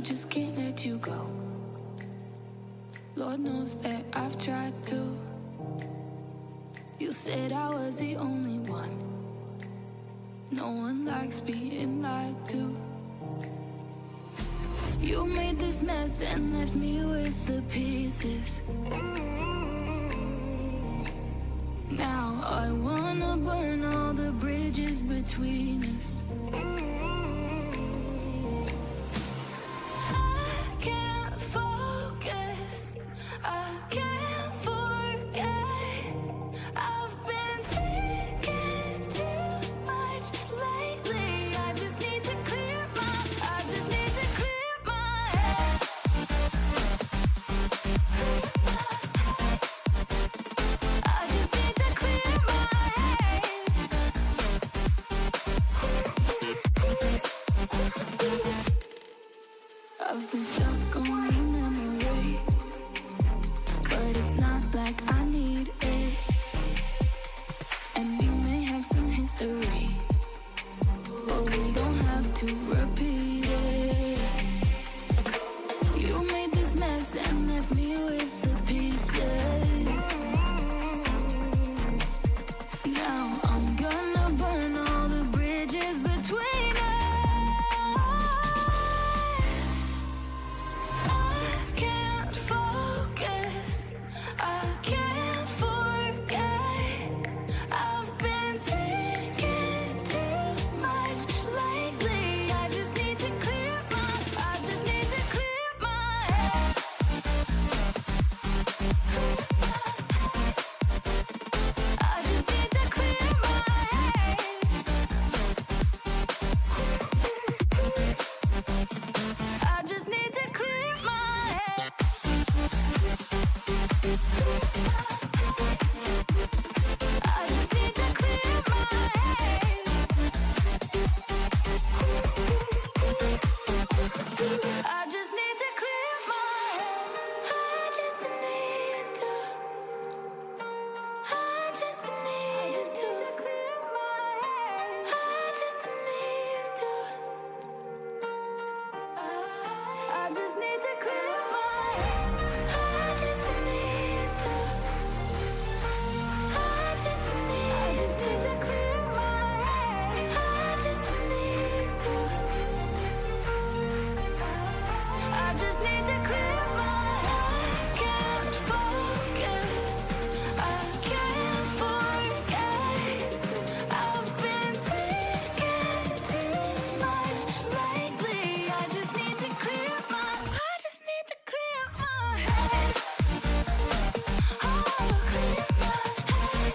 I just can't let you go. Lord knows that I've tried to. You said I was the only one. No one likes being lied to. You made this mess and left me with the pieces. Now I wanna burn all the bridges between us. I can't focus, I can't forget. I've been thinking too much lately. I just need to clear my head. I just need to clear my head. I've been stuck on your memory, but it's not like I need it. And you may have some history, but we don't have to repeat it. You made this mess and left me with the pieces. Now I'm gonna burn all the bridges between us. I can't focus, I can't forget. I've been thinking too much lately. I just need to clear my head. I just need to clear my head. I just need to clear my head. I just need to clear my head. I just need to clear my head. I just need to. I just need to clear my head. I just need to. I just need to clear my head. I just need to. I just need to clear my head. I just need to. I just need to clear my head. I can't focus, I can't forget. I've been thinking too much lately. I just need to clear my head. Oh, clear my head.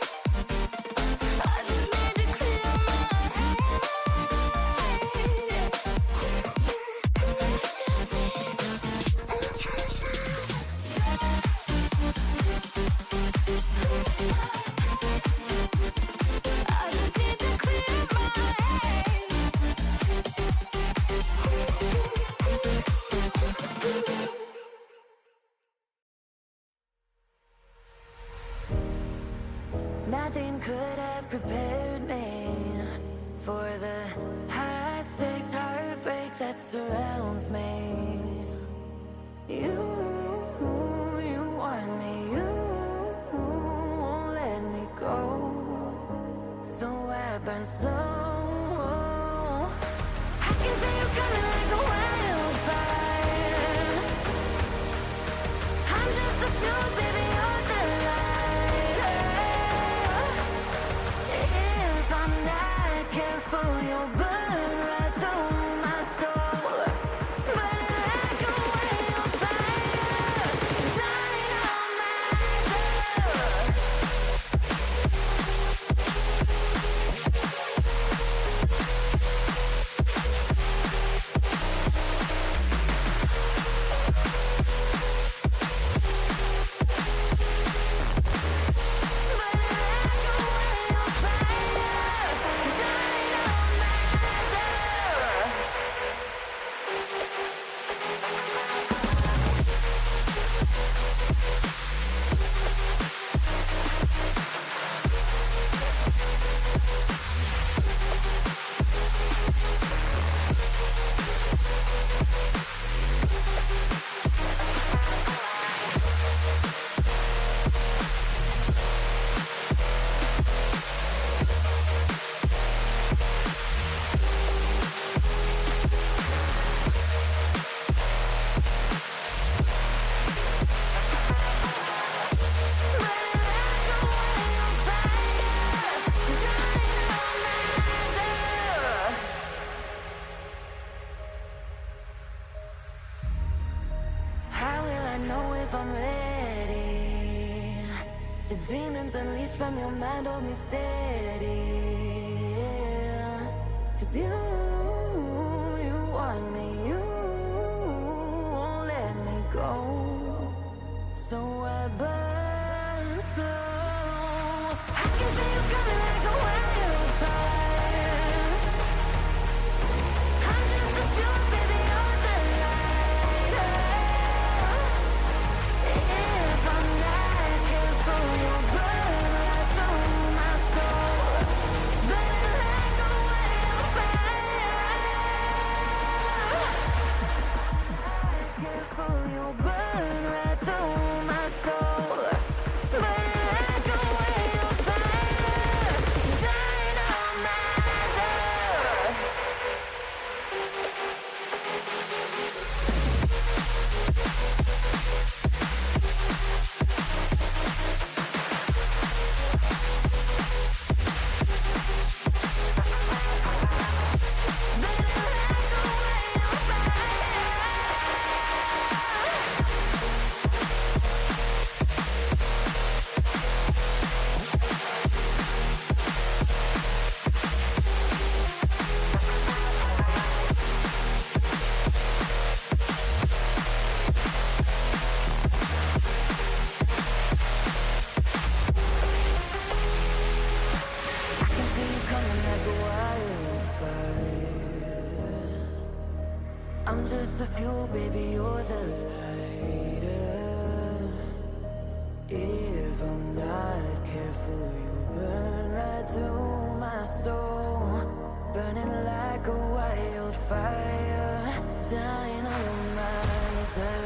I just need to clear my head. I just need to clear my head. Nothing could have prepared me for the high stakes heartbreak that surrounds me. You want me, you won't let me go. So I burn slow. I can see you coming like a wildfire. I'm just the fuel, baby, you're the lighter. If I'm not careful, you'll burn right through my soul. Burning like a wildfire, dynamite. Burning like a wildfire, dynamite. if I'm ready. The demons unleashed from your mind hold me steady. Yeah. 'Cause you want me, you won't let me go. So I burn slow. I can see you coming like a wildfire. I'm just a fuel, baby, you're the lighter. If I'm not careful, you'll burn right through my soul. Burning like a wildfire. Careful, you'll burn right through my soul. Burning like a wildfire. Dynamizer. I can feel you coming like a wildfire. I'm just the fuel, baby, you're the lighter. If I'm not careful, you'll burn right through my soul. Burning like a wildfire. Dynamizer.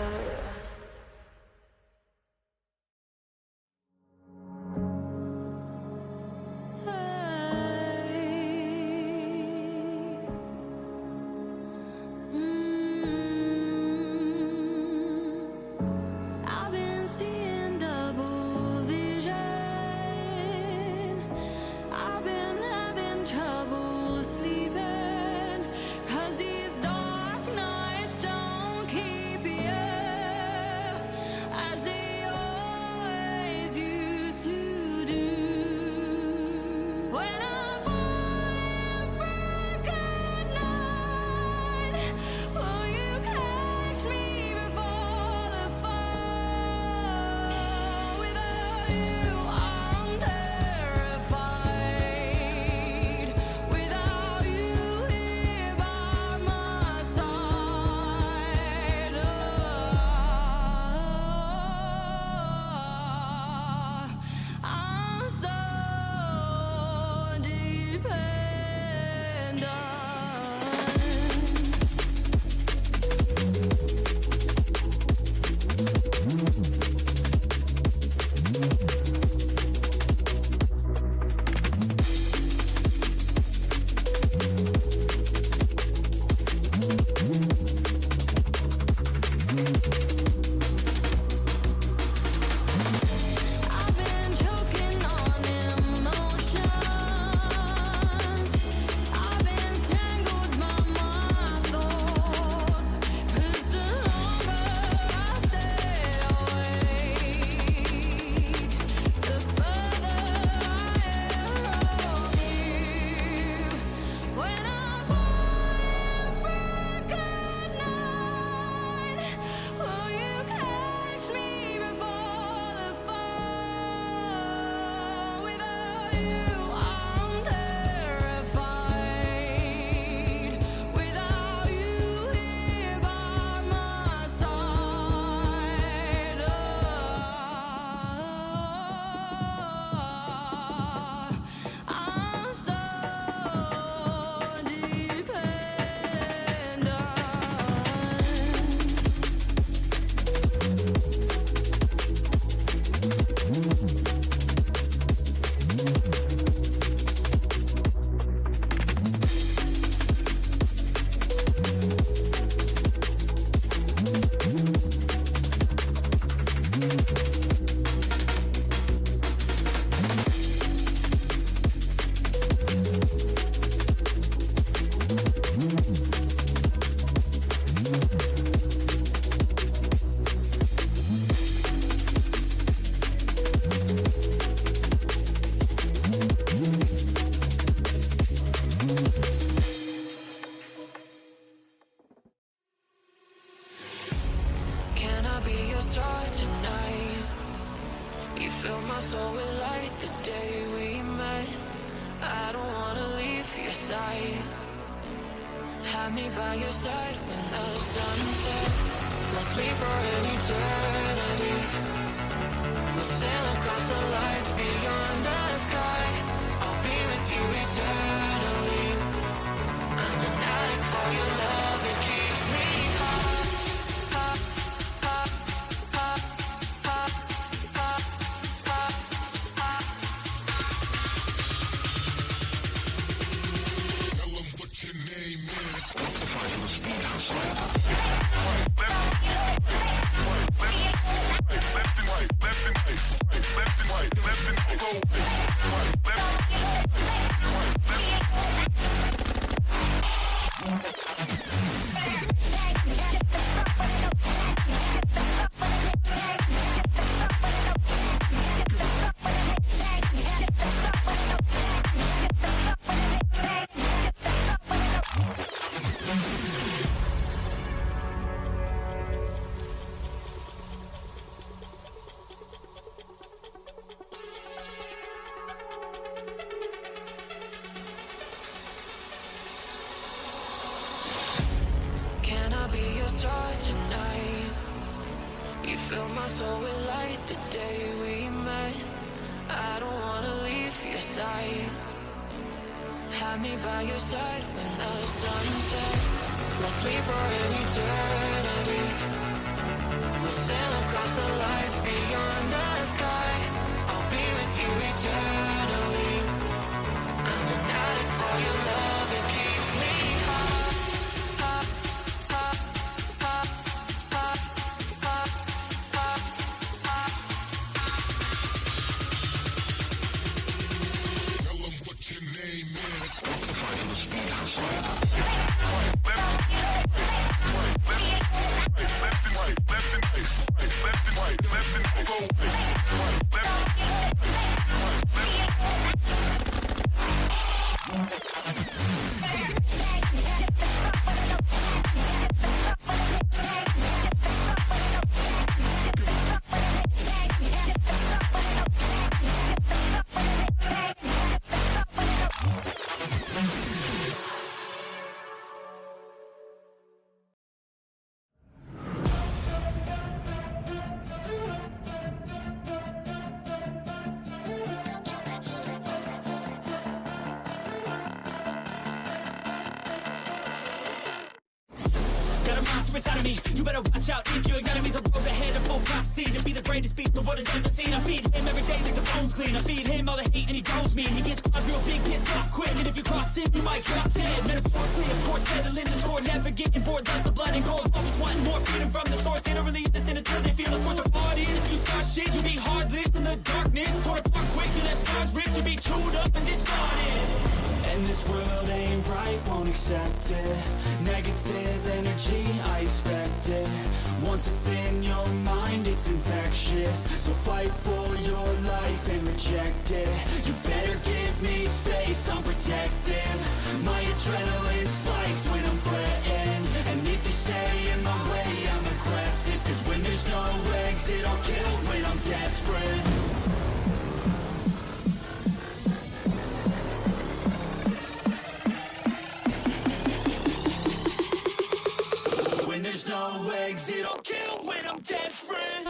I've been seeing double vision. I've been having trouble sleeping, 'cause these dark nights don't keep you as they always used to do. When I'm falling for a good night, will you catch me before the fall? Without you, I'm terrified. Without you here by my side, I'm so dependent. I've been choking on emotions. I've been strangled by my thoughts. 'Cause the longer I stay awake, the further I erode you. When I'm falling for a good night, will you catch me before the fall? Without you, I'm terrified. Without you here by my side, I'm so dependent. fill my soul with light the day we met. I don't wanna leave your side. Have me by your side when the sun sets. Let's leave for an eternity. We'll sail across the lights beyond the sky. I'll be with you eternally. I'm an addict for your love, it keeps me high. Tell them what your name is. Can I be your star tonight? You fill my soul with light the day we met. I don't wanna leave your side. Have me by your side when the sun sets. Let's leave for an eternity. We'll sail across the lights beyond the sky. I'll be with you eternally. I'm an addict for your love, it keeps me high. Tell them what your name is. Got a monster inside of me, you better watch out. If your enemy's a road ahead, a full prophecy to be the greatest beast the world has ever seen. I feed him every day like the bones clean. I feed him all the hate and he goes me. And he gets caught real big, pissed off quick. And if you cross him, you might drop dead. Metaphorically, of course, settling the score. Never getting bored, loves the blood and gold. Always wanting more freedom from the source. They don't really listen until they feel it for their body. And if you start shit, you be hard-lived in the darkness. Torn apart quick, you left scars ripped. You be chewed up and discarded. And this world ain't right, won't accept it. Negative energy, I expect it. Once it's in your mind, it's infectious. So fight for your life and reject it. You better give me space, I'm protective. My adrenaline spikes when I'm threatened. And if you stay in my way, I'm aggressive. Cause when there's no exit, I'll kill when I'm desperate. When there's no exit, I'll kill when I'm desperate.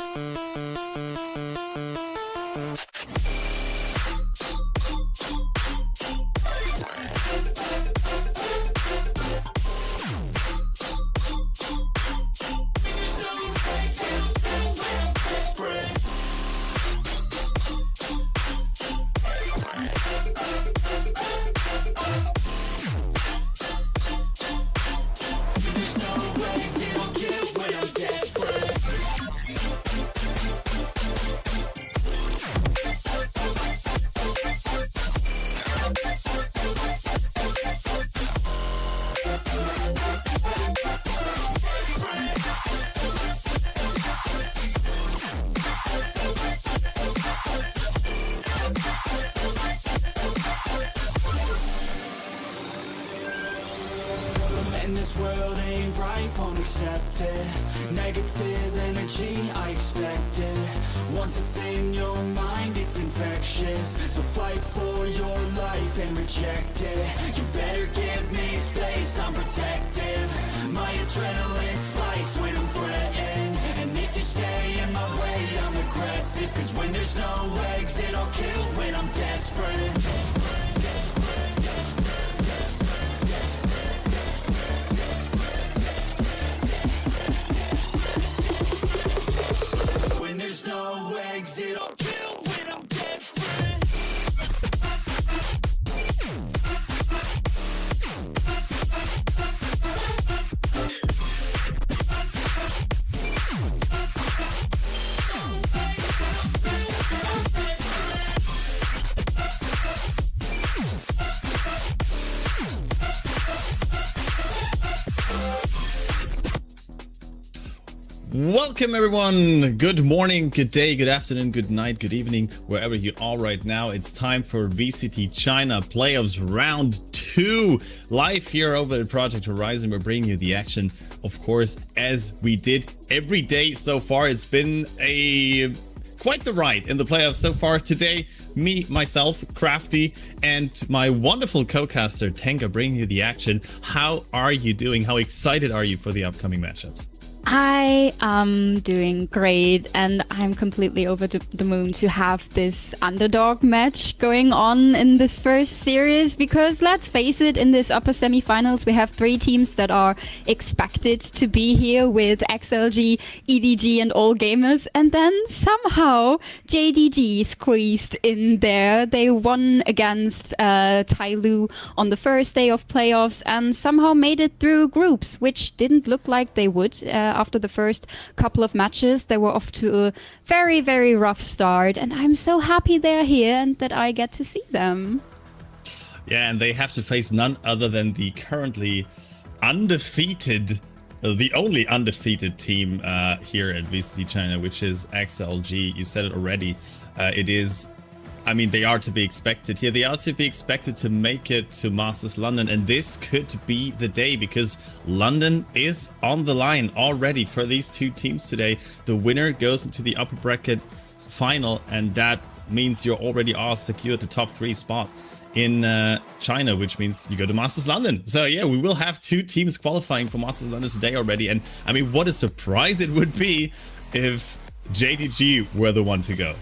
And this world ain't right, won't accept it. Negative energy, I expect it. once it's in your mind, it's infectious. So fight for your life and reject it. You better give me space, I'm protective. My adrenaline spikes when I'm threatened. And if you stay in my way, I'm aggressive. Cause when there's no exit, I'll kill when I'm desperate. When there's no exit, I'll kill when I'm desperate. Welcome everyone, good morning, good day, good afternoon, good night, good evening, wherever you are right now. It's time for VCT China Playoffs Round 2, live here over at Project Horizon. We're bringing you the action, of course, as we did every day so far. It's been quite the ride in the playoffs so far. Today, me, myself, Crafty, and my wonderful co-caster, Tenka, bringing you the action. How are you doing? How excited are you for the upcoming matchups? I am doing great, and I'm completely over the moon to have this underdog match going on in this first series, because let's face it, in this upper semifinals we have 3 teams that are expected to be here with XLG, EDG and All Gamers, and then somehow JDG squeezed in there. They won against Tyloo on the first day of playoffs and somehow made it through groups, which didn't look like they would. After the first couple of matches, they were off to a very, very rough start, and I'm so happy they're here and that I get to see them. Yeah, and they have to face none other than the currently undefeated, the only undefeated team here at VCT China, which is XLG. You said it already. It is, I mean, they are to be expected here. They are to be expected to make it to Masters London, and this could be the day, because London is on the line already for these two teams today. The winner goes into the upper bracket final, and that means you already are secured the top 3 spot in China, which means you go to Masters London. So yeah, we will have 2 teams qualifying for Masters London today already, and I mean, what a surprise it would be if JDG were the one to go.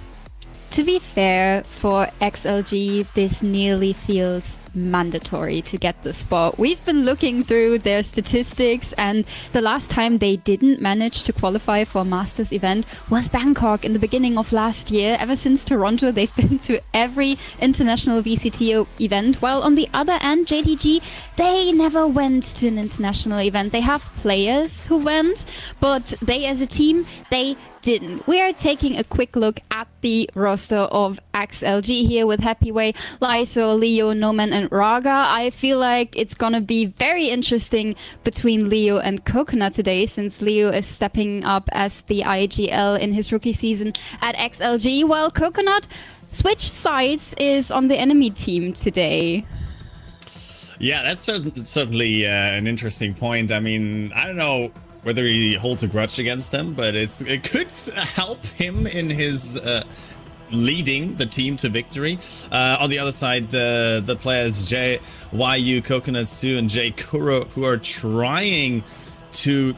To be fair, for XLG, this nearly feels mandatory to get the spot. We've been looking through their statistics, and the last time they didn't manage to qualify for a Masters event was Bangkok in the beginning of last year. Ever since Toronto, they've been to every international VCT event, while on the other end, JDG, they never went to an international event. They have players who went, but they as a team, they didn't. We are taking a quick look at the roster of XLG here with Happyway, Lyso, Leo, Noman and Raga. I feel like it's gonna be very interesting between Leo and Coconut today, since Leo is stepping up as the IGL in his rookie season at XLG, while Coconut switched sides, is on the enemy team today. Yeah, that's certainly an interesting point. I mean, I don't know whether he holds a grudge against them, but it could help him in his leading the team to victory. On the other side, the players J, YU, Coconut Sue, and J Kuro, who are trying to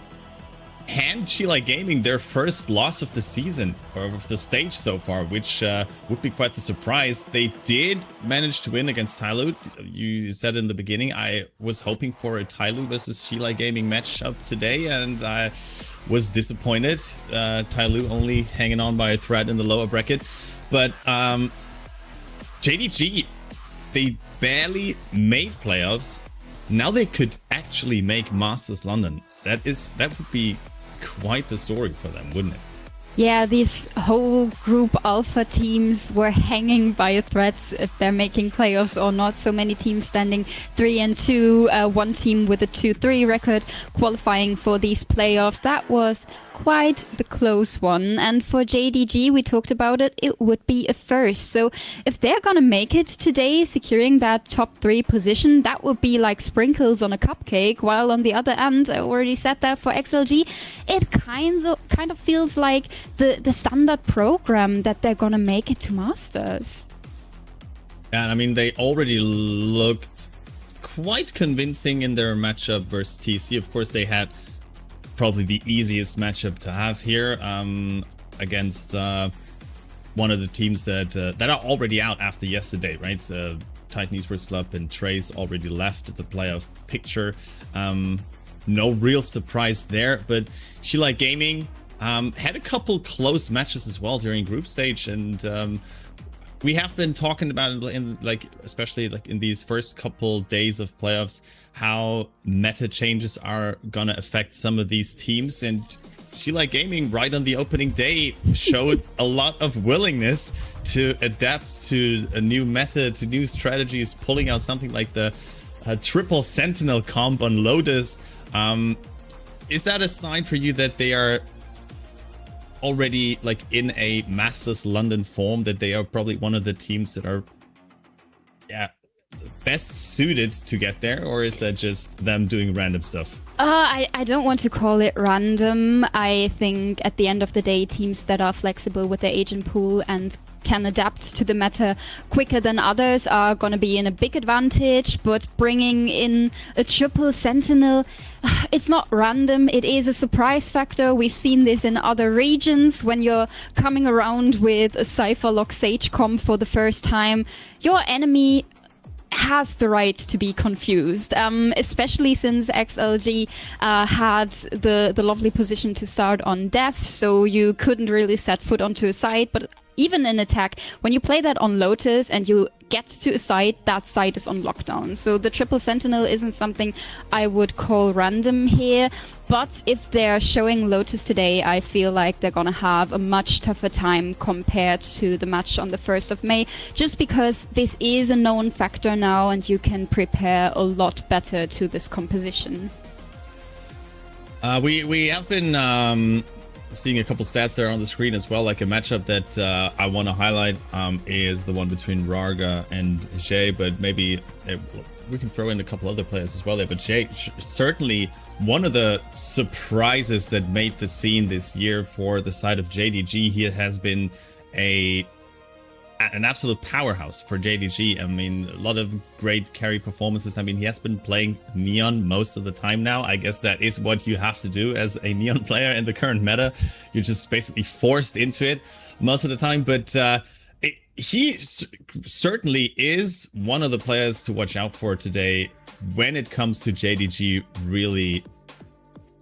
hand Chile Gaming their first loss of the season, or of the stage so far, which would be quite the surprise. They did manage to win against Tyloo. You said in the beginning, I was hoping for a Tyloo versus Chile Gaming matchup today, and I was disappointed. Tyloo only hanging on by a thread in the lower bracket. But JDG, they barely made playoffs. Now they could actually make Masters London. That would be quite the story for them, wouldn't it? Yeah, these whole group alpha teams were hanging by a thread if they're making playoffs or not. So many teams standing 3-2, one team with a 2-3 record qualifying for these playoffs. That was quite the close one. And for JDG, we talked about it, it would be a first. So if they're gonna make it today, securing that top 3 position, that would be like sprinkles on a cupcake. While on the other end, I already said that for XLG, it kind of feels like the standard program that they're gonna make it to Masters. And I mean, they already looked quite convincing in their matchup versus TC. Of course, they had probably the easiest matchup to have here against one of the teams that are already out after yesterday, right? Titan Esports Club and Trace already left the playoff picture. No real surprise there, but She Like Gaming had a couple close matches as well during group stage, and we have been talking about it in especially in these first couple days of playoffs, how meta changes are gonna affect some of these teams, and She Like Gaming right on the opening day showed a lot of willingness to adapt to a new meta, to new strategies, pulling out something like the triple Sentinel comp on Lotus. Is that a sign for you that they are already in a Masters London form, that they are probably one of the teams that are best suited to get there, or is that just them doing random stuff? I don't want to call it random. I think at the end of the day, teams that are flexible with their agent pool and can adapt to the meta quicker than others are going to be in a big advantage, but bringing in a triple Sentinel, it's not random, it is a surprise factor. We've seen this in other regions. When you're coming around with a Cypher Lock Sage comp for the first time, your enemy has the right to be confused, especially since XLG had the lovely position to start on def, so you couldn't really set foot onto a site. But even in attack, when you play that on Lotus and you get to a site, that site is on lockdown. So the triple Sentinel isn't something I would call random here. But if they're showing Lotus today, I feel like they're gonna have a much tougher time compared to the match on the 1st of May, just because this is a known factor now and you can prepare a lot better to this composition. We have been seeing a couple stats there on the screen as well. Like a matchup that I want to highlight is the one between Rarga and Jay, but maybe we can throw in a couple other players as well there. But Jay, certainly one of the surprises that made the scene this year for the side of JDG. He has been an absolute powerhouse for JDG. I mean, a lot of great carry performances. I mean, he has been playing Neon most of the time now. I guess that is what you have to do as a Neon player in the current meta. You're just basically forced into it most of the time. But he certainly is one of the players to watch out for today when it comes to JDG really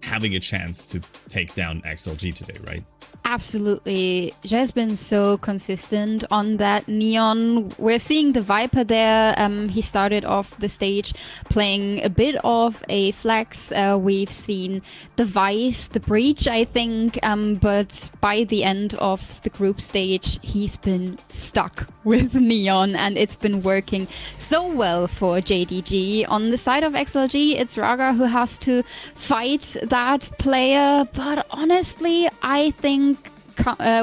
having a chance to take down XLG today, right? Absolutely. Jay's been so consistent on that Neon. We're seeing the Viper there. He started off the stage playing a bit of a flex. We've seen the Vice, the Breach, I think. But by the end of the group stage, he's been stuck with Neon, and it's been working so well for JDG. On the side of XLG, it's Raga who has to fight that player. But honestly, I think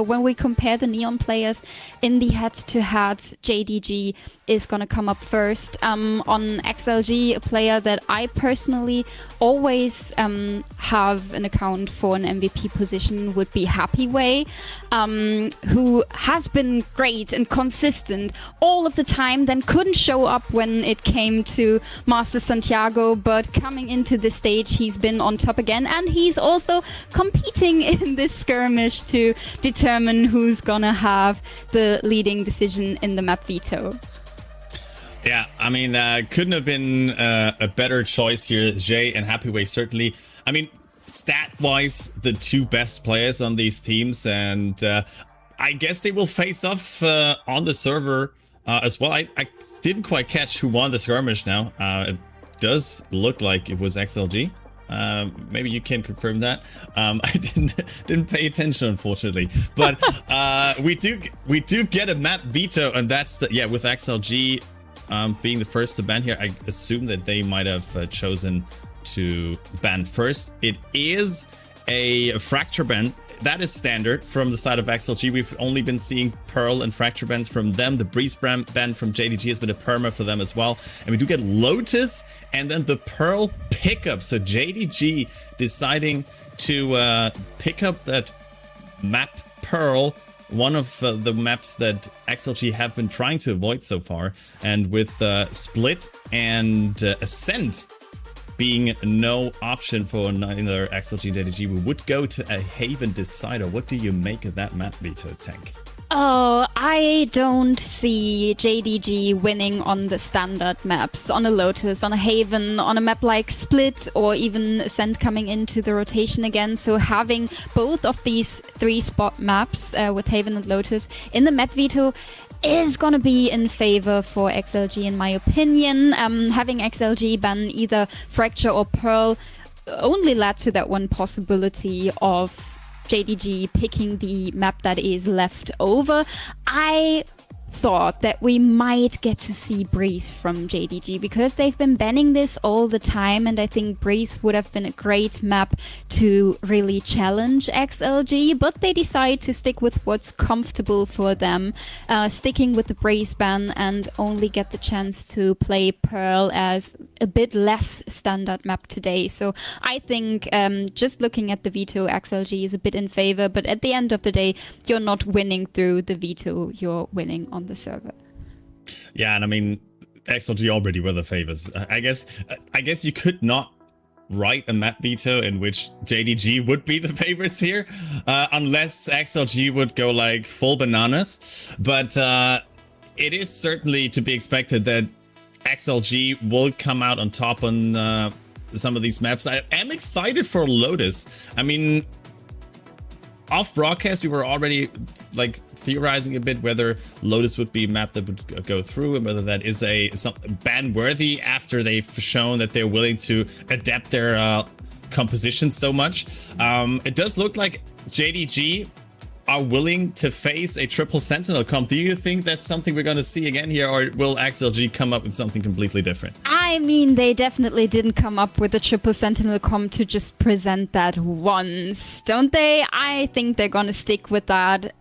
when we compare the Neon players in the head-to-head, JDG is going to come up first. On XLG, a player that I personally always have an account for an MVP position would be Happyway, who has been great and consistent all of the time, then couldn't show up when it came to Master Santiago, but coming into the stage, he's been on top again, and he's also competing in this skirmish to determine who's gonna have the leading decision in the map veto. Yeah, I mean, couldn't have been a better choice here. Jay and Happyway, certainly. I mean, stat-wise, the two best players on these teams, and I guess they will face off on the server as well. I didn't quite catch who won the skirmish now. It does look like it was XLG. Maybe you can confirm that. I didn't pay attention, unfortunately, but we do get a map veto, and that's with XLG being the first to ban here. I assume that they might have chosen to ban first. It is a fracture ban. That is standard from the side of XLG. We've only been seeing Pearl and fracture bans from them. The Breeze ban from JDG has been a perma for them as well. And we do get Lotus and then the Pearl pickup. So JDG deciding to pick up that map Pearl, one of the maps that XLG have been trying to avoid so far, and with Split and Ascent being no option for neither XLG and JDG, we would go to a Haven Decider. What do you make of that map, Vito Tank? Oh, I don't see JDG winning on the standard maps, on a Lotus, on a Haven, on a map like Split, or even Ascent coming into the rotation again. So having both of these 3-spot maps with Haven and Lotus in the map veto is gonna be in favor for XLG in my opinion. Having XLG ban either Fracture or Pearl only led to that one possibility of JDG picking the map that is left over. I thought that we might get to see Breeze from JDG because they've been banning this all the time, and I think Breeze would have been a great map to really challenge XLG, but they decide to stick with what's comfortable for them, sticking with the Breeze ban and only get the chance to play Pearl as a bit less standard map today. So I think just looking at the veto, XLG is a bit in favor, but at the end of the day, you're not winning through the veto, you're winning on the server. Yeah, and I mean, XLG already were the favors. I guess you could not write a map veto in which JDG would be the favorites here, unless XLG would go like full bananas. But it is certainly to be expected that XLG will come out on top on some of these maps. I am excited for Lotus. I mean, off broadcast, we were already like theorizing a bit whether Lotus would be a map that would go through and whether that is ban worthy after they've shown that they're willing to adapt their composition so much. It does look like JDG are willing to face a triple Sentinel comp. Do you think that's something we're going to see again here, or will XLG come up with something completely different? I mean, they definitely didn't come up with a triple Sentinel comp to just present that once, don't they? I think they're going to stick with that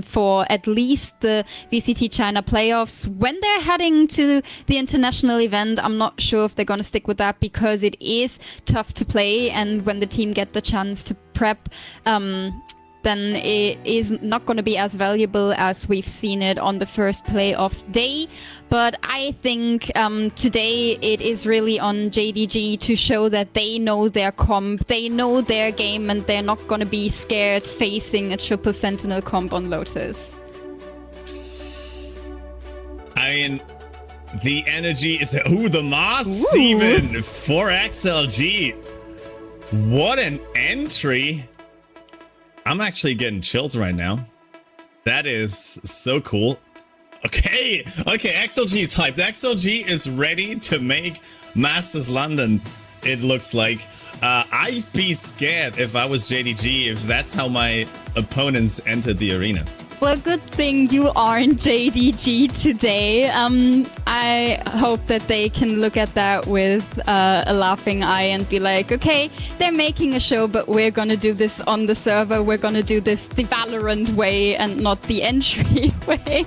for at least the VCT China playoffs. When they're heading to the international event, I'm not sure if they're going to stick with that because it is tough to play, and when the team get the chance to prep, then it is not going to be as valuable as we've seen it on the first playoff day. But I think today it is really on JDG to show that they know their comp, they know their game, and they're not going to be scared facing a triple Sentinel comp on Lotus. I mean, the energy is... Ooh, the Moss even for XLG. What an entry. I'm actually getting chills right now. That is so cool. Okay, XLG is hyped. XLG is ready to make Masters London, it looks like. I'd be scared if I was JDG, if that's how my opponents entered the arena. Well, good thing you aren't JDG today. I hope that they can look at that with a laughing eye and be like, okay, they're making a show, but we're gonna do this on the server. We're gonna do this the Valorant way and not the entry way.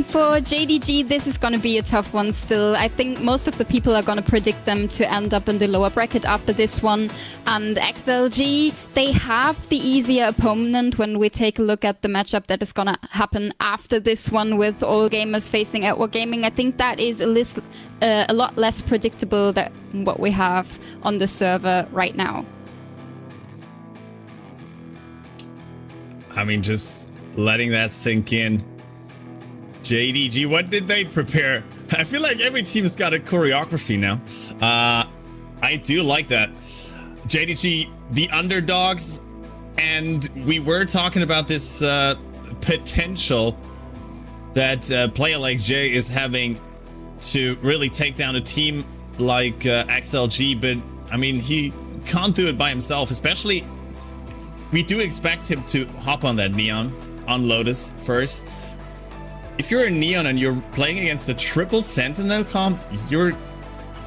For JDG, this is gonna be a tough one still. I think most of the people are gonna predict them to end up in the lower bracket after this one. And XLG, they have the easier opponent when we take a look at the matchup that is gonna happen after this one with all gamers facing Edward Gaming. I think that is a lot less predictable than what we have on the server right now. I mean, just letting that sink in. JDG, what did they prepare? I feel like every team's got a choreography now. I do like that. JDG, the underdogs, and we were talking about this potential that a player like Jay is having to really take down a team like XLG, but I mean, he can't do it by himself, especially we do expect him to hop on that Neon on Lotus first. If you're a Neon and you're playing against a triple Sentinel comp, you're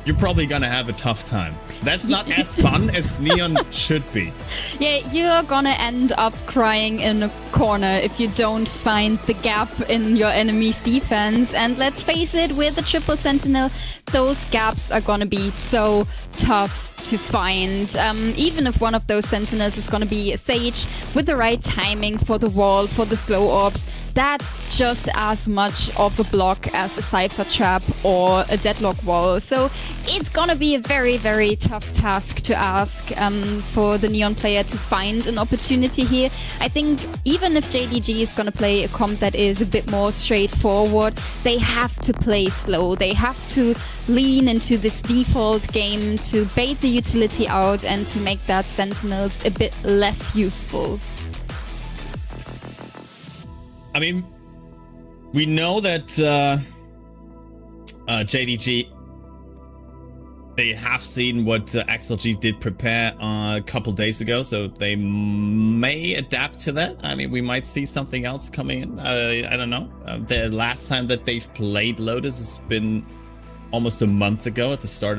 you're probably gonna have a tough time. That's not as fun as Neon should be. Yeah, you're gonna end up crying in a corner if you don't find the gap in your enemy's defense. And let's face it, with the triple sentinel, those gaps are gonna be so tough to find. Even if one of those sentinels is gonna be a Sage with the right timing for the wall, for the slow orbs, that's just as much of a block as a Cypher Trap or a Deadlock Wall. So it's gonna be a very, very tough task to ask for the Neon player to find an opportunity here. I think even if JDG is gonna play a comp that is a bit more straightforward, they have to play slow. They have to lean into this default game to bait the utility out and to make that Sentinels a bit less useful. I mean, we know that JDG, they have seen what XLG did prepare a couple days ago, so they may adapt to that. I mean, we might see something else coming in. I don't know. The last time that they've played Lotus has been almost a month ago at the start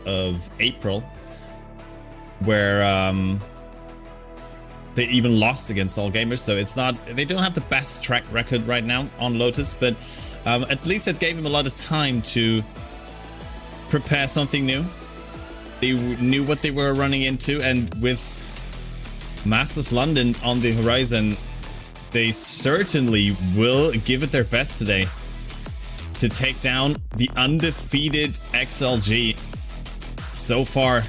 of April, where they even lost against All Gamers. So it's not, they don't have the best track record right now on Lotus, but at least it gave them a lot of time to prepare something new. They knew what they were running into, and with Masters London on the horizon, they certainly will give it their best today to take down the undefeated XLG. So far,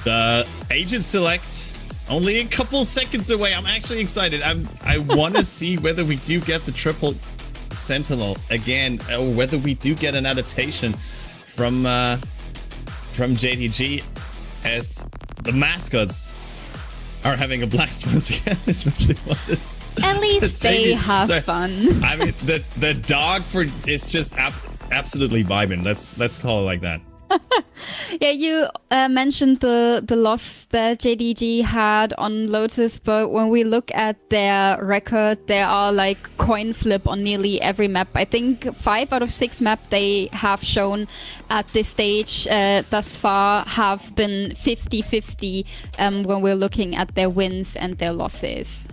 the agent select only a couple seconds away. I'm actually excited. I want to see whether we do get the triple sentinel again, or whether we do get an adaptation from JDG, as the mascots are having a blast once again, especially what this. At least they have fun. I mean, the dog is just absolutely vibing. Let's call it like that. Yeah, you mentioned the loss that JDG had on Lotus, but when we look at their record, they are like coin flip on nearly every map. I think 5 out of 6 map they have shown at this stage thus far have been 50-50 when we're looking at their wins and their losses.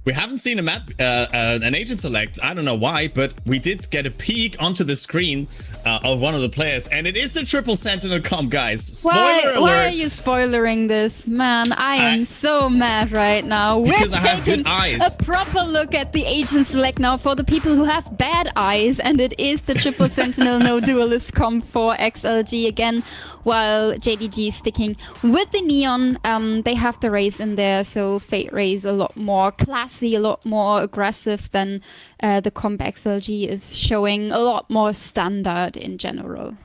We haven't seen a map, an agent select. I don't know why, but we did get a peek onto the screen of one of the players, and it is the triple sentinel comp, guys. Spoiler alert! Why are you spoilering this, man? I am so mad right now. Because We're I have good taking eyes. a proper look at the agent select now for the people who have bad eyes, and it is the triple sentinel no duelist comp for XLG again. While JDG is sticking with the Neon, they have the Raze in there, so Fate Raze a lot more classy, a lot more aggressive than the comp XLG is showing, a lot more standard in general.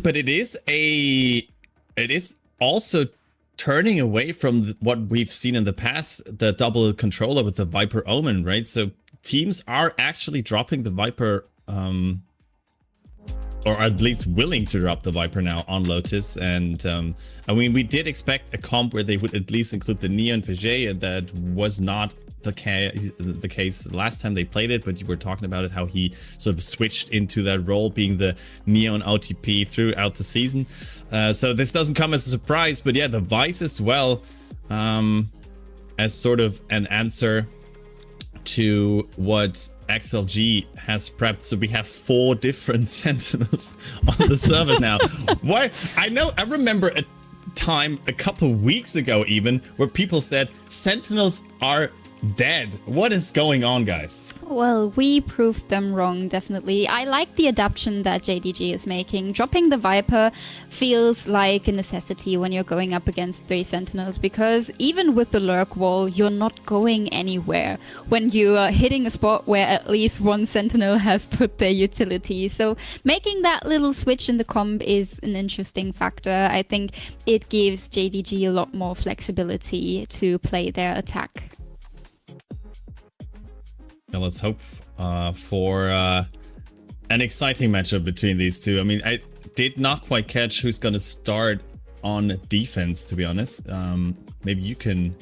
But it is also turning away from what we've seen in the past, the double controller with the Viper Omen, right? So teams are actually dropping the Viper, or at least willing to drop the Viper now on Lotus. And I mean, we did expect a comp where they would at least include the Neon Vijay. That was not the case the last time they played it, but you were talking about it, how he sort of switched into that role, being the Neon OTP throughout the season. So this doesn't come as a surprise, but yeah, the Vice as well, as sort of an answer to what XLG has prepped. So we have 4 different sentinels on the server now. Why? I remember a time a couple weeks ago even where people said sentinels are dead. What is going on, guys? Well, we proved them wrong, definitely. I like the adaptation that JDG is making. Dropping the Viper feels like a necessity when you're going up against 3 Sentinels, because even with the lurk wall, you're not going anywhere when you are hitting a spot where at least 1 Sentinel has put their utility. So making that little switch in the comp is an interesting factor. I think it gives JDG a lot more flexibility to play their attack. Now let's hope for an exciting matchup between these two. I mean, I did not quite catch who's going to start on defense, to be honest. Maybe you can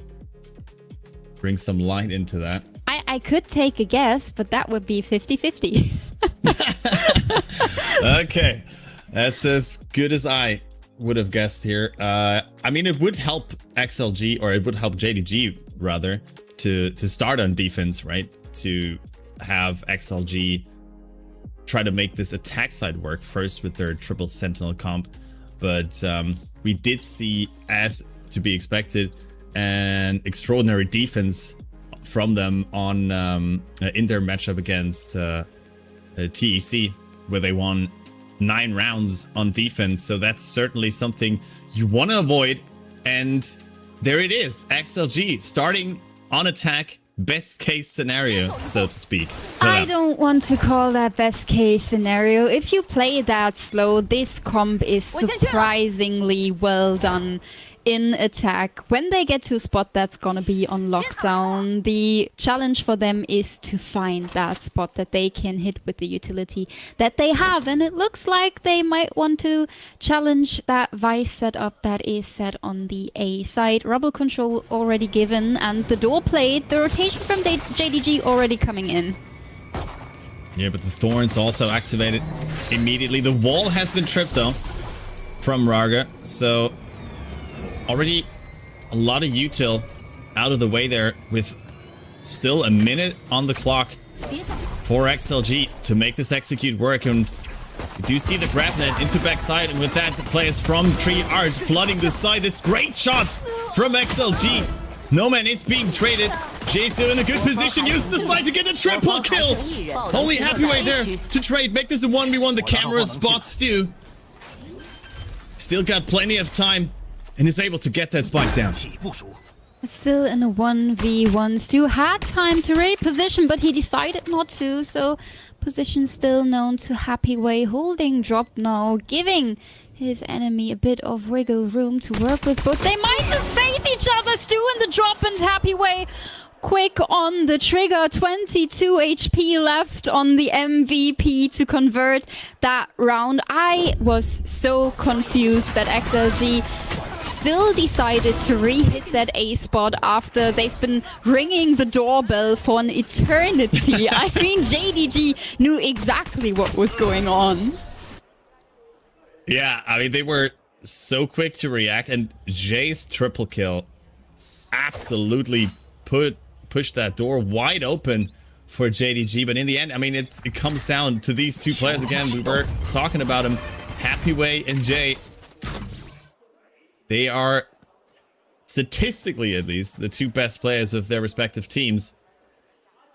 bring some light into that. I could take a guess, but that would be 50-50. Okay, that's as good as I would have guessed here. I mean, it would help XLG, or it would help JDG rather, to start on defense, right? To have XLG try to make this attack side work first with their triple sentinel comp. But we did see, as to be expected, an extraordinary defense from them on in their matchup against TEC, where they won 9 rounds on defense. So that's certainly something you want to avoid. And there it is, XLG starting on attack, best case scenario, so to speak. I don't want to call that best case scenario. If you play that slow, this comp is surprisingly well done in attack. When they get to a spot that's gonna be on lockdown, the challenge for them is to find that spot that they can hit with the utility that they have. And it looks like they might want to challenge that Vice setup that is set on the A side. Rubble control already given, and the door plate, the rotation from JDG already coming in. Yeah, but the Thorns also activated immediately. The wall has been tripped though from Raga, so already a lot of util out of the way there, with still a minute on the clock for XLG to make this execute work. And you do see the grab net into backside, and with that the players from Tree are flooding the side. This great shots from XLG. No man is being traded. Jay still in a good position, uses the slide to get a triple kill. Only Happy Way there to trade, make this a 1v1. The camera spots Stu. Still got plenty of time and is able to get that spike down. Still in a 1v1. Stu had time to reposition, but he decided not to, so position still known to Happy Way, holding drop now, giving his enemy a bit of wiggle room to work with, but they might just face each other. Stu in the drop and Happy Way quick on the trigger. 22 HP left on the MVP to convert that round. I was so confused that XLG still decided to re-hit that A spot after they've been ringing the doorbell for an eternity. I mean, JDG knew exactly what was going on. Yeah, I mean, they were so quick to react, and Jay's triple kill absolutely pushed that door wide open for JDG. But in the end, I mean, it comes down to these two players again. We were talking about them, Happy Way and Jay. They are, statistically at least, the two best players of their respective teams.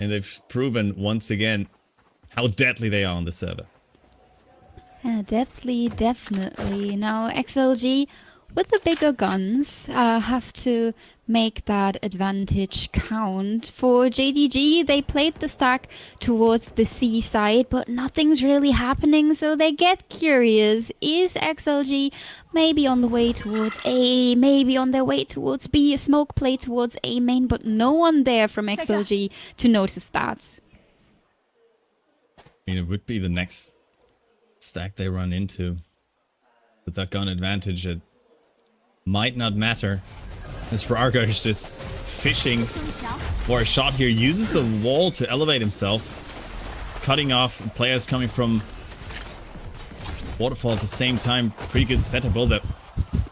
And they've proven once again how deadly they are on the server. Yeah, deadly, definitely. Now, XLG, with the bigger guns, have to make that advantage count. For JDG, they played the stack towards the C side, but nothing's really happening, so they get curious. Is XLG maybe on the way towards A, maybe on their way towards B, a smoke play towards A main, but no one there from XLG to notice that. I mean, it would be the next stack they run into. With that gun advantage, it might not matter. As Raga is just fishing for a shot here, uses the wall to elevate himself, cutting off players coming from Waterfall at the same time. Pretty good setup. Well, the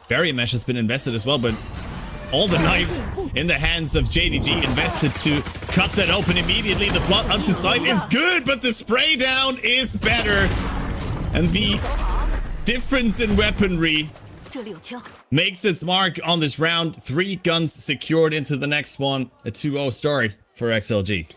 barrier mesh has been invested as well, but all the knives in the hands of JDG invested to cut that open immediately. The flood onto side is good, but the spray down is better. And the difference in weaponry makes its mark on this round. 3 guns secured into the next one. A 2-0 start for XLG.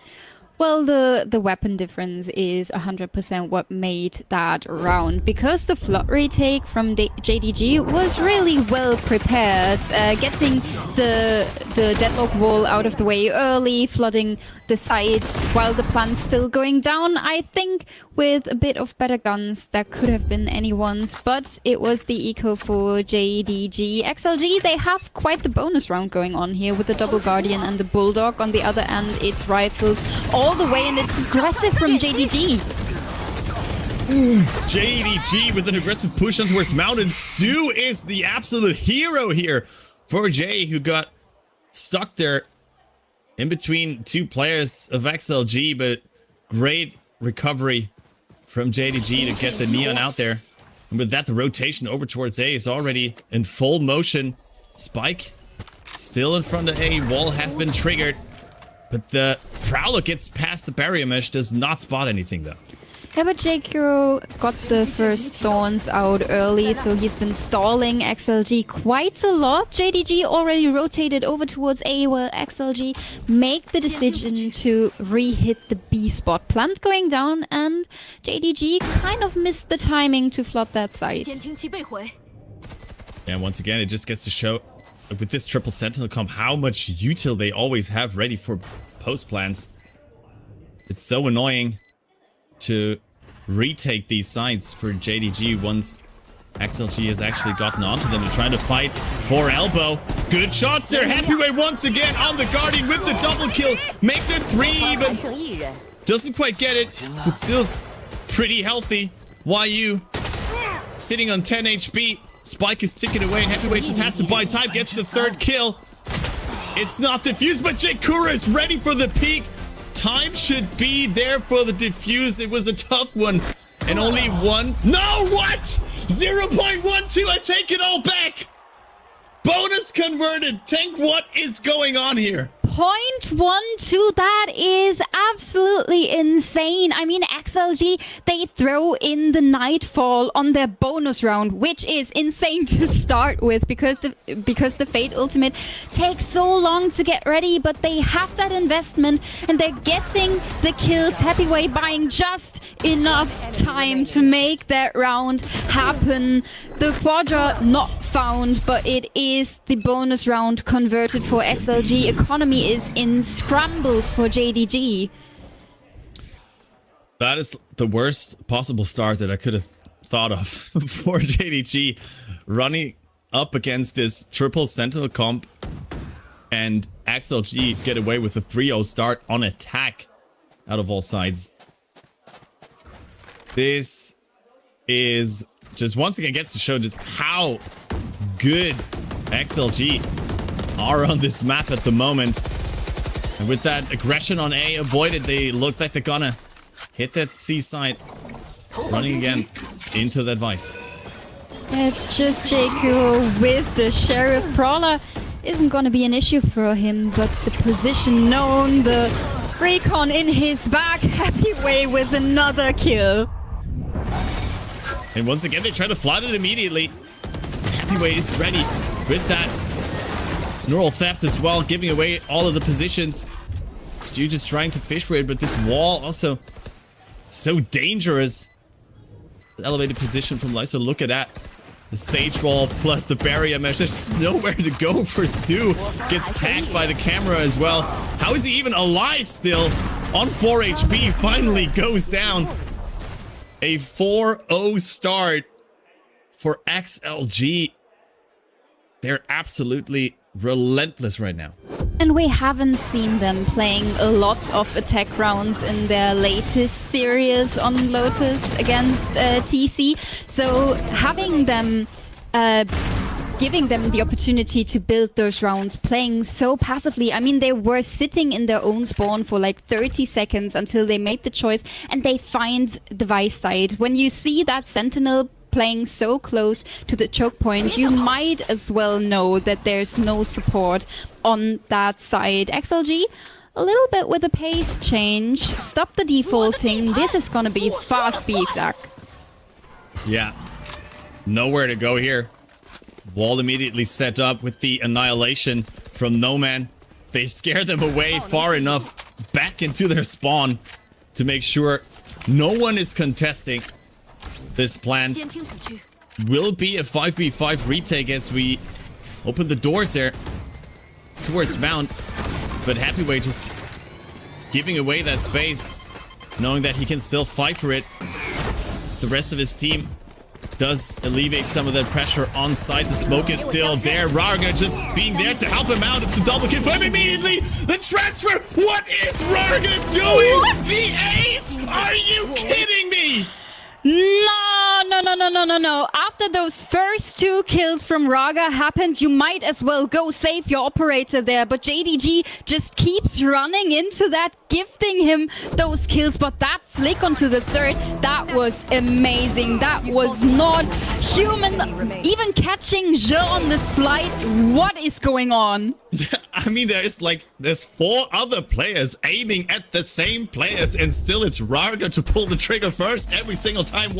Well, the weapon difference is 100% what made that round, because the flood retake from JDG was really well prepared, getting the deadlock wall out of the way early, flooding the sides while the plan's still going down. I think with a bit of better guns, that could have been anyone's, but it was the eco for JDG. XLG, they have quite the bonus round going on here with the double guardian and the bulldog. On the other end, it's rifles all the way, and it's aggressive from JDG. JDG with an aggressive push on towards Mountain. Stu is the absolute hero here for Jay, who got stuck there in between 2 players of XLG, but great recovery from JDG to get the Neon out there. And with that, the rotation over towards A is already in full motion. Spike still in front of A. Wall has been triggered. But the Prowler gets past the barrier mesh, does not spot anything though. Yeah, but JQ got the first thorns out early, so he's been stalling XLG quite a lot. JDG already rotated over towards A, while XLG make the decision to re-hit the B spot. Plant going down, and JDG kind of missed the timing to flood that site. And once again, it just gets to show with this triple sentinel comp how much util they always have ready for post plants. It's so annoying to retake these sites for JDG once XLG has actually gotten onto them. They're trying to fight for elbow. Good shots there. Happyway once again on the Guardian with the double kill. Make the 3 even. Doesn't quite get it, but still pretty healthy. YU sitting on 10 HP. Spike is ticking away and Happyway just has to buy time. Gets the 3rd kill. It's not defused, but Jake Kura is ready for the peak. Time should be there for the defuse. It was a tough one. And only one. No, what? 0.12. I take it all back. Bonus converted. Tank, what is going on here? 0.12, that is absolutely insane. I mean, XLG, they throw in the Nightfall on their bonus round, which is insane to start with because the Fate ultimate takes so long to get ready, but they have that investment and they're getting the kills. Happyway buying just enough time to make that round happen. The Quadra not found, but it is the bonus round converted for XLG. Economy is in scrambles for JDG. That is the worst possible start that I could have thought of for JDG. Running up against this triple sentinel comp and XLG get away with a 3-0 start on attack out of all sides. This is just once again gets to show just how good XLG are on this map at the moment. And with that aggression on A avoided, they look like they're gonna hit that C side. Running again into that Vice. It's just JQ with the Sheriff. Brawler isn't gonna be an issue for him, but the position known, the recon in his back. Happyway with another kill. And once again, they try to flood it immediately. Happyway is ready with that neural theft as well, giving away all of the positions. Stu just trying to fish for it, but this wall also so dangerous. The elevated position from Lysa. Look at that. The Sage Wall plus the barrier mesh. There's just nowhere to go for Stu. Gets tagged by the camera as well. How is he even alive still? On 4 HP, finally goes down. A 4-0 start for XLG. They're absolutely relentless right now. And we haven't seen them playing a lot of attack rounds in their latest series on Lotus against TC. So having them, giving them the opportunity to build those rounds, playing so passively. I mean, they were sitting in their own spawn for like 30 seconds until they made the choice and they find the Vice side. When you see that Sentinel playing so close to the choke point, you might as well know that there's no support on that side. XLG, a little bit with a pace change. Stop the defaulting. This is gonna be fast, be exact. Yeah. Nowhere to go here. Wall immediately set up with the annihilation from No Man. They scare them away far enough back into their spawn to make sure no one is contesting. This plan will be a 5v5 retake as we open the doors there towards Mount. But Happyway just giving away that space, knowing that he can still fight for it. The rest of his team does alleviate some of that pressure on site. The smoke is still there. Rarga just being there to help him out. It's a double kill for him immediately. The transfer. What is Rarga doing? What? The ace? Are you kidding me? Not No. After those first 2 kills from Raga happened, you might as well go save your operator there. But JDG just keeps running into that, gifting him those kills. But that flick onto the third, that was amazing. That was not human. Even catching Je on the slide, what is going on? I mean, there's 4 other players aiming at the same players, and still it's Raga to pull the trigger first every single time.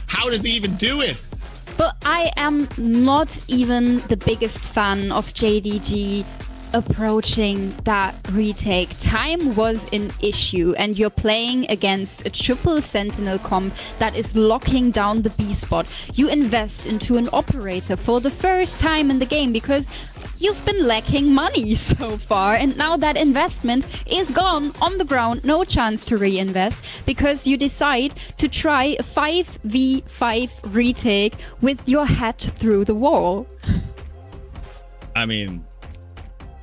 How does he even do it? But I am not even the biggest fan of JDG approaching that retake. Time was an issue, and you're playing against a triple sentinel comp that is locking down the B spot. You invest into an operator for the first time in the game because you've been lacking money so far, and now that investment is gone on the ground. No chance to reinvest because you decide to try a 5v5 retake with your head through the wall. I mean,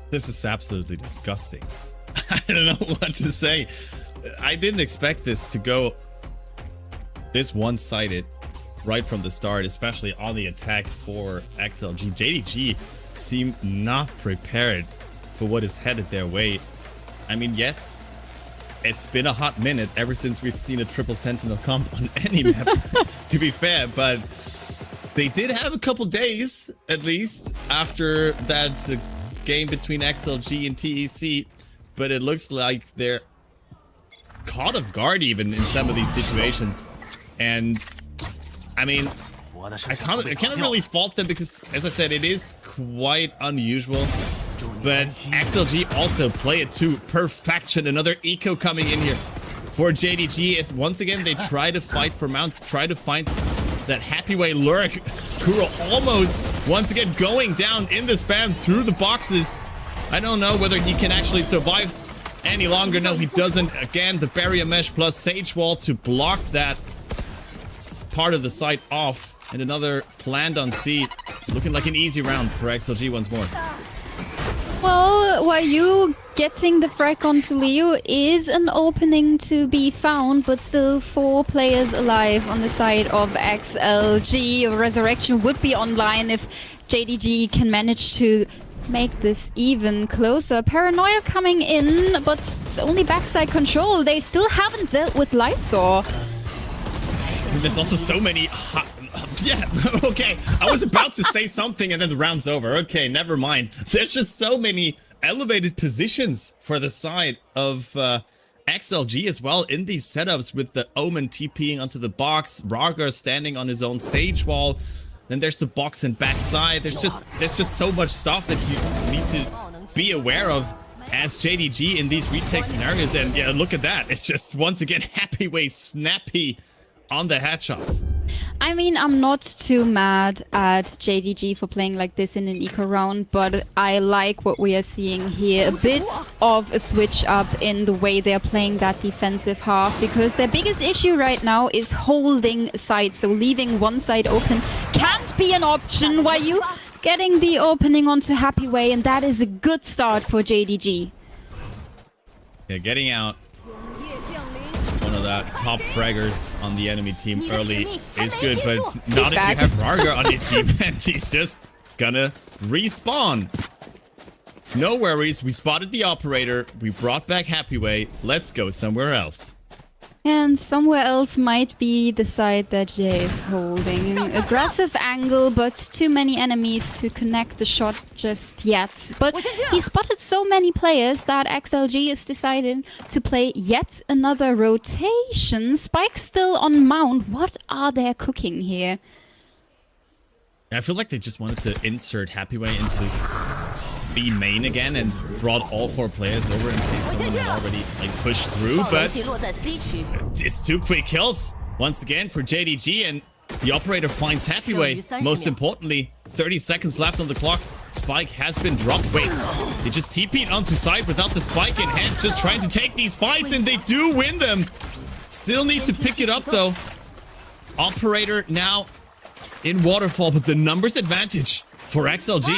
this is absolutely disgusting. I don't know what to say. I didn't expect this to go this one-sided right from the start, especially on the attack for XLG. JDG seem not prepared for what is headed their way. I mean, yes, it's been a hot minute ever since we've seen a triple sentinel comp on any map, to be fair, but they did have a couple days, at least, after that game between XLG and TEC, but it looks like they're caught off guard even in some of these situations. And I mean, I can't really fault them because, as I said, it is quite unusual. But XLG also play it to perfection. Another eco coming in here for JDG. As once again, they try to fight for Mount, try to find that happy way lurk. Kuro almost once again going down in the spam through the boxes. I don't know whether he can actually survive any longer. No, he doesn't. Again, the barrier mesh plus Sage Wall to block that part of the site off. And another planned on C. Looking like an easy round for XLG once more. Well, while you getting the frag onto Leo is an opening to be found, but still 4 players alive on the side of XLG. Resurrection would be online if JDG can manage to make this even closer. Paranoia coming in, but it's only backside control. They still haven't dealt with Lysor. There's also so many yeah, okay. I was about to say something and then the round's over. Okay, never mind. There's just so many elevated positions for the side of XLG as well in these setups, with the Omen TPing onto the box, Raga standing on his own Sage Wall. Then there's the box and backside. There's just so much stuff that you need to be aware of as JDG in these retake scenarios. And yeah, look at that. It's just once again happy way snappy on the headshots. I mean, I'm not too mad at JDG for playing like this in an eco round, but I like what we are seeing here. A bit of a switch up in the way they're playing that defensive half, because their biggest issue right now is holding sides. So leaving one side open can't be an option while you getting the opening onto Happy Way, and that is a good start for JDG. Yeah, getting out one of the top fraggers on the enemy team early is good, but not if you have Raga on your team and he's just gonna respawn. No worries, we spotted the operator, we brought back Happy Way, let's go somewhere else. And somewhere else might be the side that Jay is holding. Aggressive angle, but too many enemies to connect the shot just yet. But he spotted so many players that XLG is deciding to play yet another rotation. Spike still on Mount. What are they cooking here? I feel like they just wanted to insert Happy Way into B main again and brought all 4 players over in case someone had already like pushed through, but it's 2 quick kills once again for JDG, and the operator finds Happy Way. Most importantly, 30 seconds left on the clock. Spike has been dropped. Wait, they just TP'd onto side without the spike in hand, just trying to take these fights, and they do win them. Still need to pick it up though. Operator now in waterfall, but the numbers advantage for XLG.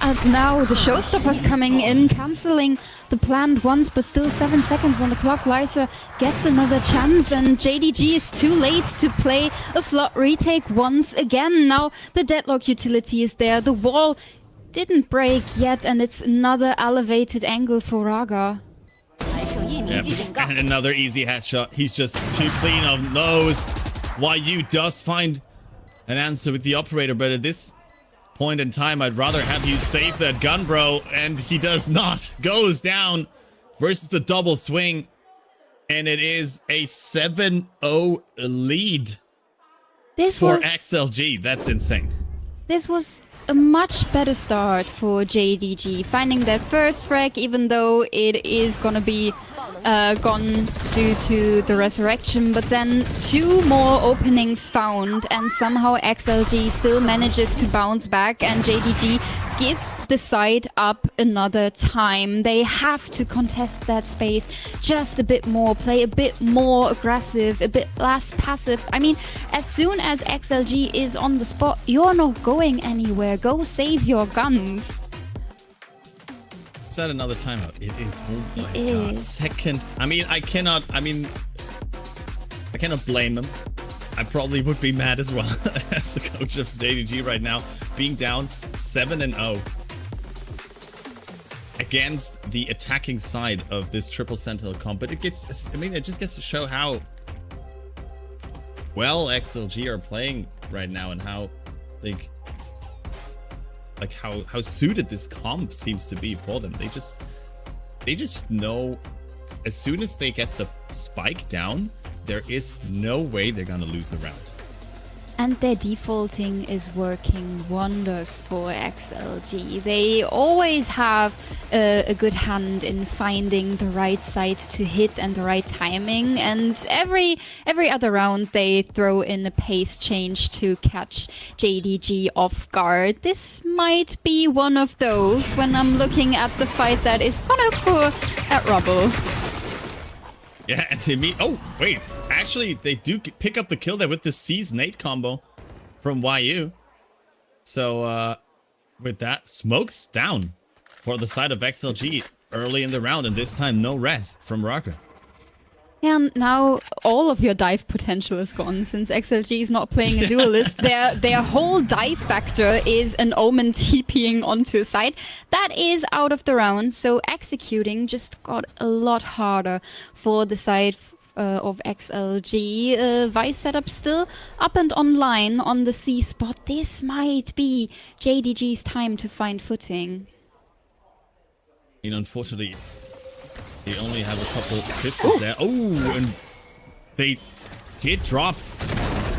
And now the showstoppers coming in, cancelling the planned ones, but still 7 seconds on the clock. Lysa gets another chance, and JDG is too late to play a flot retake once again. Now the deadlock utility is there. The wall didn't break yet, and it's another elevated angle for Raga. Yep. And another easy headshot. He's just too clean of those. YU does find an answer with the operator, but at this point in time, I'd rather have you save that gun, bro. And he does not. Goes down versus the double swing. And it is a 7-0 lead for XLG. That's insane. This was a much better start for JDG, finding that first frag, even though it is gonna be gone due to the resurrection, but then 2 more openings found, and somehow XLG still manages to bounce back, and JDG give the side up another time. They have to contest that space just a bit more, play a bit more aggressive, a bit less passive. I mean, as soon as XLG is on the spot, you're not going anywhere. Go save your guns. Is that another timeout? It is. Oh my god. Second. I cannot blame him. I probably would be mad as well as the coach of JDG right now, being down 7-0 against the attacking side of this triple sentinel comp. But it gets, it just gets to show how well XLG are playing right now, and how how suited this comp seems to be for them. They just know as soon as they get the spike down, there is no way they're gonna lose the round. And their defaulting is working wonders for XLG. They always have a good hand in finding the right site to hit and the right timing. And every other round they throw in a pace change to catch JDG off guard. This might be one of those when I'm looking at the fight that is gonna occur at Rubble. Yeah, and they meet. Oh, wait. Actually, they do pick up the kill there with the C's nade combo from YU. So, with that, smokes down for the side of XLG early in the round, and this time no res from Rocker. And now all of your dive potential is gone, since XLG is not playing a duelist. Their whole dive factor is an Omen TPing onto a side. That is out of the round, so executing just got a lot harder for the side of XLG. Vice setup still up and online on the C spot. This might be JDG's time to find footing. Unfortunately, they only have a couple pistols there. Oh, and they did drop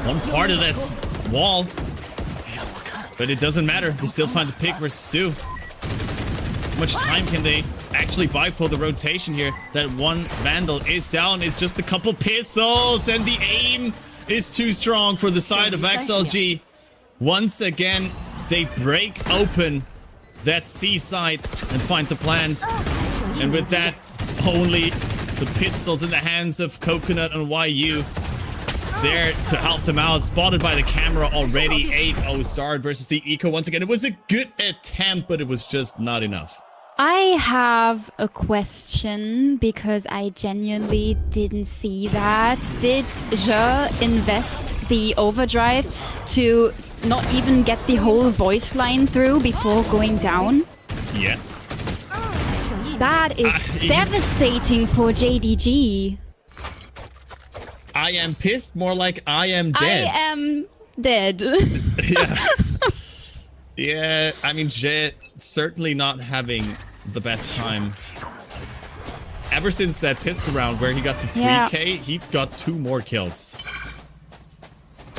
one part of that wall, but it doesn't matter. They still find the pick versus two. How much time can they actually buy for the rotation here? That one Vandal is down. It's just a couple pistols, and the aim is too strong for the side of XLG. Once again, they break open that C side and find the plant. And with that, only the pistols in the hands of Coconut and YU there to help them out. Spotted by the camera already. 8-0 start versus the Eco. Once again, it was a good attempt, but it was just not enough. I have a question because I genuinely didn't see that. Did Je invest the overdrive to not even get the whole voice line through before going down? Yes. That is devastating for JDG. I am pissed, more like I am dead. I am dead. Yeah. Yeah, I mean, Jet certainly not having the best time. Ever since that pistol round where he got the 3K, he got 2 more kills.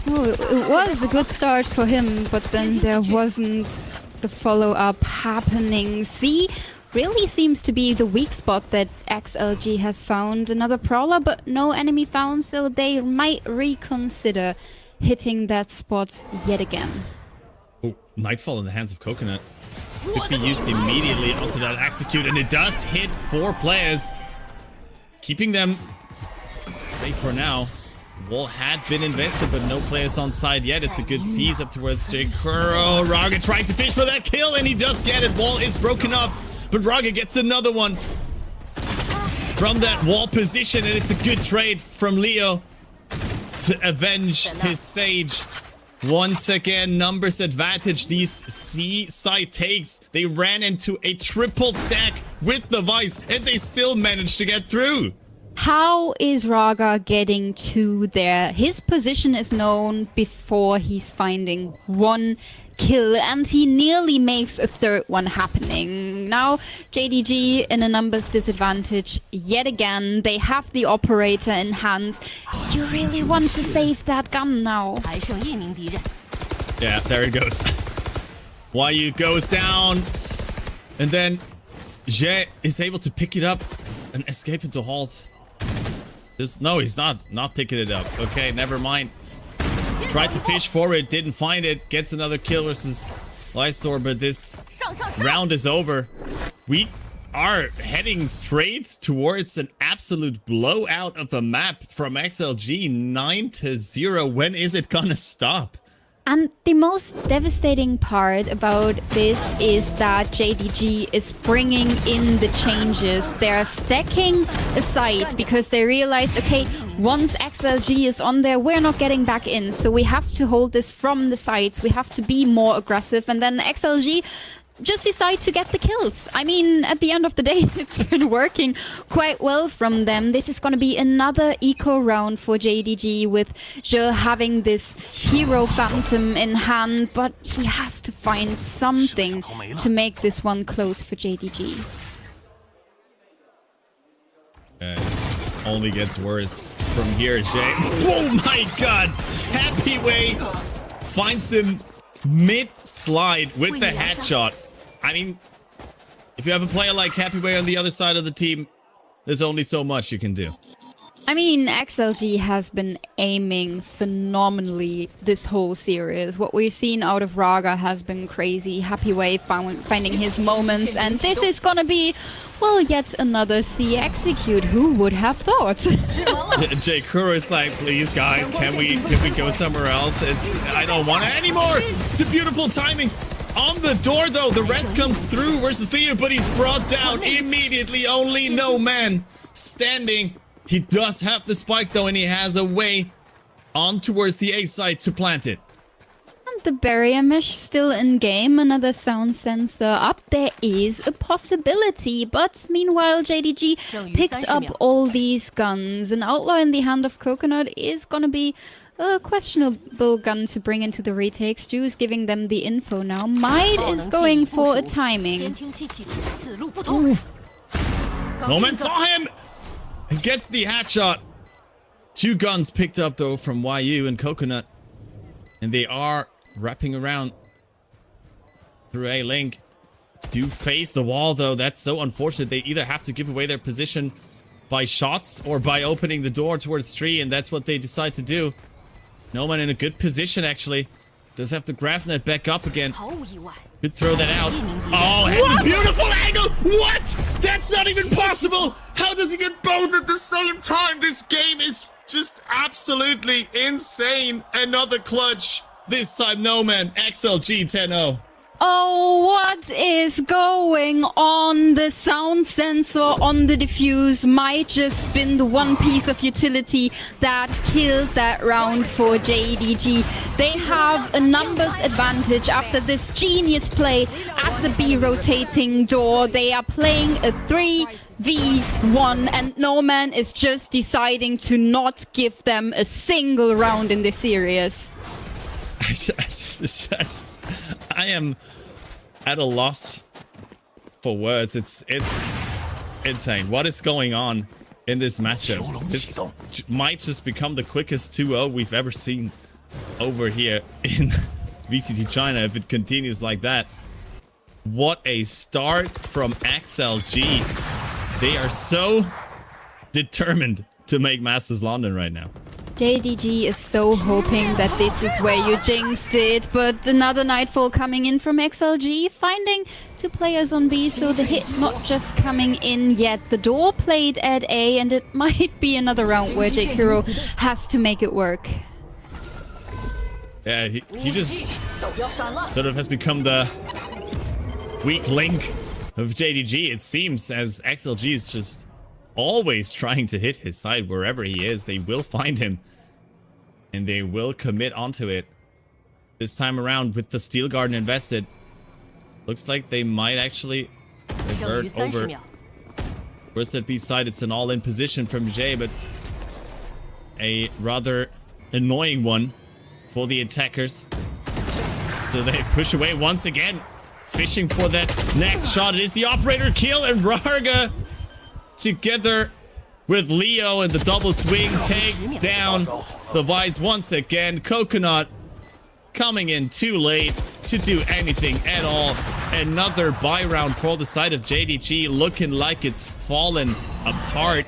Oh, it was a good start for him, but then there wasn't the follow-up happening. C really seems to be the weak spot that XLG has found. Another Prowler, but no enemy found, so they might reconsider hitting that spot yet again. Oh, Nightfall in the hands of Coconut. Could be used immediately onto that execute, and it does hit 4 players. Keeping them safe for now. Wall had been invested, but no players on side yet. It's a good seize up towards J-Kuro. Raga trying to fish for that kill, and he does get it. Wall is broken up, but Raga gets another one. from that wall position, and it's a good trade from Leo to avenge his Sage. Once again, numbers advantage. These C side takes, they ran into a triple stack with the Vice, and they still managed to get through. How is Raga getting to there? His position is known before he's finding one kill, and he nearly makes a third one happening. Now JDG in a numbers disadvantage yet again. They have the operator in hands. You really want to save that gun now. Yeah, there it goes. YU goes down, and then Je is able to pick it up and escape into halls. No, he's not picking it up. Okay, never mind. Tried to fish for it, didn't find it. Gets another kill versus Lysor, but this round is over. We are heading straight towards an absolute blowout of a map from XLG, 9-0. When is it gonna stop? And the most devastating part about this is that JDG is bringing in the changes. They're stacking a site because they realized, okay, once XLG is on there, we're not getting back in. So we have to hold this from the sides. We have to be more aggressive. And then XLG just decide to get the kills. I mean, at the end of the day, it's been working quite well from them. This is going to be another eco round for JDG with Je having this hero phantom in hand, but he has to find something to make this one close for JDG. Only gets worse from here, Jay. Oh my god! Happy Way finds him mid-slide with the headshot. I mean, if you have a player like Happy Way on the other side of the team, there's only so much you can do. I mean, XLG has been aiming phenomenally this whole series. What we've seen out of Raga has been crazy. Happy Way finding his moments, and this is gonna be, well, yet another C execute. Who would have thought? Jay Kuro is like, please guys, can we go somewhere else? I don't want it anymore. It's a beautiful timing. On the door though, the Reds comes through versus Theo, but he's brought down immediately. Only No Man standing. He does have the spike though, and he has a way on towards the A side to plant it. And the barrier mesh still in game. Another sound sensor up. There is a possibility, but meanwhile JDG picked up all these guns. An outlaw in the hand of Coconut is gonna be a questionable gun to bring into the retake. Stu is giving them the info now. Might is going for a timing. No Man saw him and gets the headshot. Two guns picked up though from YU and Coconut, and they are wrapping around through A link. Do face the wall though. That's so unfortunate. They either have to give away their position by shots or by opening the door towards 3, and that's what they decide to do. No Man in a good position, actually. Does have the Grafnet back up again. Could throw that out. Oh, has a beautiful angle! What? That's not even possible! How does he get both at the same time? This game is just absolutely insane. Another clutch. This time, No Man. XLG 10-0. Oh, what is going on? The sound sensor on the diffuse might just been the one piece of utility that killed that round for JDG. They have a numbers advantage after this genius play at the B rotating door. They are playing a 3v1, and No Man is just deciding to not give them a single round in this series. I am at a loss for words. It's insane. What is going on in this matchup? This might just become the quickest 2-0 we've ever seen over here in VCT China if it continues like that. What a start from XLG. They are so determined to make Masters London right now. JDG is so hoping that this is where you jinxed it, but another Nightfall coming in from XLG, finding two players on B, so the hit not just coming in yet. The door played at A, and it might be another round where J Kuro has to make it work. Yeah, he just sort of has become the weak link of JDG, it seems, as XLG is just always trying to hit his side wherever he is. They will find him. And they will commit onto it. This time around with the Steel Garden invested. Looks like they might actually divert over. Where's that B side? It's an all-in position from Jay, but a rather annoying one for the attackers. So they push away once again, fishing for that next shot. It is the operator kill, and Rarga together with Leo and the double swing takes down the Vice once again. Coconut coming in too late to do anything at all. Another buy round for the side of JDG, looking like it's fallen apart.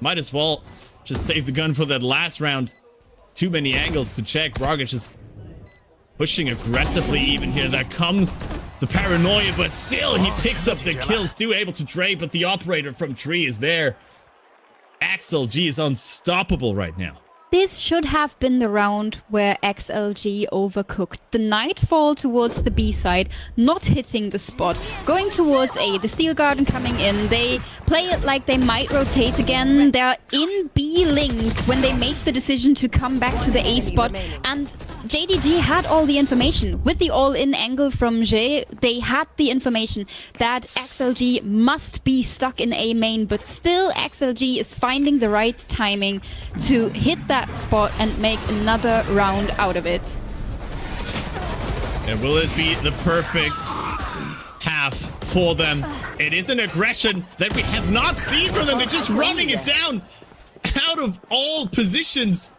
Might as well just save the gun for that last round. Too many angles to check. Rarga just pushing aggressively even here. That comes the paranoia, but still he picks up the kill. Still able to trade, but the operator from Tree is there. XLG is unstoppable right now. This should have been the round where XLG overcooked. The Nightfall towards the B side, not hitting the spot. Going towards A, the Steel Garden coming in. They play it like they might rotate again. They're in B link when they make the decision to come back to the A spot. And JDG had all the information. With the all-in angle from Jay, they had the information that XLG must be stuck in A main. But still, XLG is finding the right timing to hit that spot and make another round out of it. And will it be the perfect half for them? It is an aggression that we have not seen from them. They're just running it down out of all positions.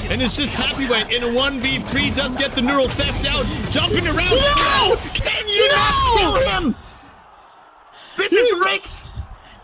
And it's just Happyweight in a 1v3 does get the neural theft out. Jumping around. No! Can you not kill him? This is rigged.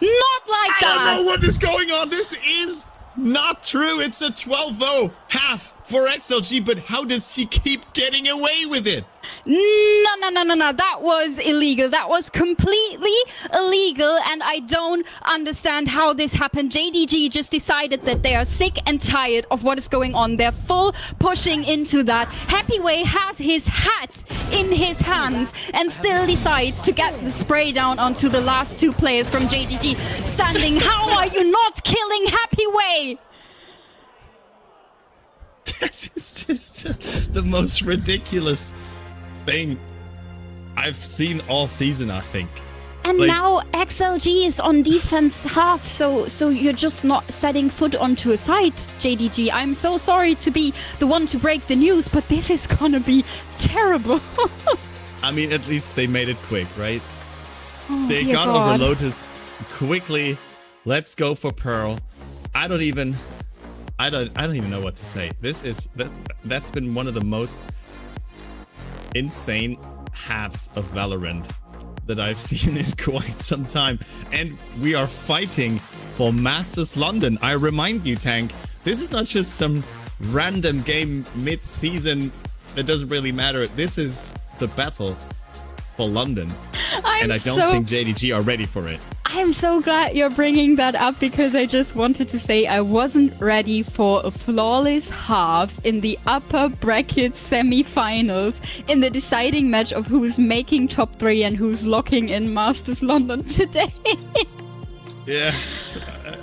Not like that. I don't know what is going on. This is not true. It's a 12-0 half for XLG, but how does he keep getting away with it? No. That was illegal. That was completely illegal, and I don't understand how this happened. JDG just decided that they are sick and tired of what is going on. They're full pushing into that. Happyway has his hat in his hands and still decides to get the spray down onto the last two players from JDG standing. How are you not killing Happyway? It's just the most ridiculous thing I've seen all season, I think. And now XLG is on defense half, so you're just not setting foot onto a side, JDG. I'm so sorry to be the one to break the news, but this is gonna be terrible. I mean, at least they made it quick, right? Oh, they dear got God. over Lotus quickly. Let's go for Pearl. I don't even know what to say. That's been one of the most insane halves of Valorant that I've seen in quite some time. And we are fighting for Masters London. I remind you, Tank, this is not just some random game mid-season that doesn't really matter. This is the battle for London. And I don't think JDG are ready for it. I'm so glad you're bringing that up, because I just wanted to say I wasn't ready for a flawless half in the upper bracket semi-finals in the deciding match of who's making top 3 and who's locking in Masters London today. Yeah,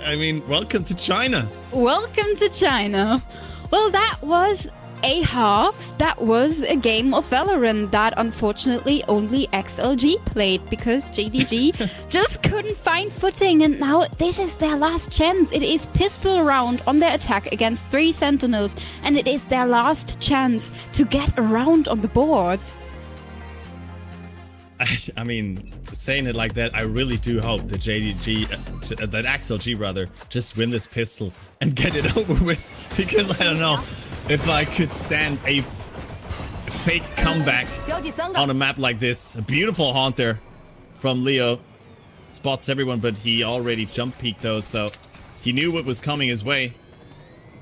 I mean, welcome to China. Welcome to China. Well, that was a half. That was a game of Valorant that unfortunately only XLG played because JDG just couldn't find footing, and now this is their last chance. It is pistol round on their attack against 3 Sentinels, and it is their last chance to get a round on the board. I mean, saying it like that, I really do hope that that XLG rather, just win this pistol and get it over with, because I don't know if I could stand a fake comeback on a map like this. A beautiful haunt there from Leo. Spots everyone, but he already jump peeked though, so he knew what was coming his way.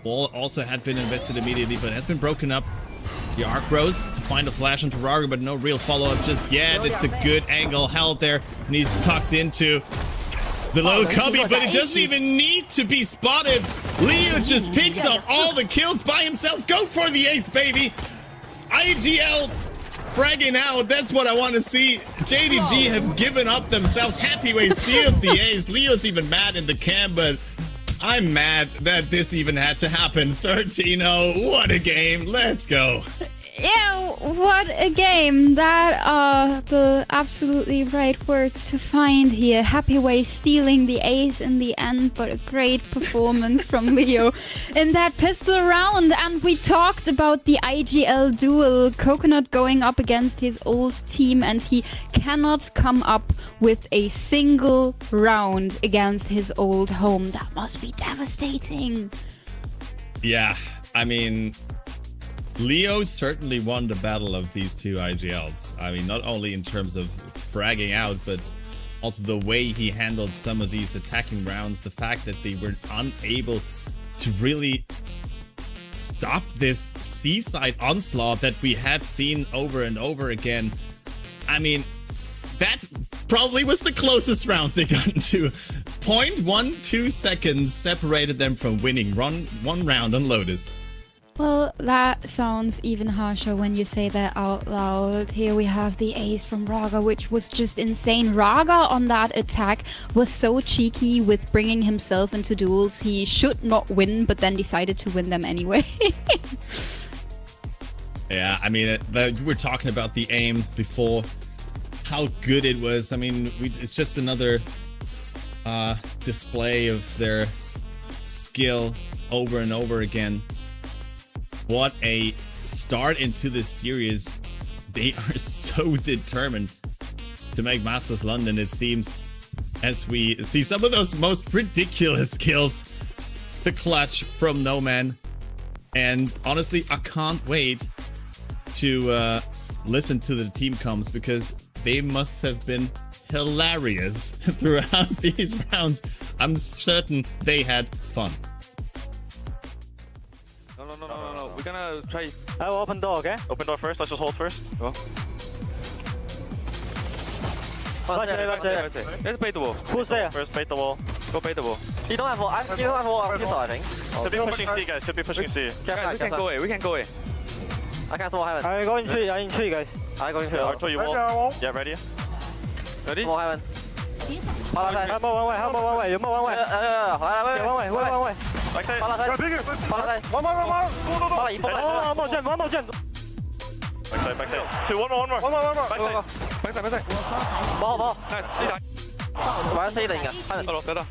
Wall also had been invested immediately, but has been broken up. The arc rose to find a flash onto Rarga, but no real follow-up just yet. It's a good angle held there, and he's tucked into the low cubby, but it doesn't even need to be spotted. Leo just picks up all the kills by himself. Go for the ace, baby. IGL fragging out. That's what I want to see. JDG have given up themselves. Happyway steals the ace. Leo's even mad in the camp, but I'm mad that this even had to happen. 13-0. What a game. Let's go. Yeah, what a game. That are the absolutely right words to find here. Happyway stealing the ace in the end, but a great performance from Leo in that pistol round. And we talked about the IGL duel. Coconut going up against his old team, and he cannot come up with a single round against his old home. That must be devastating. Yeah, I mean, Leo certainly won the battle of these two IGLs. I mean, not only in terms of fragging out, but also the way he handled some of these attacking rounds. The fact that they were unable to really stop this seaside onslaught that we had seen over and over again. I mean, that probably was the closest round they got into. 0.12 seconds separated them from winning one round on Lotus. Well, that sounds even harsher when you say that out loud. Here we have the ace from Raga, which was just insane. Raga on that attack was so cheeky with bringing himself into duels. He should not win, but then decided to win them anyway. Yeah, I mean, we were talking about the aim before, how good it was. I mean, it's just another display of their skill over and over again. What a start into this series. They are so determined to make Masters London, it seems, as we see some of those most ridiculous kills. The clutch from No Man. And honestly, I can't wait to listen to the team comms, because they must have been hilarious throughout these rounds. I'm certain they had fun. No. We're gonna try. I will open door, okay? Open door first. Let's just hold first. Go. Let's bait the wall. Who's there? First, bait the wall. Go bait the wall. You don't have wall. You don't have wall. I'm here, I think. Could be pushing C, guys. Could be pushing C. Guys, we can go A. We can go A. I can't wall heaven. I'm going tree. I'm in tree, guys. I'm going tree. Arthur, you wall. Yeah, ready? Ready? Wall heaven. Hammer one way. Hammer one way. You move one way. One way. One way. Backside. One more. One more gem. Backside. Two, one more. Backside. Ball. Nice. 玩死定㗎。得到。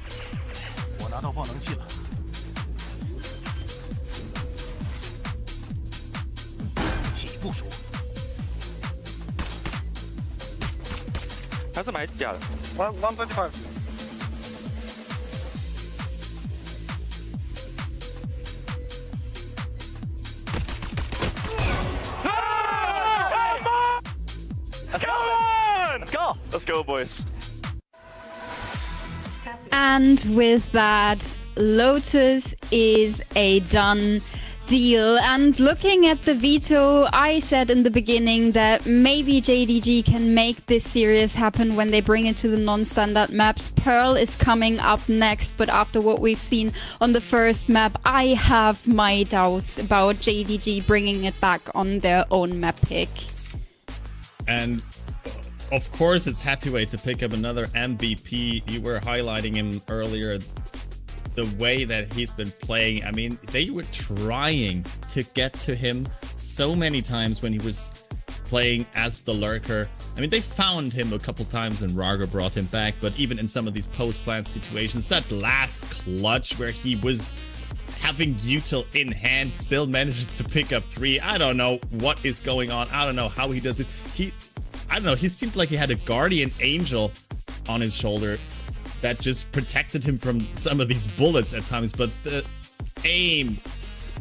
我拿到爆能器了。起部署。他是买假的。125。Let's go, boys. And with that, Lotus is a done deal. And looking at the veto, I said in the beginning that maybe JDG can make this series happen when they bring it to the non-standard maps. Pearl is coming up next, but after what we've seen on the first map, I have my doubts about JDG bringing it back on their own map pick. And of course, it's Happyway to pick up another MVP. You were highlighting him earlier. The way that he's been playing, I mean, they were trying to get to him so many times when he was playing as the lurker. I mean, they found him a couple times and Raga brought him back, but even in some of these post-plant situations, that last clutch where he was having util in hand, still manages to pick up 3. I don't know what is going on. I don't know how he does it. I don't know, he seemed like he had a guardian angel on his shoulder that just protected him from some of these bullets at times, but the aim,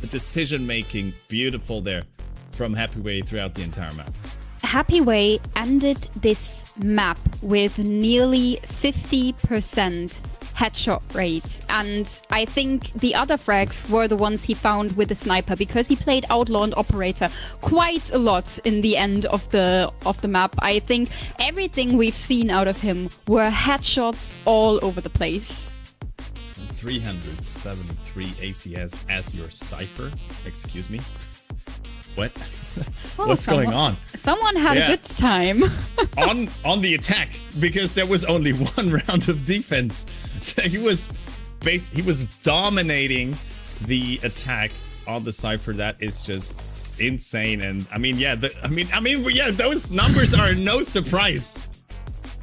the decision making, beautiful there from Happyway throughout the entire map. Happyway ended this map with nearly 50% headshot rates, and I think the other frags were the ones he found with the sniper, because he played Outlaw and Operator quite a lot in the end of the map. I think everything we've seen out of him were headshots all over the place. 373 ACS as your cipher? Excuse me? What? What's going on? Someone had Yeah. a good time. on the attack, because there was only one round of defense. So he was dominating the attack on the Cypher. That is just insane. And I mean, yeah, those numbers are no surprise.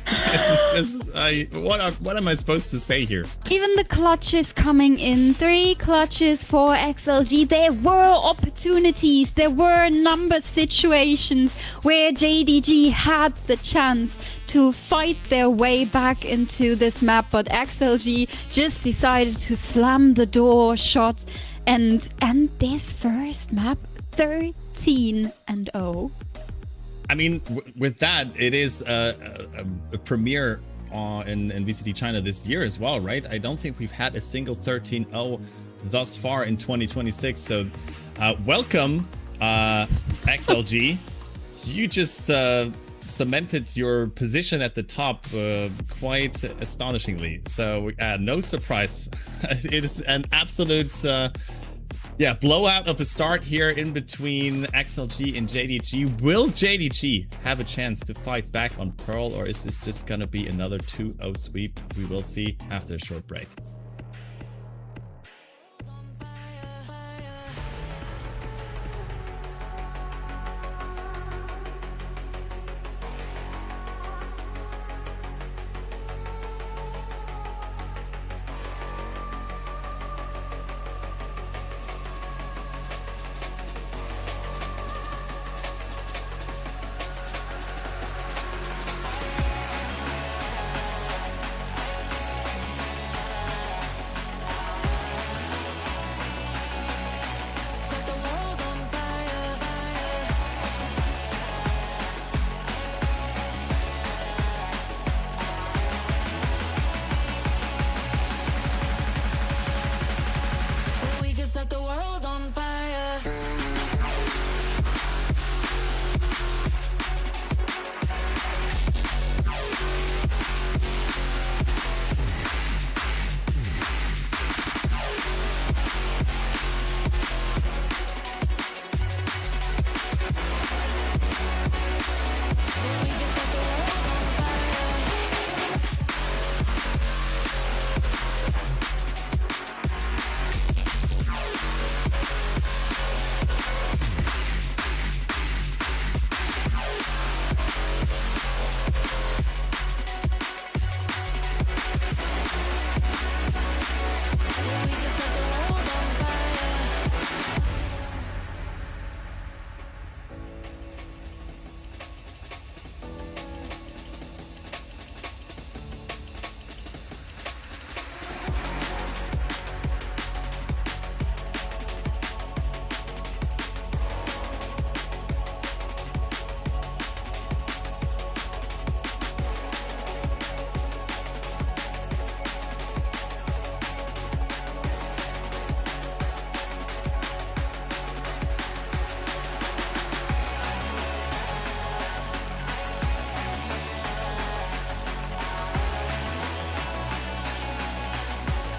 This is just what am I supposed to say here? Even the clutches coming in, 3 clutches for XLG. There were opportunities, there were number situations where JDG had the chance to fight their way back into this map, but XLG just decided to slam the door shut and this first map 13-0. I mean, with that, it is a premiere in VCT China this year as well, right? I don't think we've had a single 13-0 thus far in 2026. So, welcome, XLG. You just cemented your position at the top quite astonishingly. So, no surprise. It is an absolute... blowout of a start here in between XLG and JDG. Will JDG have a chance to fight back on Pearl, or is this just gonna be another 2-0 sweep? We will see after a short break. Set the world on fire.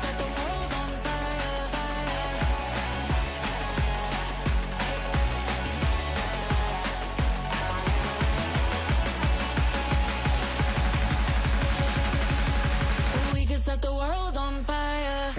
Set the world on fire. We can set the world on fire.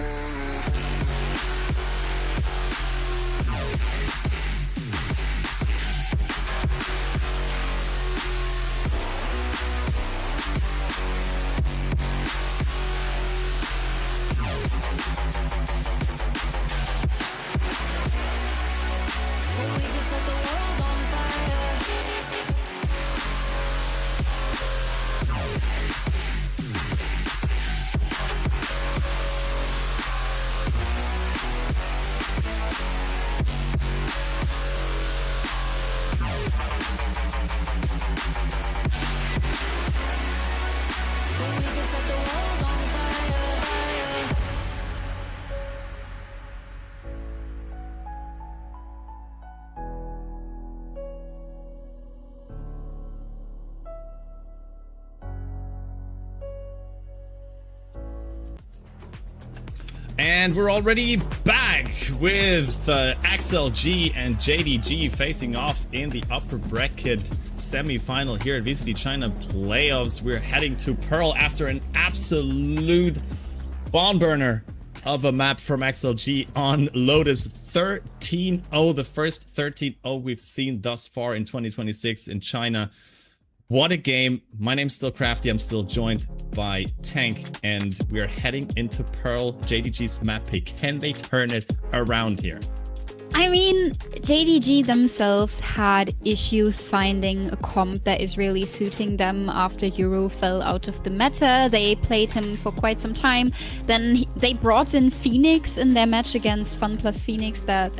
And we're already back with XLG and JDG facing off in the upper bracket semi-final here at VCT China playoffs. We're heading to Pearl after an absolute bomb burner of a map from XLG on Lotus. 13-0, the first 13-0 we've seen thus far in 2026 in China. What a game. My name's still Crafty. I'm still joined by Tank, and we're heading into Pearl, JDG's map pick. Can they turn it around here? I mean, JDG themselves had issues finding a comp that is really suiting them after Euro fell out of the meta. They played him for quite some time. Then they brought in Phoenix in their match against Fun Plus Phoenix. That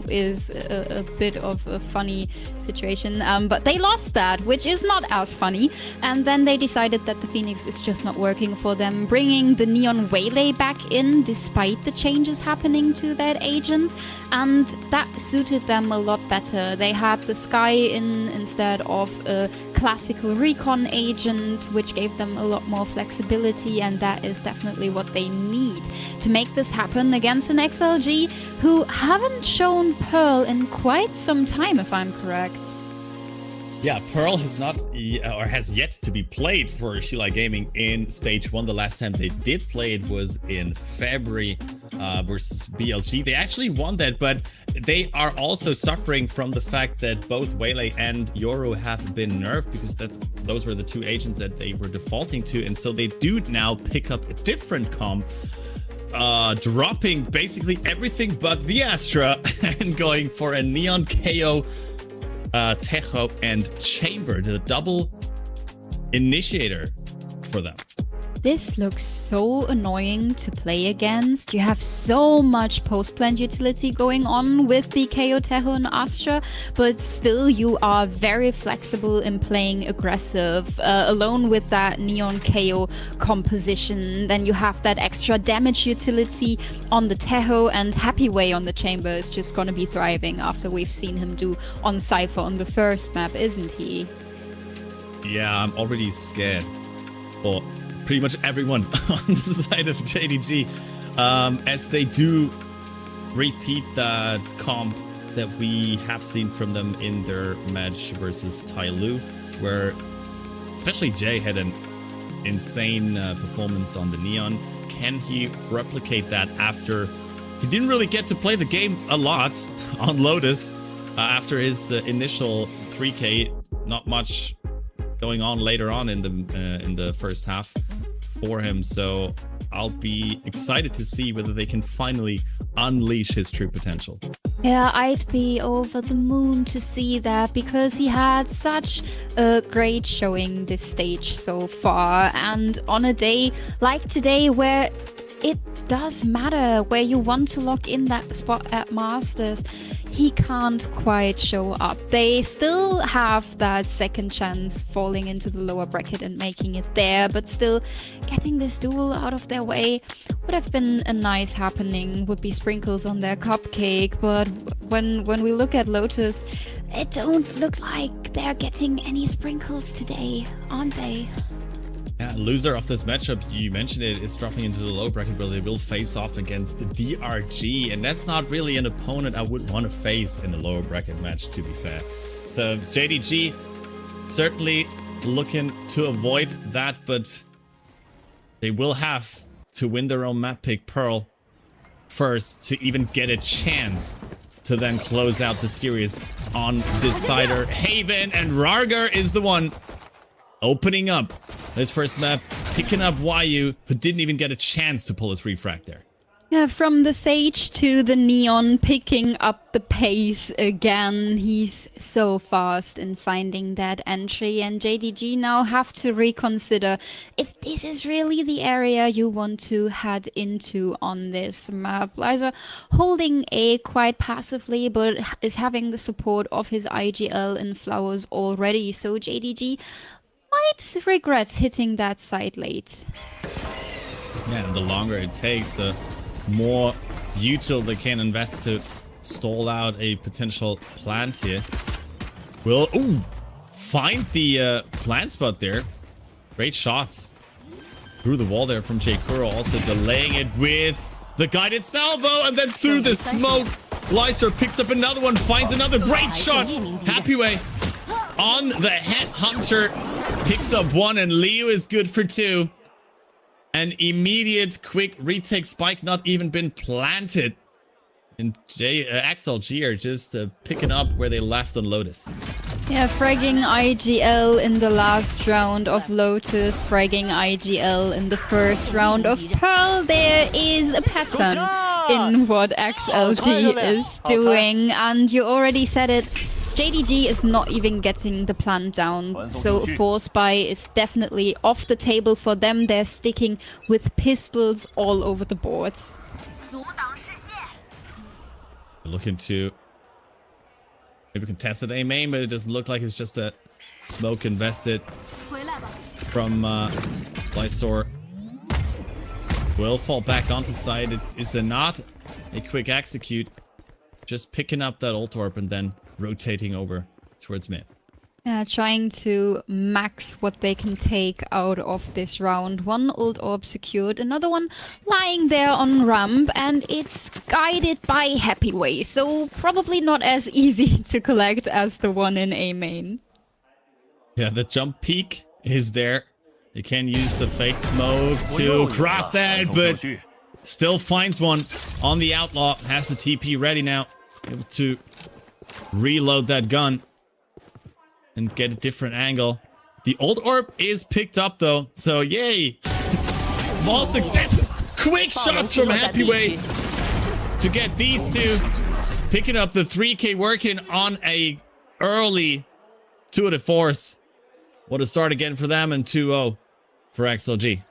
is a bit of a funny situation, but they lost that, which is not as funny. And then they decided that the Phoenix is just not working for them, bringing the Neon Waylay back in despite the changes happening to that agent, and that suited them a lot better. They had the Sky in instead of a classical recon agent, which gave them a lot more flexibility, and that is definitely what they need to make this happen against an XLG who haven't shown Pearl in quite some time, if I'm correct. Yeah, Pearl has not, or has yet to be played for Shilai Gaming in Stage 1. The last time they did play it was in February versus BLG. They actually won that, but they are also suffering from the fact that both Waylay and Yoru have been nerfed, because those were the two agents that they were defaulting to, and so they do now pick up a different comp, dropping basically everything but the Astra and going for a Neon KO, Tejo and Chamber, the double initiator for them. This looks so annoying to play against. You have so much post-plant utility going on with the KO Tejo and Astra, but still you are very flexible in playing aggressive, alone with that Neon KO composition. Then you have that extra damage utility on the Tejo, and Happy Way on the Chamber is just gonna be thriving after we've seen him do on Cypher on the first map, isn't he? Yeah, I'm already scared. Or pretty much everyone on the side of JDG, as they do repeat that comp that we have seen from them in their match versus Tyloo, where especially Jay had an insane performance on the Neon. Can he replicate that after he didn't really get to play the game a lot on Lotus after his initial 3K? Not much going on later on in the first half for him, so I'll be excited to see whether they can finally unleash his true potential. Yeah, I'd be over the moon to see that, because he had such a great showing this stage so far, and on a day like today where it does matter, where you want to lock in that spot at Masters, he can't quite show up. They still have that second chance falling into the lower bracket and making it there, but still getting this duel out of their way would have been a nice happening, would be sprinkles on their cupcake. But when we look at Lotus, it don't look like they're getting any sprinkles today, aren't they? Yeah, loser of this matchup, you mentioned it, is dropping into the low bracket where they will face off against the DRG, and that's not really an opponent I would want to face in a lower bracket match, to be fair. So JDG certainly looking to avoid that, but they will have to win their own map pick Pearl first to even get a chance to then close out the series on Decider. Haven, and Rargar is the one opening up this first map, picking up YU, who didn't even get a chance to pull his refract there. Yeah, from the Sage to the Neon, picking up the pace again. He's so fast in finding that entry, and JDG now have to reconsider if this is really the area you want to head into on this map. Liza holding A quite passively, but is having the support of his IGL in Flowers already, so JDG might regret hitting that side late. Yeah, and the longer it takes, the more util they can invest to stall out a potential plant here. Will find the plant spot there. Great shots through the wall there from J. Kuro, also delaying it with the guided salvo, and then through the smoke Lysor picks up another one, finds another great shot. Happy Way on the Headhunter picks up one, and Leo is good for two. An immediate quick retake spike not even been planted. And XLG are just picking up where they left on Lotus. Yeah, fragging IGL in the last round of Lotus, fragging IGL in the first round of Pearl. There is a pattern in what XLG is doing, and you already said it. JDG is not even getting the plant down, so Force Buy is definitely off the table for them. They're sticking with pistols all over the boards. Looking to maybe contest at A main, but it doesn't look like it's just a smoke invested from Lysor. Will fall back onto side. It is not a quick execute, just picking up that ult orb and then rotating over towards mid. Trying to max what they can take out of this round. One ult orb secured, another one lying there on ramp, and it's guided by Happy Way, so probably not as easy to collect as the one in A main. Yeah, the jump peak is there. You can use the fake smoke to cross that, but still finds one on the Outlaw. Has the TP ready now, able to reload that gun and get a different angle. The old orb is picked up though, so yay! Small successes, quick shots from Happy Way to get these two picking up the 3k working on a early tour de force. What a start again for them, and 2-0 for XLG.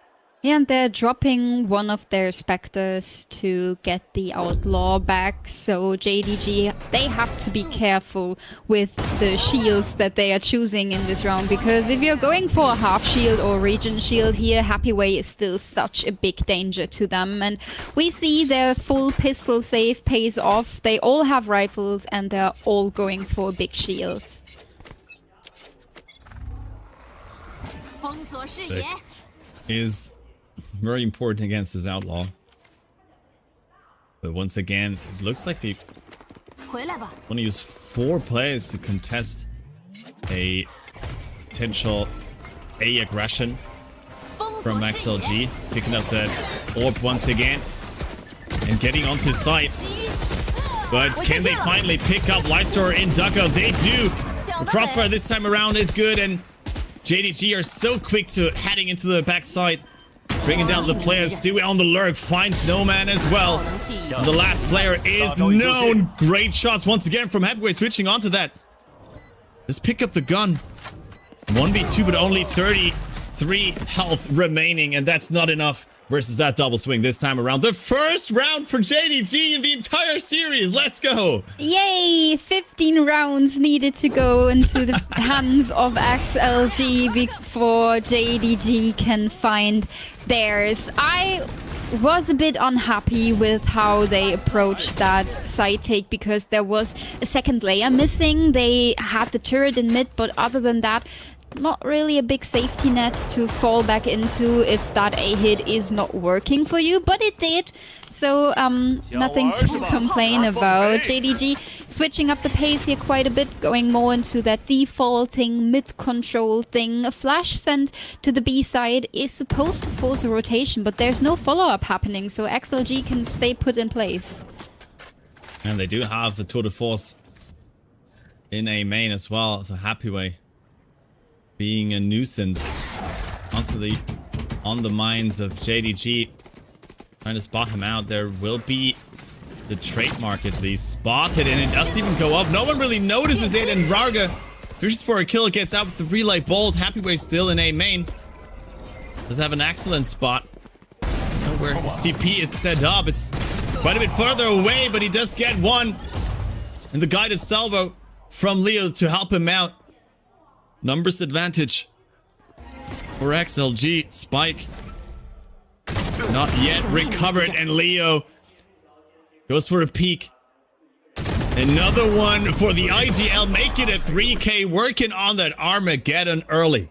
Yeah, and they're dropping one of their Spectres to get the Outlaw back, so JDG, they have to be careful with the shields that they are choosing in this round, because if you're going for a half shield or region shield here, Happy Way is still such a big danger to them, and we see their full pistol save pays off. They all have rifles and they're all going for big shields. That is very important against this Outlaw. But once again, it looks like they want to use 4 players to contest a potential A aggression from XLG. Picking up that orb once again and getting onto site. But can they finally pick up Lysor in dugout? They do. The crossfire this time around is good, and JDG are so quick to heading into the backside. Bringing down the players. Stewie on the lurk, finds No Man as well. And the last player is known. Great shots once again from Heavyweight, switching onto that. Let's pick up the gun. 1v2, but only 33 health remaining, and that's not enough versus that double swing this time around. The first round for JDG in the entire series. Let's go. Yay! 15 rounds needed to go into the hands of XLG before JDG can find theirs. I was a bit unhappy with how they approached that side take, because there was a second layer missing. They had the turret in mid, but other than that, not really a big safety net to fall back into if that A hit is not working for you, but it did. So nothing to complain about. JDG switching up the pace here quite a bit, going more into that defaulting mid-control thing. A flash sent to the B side is supposed to force a rotation, but there's no follow-up happening, so XLG can stay put in place. And they do have the tour de force in A main as well, so Happy Way being a nuisance constantly on the minds of JDG. Trying to spot him out. There will be the trademark at least spotted, and it doesn't even go up. No one really notices it, and Rarga fishes for a kill. It gets out with the relay bolt. Happy Way still in A main. Does have an excellent spot. Know where his TP is set up. It's quite a bit further away, but he does get one. And the guided salvo from Leo to help him out. Numbers advantage for XLG. Spike not yet recovered, and Leo goes for a peek. Another one for the IGL, make it a 3k, working on that Armageddon early.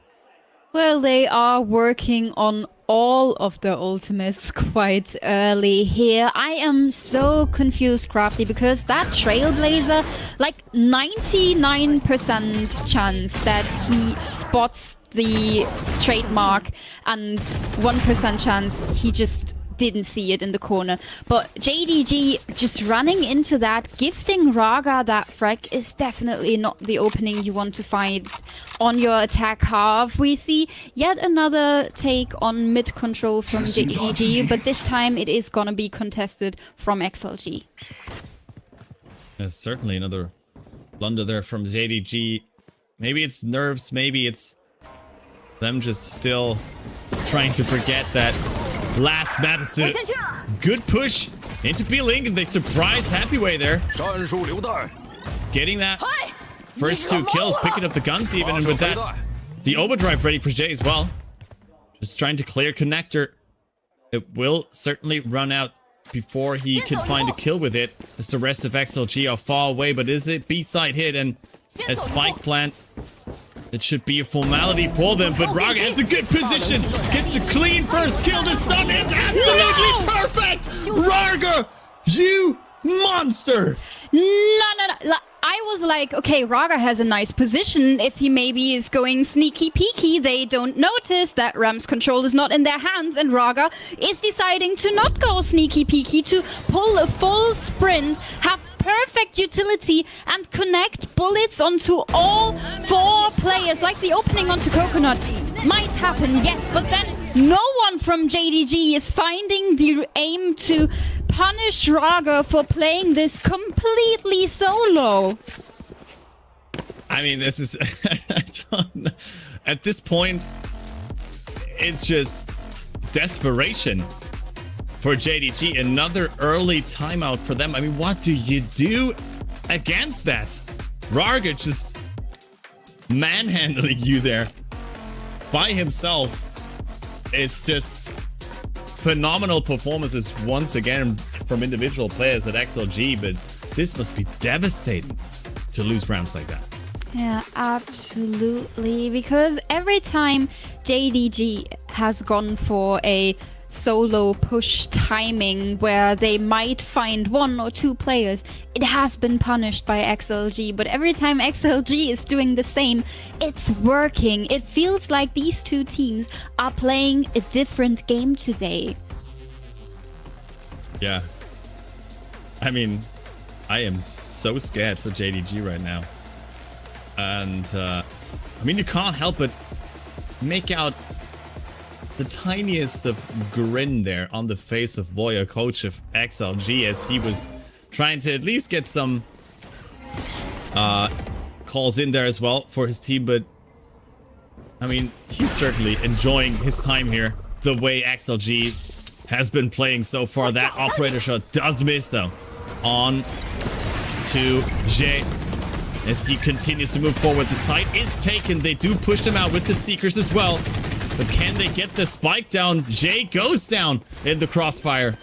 Well, they are working on all of the ultimates quite early here. I am so confused, Crafty, because that Trailblazer, like 99% chance that he spots the trademark and 1% chance he just didn't see it in the corner. But JDG just running into that, gifting Raga that frag is definitely not the opening you want to find on your attack half. We see yet another take on mid control from JDG, but this time it is gonna be contested from XLG. There's certainly another blunder there from JDG. Maybe it's nerves, maybe it's them just still trying to forget that last map. It's a good push into B-Link, and they surprise Happyway there. Getting that first 2 kills, picking up the guns even, and with that, the overdrive ready for Jay as well. Just trying to clear connector. It will certainly run out before he can find a kill with it, as the rest of XLG are far away. But is it B-side hit and a spike plant? It should be a formality for them, but Raga has a good position. Gets a clean first kill. The stun is absolutely perfect. Raga, you monster. No. I was like, okay, Raga has a nice position. If he maybe is going sneaky peeky, they don't notice that Ram's control is not in their hands, and Raga is deciding to not go sneaky peeky, to pull a full sprint, have perfect utility, and connect bullets onto all 4 players. Like the opening onto Coconut might happen, yes, but then no one from JDG is finding the aim to punish Raga for playing this completely solo. I mean, this is at this point, it's just desperation for JDG. Another early timeout for them. I mean, what do you do against that? Raga just manhandling you there by himself. It's just phenomenal performances once again from individual players at XLG, but this must be devastating to lose rounds like that. Yeah, absolutely. Because every time JDG has gone for a solo push timing where they might find 1 or 2 players, it has been punished by XLG. But every time XLG is doing the same, it's working. It feels like these 2 teams are playing a different game today. Yeah. I mean, I am so scared for JDG right now. And, I mean, you can't help but make out the tiniest of grin there on the face of Voya, coach of XLG, as he was trying to at least get some calls in there as well for his team. But I mean, he's certainly enjoying his time here the way XLG has been playing so far. That operator shot does miss though on to Jay as he continues to move forward. The site is taken. They do push them out with the Seekers as well. But can they get the spike down? Jay goes down in the crossfire.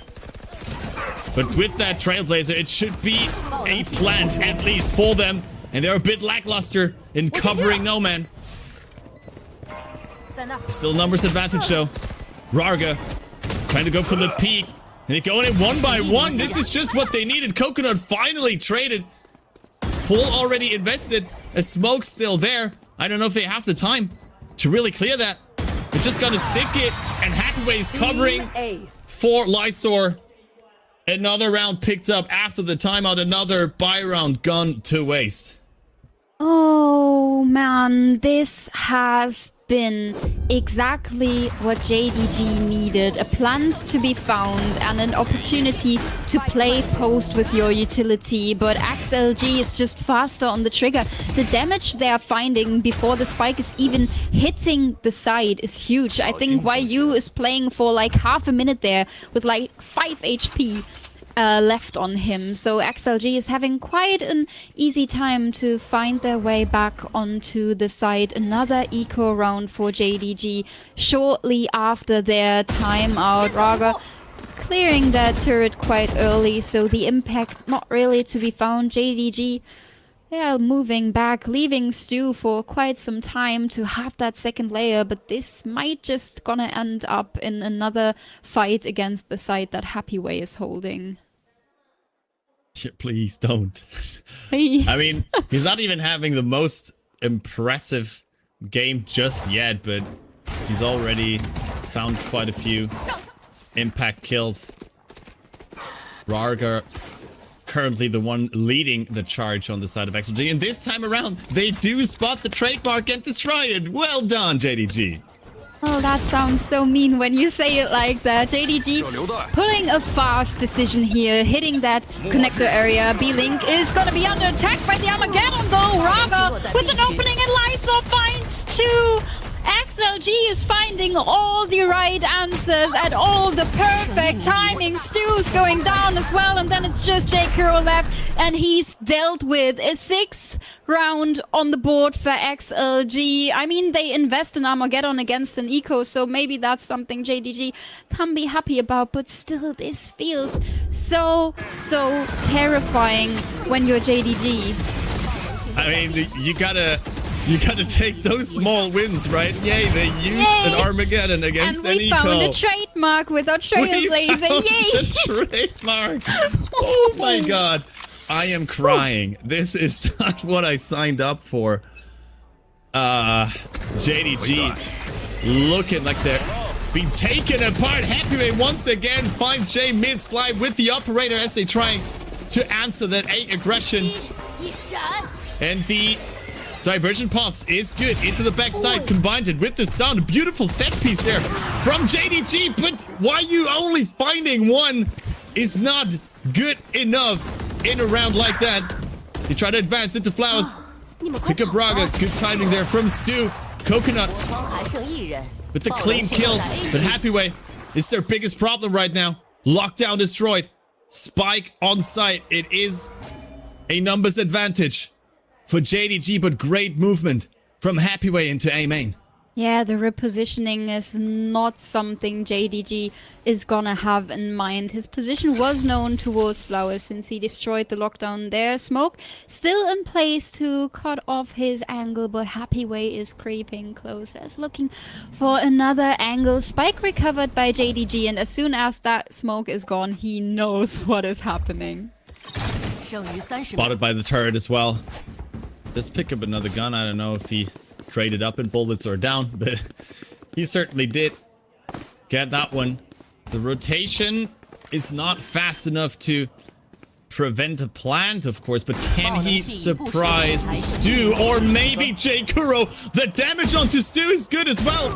But with that Trailblazer, it should be a plant at least for them. And they're a bit lackluster in covering No Man. Still numbers advantage though. Raga trying to go for the peak. And they're going in 1 by 1. This is just what they needed. Coconut finally traded. Pull already invested. A smoke's still there. I don't know if they have the time to really clear that. They're just gonna stick it, and Hackaway's covering for Lysor. Another round picked up after the timeout. Another buy round gone to waste. Oh man, this has been exactly what JDG needed. A plant to be found and an opportunity to play post with your utility, but XLG is just faster on the trigger. The damage they are finding before the spike is even hitting the side is huge. I think YU is playing for like half a minute there with like 5 HP. Left on him, so XLG is having quite an easy time to find their way back onto the side. Another eco round for JDG shortly after their timeout. Raga clearing that turret quite early, so the impact not really to be found. JDG They are moving back, leaving Stu for quite some time to have that second layer, but this might just gonna end up in another fight against the side that Happyway is holding. Please don't. Please. I mean, he's not even having the most impressive game just yet, but he's already found quite a few impact kills. Rarga currently the one leading the charge on the side of XLG, and this time around they do spot the trademark and destroy it. Well done, JDG. Oh, that sounds so mean when you say it like that. JDG pulling a fast decision here, hitting that connector area. B-Link is gonna be under attack by the Armageddon though. Raga with an opening and Lysol finds two. XLG is finding all the right answers at all the perfect timing. Stu's going down as well, and then it's just J. Kuro left, and he's dealt with a 6th round on the board for XLG. I mean, they invest in Armageddon against an eco, so maybe that's something JDG can be happy about, but still, this feels so terrifying when you're JDG. I mean, you gotta take those small wins, right? Yay, they used an Armageddon against an eco. And we found a trademark with our Trailblazer. Yay! The trademark. Oh my god. I am crying. This is not what I signed up for. JDG looking like they're being taken apart. Happyway once again finds Jay mid-slide with the operator as they try to answer that A aggression. And the divergent paths is good into the backside, combined it with the stun. A beautiful set piece there from JDG, but why you only finding one is not good enough in a round like that. They try to advance into Flowers. Pick up Braga. Good timing there from Stu. Coconut with the clean kill, but Happyway is their biggest problem right now. Lockdown destroyed. Spike on site. It is a numbers advantage for JDG, but great movement from Happyway into A main. Yeah, the repositioning is not something JDG is gonna have in mind. His position was known towards Flowers since he destroyed the lockdown there. Smoke still in place to cut off his angle, but Happyway is creeping closer, is looking for another angle. Spike recovered by JDG, and as soon as that smoke is gone, he knows what is happening. Spotted by the turret as well. Let's pick up another gun. I don't know if he traded up in bullets or down, but he certainly did get that one. The rotation is not fast enough to prevent a plant, of course, but can he surprise Stu or maybe J. Kuro? The damage onto Stu is good as well.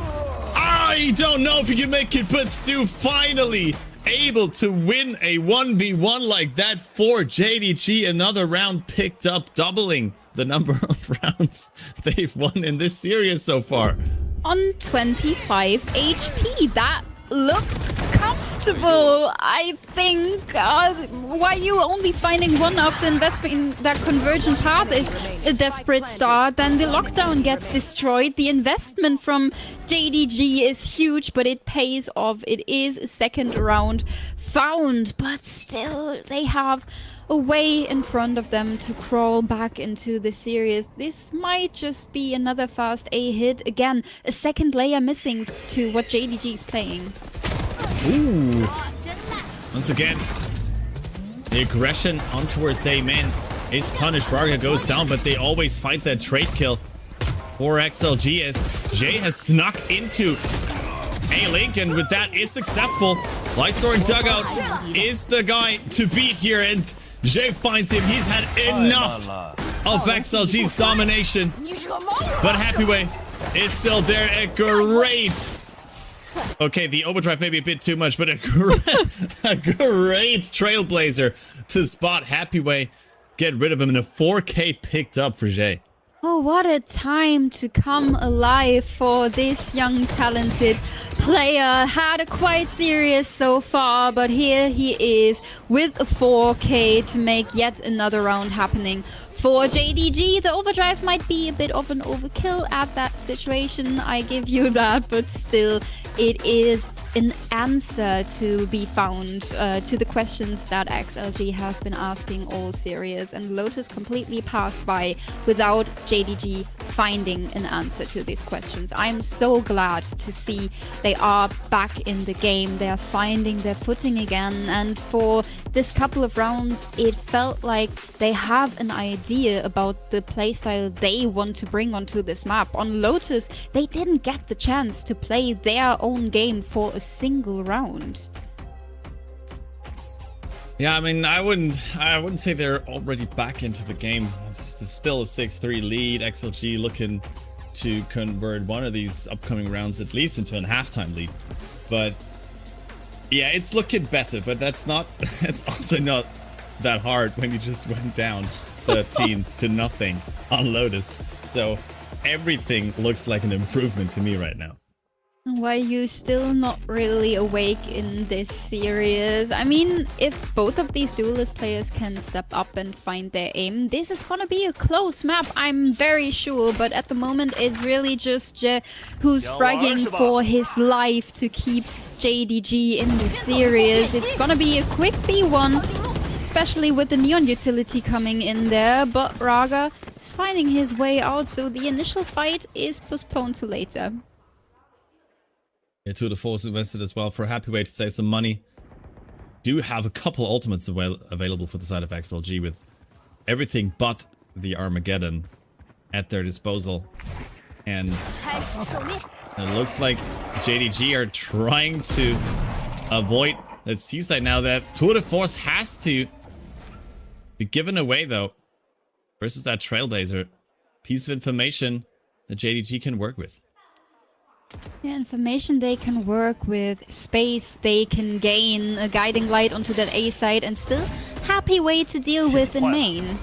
I don't know if he can make it, but Stu finally able to win a 1v1 like that for JDG. Another round picked up, doubling the number of rounds they've won in this series so far. On 25 HP, that looked comfortable, I think. Why you only finding one after investing that convergent path is a desperate start. Then the lockdown gets destroyed. The investment from JDG is huge, but it pays off. It is a second round found, but still they have a way in front of them to crawl back into the series. This might just be another fast A hit. Again, a second layer missing to what JDG is playing. Ooh. Once again, the aggression on towards A main is punished. Raga goes down, but they always find that trade kill for XLG as Jay has snuck into A-Link, and with that is successful. Lightsword Dugout is the guy to beat here, and Jay finds him. He's had enough of XLG's domination, but Happyway is still there. A great... Okay, the overdrive may be a bit too much, but a great trailblazer to spot Happyway. Get rid of him, and a 4K picked up for Jay. Oh, what a time to come alive for this young, talented player. Had a quite serious so far, but here he is with a 4K to make yet another round happening For JDG, the overdrive might be a bit of an overkill at that situation, I give you that, but still, it is an answer to be found to the questions that XLG has been asking all series, and Lotus completely passed by without JDG finding an answer to these questions. I'm so glad to see they are back in the game, they are finding their footing again, and for this couple of rounds it felt like they have an idea about the playstyle they want to bring onto this map. On Lotus, they didn't get the chance to play their own game for a single round. Yeah, I mean, I wouldn't say they're already back into the game. It's still a 6-3 lead. XLG looking to convert one of these upcoming rounds at least into a halftime lead. But yeah, it's looking better, but that's also not that hard when you just went down 13-0 on Lotus. So everything looks like an improvement to me right now. Why are you still not really awake in this series? I mean, if both of these duelist players can step up and find their aim, this is gonna be a close map, I'm very sure. But at the moment, it's really just Je who's fragging for his life to keep JDG in the series. It's gonna be a quick B1, especially with the Neon utility coming in there. But Raga is finding his way out, so the initial fight is postponed to later. Yeah, Tour de Force invested as well for a happy way to save some money. Do have a couple ultimates available for the side of XLG with everything but the Armageddon at their disposal. And it looks like JDG are trying to avoid that C-side now. That Tour de Force has to be given away though versus that Trailblazer. Piece of information that JDG can work with. Yeah, information they can work with, space they can gain, a guiding light onto that A side, and still happy way to deal with in main.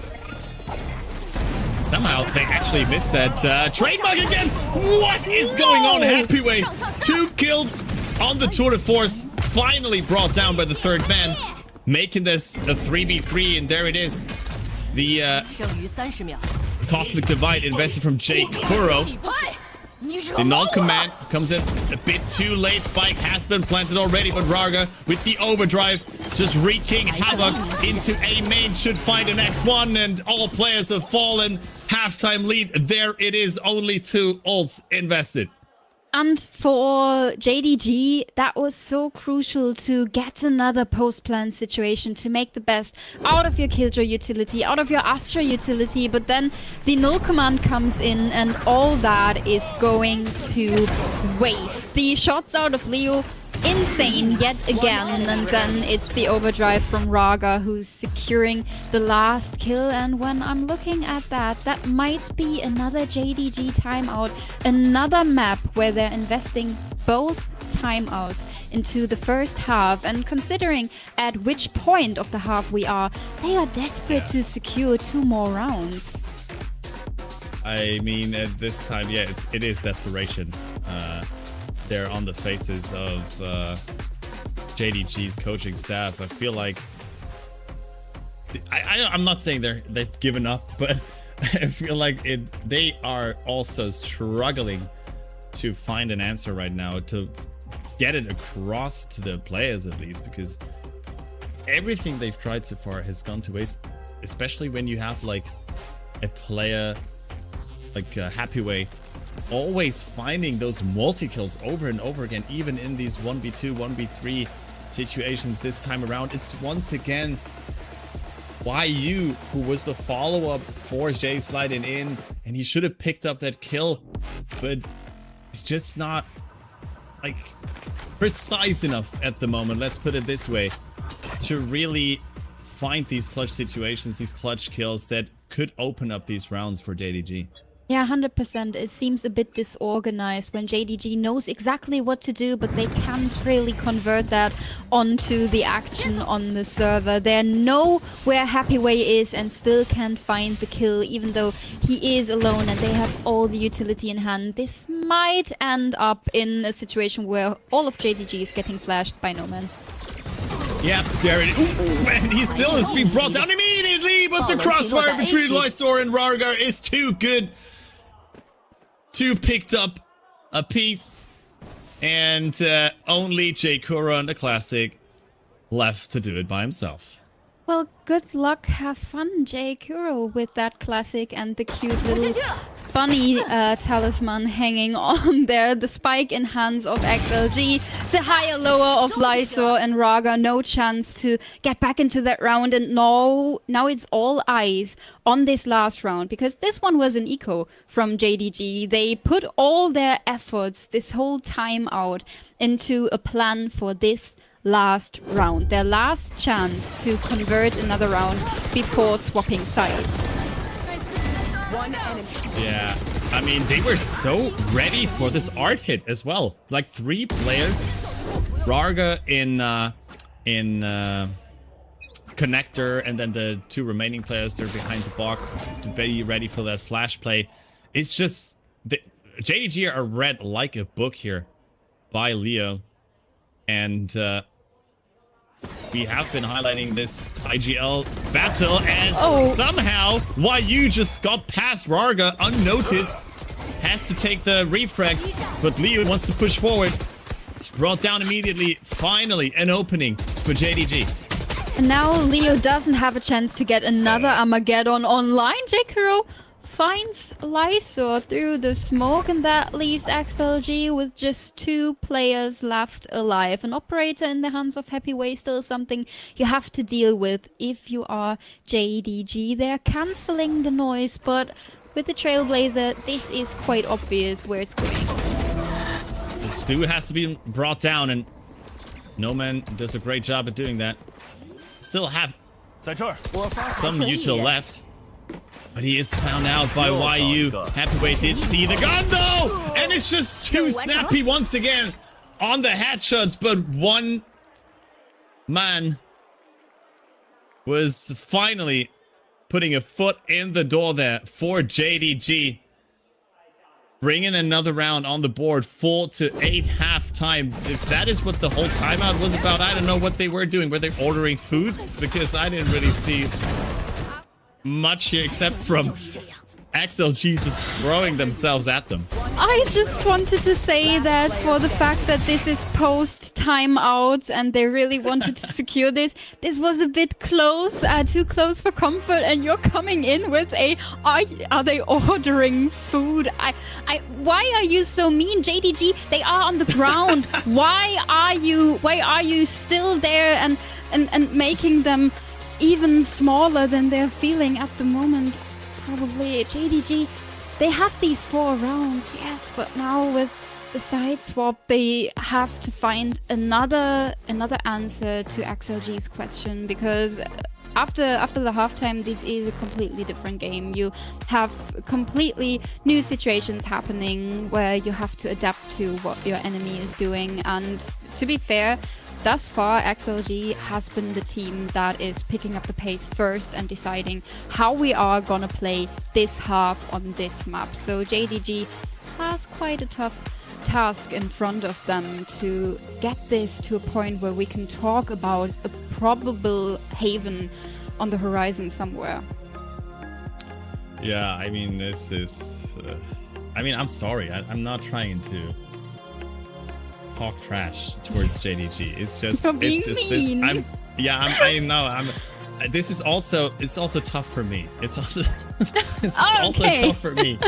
Somehow they actually missed that trademark again. What is going on, Happy Way? 2 kills on the Tour de Force, finally brought down by the third man, making this a 3v3, and there it is. The Cosmic Divide invested from Jake Kuro. The non-command comes in a bit too late. Spike has been planted already, but Raga with the overdrive just wreaking havoc into A main should find the next one, and all players have fallen. Halftime lead, there it is, only 2 ults invested. And for JDG, that was so crucial to get another post-plan situation, to make the best out of your Killjoy utility, out of your Astra utility, but then the null command comes in and all that is going to waste. The shots out of Leo, insane yet again, and then it's the overdrive from Raga who's securing the last kill. And when I'm looking at that, that might be another JDG timeout, another map where they're investing both timeouts into the first half, and considering at which point of the half we are, they are desperate to secure 2 more rounds. I mean, at this time, yeah, it is desperation. They're on the faces of JDG's coaching staff. I feel like I'm not saying they've given up, but I feel like they are also struggling to find an answer right now, to get it across to the players at least, because everything they've tried so far has gone to waste, especially when you have like a player like Happy Way always finding those multi-kills over and over again, even in these 1v2, 1v3 situations this time around. It's once again YU who was the follow-up for Jay sliding in, and he should have picked up that kill, but it's just not like precise enough at the moment, let's put it this way, to really find these clutch situations, these clutch kills that could open up these rounds for JDG. Yeah, 100%. It seems a bit disorganized when JDG knows exactly what to do, but they can't really convert that onto the action on the server. They know where Happy Way is and still can't find the kill, even though he is alone and they have all the utility in hand. This might end up in a situation where all of JDG is getting flashed by No Man. Yep, there it is. Ooh, and he still is being brought down immediately, but the crossfire between Lysor and Rargar is too good. Two picked up a piece, and only J. Kuro and the Classic left to do it by himself. Well, good luck, have fun, J. Kuro, with that Classic and the cute little bunny talisman hanging on there. The spike in hands of XLG, the higher lower of Lysor and Raga. No chance to get back into that round, and now it's all eyes on this last round, because this one was an eco from JDG. They put all their efforts, this whole time out, into a plan for this last round, their last chance to convert another round before swapping sides. Yeah, I mean, they were so ready for this art hit as well. Like 3 players, Rarga in connector, and then the 2 remaining players, they're behind the box to be ready for that flash play. It's just, the JDG are read like a book here by Leo, and we have been highlighting this IGL battle as somehow YU just got past Rarga unnoticed. Has to take the refrag, but Leo wants to push forward. It's brought down immediately. Finally, an opening for JDG. And now Leo doesn't have a chance to get another Armageddon online. J. Kuro finds Lysor through the smoke, and that leaves XLG with just 2 players left alive. An operator in the hands of Happy Way, still something you have to deal with if you are JDG. They're cancelling the noise, but with the Trailblazer, this is quite obvious where it's going. The Stu has to be brought down, and No Man does a great job at doing that. Still have some util left. But he is found out by YU. Happyway did see the gun though! And it's just too snappy once again on the headshots, but one man was finally putting a foot in the door there for JDG. Bringing another round on the board, 4-8 halftime. If that is what the whole timeout was about, I don't know what they were doing. Were they ordering food? Because I didn't really see much here except from XLG just throwing themselves at them. I just wanted to say that for the fact that this is post timeout and they really wanted to secure this was a bit close, too close for comfort, and you're coming in with a are they ordering food? Why are you so mean, JDG? They are on the ground. Why are you still there and making them even smaller than they're feeling at the moment? Probably JDG, they have these 4 rounds, yes, but now with the side swap, they have to find another answer to XLG's question, because after the halftime, this is a completely different game. You have completely new situations happening where you have to adapt to what your enemy is doing, and to be fair, thus far, XLG has been the team that is picking up the pace first and deciding how we are gonna play this half on this map. So JDG has quite a tough task in front of them to get this to a point where we can talk about a probable haven on the horizon somewhere. Yeah, I mean, this is... I'm sorry. I'm not trying to talk trash towards JDG. It's just this. I know. This is also. It's also tough for me. It's also. Also tough for me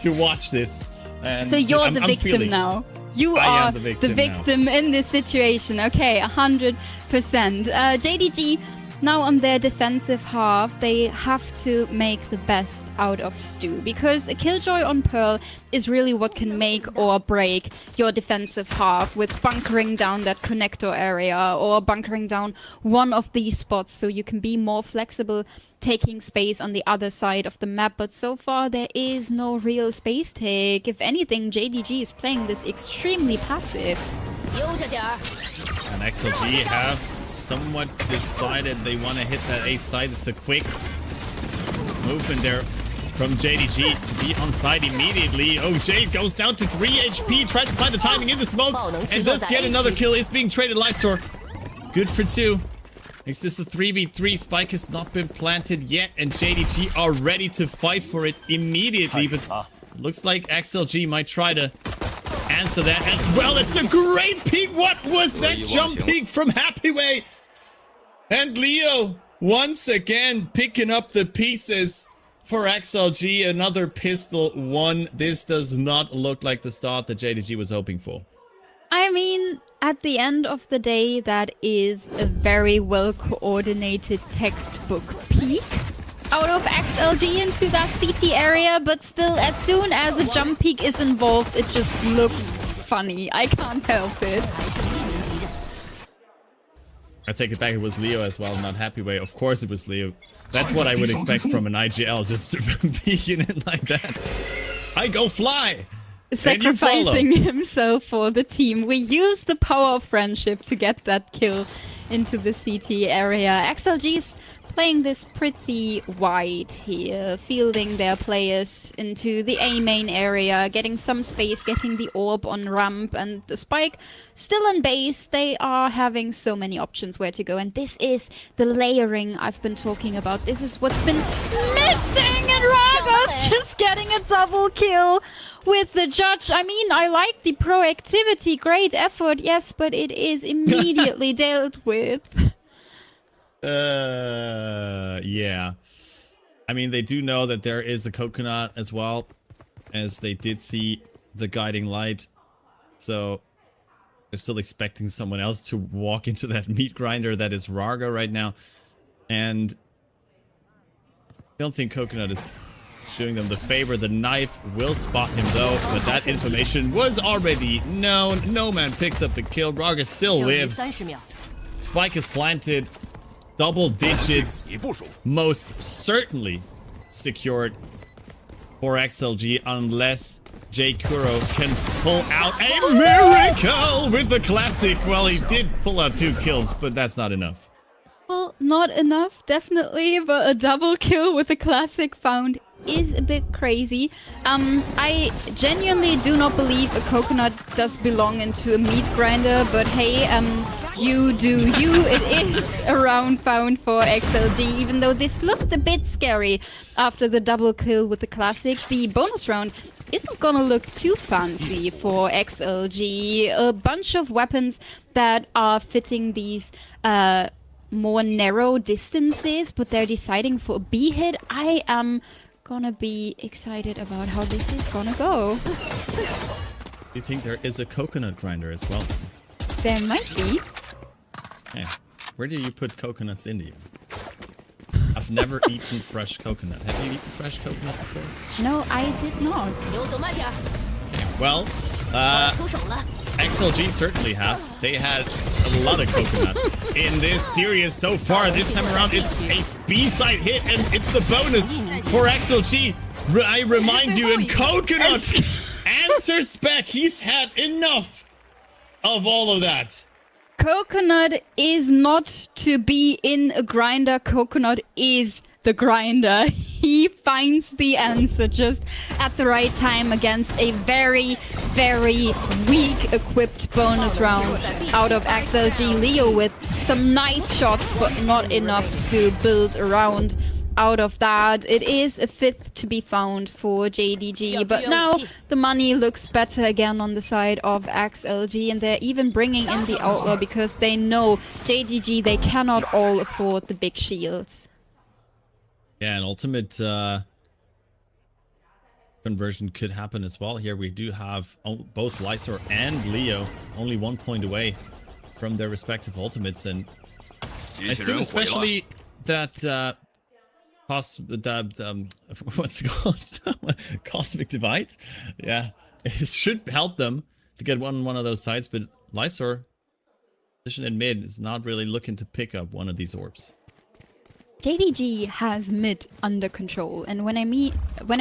to watch this. And so you're the victim now. You are the victim in this situation. Okay, 100%. JDG. Now on their defensive half, they have to make the best out of Stu, because a Killjoy on Pearl is really what can make or break your defensive half, with bunkering down that connector area or bunkering down one of these spots so you can be more flexible, taking space on the other side of the map. But so far there is no real space take. If anything, JDG is playing this extremely passive. And XLG have somewhat decided they want to hit that A side. It's a quick movement there from JDG to be on side immediately. Oh, Jade goes down to 3 HP, tries to find the timing in the smoke, and does get another kill. Is being traded Lysor. Good for 2. It's just a 3v3. Spike has not been planted yet, and JDG are ready to fight for it immediately. But it looks like XLG might try to answer that as well. It's a great peek. What was that jump peek from Happyway? And Leo once again picking up the pieces for XLG. Another pistol one. This does not look like the start that JDG was hoping for. I mean, at the end of the day, that is a very well coordinated textbook peek out of XLG into that CT area, but still, as soon as a jump peek is involved, it just looks funny. I can't help it. I take it back, it was Leo as well, not Happyway. Of course it was Leo. That's what I would expect from an IGL, just peeking it like that. I go fly! Sacrificing himself for the team. We use the power of friendship to get that kill into the CT area. XLG's playing this pretty wide here, fielding their players into the A main area, getting some space, getting the orb on ramp, and the Spike still in base. They are having so many options where to go, and this is the layering I've been talking about. This is what's been missing, and Ragos just getting a double kill with the judge. I mean, I like the proactivity, great effort, yes, but it is immediately dealt with. Yeah. I mean, they do know that there is a coconut as well, as they did see the guiding light. So they're still expecting someone else to walk into that meat grinder that is Rarga right now. And I don't think coconut is doing them the favor. The knife will spot him though, but that information was already known. No man picks up the kill. Rarga still lives. Spike is planted. Double digits, most certainly secured for XLG unless J Kuro can pull out a miracle with the classic. Well, he did pull out 2 kills, but that's not enough. Well, not enough, definitely, but a double kill with a classic found is a bit crazy. I genuinely do not believe a coconut does belong into a meat grinder, but hey, you do you. It is a round found for XLG, even though this looked a bit scary after the double kill with the classic. The bonus round isn't gonna look too fancy for XLG. A bunch of weapons that are fitting these more narrow distances, but they're deciding for a B hit. I am gonna be excited about how this is gonna go. You think there is a coconut grinder as well? There might be. Hey, where do you put coconuts in you? I've never eaten fresh coconut. Have you eaten fresh coconut before? No, I did not. Okay, well, XLG certainly have. They had a lot of coconut in this series so far. This time around, it's a B-side hit, and it's the bonus for XLG. I remind you, and coconut answers back. He's had enough of all of that. Coconut is not to be in a grinder. Coconut is the grinder. He finds the answer just at the right time against a very, very weak equipped bonus round out of XLG. Leo with some nice shots, but not enough to build around. Out of that, it is a 5th to be found for JDG, but now the money looks better again on the side of XLG, and they're even bringing in the Outlaw because they know JDG, they cannot all afford the big shields. Yeah, an ultimate conversion could happen as well. Here we do have both Lysor and Leo only 1 point away from their respective ultimates, and I assume especially that what's it called? Cosmic Divide? Yeah, it should help them to get one of those sides, but Lysor, position in mid, is not really looking to pick up one of these orbs. JDG has mid under control, and when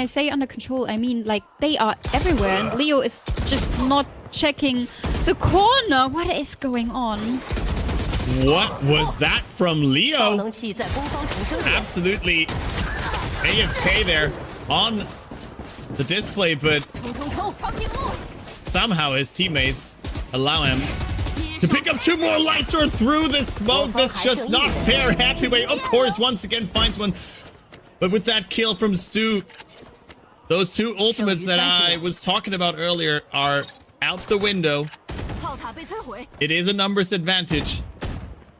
I say under control, I mean like they are everywhere, and Leo is just not checking the corner. What is going on? What was that from Leo? Absolutely AFK there on the display, but somehow his teammates allow him to pick up 2 more lights or through the smoke. That's just not fair. Happyway, of course, once again finds one. But with that kill from Stu, those 2 ultimates that I was talking about earlier are out the window. It is a numbers advantage.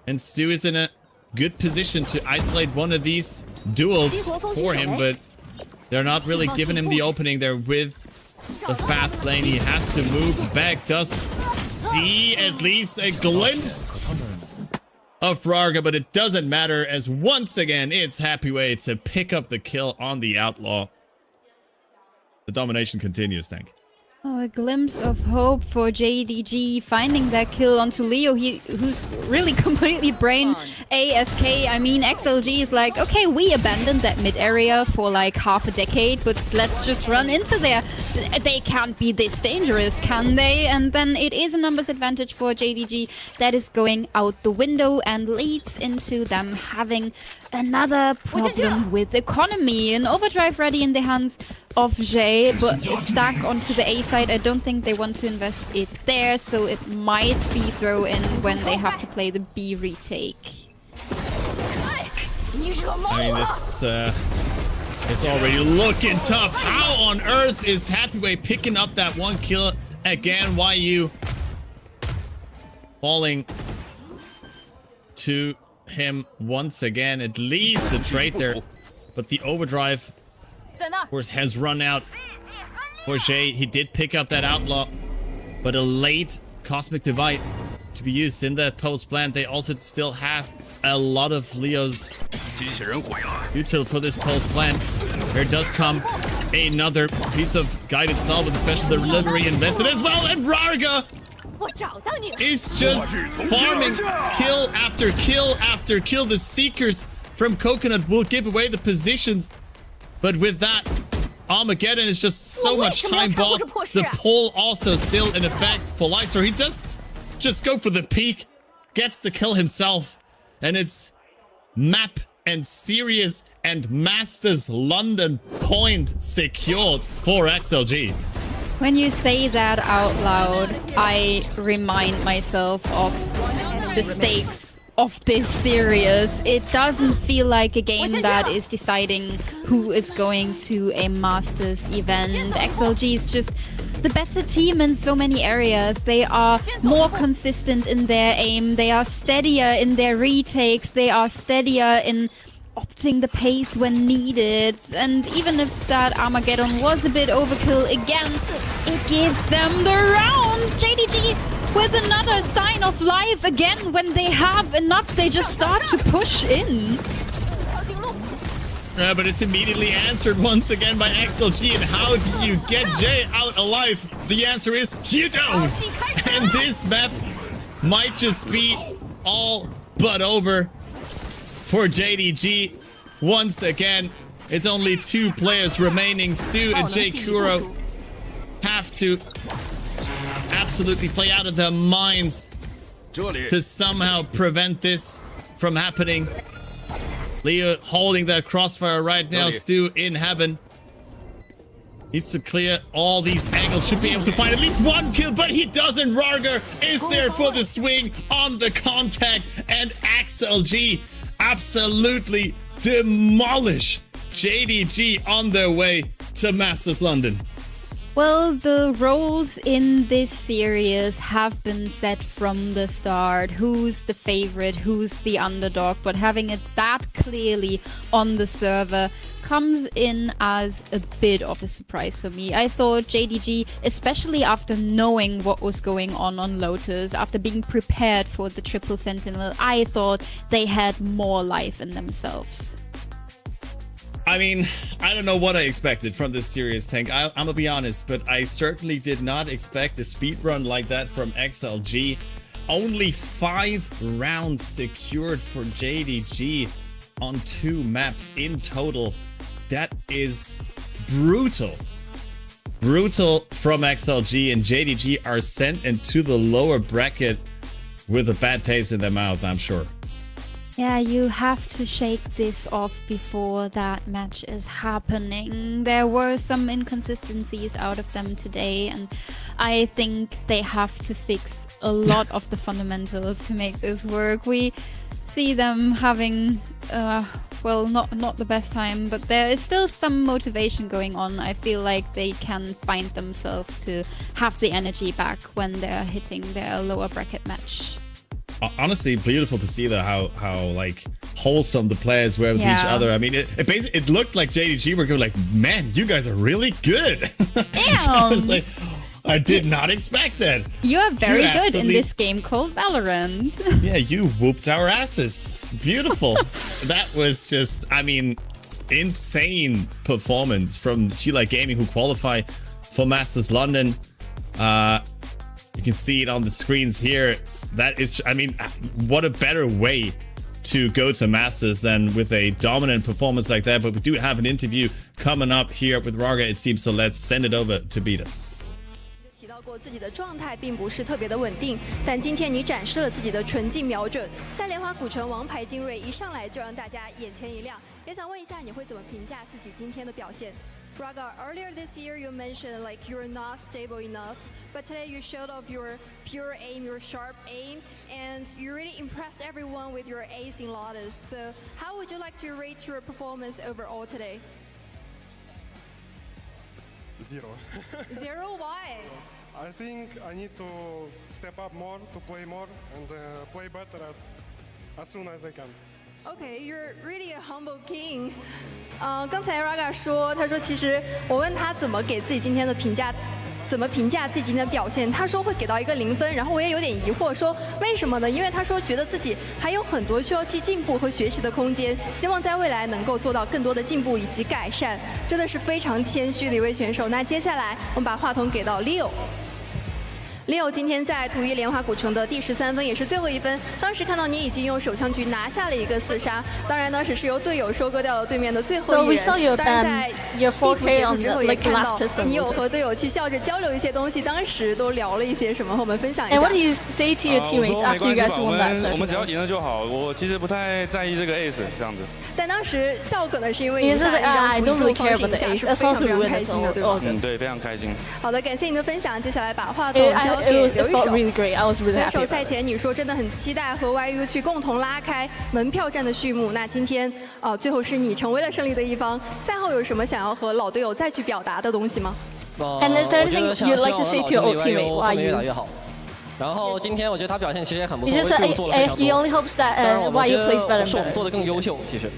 And Stu is in a good position to isolate one of these duels for him, but they're not really giving him the opening there with the fast lane. He has to move back. Does see at least a glimpse of Rarga, but it doesn't matter as once again it's Happyway to pick up the kill on the Outlaw. The domination continues, Tank. Oh, a glimpse of hope for JDG finding that kill onto Leo, who's really completely brain AFK. I mean, XLG is like, okay, we abandoned that mid area for like half a decade, but let's just run into there. They can't be this dangerous, can they? And then it is a numbers advantage for JDG that is going out the window and leads into them having another problem with economy. An overdrive ready in the hands of Jay, but stuck onto the A side. I don't think they want to invest it there, so it might be throw in when they have to play the B retake. I mean, this is already looking tough. How on earth is Happyway picking up that 1 kill again? YU falling to him once again. At least the trade there, but the overdrive, of course, has run out for Jay. He did pick up that Outlaw, but a late Cosmic Divide to be used in that post plant. They also still have a lot of Leo's util for this post plant. There does come another piece of guided salvage, special delivery invested as well, and Rarga is just farming kill after kill after kill. The Seekers from Coconut will give away the positions, but with that, Armageddon is just so much time bought. The pull also still in effect for Lightstar. He does just go for the peak, gets the kill himself, and it's map and Sirius and Masters London point secured for XLG. When you say that out loud, I remind myself of the stakes of this series. It doesn't feel like a game that is deciding who is going to a Masters event. XLG is just the better team in so many areas. They are more consistent in their aim. They are steadier in their retakes. They are steadier in opting the pace when needed. And even if that Armageddon was a bit overkill, again, it gives them the round. JDG with another sign of life again. When they have enough, they just start to push in. But it's immediately answered once again by XLG. And how do you get Jay out alive? The answer is you don't. And this map might just be all but over for JDG. Once again, it's only 2 players remaining. Stu and Jay Kuro have to absolutely play out of their minds to somehow prevent this from happening. Leo holding that crossfire right now. Stu in heaven. Needs to clear all these angles. Should be able to find at least 1 kill, but he doesn't. Rarga is there for the swing on the contact, and XLG absolutely demolish JDG on their way to Masters London. Well, the roles in this series have been set from the start. Who's the favorite, who's the underdog, but having it that clearly on the server comes in as a bit of a surprise for me. I thought JDG, especially after knowing what was going on Lotus, after being prepared for the triple sentinel, I thought they had more life in themselves. I mean, I don't know what I expected from this series, Tank. I'm gonna be honest, but I certainly did not expect a speedrun like that from XLG. Only 5 rounds secured for JDG on 2 maps in total. That is brutal. Brutal from XLG, and JDG are sent into the lower bracket with a bad taste in their mouth, I'm sure. Yeah, you have to shake this off before that match is happening. There were some inconsistencies out of them today, and I think they have to fix a lot of the fundamentals to make this work. We see them having, well, not the best time, but there is still some motivation going on. I feel like they can find themselves to have the energy back when they're hitting their lower bracket match. Honestly, beautiful to see though how like wholesome the players were with each other. I mean, it basically it looked like JDG were going like, man, you guys are really good. I was like, I did not expect that. You are very good in this game called Valorant. Yeah, you whooped our asses. Beautiful. That was just, I mean, insane performance from G-Like Gaming, who qualify for Masters London. You can see it on the screens here. That is, I mean, what a better way to go to Masters than with a dominant performance like that. But we do have an interview coming up here with Raga, it seems, so let's send it over to beat us. 提到过自己的状态并不是特别的稳定，但今天你展示了自己的纯净瞄准，在莲花古城王牌精锐一上来就让大家眼前一亮。也想问一下，你会怎么评价自己今天的表现？ Raga, earlier this year you mentioned like you're not stable enough, but today you showed off your pure aim, your sharp aim, and you really impressed everyone with your ace in Lotus. So how would you like to rate your performance overall today? 0. 0? Why? I think I need to step up more, to play more, and play better as soon as I can. Okay, you're really a humble king. 刚才 Raga 说，他说其实我问他怎么给自己今天的评价，怎么评价自己今天的表现，他说会给到一个0分，然后我也有点疑惑，说为什么呢？因为他说觉得自己还有很多需要去进步和学习的空间，希望在未来能够做到更多的进步以及改善，真的是非常谦虚的一位选手。那接下来我们把话筒给到 Leo。Leo 今天在图一莲花古城的第13分，也是最后一分。当时看到你已经用手枪局拿下了一个4杀，当然呢只是由队友收割掉了对面的最后一人。当然在地图结束之后也看到你有和队友去笑着交流一些东西，当时都聊了一些什么，和我们分享一下。And what do you say to your teammates after you guys won that? 我们只要赢了就好，我其实不太在意这个 ace 这样子。但当时笑可能是因为你在I don't really care about the ace. 是非常非常开心的，对吧？对，非常开心。好的，感谢您的分享。接下来把话筒交给刘一手。选手赛前你说真的很期待和 YU 去共同拉开门票战的序幕。那今天最后是你成为了胜利的一方。赛后有什么想要和老队友再去表达的东西吗？ And is there anything you'd like to say to your old teammate? Why 越来越好。然后今天我觉得他表现其实也很不错， He just said he only hopes that YU plays better and 是我们 better. 做的更优秀，其实。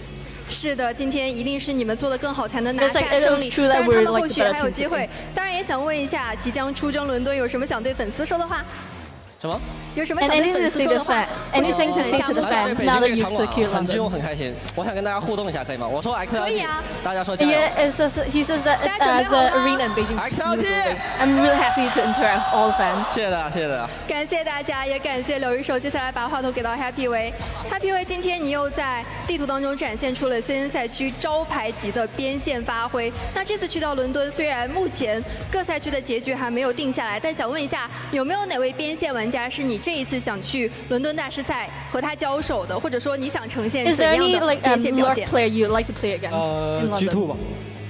是的，今天一定是你们做的更好，才能拿下胜利。当然，他们后续还有机会。当然，也想问一下，即将出征伦敦，有什么想对粉丝说的话？什么？有什么想对粉丝说的话 ？Anything to say to the fans now that you've secured London? 很激动，很开心。我想跟大家互动一下，可以吗？我说 XLG， 可以啊。大家说加油。Yeah, he says that the arena in Beijing is beautiful. I'm really happy to interact with all the fans. 谢谢大家，谢谢大家。感谢大家，也感谢刘一手。接下来把话筒给到 Happy Wei。Happy Wei， 今天你又在地图当中展现出了 CN 赛区招牌级的边线发挥。那这次去到伦敦，虽然目前各赛区的结局还没有定下来，但想问一下，有没有哪位边线玩家是你这一次想去伦敦大师赛和他交手的，或者说你想呈现怎样的边线表现 player you'd like to play against in London? G2 吧。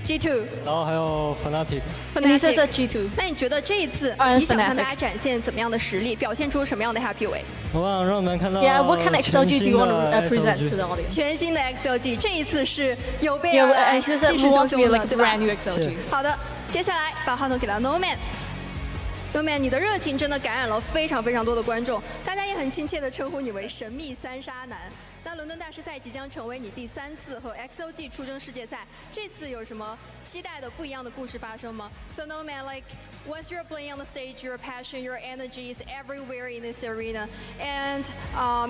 G2， 然后还有 Fnatic。He says that G2。那你觉得这一次你想向大家展现怎么样的实力，表现出什么样的 Happy Way？ 我想让你们看到 Yeah, what kind of XLG do you want to present to the audience? 全新的 XLG， 这一次是有备而 Yeah, 来， he 气 says 势 we 汹 want to be 汹的， like 对吧 brand new XLG. 好的，接下来把话筒给到 Noman。Noman， 你的热情真的感染了非常非常多的观众，大家也很亲切的称呼你为神秘3杀男。那伦敦大师赛即将成为你第3次和 XLG 出征世界赛，这次有什么期待的不一样的故事发生吗 ？So Noman, like once you're playing on the stage, your passion, your energy is everywhere in this arena, and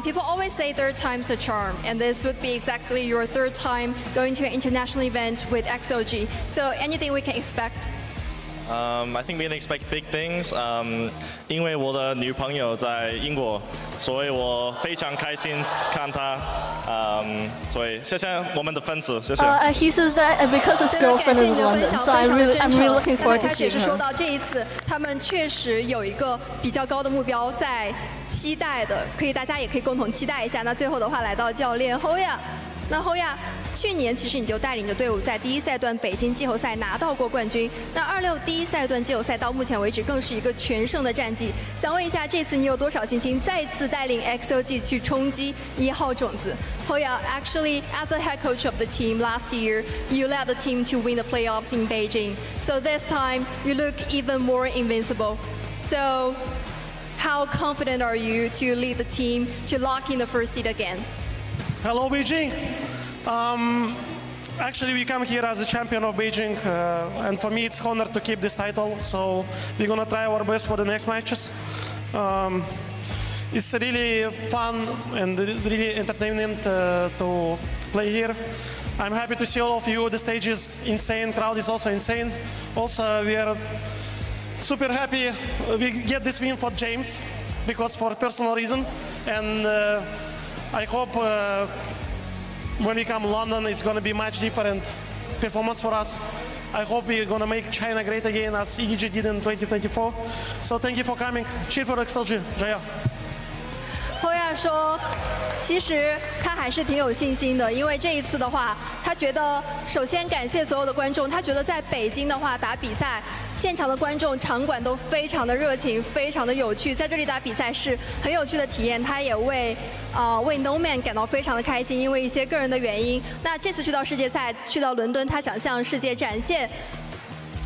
people always say third time's a charm, and this would be exactly your third time going to an international event with XLG. So anything we can expect? I think we can expect big things. 因为我的女朋友在英国，所以我非常开心看她。所以谢谢我们的粉丝，谢谢。He says that because his girlfriend is in London, so I'm really looking forward to seeing her. 他也是说到这一次，他们确实有一个比较高的目标在期待的，大家也可以共同期待一下。那最后的话，来到教练 Hoya， 那 Hoya。去年其实你就带领着队伍在第一赛段北京季后赛拿到过冠军，那26第一赛段季后赛到目前为止更是一个全胜的战绩。想问一下，这次你有多少信心再次带领 XLG 去冲击1号种子 ？Hoya, actually, as the head coach of the team last year, you led the team to win the playoffs in Beijing. So this time, you look even more invincible. So, how confident are you to lead the team to lock in the first seed again? Hello, Beijing. Actually, we come here as a champion of Beijing, and for me, it's an honor to keep this title. So we're gonna try our best for the next matches. It's really fun and really entertaining to play here. I'm happy to see all of you. The stage is insane. Crowd is also insane. Also, we are super happy we get this win for James because for personal reason, and I hope. When we come to London, it's going to be much different performance for us. I hope we're going to make China great again as EDG did in 2024. So thank you for coming. Cheer for XLG. Jaya. Hoya 说，其实他还是挺有信心的，因为这一次的话，他觉得首先感谢所有的观众，他觉得在北京的话打比赛，现场的观众场馆都非常的热情，非常的有趣，在这里打比赛是很有趣的体验。他也为No Man 感到非常的开心，因为一些个人的原因。那这次去到世界赛，去到伦敦，他想向世界展现。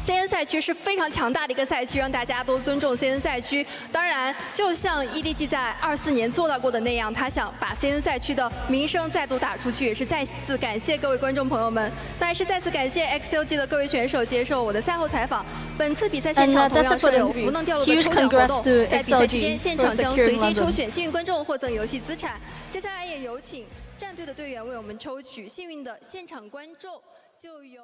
CN 赛区是非常强大的一个赛区，让大家都尊重 CN 赛区。当然，就像 EDG 在24年做到过的那样，他想把 CN 赛区的名声再度打出去，也是再次感谢各位观众朋友们。那也是再次感谢 XLG 的各位选手接受我的赛后采访。本次比赛现场同样设有福能掉落的抽奖活动，在比赛期间现场将随机抽选幸运观众获赠游戏资产。接下来也有请战队的队员为我们抽取幸运的现场观众，就由。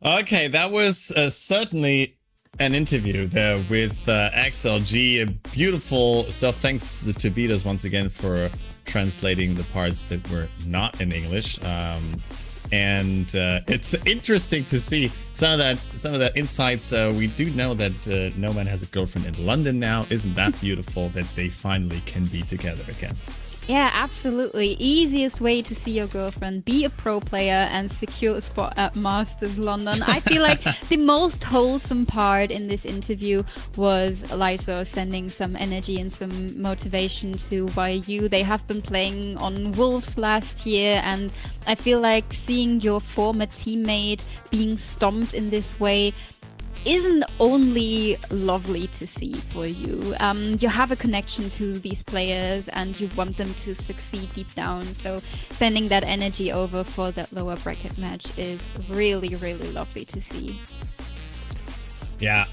Okay, that was certainly an interview there with XLG. Beautiful stuff. Thanks to Beaters once again for translating the parts that were not in English. And it's interesting to see some of that insights. We do know that No Man has a girlfriend in London now. Isn't that beautiful that they finally can be together again? Yeah, absolutely. Easiest way to see your girlfriend, be a pro player and secure a spot at Masters London. I feel like the most wholesome part in this interview was Lyso sending some energy and some motivation to YU. They have been playing on Wolves last year, and I feel like seeing your former teammate being stomped in this way isn't only lovely to see for you. You have a connection to these players and you want them to succeed deep down. So sending that energy over for that lower bracket match is really, really lovely to see. Yeah,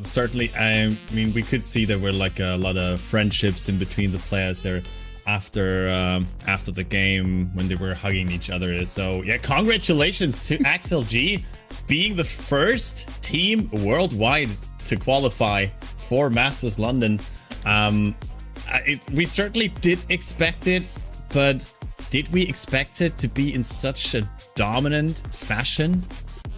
certainly. I mean, we could see there were like a lot of friendships in between the players there after the game when they were hugging each other. So yeah, congratulations to XLG being the first team worldwide to qualify for Masters London. We certainly did expect it, but did we expect it to be in such a dominant fashion?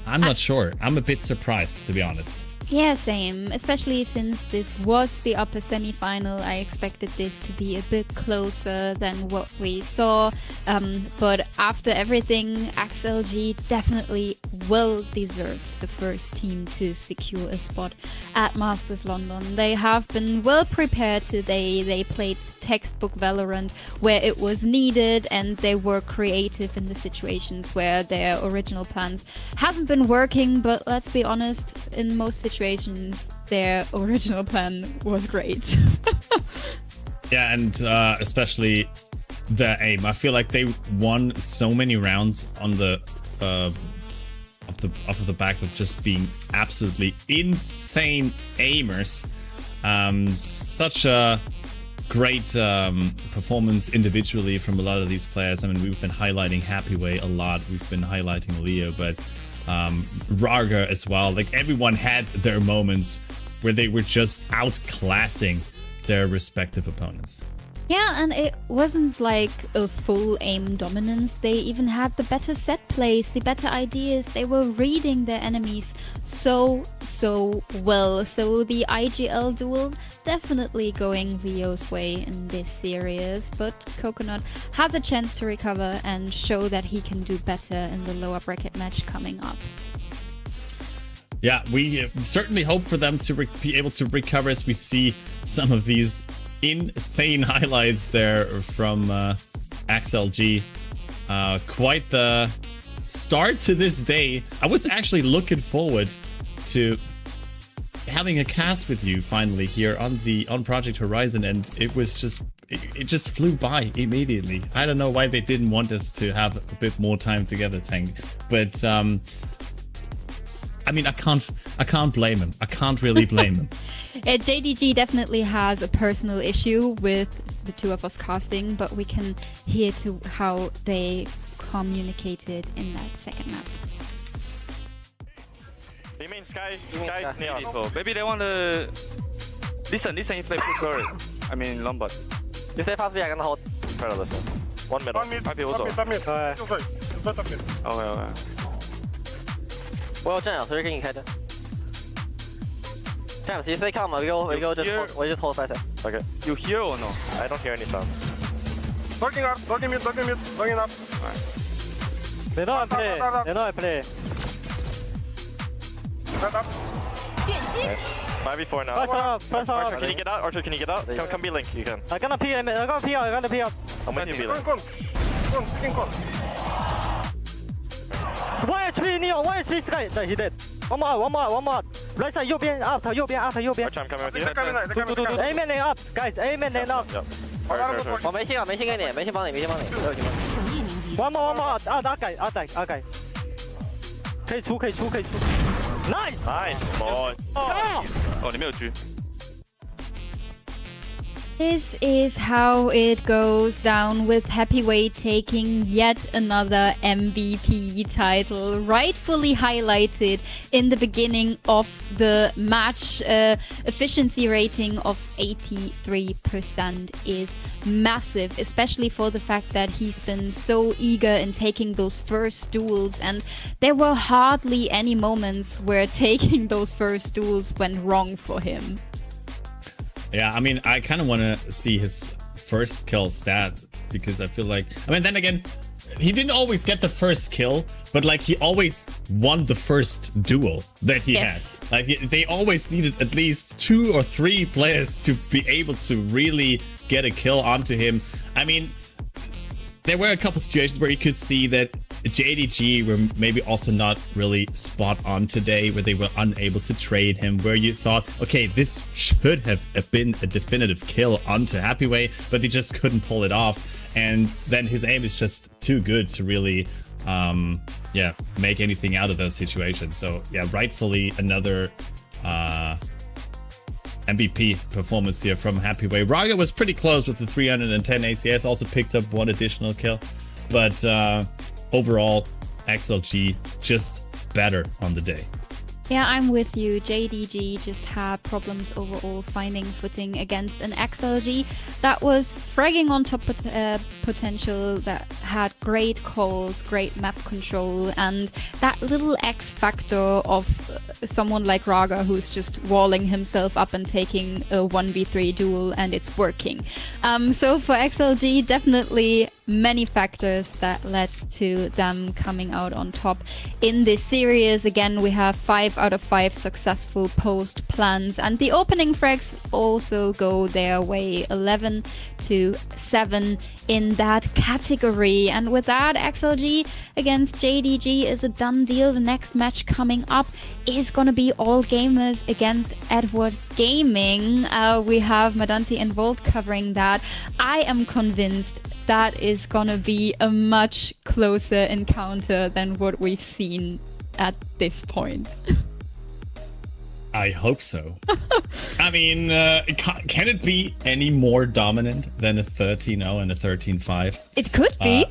I'm not sure. I'm a bit surprised, to be honest. Yeah, same. Especially since this was the upper semi-final, I expected this to be a bit closer than what we saw. But after everything, XLG definitely well deserved the first team to secure a spot at Masters London. They have been well prepared today. They played textbook Valorant where it was needed, and they were creative in the situations where their original plans hasn't been working. But let's be honest, in most situations, their original plan was great. Yeah, and especially the aim. I feel like they won so many rounds on the off of the back of just being absolutely insane aimers. Such a great performance individually from a lot of these players. I mean, we've been highlighting Happyway a lot. We've been highlighting Leo, but Raga as well. Like everyone had their moments where they were just outclassing their respective opponents. Yeah, and it wasn't like a full aim dominance. They even had the better set plays, the better ideas. They were reading their enemies so well. So the IGL duel definitely going Leo's way in this series. But Coconut has a chance to recover and show that he can do better in the lower bracket match coming up. Yeah, we certainly hope for them to be able to recover as we see some of these insane highlights there from XLG. Quite the start to this day. I was actually looking forward to having a cast with you finally here on Project Horizon, and it was just it just flew by immediately. I don't know why they didn't want us to have a bit more time together, Tank, but I mean, I can't blame him. I can't really blame him. JDG definitely has a personal issue with the two of us casting, but we can hear to how they communicated in that second map. They mean Sky neon. Maybe they want to listen if they put curry. I mean Lombard. You stay fast, we are gonna hold. Parallel. One middle. I feel also. Okay. 我有正眼，随时给你开的。正眼 CC come, we go just hold 5 seconds. Okay. You hear or no? I don't hear any sound. Looking up, looking mid, looking up. They know I play. Nice. 5v4 now. Archer, can you get out? Archer, can you get out? Come be link, you can. I'm gonna pee out. I'm with you, be link. 1 HP Neo, 1 HP Sky. He dead. One more. Right side 右边 after 右边。 Archer, I'm coming with you. Aim and up, guys. Aim and up. Yep. Alright. 我没信给你，没信帮你。One more. 阿改。可以出。Nice, boy. 哦，你没有狙。 This is how it goes down with Happyweight taking yet another MVP title, rightfully highlighted in the beginning of the match. Efficiency rating of 83% is massive, especially for the fact that he's been so eager in taking those first duels, and there were hardly any moments where taking those first duels went wrong for him. Yeah, I mean, I kind of want to see his first kill stat, because I feel like, I mean, then again, he didn't always get the first kill, but like he always won the first duel that he had. Like they always needed at least 2 or 3 players to be able to really get a kill onto him. I mean, there were a couple situations where you could see that JDG were maybe also not really spot on today, where they were unable to trade him, where you thought, okay, this should have been a definitive kill onto Happyway, but they just couldn't pull it off. And then his aim is just too good to really, make anything out of those situations. So yeah, rightfully another MVP performance here from Happyway. Raga was pretty close with the 310 ACS, also picked up 1 additional kill, but overall, XLG just better on the day. Yeah, I'm with you. JDG just had problems overall finding footing against an XLG that was fragging on top potential, that had great calls, great map control, and that little X factor of someone like Raga who's just walling himself up and taking a 1v3 duel, and it's working. So for XLG, definitely many factors that led to them coming out on top in this series. Again, we have 5 out of 5 successful post plans, and the opening frags also go their way, 11-7 in that category. And with that, XLG against JDG is a done deal. The next match coming up is gonna be All Gamers against Edward Gaming. We have Madanti and Volt covering that. I am convinced that is gonna be a much closer encounter than what we've seen at this point. I hope so. I mean, can it be any more dominant than a 13-0 and a 13-5? It could be.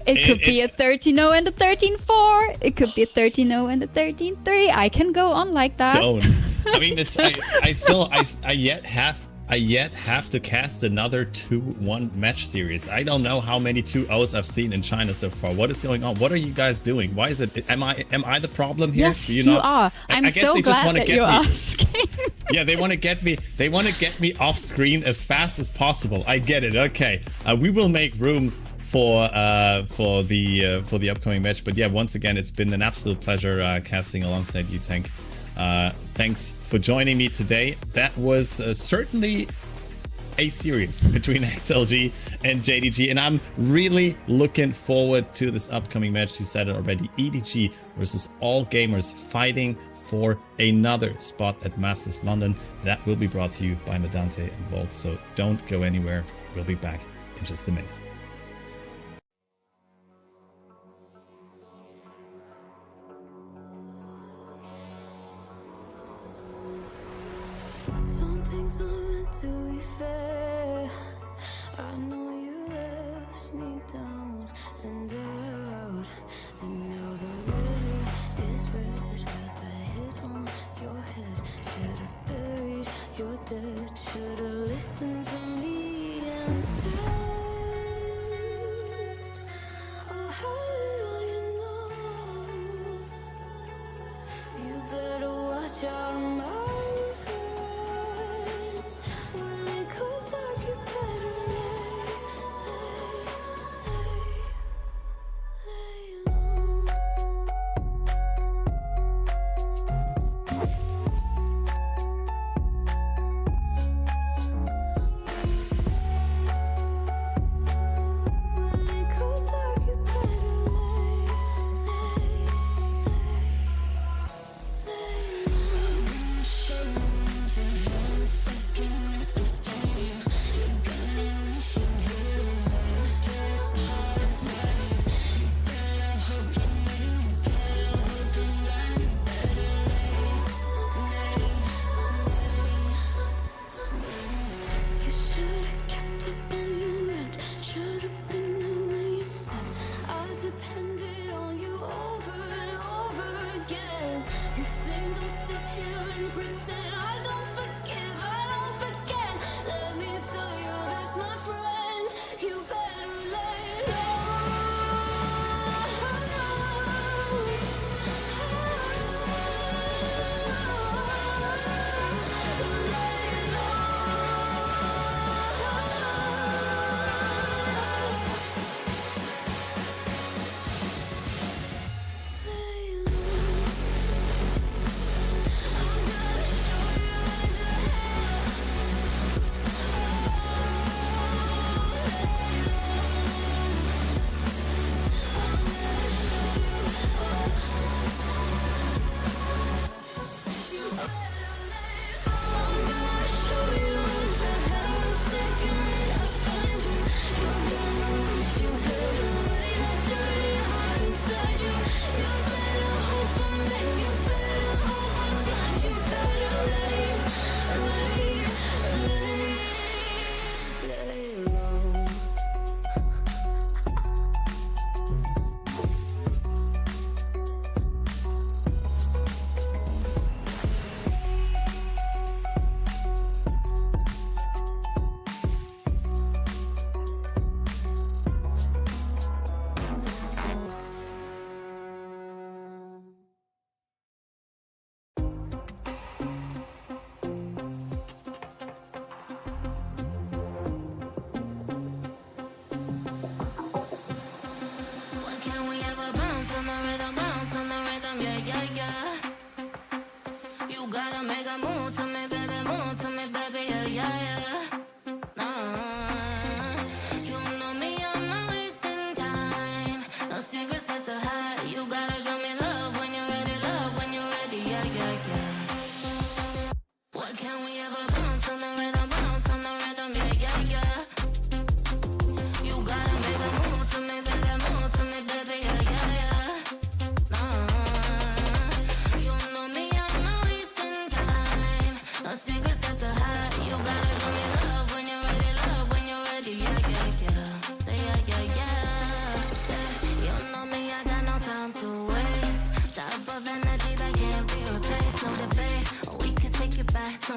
It could be a 13-0 and a 13-4. It could be a 13-0 and a 13-3. I can go on like that. Don't. I mean, this. I yet have to cast another 2-1 match series. I don't know how many 2-0s I've seen in China so far. What is going on? What are you guys doing? Why is it? Am I the problem here? Yes, you are. I guess so glad that you're asking. Yeah, they want to get me. They want to get me off screen as fast as possible. I get it. Okay, we will make room for the upcoming match. But yeah, once again, it's been an absolute pleasure casting alongside you, Tank. Thanks for joining me today. That was certainly a series between XLG and JDG, and I'm really looking forward to this upcoming match. You said it already, EDG versus All Gamers, fighting for another spot at Masters London. That will be brought to you by Medante and Volt, so don't go anywhere. We'll be back in just a minute. Some things are meant to be fair. I know you left me down and out, and now the red is red. Got the hit on your head. Should have buried your dead. Should have listened to me and said, oh, how little you know. You better watch out, my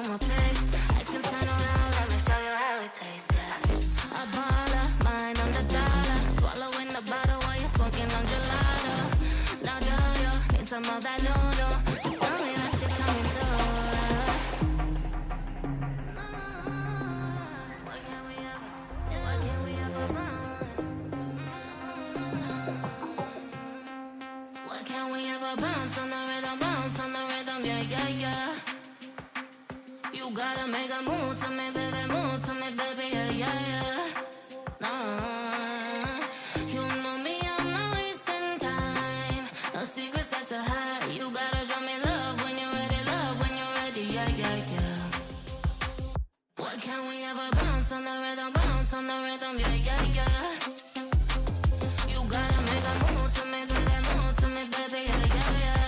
my place. I can turn around, let me show you how it tastes. Yeah. A baller, mine on the dollar. Swallowing the bottle while you're smoking on gelato. Now do you need some of that noodle? Just tell me that you're coming through. Why can't we ever Why can't we ever bounce on the rhythm, yeah, yeah, yeah. You gotta make a move to me, baby, yeah, yeah, yeah. Nah, you know me, I'm not wasting time. No secrets left to hide. You gotta show me love when you're ready, yeah, yeah, yeah. Why can't we ever bounce on the rhythm, yeah, yeah, yeah. You gotta make a move to me, baby, yeah, yeah, yeah.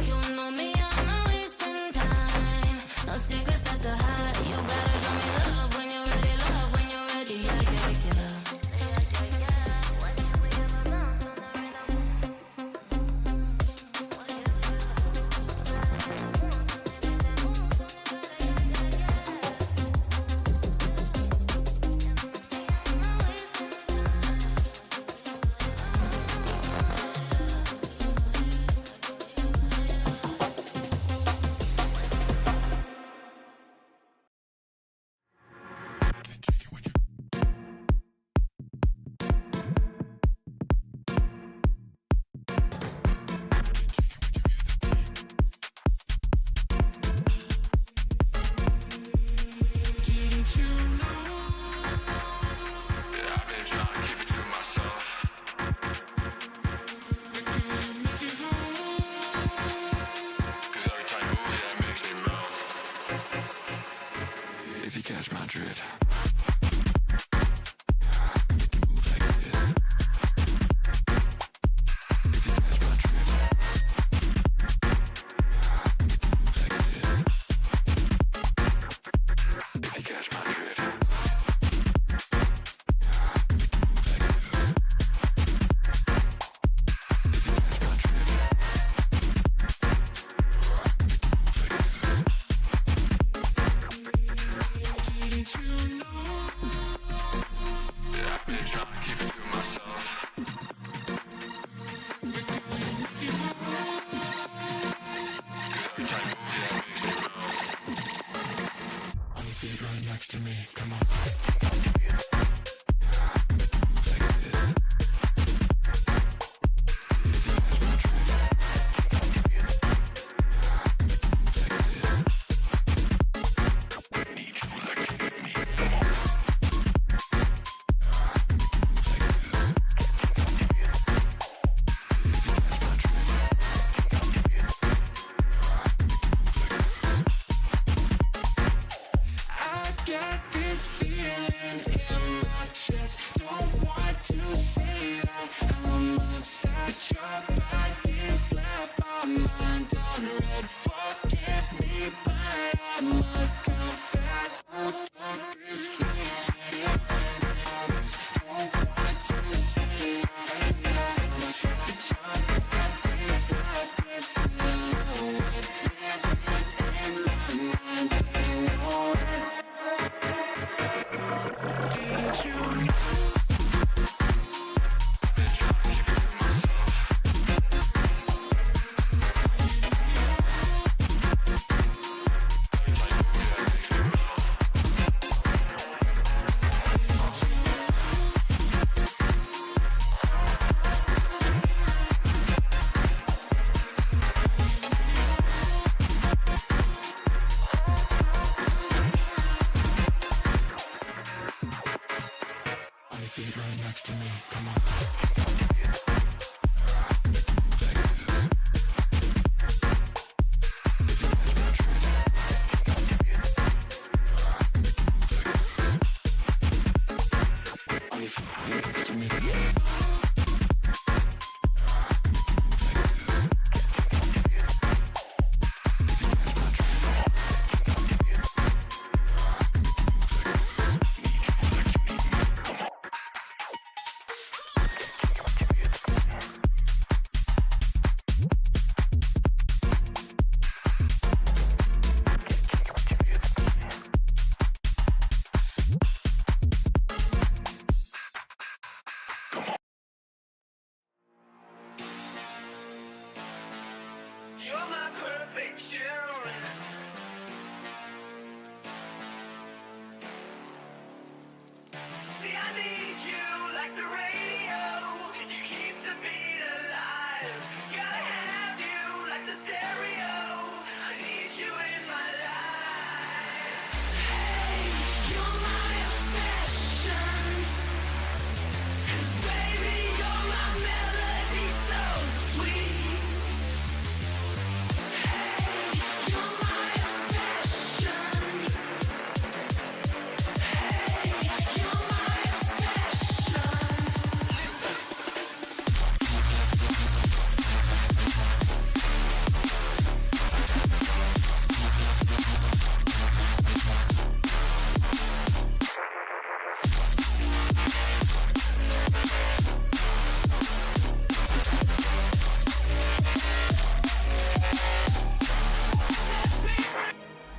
You know me, I'm not wasting time. No secrets left to hide. You gotta show me love when you're ready, yeah, yeah, yeah. Why can't we ever bounce on the If you catch my drift. Next to me, come on.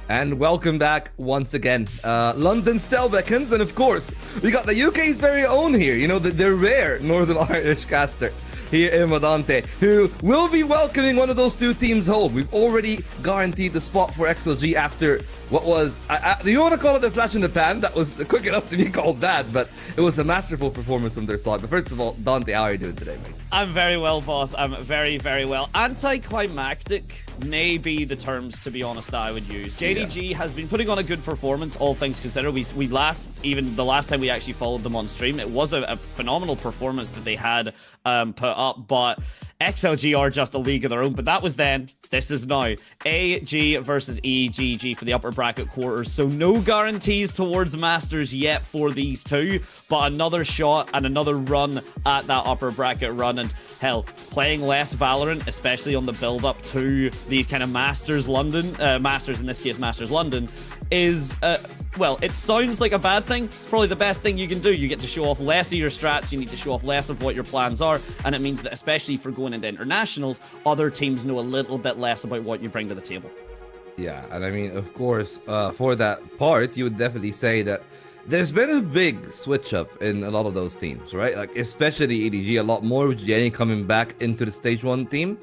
And welcome back once again. London still beckons, and of course, we got the UK's very own here. You know, the rare Northern Irish caster here in Modante, who will be welcoming one of those two teams home. We've already guaranteed the spot for XLG after what was, do you want to call it a flash in the pan? That was quick enough to be called that, but it was a masterful performance from their side. But first of all, Dante, how are you doing today, mate? I'm very well, boss. I'm very, very well. Anticlimactic may be the terms, to be honest, that I would use. JDG has been putting on a good performance, all things considered. Even the last time we actually followed them on stream, it was a phenomenal performance that they had put up, but XLG are just a league of their own, but that was then. This is now. AG versus EDG for the upper bracket quarters, so no guarantees towards Masters yet for these two, but another shot and another run at that upper bracket run, and hell, playing less Valorant, especially on the build-up to these kind of Masters London, Masters in this case, Masters London, is, well, it sounds like a bad thing. It's probably the best thing you can do. You get to show off less of your strats, you need to show off less of what your plans are, and it means that especially for going into internationals, other teams know a little bit less about what you bring to the table. Yeah, and I mean, of course, for that part, you would definitely say that there's been a big switch up in a lot of those teams, right? Like, especially EDG, a lot more with Jenny coming back into the Stage 1 team.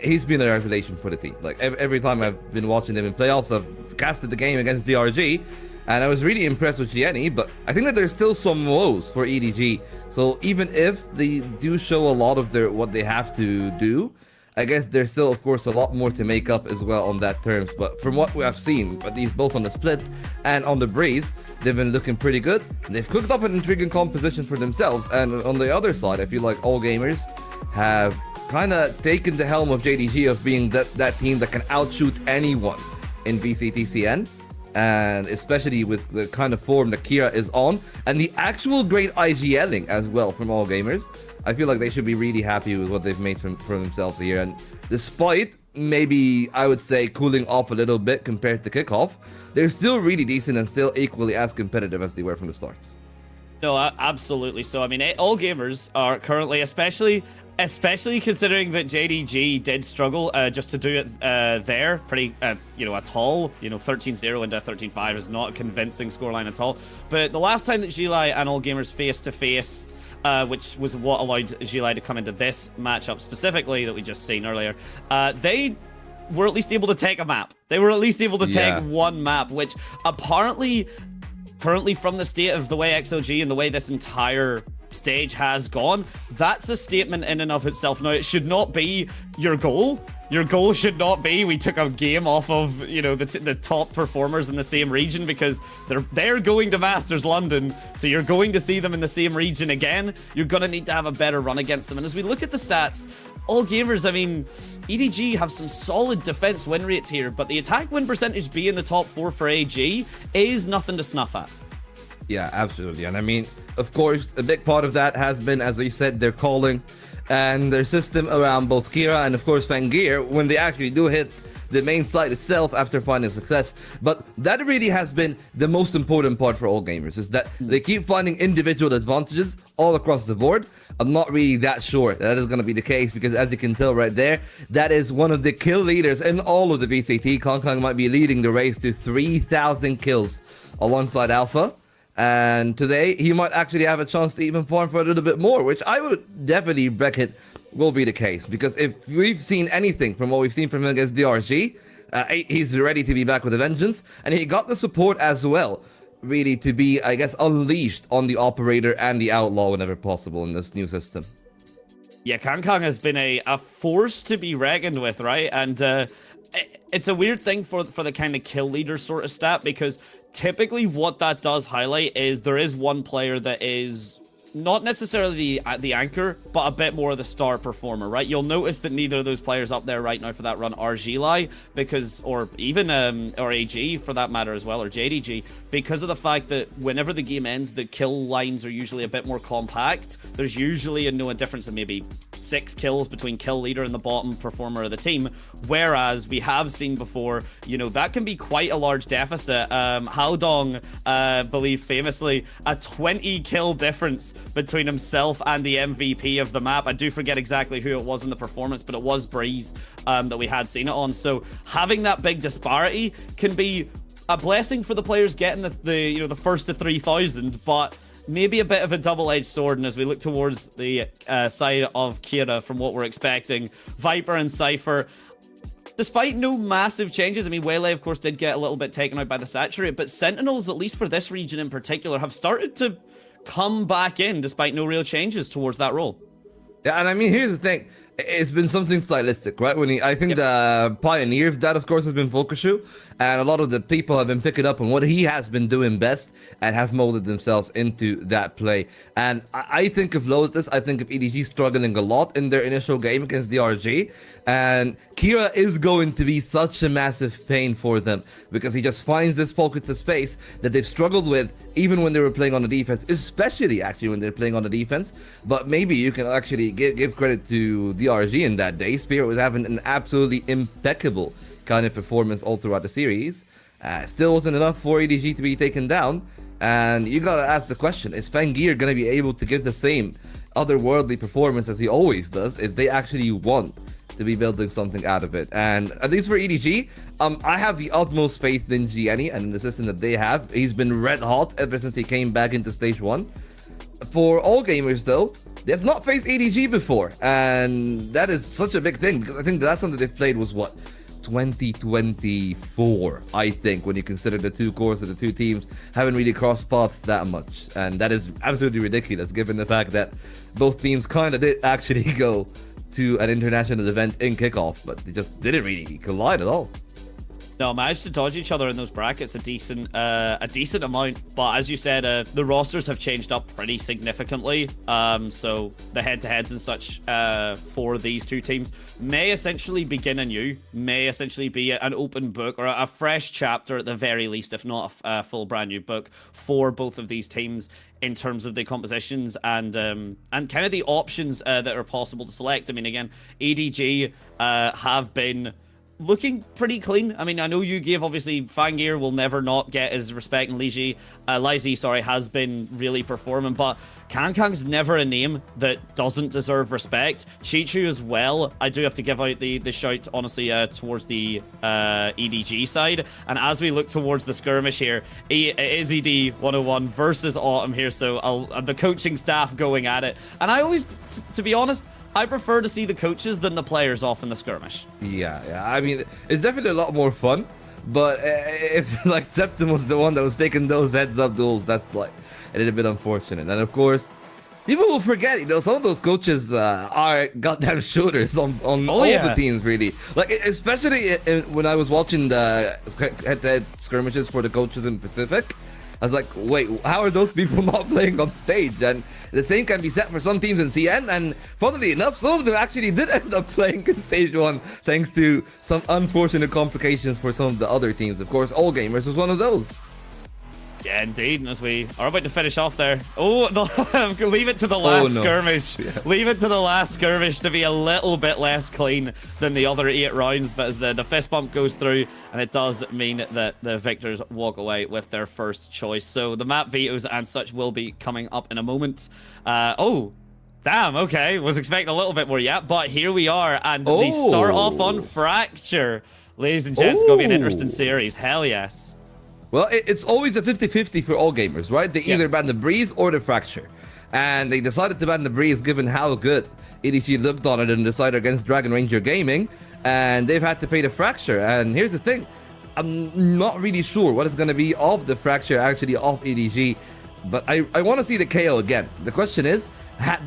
He's been a revelation for the team. Like, every time I've been watching them in playoffs, I've casted the game against DRG, and I was really impressed with Gianni, but I think that there's still some woes for EDG. So even if they do show a lot of what they have to do, I guess there's still, of course, a lot more to make up as well on that terms. But from what we have seen, at least both on the split and on the breeze, they've been looking pretty good. They've cooked up an intriguing composition for themselves. And on the other side, I feel like all gamers have kind of taken the helm of JDG of being that team that can outshoot anyone in VCT CN. And especially with the kind of form that Kira is on, and the actual great IGLing as well from all gamers, I feel like they should be really happy with what they've made for themselves here. And despite maybe, I would say, cooling off a little bit compared to kickoff, they're still really decent and still equally as competitive as they were from the start. No, absolutely. So, I mean, all gamers are currently, especially considering that JDG did struggle just to do it there, pretty, at all. 13-0 into 13-5 is not a convincing scoreline at all. But the last time that Gilai and all gamers face-to-face, which was what allowed Gilai to come into this matchup specifically that we just seen earlier, they were at least able to take a map. They were at least able to take one map, which apparently, currently from the state of the way XLG and the way this entire stage has gone, that's a statement in and of itself. Now, it should not be your goal. Your goal should not be we took a game off of, the top performers in the same region, because they're going to Masters London, so you're going to see them in the same region again. You're going to need to have a better run against them. And as we look at the stats, all gamers, I mean, EDG have some solid defense win rates here, but the attack win percentage being the top 4 for AG is nothing to snuff at. Yeah, absolutely. And I mean, of course, a big part of that has been, as we said, their calling and their system around both Kira and, of course, Fangir when they actually do hit the main site itself after finding success. But that really has been the most important part for all gamers, is that they keep finding individual advantages all across the board. I'm not really that sure that is going to be the case, because as you can tell right there, that is one of the kill leaders in all of the VCT. Kong might be leading the race to 3,000 kills alongside Alpha. And today, he might actually have a chance to even farm for a little bit more, which I would definitely reckon will be the case. Because if we've seen anything from what we've seen from him against DRG, he's ready to be back with a vengeance. And he got the support as well, really, to be, I guess, unleashed on the Operator and the Outlaw whenever possible in this new system. Yeah, Kong has been a force to be reckoned with, right? And it's a weird thing for the kind of kill leader sort of stat, because typically what that does highlight is there is one player that is not necessarily the anchor, but a bit more of the star performer, right? You'll notice that neither of those players up there right now for that run are Gilai, because, or even, or AG for that matter as well, or JDG, because of the fact that whenever the game ends, the kill lines are usually a bit more compact. There's usually a difference of maybe 6 kills between kill leader and the bottom performer of the team, whereas we have seen before, that can be quite a large deficit. Haodong, believe famously, a 20 kill difference between himself and the MVP of the map. I do forget exactly who it was in the performance, but it was Breeze that we had seen it on. So having that big disparity can be a blessing for the players getting the first to 3,000, but maybe a bit of a double-edged sword. And as we look towards the side of Kira, from what we're expecting, Viper and Cypher, despite no massive changes, I mean, Waylay, of course, did get a little bit taken out by the Saturate, but Sentinels, at least for this region in particular, have started to come back in despite no real changes towards that role. Yeah, and I mean, here's the thing. It's been something stylistic, right? I think the pioneer of that, of course, has been Fokashu, and a lot of the people have been picking up on what he has been doing best and have molded themselves into that play. And I think of Lotus, I think of EDG struggling a lot in their initial game against the RG, and Kira is going to be such a massive pain for them because he just finds this pockets of space that they've struggled with even when they were playing on the defense, especially actually when they're playing on the defense. But maybe you can actually give credit to the RG in that day. Spirit was having an absolutely impeccable kind of performance all throughout the series. Still wasn't enough for EDG to be taken down. And you gotta ask the question, is Fangir gonna be able to give the same otherworldly performance as he always does if they actually want to be building something out of it? And at least for EDG, I have the utmost faith in Gianni and in the system that they have. He's been red hot ever since he came back into stage 1. For all gamers though, they have not faced EDG before, and that is such a big thing because I think the last time that they've played was what, 2024, I think, when you consider the two cores of the two teams haven't really crossed paths that much. And that is absolutely ridiculous given the fact that both teams kind of did actually go to an international event in kickoff, but they just didn't really collide at all. No, managed to dodge each other in those brackets a decent amount, but as you said, the rosters have changed up pretty significantly. So the head-to-heads and such for these two teams may essentially begin anew, may essentially be an open book or a fresh chapter at the very least, if not a full brand new book for both of these teams in terms of the compositions and kind of the options that are possible to select. I mean, again, EDG have been looking pretty clean. I mean, I know you gave, obviously, Fangir will never not get his respect, and Lizy, has been really performing, but Kankang's never a name that doesn't deserve respect. Chichu as well, I do have to give out the shout, honestly, towards the EDG side. And as we look towards the skirmish here, it is ED 101 versus Autumn here, so the coaching staff going at it. And I always, to be honest, I prefer to see the coaches than the players off in the skirmish. Yeah. I mean, it's definitely a lot more fun. But if like Septim was the one that was taking those heads-up duels, that's like a little bit unfortunate. And of course, people will forget, some of those coaches are goddamn shooters on all the teams, really. Like, especially when I was watching the head-to-head skirmishes for the coaches in Pacific. I was like, wait, how are those people not playing on stage? And the same can be said for some teams in CN, and funnily enough, some of them actually did end up playing in stage 1 thanks to some unfortunate complications for some of the other teams. Of course, All Gamers was one of those. Yeah, indeed. And as we are about to finish off there, leave it to the last skirmish. Yeah. Leave it to the last skirmish to be a little bit less clean than the other 8 rounds. But as the fist bump goes through, and it does mean that the victors walk away with their first choice. So the map vetoes and such will be coming up in a moment. Damn, okay. Was expecting a little bit more yet, but here we are. And they start off on Fracture. Ladies and gents, it's going to be an interesting series. Hell yes. Well, it's always a 50-50 for all gamers, right? They either ban the Breeze or the Fracture. And they decided to ban the Breeze given how good EDG looked on it and decided against Dragon Ranger Gaming. And they've had to pay the Fracture. And here's the thing. I'm not really sure what is going to be of the Fracture actually off EDG. But I want to see the KO again. The question is,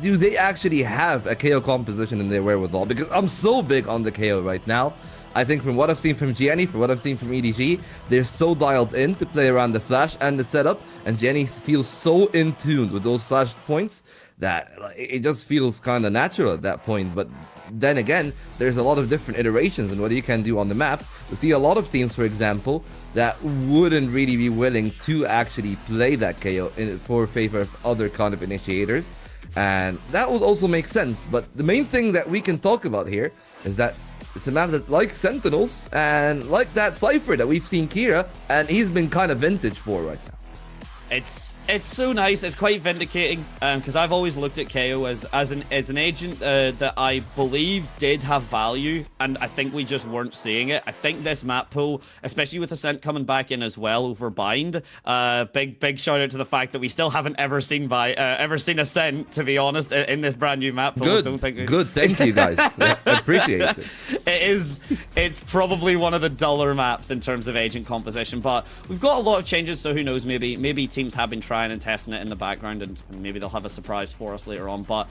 do they actually have a KO composition in their wherewithal? Because I'm so big on the KO right now. I think from what I've seen from Gianni, from what I've seen from EDG, they're so dialed in to play around the flash and the setup, and Gianni feels so in tune with those flash points that it just feels kind of natural at that point. But then again, there's a lot of different iterations in what you can do on the map. We see a lot of teams, for example, that wouldn't really be willing to actually play that KO for favor of other kind of initiators, and that would also make sense. But the main thing that we can talk about here is that it's a map that, like Sentinels, and like that Cypher that we've seen Kira, and he's been kind of vintage for right now. It's so nice. It's quite vindicating because I've always looked at KO as an agent that I believe did have value, and I think we just weren't seeing it. I think this map pool, especially with Ascent coming back in as well over Bind, big shout out to the fact that we still haven't ever seen Ascent, to be honest, in this brand new map pool. Good. Thank you guys. I appreciate it. It's probably one of the duller maps in terms of agent composition, but we've got a lot of changes, so who knows, maybe teams have been trying and testing it in the background, and maybe they'll have a surprise for us later on. But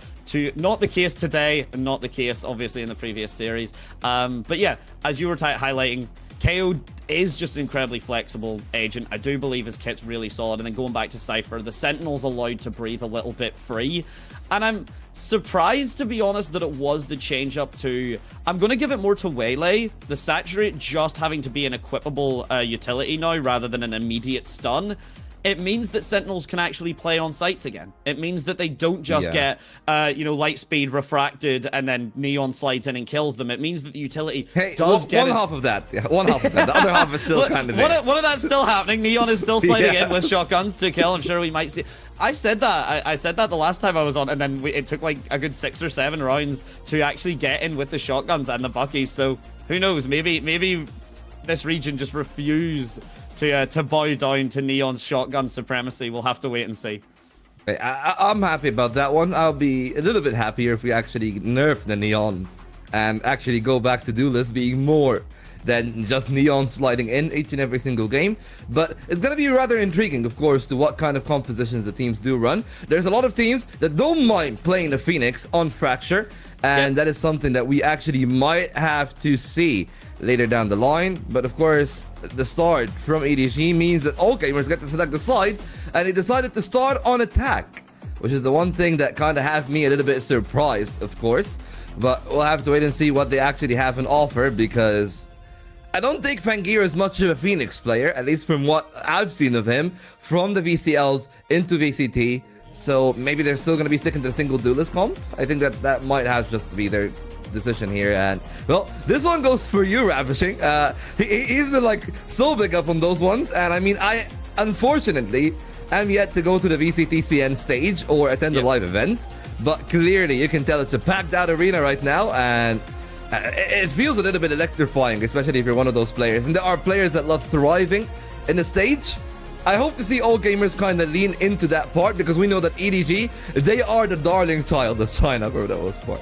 not the case today, and not the case obviously in the previous series. But yeah, as you were highlighting, KO is just an incredibly flexible agent. I do believe his kit's really solid. And then going back to Cypher, the Sentinel's allowed to breathe a little bit free. And I'm surprised, to be honest, that it was the change up to... I'm going to give it more to Waylay. The Saturate just having to be an equipable utility now rather than an immediate stun. It means that Sentinels can actually play on sites again. It means that they don't just get, light speed refracted and then Neon slides in and kills them. It means that the utility does get... One half of that. Yeah, one half of that. The other half is still kind of there. One of that's still happening. Neon is still sliding in with shotguns to kill. I'm sure we might see... I said that. I said that the last time I was on, and then it took like a good 6 or 7 rounds to actually get in with the shotguns and the buckies. So who knows? Maybe this region just refuse to bow down to Neon's shotgun supremacy. We'll have to wait and see. I'm happy about that one. I'll be a little bit happier if we actually nerf the Neon and actually go back to Duelist being more than just Neon sliding in each and every single game. But it's going to be rather intriguing, of course, to what kind of compositions the teams do run. There's a lot of teams that don't mind playing the Phoenix on Fracture, and that is something that we actually might have to see later down the line. But of course, the start from EDG means that all gamers get to select the side, and they decided to start on attack, which is the one thing that kind of have me a little bit surprised, of course. But we'll have to wait and see what they actually have on offer, because I don't think Fangear is much of a Phoenix player, at least from what I've seen of him, from the VCLs into VCT. So maybe they're still going to be sticking to the single Duelist comp. I think that might have just be their decision here. And well, this one goes for you, Ravishing. He's been like so big up on those ones, and I mean, I unfortunately am yet to go to the VCT CN stage or attend a live event, but clearly you can tell it's a packed out arena right now, and it feels a little bit electrifying, especially if you're one of those players. And there are players that love thriving in the stage. I hope to see all gamers kind of lean into that part, because we know that EDG, they are the darling child of China for the most part.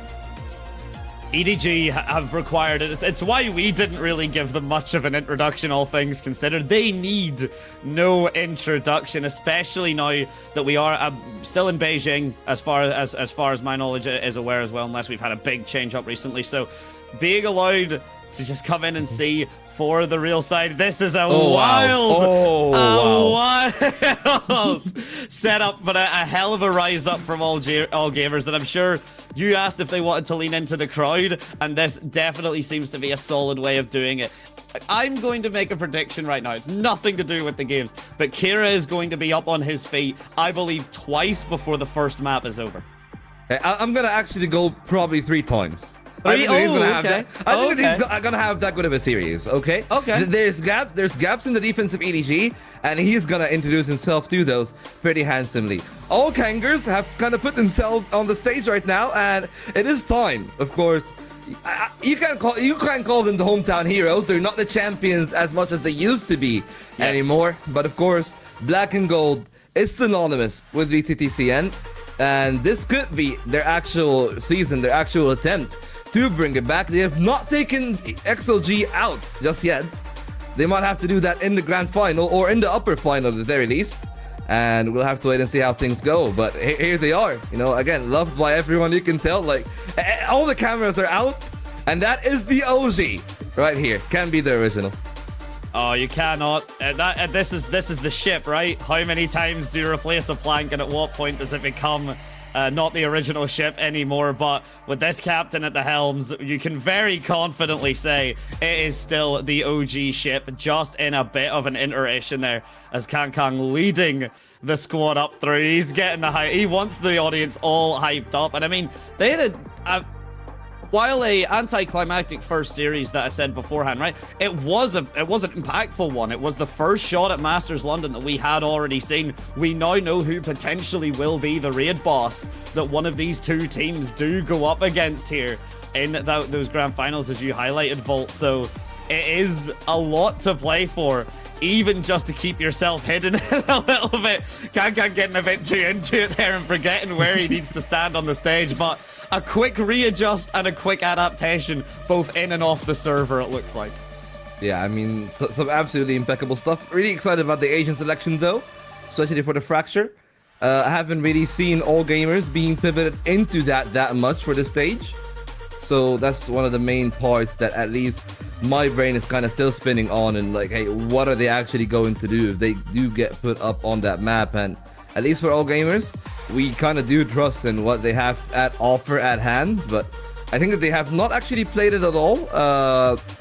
EDG have required it. It's why we didn't really give them much of an introduction, all things considered. They need no introduction, especially now that we are still in Beijing, as far as my knowledge is aware as well, unless we've had a big change up recently. So being allowed to just come in and see for the real side, this is a wild setup, but a hell of a rise up from all gamers. And I'm sure you asked if they wanted to lean into the crowd, and this definitely seems to be a solid way of doing it. I'm going to make a prediction right now. It's nothing to do with the games, but Kira is going to be up on his feet, I believe, twice before the first map is over. I'm going to actually go probably 3 times. I think he's gonna have that. I think that he's gonna have that good of a series. Okay. There's gaps in the defense of EDG, and he's gonna introduce himself to those pretty handsomely. All Kangers have kind of put themselves on the stage right now, and it is time. Of course, you can't call them the hometown heroes. They're not the champions as much as they used to be anymore. But of course, Black and Gold is synonymous with VCTCN, and this could be their actual season, their actual attempt to bring it back. They have not taken XLG out just yet. They might have to do that in the grand final or in the upper final at the very least. And we'll have to wait and see how things go. But here they are. You know, again, loved by everyone. You can tell, like, all the cameras are out. And that is the OG right here. Can be the original. Oh, you cannot. This is the ship, right? How many times do you replace a plank, and at what point does it become not the original ship anymore? But with this captain at the helms, you can very confidently say it is still the OG ship, just in a bit of an iteration there, as Kang leading the squad up through. He's getting the hype. He wants the audience all hyped up. And I mean, they had while a anticlimactic first series that I said beforehand, right? It was an impactful one. It was the first shot at Masters London that we had already seen. We now know who potentially will be the raid boss that one of these two teams do go up against here in those grand finals, as you highlighted, Volt. So it is a lot to play for, even just to keep yourself hidden a little bit. Kankan getting a bit too into it there and forgetting where he needs to stand on the stage, but a quick readjust and a quick adaptation, both in and off the server, it looks like. Yeah, I mean, some absolutely impeccable stuff. Really excited about the Asian selection, though, especially for the Fracture. I haven't really seen all gamers being pivoted into that much for the stage. So that's one of the main parts that at least my brain is kind of still spinning on, and like, hey, what are they actually going to do if they do get put up on that map? And at least for all gamers, we kind of do trust in what they have at offer at hand. But I think that they have not actually played it at all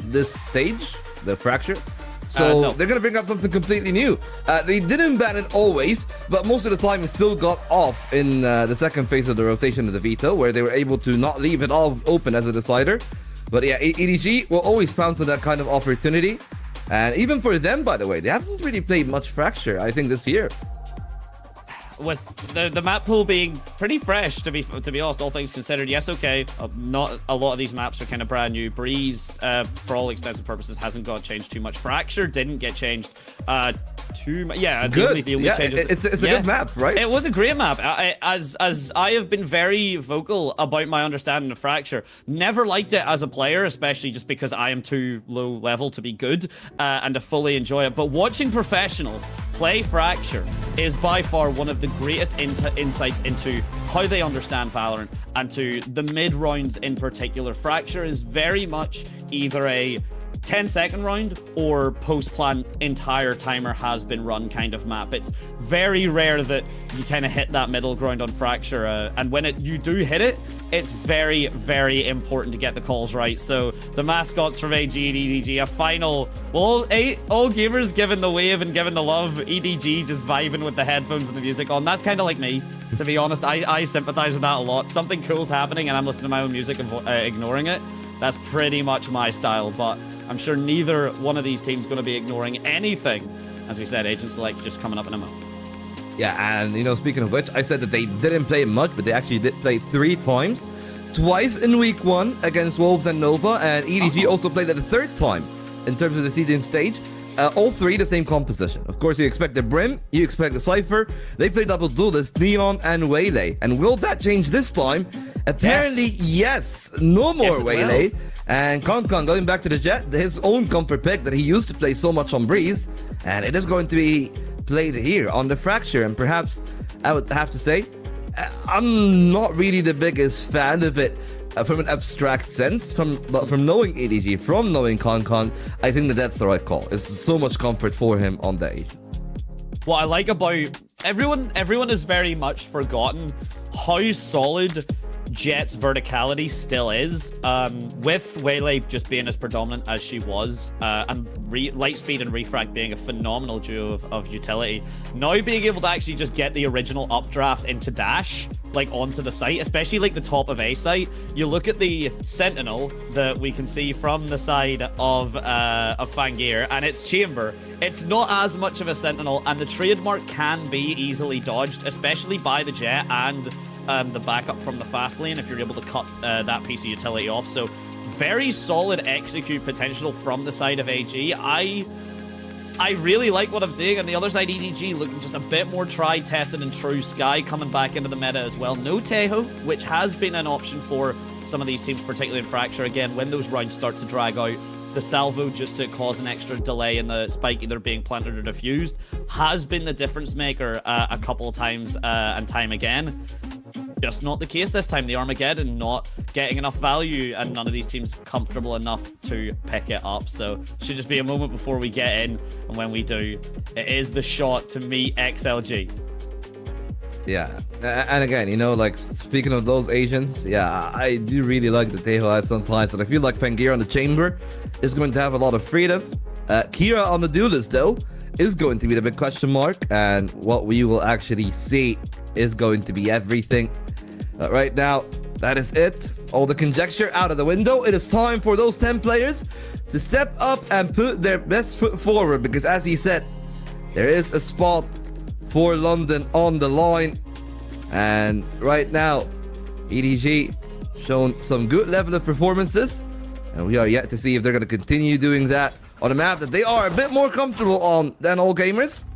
this stage, the Fracture. So no. they're going to bring up something completely new. They didn't ban it always, but most of the time it still got off in the second phase of the rotation of the veto, where they were able to not leave it all open as a decider. But yeah, EDG will always pounce on that kind of opportunity. And even for them, by the way, they haven't really played much Fracture, I think, this year. With the map pool being pretty fresh, to be honest, all things considered. Yes, okay, not a lot of these maps are kind of brand new. Breeze, for all extensive purposes, hasn't got changed too much. Fracture didn't get changed too much. Yeah, good. The only changes. It's a good map, right? It was a great map. As I have been very vocal about my understanding of Fracture. Never liked it as a player, especially just because I am too low level to be good and to fully enjoy it. But watching professionals play Fracture is by far one of the greatest insights into how they understand Valorant, and to the mid rounds in particular. Fracture is very much either a 10-second round or post-plan entire timer has been run kind of map. It's very rare that you kind of hit that middle ground on Fracture, and when you do hit it, it's very, very important to get the calls right. So the mascots from AG and EDG, a final, well, all gamers giving the wave and giving the love, EDG just vibing with the headphones and the music on. That's kind of like me, to be honest. I sympathize with that a lot. Something cool's happening and I'm listening to my own music and ignoring it. That's pretty much my style, but I'm sure neither one of these teams going to be ignoring anything. As we said, Agent Select just coming up in a moment. Yeah, and you know, speaking of which, I said that they didn't play much, but they actually did play 3 times. Twice in week 1 against Wolves and Nova, and EDG also played it a 3rd time in terms of the seeding stage. All 3 the same composition. Of course, you expect the Brim, you expect the Cypher. They play double duelist, Neon and Waylay. And will that change this time? Apparently, yes. No more Waylay. And Kankan going back to the Jet, his own comfort pick that he used to play so much on Breeze. And it is going to be played here on the Fracture. And perhaps, I would have to say, I'm not really the biggest fan of it from an abstract sense. But from knowing EDG, from knowing Kankan, I think that that's the right call. It's so much comfort for him on the Asian. What I like about everyone has very much forgotten how solid Jet's verticality still is, with Waylay just being as predominant as she was, and Lightspeed and Refract being a phenomenal duo of utility. Now being able to actually just get the original updraft into Dash, like onto the site, especially like the top of A site. You look at the Sentinel that we can see from the side of Fangir, and it's Chamber. It's not as much of a Sentinel, and the trademark can be easily dodged, especially by the Jet and the backup from the fast lane if you're able to cut that piece of utility off. So very solid execute potential from the side of AG. I really like what I'm seeing. On the other side, EDG looking just a bit more tried, tested, and true. Sky coming back into the meta as well. No Teho, which has been an option for some of these teams, particularly in Fracture. Again, when those rounds start to drag out, the salvo, just to cause an extra delay in the spike either being planted or diffused, has been the difference maker a couple of times and time again. Just not the case this time. The Armageddon not getting enough value, and none of these teams comfortable enough to pick it up. So should just be a moment before we get in, and when we do, it is the shot to meet XLG. Yeah, and again, you know, like, speaking of those Asians, yeah, I do really like the Teho at some times, and I feel like Fangir on the Chamber is going to have a lot of freedom. Kira on the Duelist, though, is going to be the big question mark, and what we will actually see is going to be everything. Right now, that is it. All the conjecture out of the window. It is time for those 10 players to step up and put their best foot forward, because as he said, there is a spot for London on the line. And right now, EDG shown some good level of performances, and we are yet to see if they're going to continue doing that on a map that they are a bit more comfortable on than All Gamers.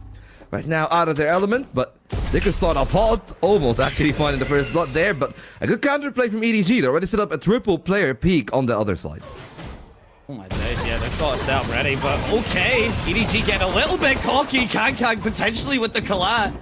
Right now out of their element, but they could start off hot, almost actually finding the first blood there, but a good counterplay from EDG. They already set up a triple player peak on the other side. Oh my days, yeah, they've got it set up ready, but okay. EDG getting a little bit cocky. Kang potentially with the collat.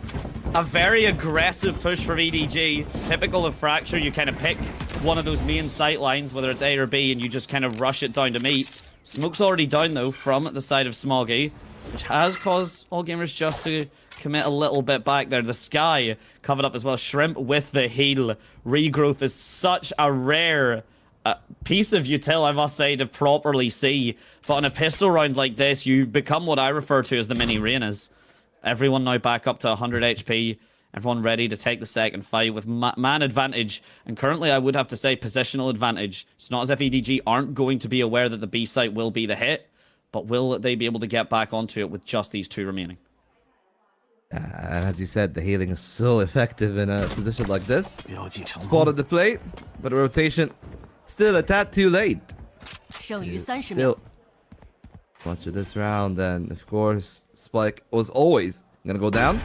A very aggressive push from EDG. Typical of Fracture, you kind of pick one of those main sight lines, whether it's A or B, and you just kind of rush it down to meet. Smoke's already down, though, from the side of Smoggy, which has caused All Gamers just to commit a little bit back there. The Sky covered up as well. Shrimp with the heal. Regrowth is such a rare piece of util, I must say, to properly see. But on a pistol round like this, you become what I refer to as the mini Reynas. Everyone now back up to 100 HP. Everyone ready to take the second fight with man advantage. And currently, I would have to say positional advantage. It's not as if EDG aren't going to be aware that the B site will be the hit. But will they be able to get back onto it with just these two remaining? And as you said, the healing is so effective in a position like this. Spotted the play, but the rotation still a tad too late. Still, much of this round, and of course, Spike was always gonna go down.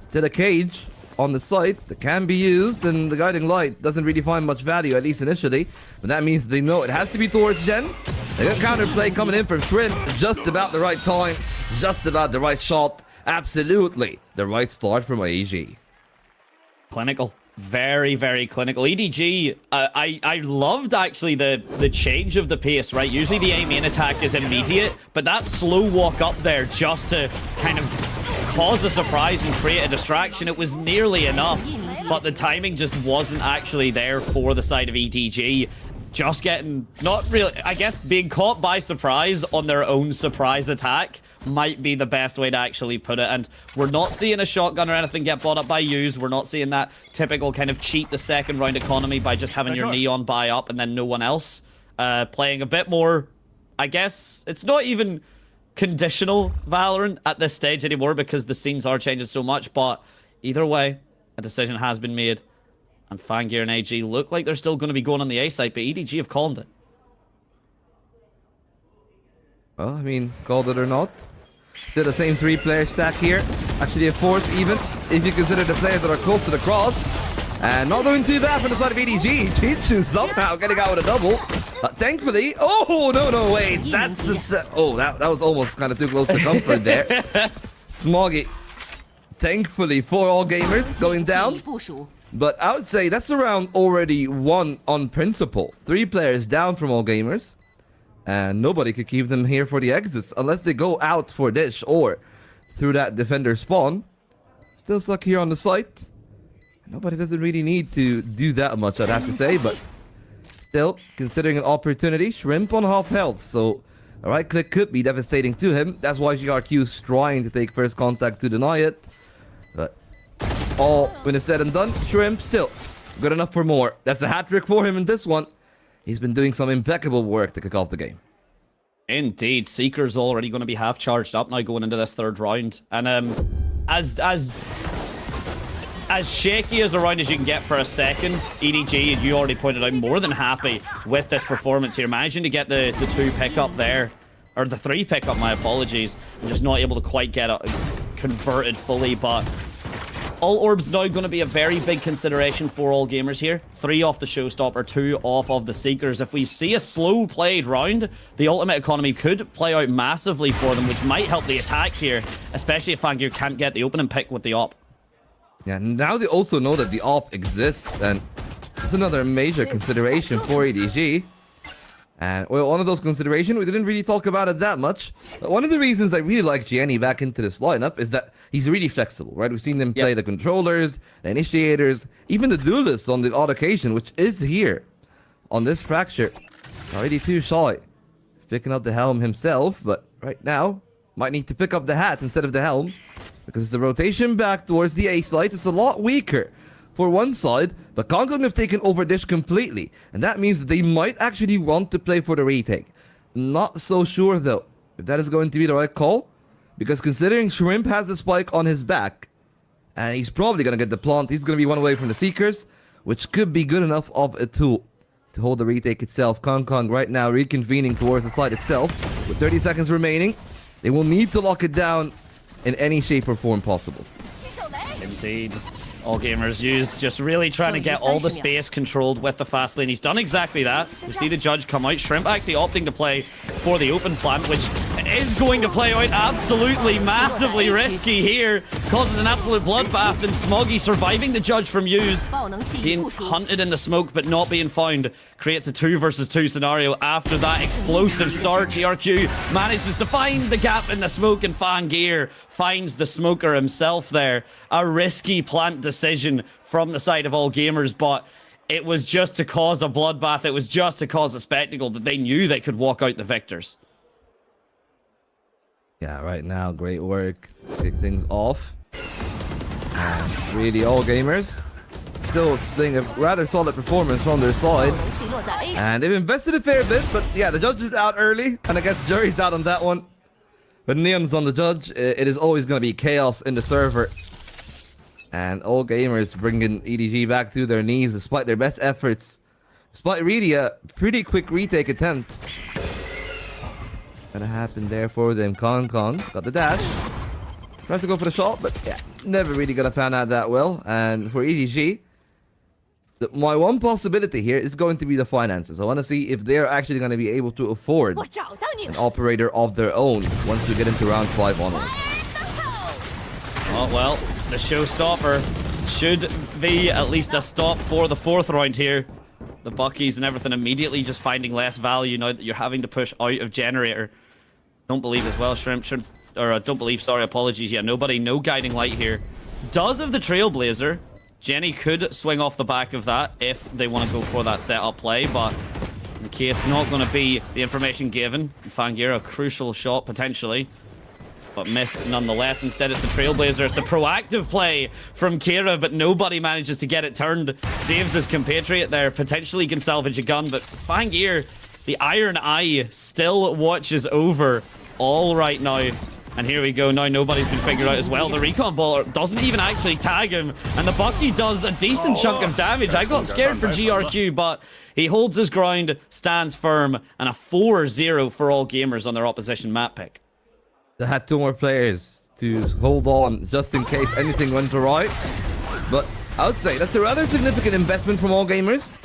Still a cage on the site that can be used, and the guiding light doesn't really find much value, at least initially. But that means they know it has to be towards Gen. They got counterplay coming in from Shrimp, just about the right time, just about the right shot. Absolutely the right start from AEG. Clinical. Very, very clinical. EDG, I loved actually the change of the pace, right? Usually the A main attack is immediate, but that slow walk up there just to kind of cause a surprise and create a distraction, it was nearly enough, but the timing just wasn't actually there for the side of EDG. Just getting, not really, I guess being caught by surprise on their own surprise attack might be the best way to actually put it. And we're not seeing a shotgun or anything get bought up by Use. We're not seeing that typical kind of cheat the second round economy by just having your Neon buy up and then no one else. Playing a bit more, I guess, it's not even conditional Valorant at this stage anymore because the scenes are changing so much. But either way, a decision has been made. And Fangir and AG look like they're still going to be going on the A side, but EDG have calmed it. Well, I mean, called it or not. Still the same 3-player stack here. Actually a 4th even, if you consider the players that are close to the cross. And not doing too bad from the side of EDG. Chichu somehow getting out with a double. Thankfully, oh, no, wait. That's a oh, that was almost kind of too close to comfort there. Smoggy, thankfully for All Gamers, going down. But I would say that's around already 1 on principle. 3 players down from All Gamers. And nobody could keep them here for the exits unless they go out for Dish or through that defender spawn. Still stuck here on the site. Nobody doesn't really need to do that much, I'd have to say. But still, considering an opportunity, Shrimp on half health. So a right click could be devastating to him. That's why GRQ's trying to take first contact to deny it. But all when it's said and done, Shrimp still good enough for more. That's a hat trick for him in this one. He's been doing some impeccable work to kick off the game. Indeed, Seeker's already going to be half charged up now going into this 3rd round. And as shaky as a round as you can get for a second, EDG, and you already pointed out, more than happy with this performance here. Managing to get the 2 pickup there, or the 3 pickup, my apologies. I'm just not able to quite get it converted fully, but all orbs now going to be a very big consideration for All Gamers here. 3 off the Showstopper, 2 off of the Seekers. If we see a slow played round, the ultimate economy could play out massively for them, which might help the attack here, especially if Fangir can't get the opening pick with the op. Yeah, now they also know that the op exists, and it's another major consideration for EDG. And well, one of those considerations, we didn't really talk about it that much. But one of the reasons I really like Gianni back into this lineup is that he's really flexible, right? We've seen him play the controllers, the initiators, even the duelists on the odd occasion, which is here on this Fracture. Already too shy, picking up the helm himself, but right now might need to pick up the hat instead of the helm, because the rotation back towards the A site is a lot weaker for one side, but Kong have taken over Dish completely, and that means that they might actually want to play for the retake. Not so sure though if that is going to be the right call, because considering Shrimp has the spike on his back, and he's probably going to get the plant, he's going to be one away from the Seekers, which could be good enough of a tool to hold the retake itself. Kong right now reconvening towards the side itself with 30 seconds remaining. They will need to lock it down in any shape or form possible. Indeed. All Gamers use just really trying to get all the space controlled with the fast lane. He's done exactly that. We see the judge come out. Shrimp actually opting to play for the open plant, which is going to play out absolutely massively risky here. Causes an absolute bloodbath, and Smoggy surviving the judge from Use. Being hunted in the smoke but not being found creates a 2 versus 2 scenario after that explosive start. GRQ manages to find the gap in the smoke, and Fangir finds the smoker himself there. A risky plant decision from the side of All Gamers, but it was just to cause a bloodbath. It was just to cause a spectacle that they knew they could walk out the victors. Yeah, right now, great work. Kick things off. And really, All Gamers still displaying a rather solid performance from their side. And they've invested a fair bit, but yeah, the judge is out early, and I guess Jury's out on that one. But Neon's on the judge. It is always going to be chaos in the server. And All Gamers bringing EDG back to their knees despite their best efforts. Despite really a pretty quick retake attempt. Gonna happen there for them. Kong got the dash. Tries to go for the shot, but yeah, never really gonna pan out that well. And for EDG, my one possibility here is going to be the finances. I want to see if they're actually going to be able to afford an operator of their own once we get into round 5 onwards. Oh, well, the showstopper should be at least a stop for the 4th round here. The Buckies and everything immediately just finding less value now that you're having to push out of Generator. Don't believe as well, Shrimp should... Or, don't believe, sorry, apologies. Yeah, nobody, no guiding light here. Does have the Trailblazer. Jenny could swing off the back of that if they want to go for that setup play, but in case not going to be the information given. Fangir, a crucial shot potentially, but missed nonetheless. Instead, it's the Trailblazer. It's the proactive play from Kira, but nobody manages to get it turned. Saves his compatriot there. Potentially can salvage a gun, but Fangir, the Iron Eye, still watches over all right now. And here we go. Now nobody's been figured out as well. The recon baller doesn't even actually tag him, and the Bucky does a decent chunk of damage. I got scared for GRQ, but he holds his ground, stands firm, and a 4-0 for All Gamers on their opposition map pick. They had 2 more players to hold on just in case anything went awry. But I would say that's a rather significant investment from All Gamers.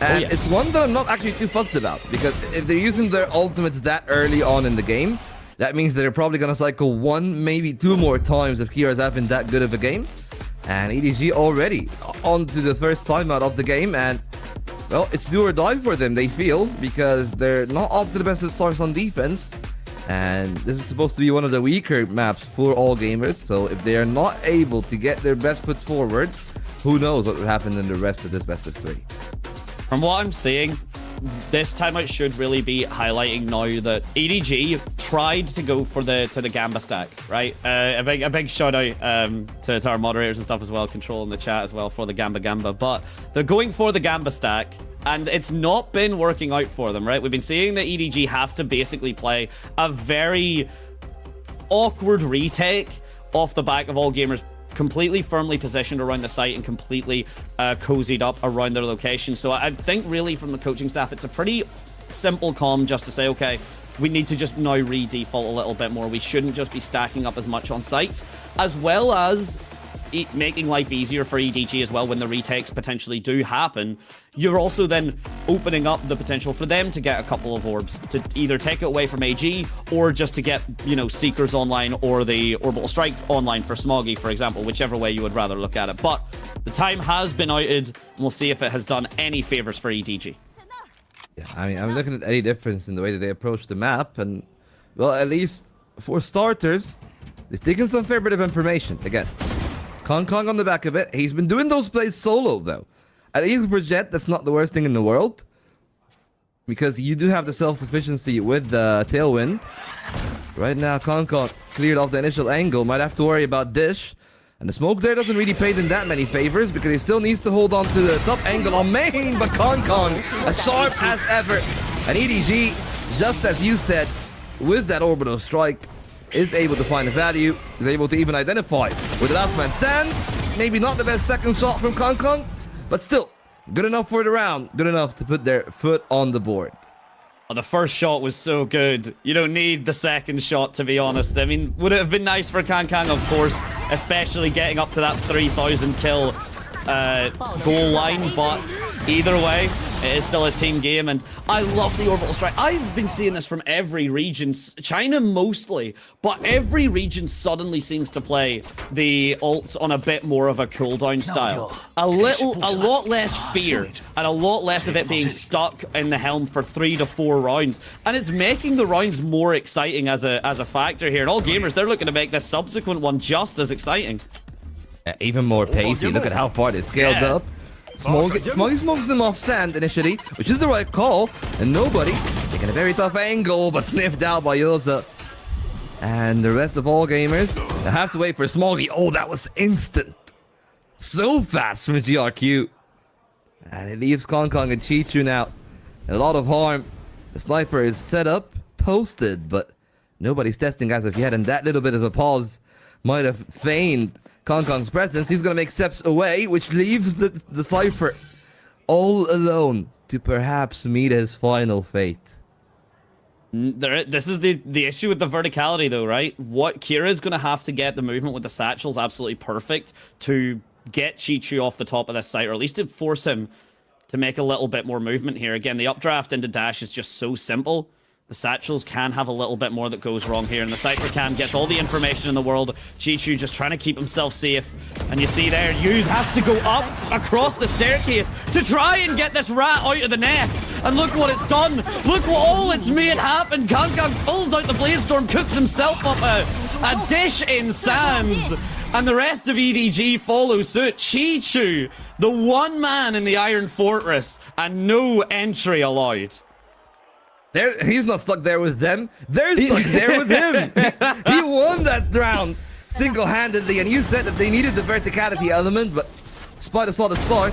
And it's one that I'm not actually too fussed about, because if they're using their ultimates that early on in the game, that means that they're probably going to cycle 1, maybe 2 more times if Kira's having that good of a game. And EDG already on to the first timeout of the game, and well, it's do or die for them, they feel, because they're not off to the best of starts on defense. And this is supposed to be one of the weaker maps for All Gamers, so if they are not able to get their best foot forward, who knows what will happen in the rest of this best of 3. From what I'm seeing, this timeout should really be highlighting now that EDG tried to go for the Gamba stack, right? A big shout out to our moderators and stuff as well, control in the chat as well for the Gamba. But they're going for the Gamba stack, and it's not been working out for them, right? We've been seeing that EDG have to basically play a very awkward retake off the back of All Gamers completely firmly positioned around the site and completely cozied up around their location. So I think really from the coaching staff, it's a pretty simple comm just to say, okay, we need to just now re-default a little bit more. We shouldn't just be stacking up as much on sites, as well as making life easier for EDG as well when the retakes potentially do happen. You're also then opening up the potential for them to get a couple of orbs to either take it away from AG or just to get, you know, Seekers online or the Orbital Strike online for Smoggy, for example, whichever way you would rather look at it. But the time has been outed, and we'll see if it has done any favors for EDG. Yeah, I mean, I'm looking at any difference in the way that they approach the map, and well, at least for starters, they've taken some fair bit of information. Again, Kong on the back of it. He's been doing those plays solo, though. At least for Jet, that's not the worst thing in the world, because you do have the self-sufficiency with the Tailwind. Right now, Kong cleared off the initial angle. Might have to worry about Dish. And the smoke there doesn't really pay them that many favors because he still needs to hold on to the top angle on main. But Kong, as sharp as ever. And EDG, just as you said, with that orbital strike, is able to find the value, is able to even identify where the last man stands. Maybe not the best second shot from Kong, but still good enough for the round, good enough to put their foot on the board. Oh, the first shot was so good. You don't need the second shot, to be honest. I mean, would it have been nice for Kang, of course, especially getting up to that 3,000 kill goal line, but either way, it is still a team game, and I love the orbital strike. I've been seeing this from every region, China mostly, but every region suddenly seems to play the ults on a bit more of a cooldown style. A lot less fear, and a lot less of it being stuck in the helm for 3 to 4 rounds, and it's making the rounds more exciting as a factor here. And all gamers, they're looking to make this subsequent one just as exciting. Even more pacey. Look at how far they scaled up. Smoggy smokes them off sand initially, which is the right call, and nobody taking a very tough angle, but sniffed out by Yosa. And the rest of all gamers, I have to wait for Smoggy. Oh, that was instant. So fast from GRQ. And it leaves Kong and Chi-Chu now. A lot of harm. The sniper is set up, posted, but nobody's testing as of yet, and that little bit of a pause might have feigned Kong's presence. He's gonna make steps away, which leaves the Cypher all alone to perhaps meet his final fate. This is the issue with the verticality, though, right? What Kira's gonna have to get the movement with the satchels absolutely perfect to get Chi-Chu off the top of this site, or at least to force him to make a little bit more movement here. Again, the updraft into dash is just so simple. The satchels can have a little bit more that goes wrong here, and the Cypher Cam gets all the information in the world. Chi-Chu just trying to keep himself safe. And you see there, Yuz has to go up across the staircase to try and get this rat out of the nest. And look what it's done. Look what all it's made happen. Kang pulls out the Blaze Storm, cooks himself up a dish in sands. And the rest of EDG follow suit. Chi-Chu, the one man in the Iron Fortress, and no entry allowed. He's not stuck there with them. They're stuck there with him. He won that round single-handedly, and you said that they needed the verticality element, but Spider saw the start.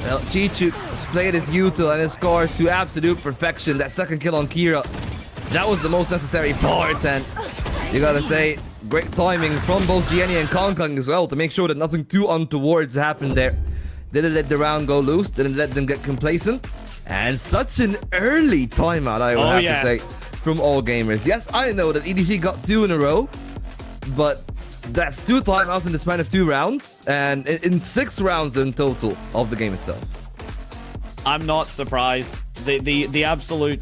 Well, Chi-Chu displayed his util and his scores to absolute perfection. That second kill on Kira, that was the most necessary part, and you gotta say, great timing from both Gianni and Kong as well to make sure that nothing too untoward happened there. Didn't let the round go loose, didn't let them get complacent. And such an early timeout, I would have to say, from all gamers. Yes, I know that EDG got 2 in a row, but that's 2 timeouts in the span of 2 rounds, and in 6 rounds in total of the game itself. I'm not surprised. The absolute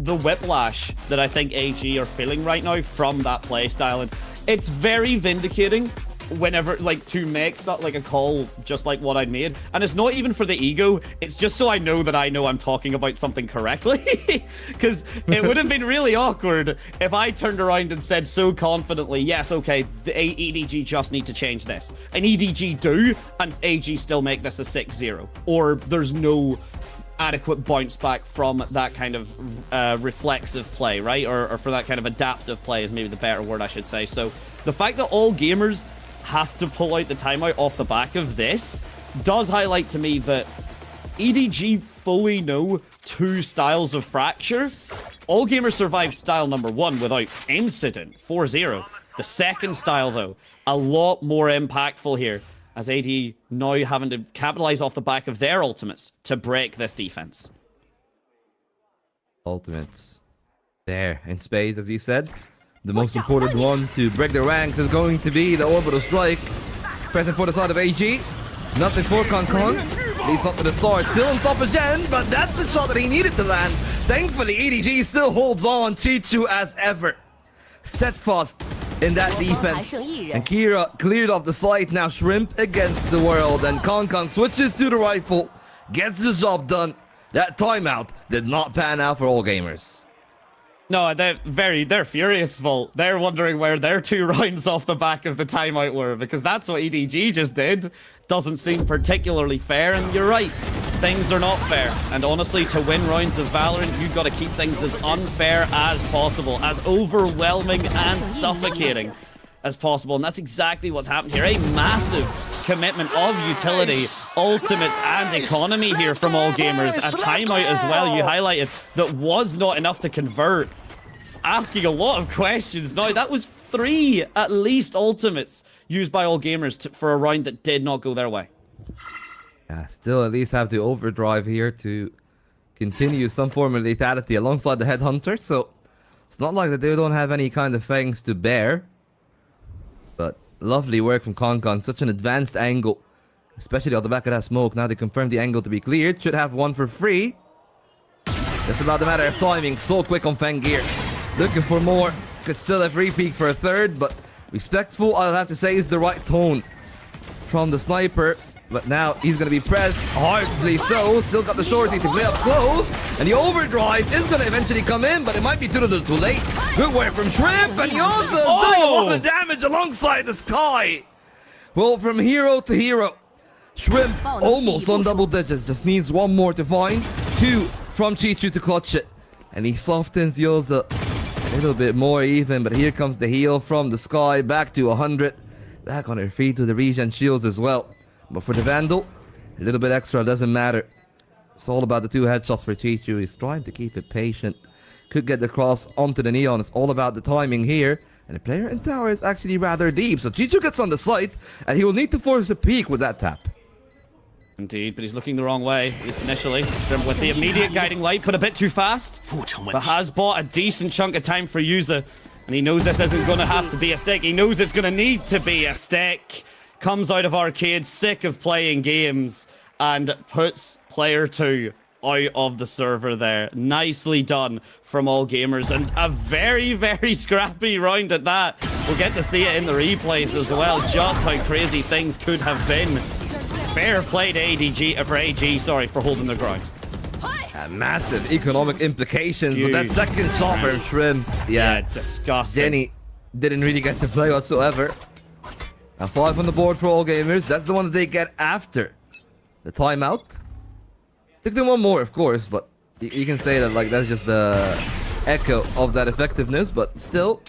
whiplash that I think AG are feeling right now from that playstyle, and it's very vindicating whenever, like, to make like a call just like what I made. And it's not even for the ego, it's just so I know that I know I'm talking about something correctly. Because it would have been really awkward if I turned around and said so confidently, yes, okay, the EDG just need to change this, and EDG do, and AG still make this a 6-0, or there's no adequate bounce back from that kind of reflexive play, right? Or for that kind of adaptive play is maybe the better word I should say. So the fact that all gamers have to pull out the timeout off the back of this does highlight to me that EDG fully know 2 styles of fracture. All gamers survived style number 1 without incident, 4-0. The second style, though, a lot more impactful here, as AD now having to capitalize off the back of their ultimates to break this defense. Ultimates there in space, as you said. The most important one to break the ranks is going to be the orbital strike. Present for the side of AG. Nothing for Kong. At least not to the start. Still on top of Jen, but that's the shot that he needed to land. Thankfully, EDG still holds on. Chi-Chu as ever. Steadfast in that defense. And Kira cleared off the site. Now Shrimp against the world. And Kong switches to the rifle. Gets the job done. That timeout did not pan out for all gamers. No, they're furious, Volt. They're wondering where their 2 rounds off the back of the timeout were, because that's what EDG just did. Doesn't seem particularly fair, and you're right. Things are not fair. And honestly, to win rounds of Valorant, you've got to keep things as unfair as possible, as overwhelming and suffocating as possible, and that's exactly what's happened here. A massive commitment of utility, ultimates, and economy here from All Gamers. A timeout as well, you highlighted, that was not enough to convert. Asking a lot of questions. Now, that was 3 at least ultimates used by All Gamers for a round that did not go their way. Yeah, still at least have the overdrive here to continue some form of lethality alongside the Headhunter, so it's not like that they don't have any kind of things to bear. But lovely work from Kong. Such an advanced angle, especially on the back of that smoke. Now they confirm the angle to be cleared. Should have one for free. It's about a matter of timing. So quick on Fengir. Looking for more. Could still have repeat for a third, but respectful, I'll have to say, is the right tone from the sniper. But now he's going to be pressed, hardly so. Still got the shorty to play up close. And the overdrive is going to eventually come in, but it might be too little too late. Good work from Shrimp, and Yoza's doing a lot of damage alongside the Sky. Well, from hero to hero, Shrimp almost on double digits. Just needs one more to find. 2 from Chichu to clutch it. And he softens Yoza a little bit more even, but here comes the heal from the Sky. Back to 100. Back on her feet to the regen shields as well. But for the Vandal, a little bit extra doesn't matter. It's all about the 2 headshots for Chichu. He's trying to keep it patient. Could get the cross onto the Neon. It's all about the timing here. And the player in tower is actually rather deep. So Chichu gets on the site, and he will need to force a peek with that tap. Indeed, but he's looking the wrong way, at least initially. With the immediate guiding light, cut a bit too fast. But has bought a decent chunk of time for Yuza. And he knows this isn't going to have to be a stick. He knows it's going to need to be a stick. Comes out of arcade, sick of playing games, and puts player 2 out of the server there. Nicely done from All Gamers, and a very, very scrappy round at that. We'll get to see it in the replays as well, just how crazy things could have been. Fair play to ADG, for AG, sorry, for holding the ground. Massive economic implications, but that second shot from Shrimp, yeah, disgusting. Jenny didn't really get to play whatsoever. A 5 on the board for All Gamers. That's the one that they get after the timeout. Took them one more, of course, but you can say that like that's just the echo of that effectiveness. But still,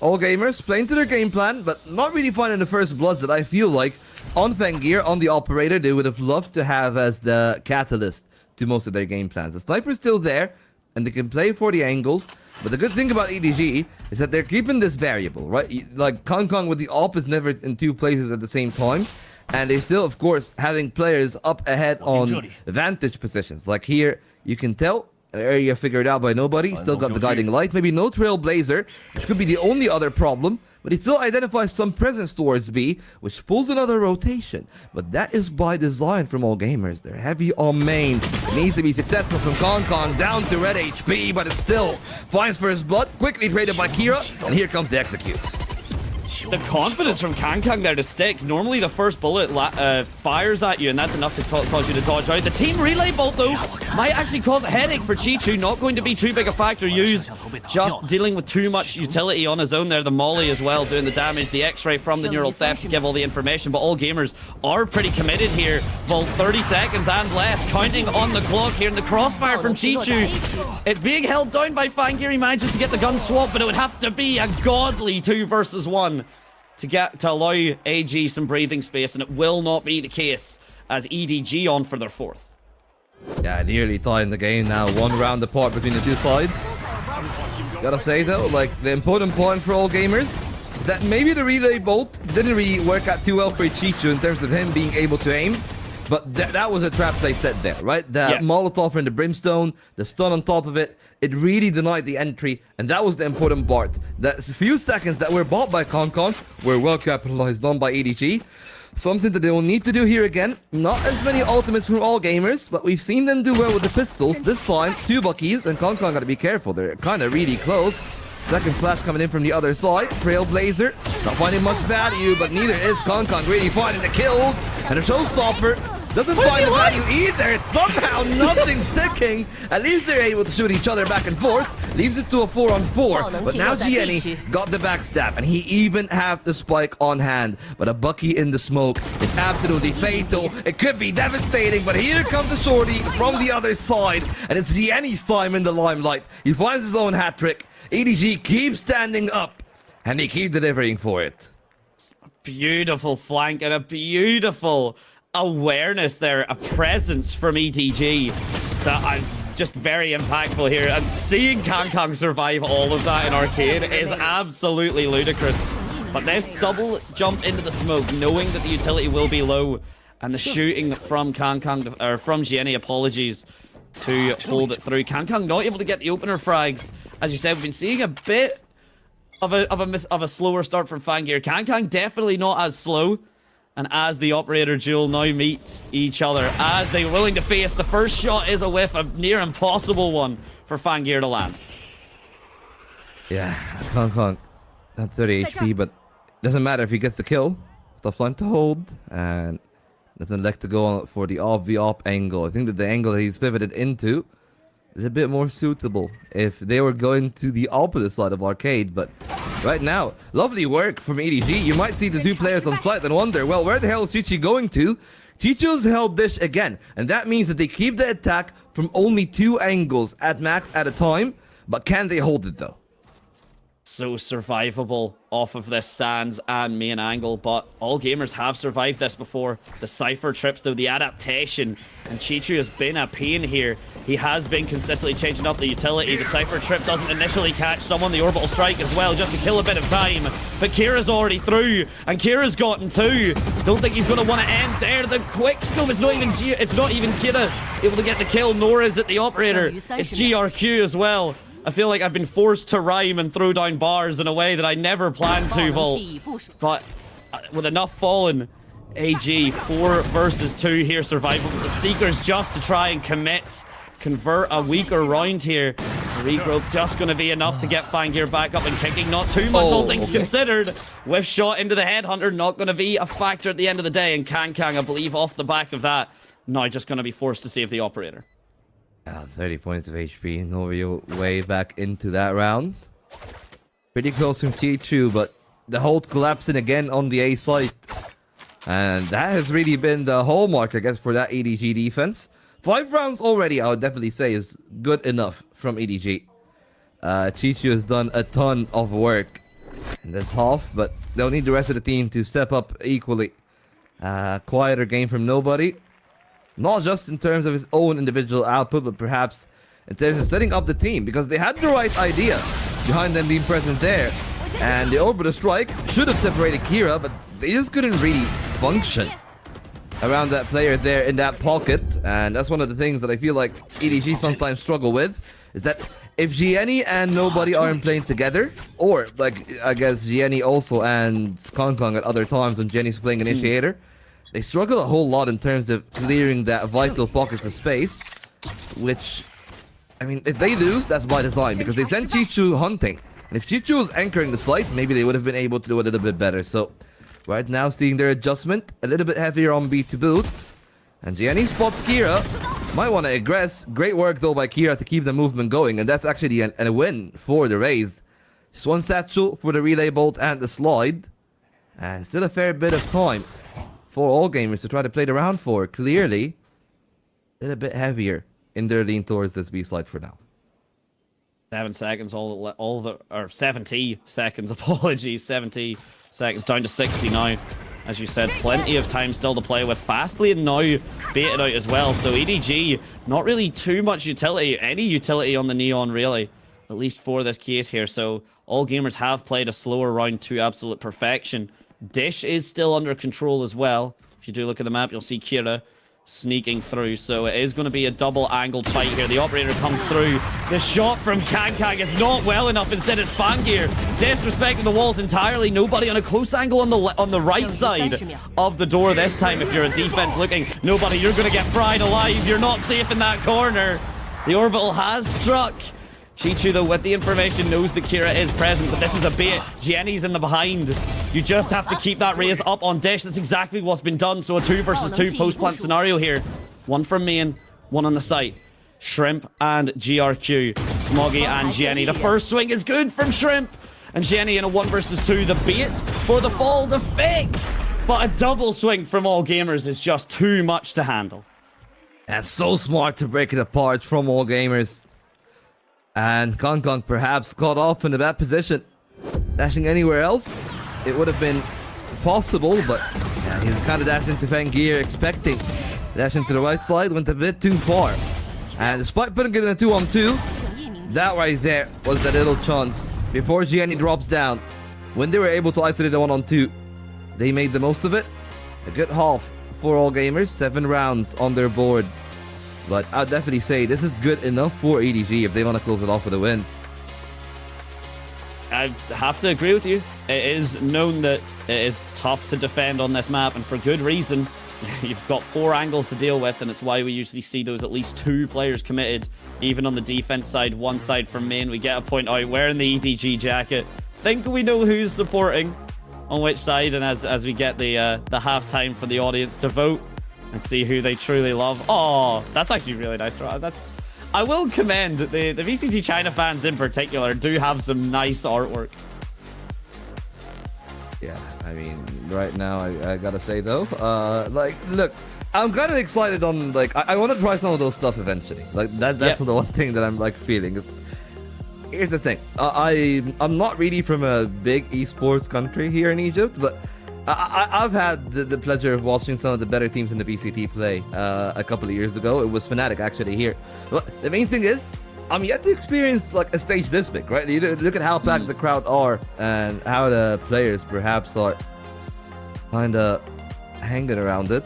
All Gamers playing to their game plan, but not really finding the first bloods that I feel like on Fengir, on the operator, they would have loved to have as the catalyst to most of their game plans. The sniper's still there, and they can play for the angles. But the good thing about EDG is that they're keeping this variable, right? Like Kong with the op is never in 2 places at the same time. And they still, of course, having players up ahead on vantage positions. Like here, you can tell an area figured out by nobody. Still got the guiding light. Maybe no Trailblazer, which could be the only other problem. But he still identifies some presence towards B, which pulls another rotation. But that is by design from All Gamers. They're heavy on main. It needs to be successful from Kong down to red HP, but it still finds first blood. Quickly traded by Kira, and here comes the execute. The confidence from Kang there to stick. Normally the first bullet fires at you, and that's enough to cause you to dodge out. The team relay bolt, though, might actually cause a headache for Chichu. Not going to be too big a factor. Use just dealing with too much utility on his own there. The molly as well doing the damage. The X-ray from the neural theft to give all the information. But All Gamers are pretty committed here. Vault 30 seconds and less. Counting on the clock here. And the crossfire from Chichu. It's being held down by Fangir. He manages to get the gun swap, but it would have to be a godly 2 versus 1. To allow AG some breathing space, and it will not be the case as EDG on for their 4th. Yeah, nearly tying the game now. 1 round apart between the 2 sides. Gotta say though, like the important point for All Gamers, that maybe the relay bolt didn't really work out too well for Chichu in terms of him being able to aim. But that was a trap play set there, right? The Molotov and the Brimstone, the stun on top of it, it really denied the entry, and that was the important part. The few seconds that were bought by Kong were well capitalized on by EDG. Something that they will need to do here again. Not as many ultimates from All Gamers, but we've seen them do well with the pistols. This time, 2 buckies, and Kong gotta be careful. They're kind of really close. Second flash coming in from the other side. Trailblazer, not finding much value, but neither is Kong really finding the kills. And a showstopper doesn't find the value either. Somehow nothing sticking. At least they're able to shoot each other back and forth. Leaves it to a 4-on-4. But now Gianni got the backstab, and he even have the spike on hand. But a bucky in the smoke is absolutely fatal. It could be devastating, but here comes the shorty from the other side, and it's Gianni's time in the limelight. He finds his own hat trick. EDG keeps standing up. And they keep delivering for it. Beautiful flank and a beautiful awareness there, a presence from EDG that I'm just very impactful here. And seeing Kang survive all of that in Arcade is absolutely ludicrous. But this double jump into the smoke, knowing that the utility will be low, and the shooting from or from Jenny, apologies, to hold it through. Kang not able to get the opener frags. As you said, we've been seeing a bit of a slower start from Fangir. Kang definitely not as slow. And as the operator duel now meet each other, as they're willing to face, the first shot is a whiff, a near impossible one for Fangir to land. Yeah, Kang, not 30 HP, but doesn't matter if he gets the kill. Tough line to hold, and doesn't like to go for the op angle. I think that the angle that he's pivoted into is a bit more suitable if they were going to the opposite side of Arcade, but right now, lovely work from EDG. You might see the two players on site and wonder, well, where the hell is Chichi going to? Chicho's held dish again, and that means that they keep the attack from only 2 angles at max at a time, but can they hold it though? So survivable off of this Sands and main angle, but all gamers have survived this before. The Cypher trips, though, the adaptation, and Chichu has been a pain here. He has been consistently changing up the utility. The Cypher trip doesn't initially catch someone, the orbital strike as well, just to kill a bit of time. But Kira's already through, and Kira's gotten 2. Don't think he's going to want to end there. The quick scope, it's not even Kira able to get the kill, nor is it the operator. It's GRQ as well. I feel like I've been forced to rhyme and throw down bars in a way that I never planned to, Volt. But with enough fallen, AG 4 versus 2 here, survival. The Seekers just to try and convert a weaker round here. Regrowth just going to be enough to get Fangir back up and kicking. Not too much, all things considered. With shot into the Headhunter, not going to be a factor at the end of the day. And Kang, I believe, off the back of that, now just going to be forced to save the operator. 30 points of HP, no real way back into that round. Pretty close from Chichu, but the hold collapsing again on the A site. And that has really been the hallmark, I guess, for that EDG defense. 5 rounds already, I would definitely say, is good enough from EDG. Chichu has done a ton of work in this half, but they'll need the rest of the team to step up equally. Quieter game from nobody. Not just in terms of his own individual output, but perhaps in terms of setting up the team, because they had the right idea behind them being present there. And the orbital strike should have separated Kira, but they just couldn't really function around that player there in that pocket. And that's one of the things that I feel like EDG sometimes struggle with, is that if Gianni and nobody aren't playing together, or like I guess Gianni also and Kong at other times when Jenny's playing Initiator, they struggle a whole lot in terms of clearing that vital pockets of space, which, I mean, if they lose, that's by design, because they sent Chichu hunting. And if Chichu was anchoring the site, maybe they would have been able to do a little bit better. So, right now, seeing their adjustment, a little bit heavier on B to boot. And Gianni spots Kira. Might want to aggress. Great work, though, by Kira to keep the movement going. And that's actually a win for the Rays. Just one satchel for the relay bolt and the slide. And still a fair bit of time for all gamers to try to play the round for. Clearly, a little bit heavier in their lean towards this B side for now. 7 seconds, or 70 seconds, apologies, 70 seconds down to 60 now. As you said, plenty of time still to play with. Fastly and now baited out as well. So EDG, not really too much utility, any utility on the Neon really, at least for this case here. So all gamers have played a slower round to absolute perfection. Dish is still under control as well. If you do look at the map, you'll see Kira sneaking through. So it is going to be a double angled fight here. The operator comes through. The shot from Kang is not well enough. Instead, it's Fangir disrespecting the walls entirely. Nobody on a close angle on the right side of the door this time. If you're a defense looking, nobody, you're going to get fried alive. You're not safe in that corner. The orbital has struck. Chichu, though, with the information, knows that Kira is present, but this is a bait. Jenny's in the behind. You just have to keep that raise up on Dish. That's exactly what's been done. So a 2 versus 2 post-plant scenario here. One from main, one on the site. Shrimp and GRQ. Smoggy and Jenny. The first swing is good from Shrimp. And Jenny in a 1 versus 2. The bait for the fall, the fake. But a double swing from all gamers is just too much to handle. That's so smart to break it apart from all gamers. And Kong perhaps caught off in a bad position. dashing anywhere else, it would have been possible, but yeah, he kind of dashed into Fangir expecting. Dashing to the right side, went a bit too far. And despite putting it in a 2-on-2, that right there was the little chance. Before Gianni drops down, when they were able to isolate a 1-on-2, they made the most of it. A good half for all gamers, 7 rounds on their board. But I'd definitely say this is good enough for EDG if they want to close it off with a win. I have to agree with you. It is known that it is tough to defend on this map, and for good reason. You've got 4 angles to deal with, and it's why we usually see those at least 2 players committed. Even on the defense side, one side from main, we get a point out wearing the EDG jacket. Think we know who's supporting on which side, and as we get the halftime for the audience to vote and see who they truly love. Oh, that's actually really nice. I will commend the VCT China fans in particular do have some nice artwork. Yeah, I mean, right now, I gotta say though, like, look, I'm kind of excited on, like, I want to try some of those stuff eventually. Like, that's the one thing that I'm, like, feeling. Here's the thing, I'm not really from a big esports country here in Egypt, but I've had the pleasure of watching some of the better teams in the VCT play a couple of years ago. It was Fnatic actually here. But the main thing is, I'm yet to experience like a stage this big, right? You look at how packed the crowd are and how the players perhaps are kind of hanging around it.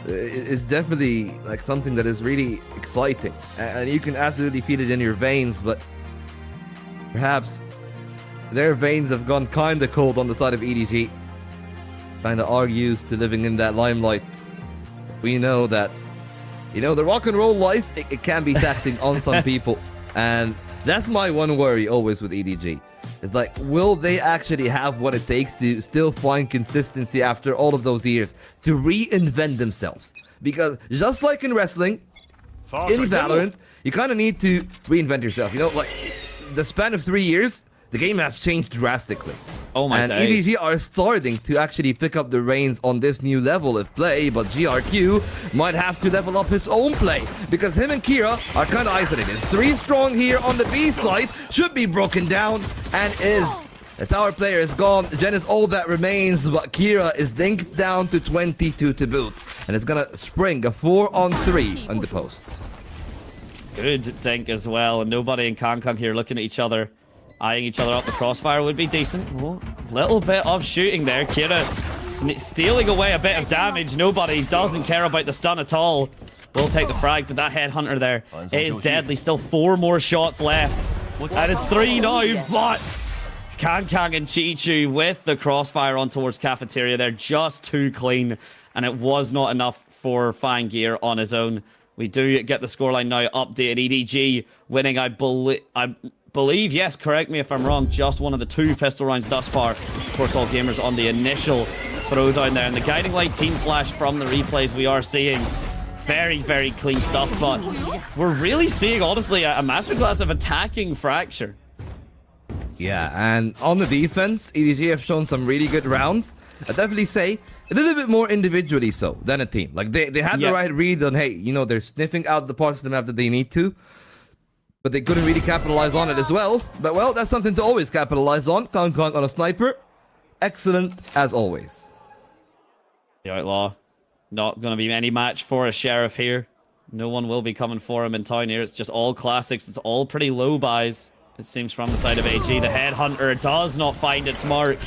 It's definitely like something that is really exciting, and you can absolutely feel it in your veins. But perhaps their veins have gone kind of cold on the side of EDG. Kind of are used to living in that limelight. We know that, you know, the rock and roll life, it can be taxing on some people. And that's my one worry always with EDG. It's like, will they actually have what it takes to still find consistency after all of those years to reinvent themselves? Because just like in wrestling, in Valorant, you kind of need to reinvent yourself. You know, like the span of 3 years, the game has changed drastically. Oh my days. EDG are starting to actually pick up the reins on this new level of play, but GRQ might have to level up his own play, because him and Kira are kind of isolated. 3 strong here on the B side, should be broken down, and is. The tower player is gone, Jen is all that remains, but Kira is dinked down to 22 to boot, and it's gonna spring a 4-on-3 on the post. Good dink as well, and nobody in Kangkang here looking at each other. Eyeing each other up. The crossfire would be decent. Oh, little bit of shooting there. Kira stealing away a bit of damage. Nobody doesn't care about the stun at all. We'll take the frag, but that headhunter there, it is deadly. Still 4 more shots left. And it's 3 now, but Kangkang and Chichu with the crossfire on towards Cafeteria. They're just too clean, and it was not enough for Fangir on his own. We do get the scoreline now updated. EDG winning, I believe, yes, correct me if I'm wrong, just one of the 2 pistol rounds thus far. Of course, all gamers on the initial throwdown there. And the guiding light team flash from the replays we are seeing. Very, very clean stuff, but we're really seeing, honestly, a masterclass of attacking Fracture. Yeah, and on the defense, EDG have shown some really good rounds. I'd definitely say a little bit more individually so than a team. Like, they had the right read on, hey, you know, they're sniffing out the parts of the map that they need to. But they couldn't really capitalize on it as well. But, well, that's something to always capitalize on. Kangkang on a sniper. Excellent, as always. The Outlaw. Not going to be any match for a Sheriff here. No one will be coming for him in town here. It's just all classics. It's all pretty low buys, it seems, from the side of AG. The Headhunter does not find its mark.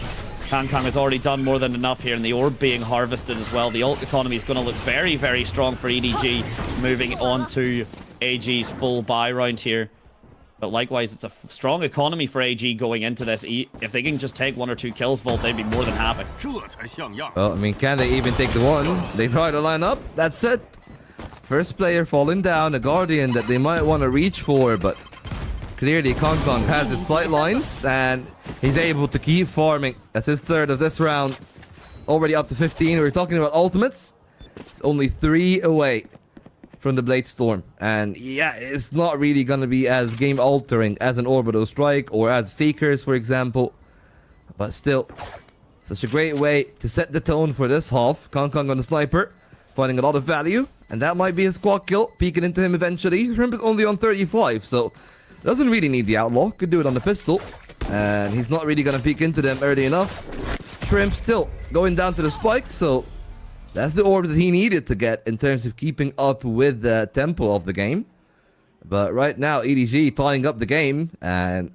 Kangkang has already done more than enough here, and the orb being harvested as well. The ult economy is going to look very, very strong for EDG, moving on to AG's full buy round here. But likewise, it's a strong economy for AG going into this. If they can just take 1 or 2 kills, Volt, they'd be more than happy. Well, I mean, can they even take the 1? They try to line up. That's it. First player falling down, a Guardian that they might want to reach for, but clearly Kangkang has his sight lines, and he's able to keep farming. That's his 3rd of this round. Already up to 15. We're talking about ultimates. It's only 3 away from the Blade Storm, and yeah, it's not really gonna be as game altering as an Orbital Strike or as Seekers, for example, but still such a great way to set the tone for this half. Kangkang on the sniper, finding a lot of value, and that might be a squad kill, peeking into him eventually. Remember, only on 35, so doesn't really need the Outlaw, could do it on the pistol. and he's not really gonna peek into them early enough. Shrimp still going down to the spike, so that's the orb that he needed to get in terms of keeping up with the tempo of the game. But right now, EDG tying up the game, and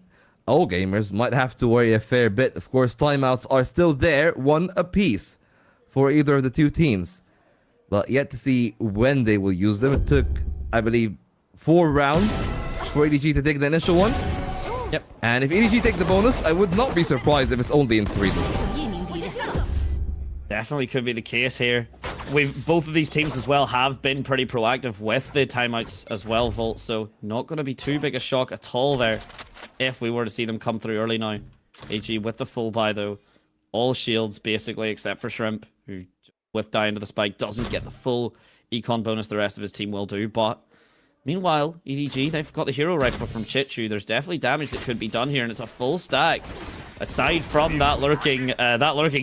all gamers might have to worry a fair bit. Of course, timeouts are still there, 1 apiece for either of the two teams. But yet to see when they will use them. It took, I believe, 4 rounds for EDG to take the initial one. Yep. And if EDG take the bonus, I would not be surprised if it's only in 3. Definitely could be the case here. Both of these teams as well have been pretty proactive with the timeouts as well, Volt, so not going to be too big a shock at all there if we were to see them come through early now. AG with the full buy though. All shields basically except for Shrimp, who with dying to the spike doesn't get the full econ bonus the rest of his team will do, but meanwhile, EDG, they've got the hero rifle from Chichu. There's definitely damage that could be done here, and it's a full stack. Aside from that lurking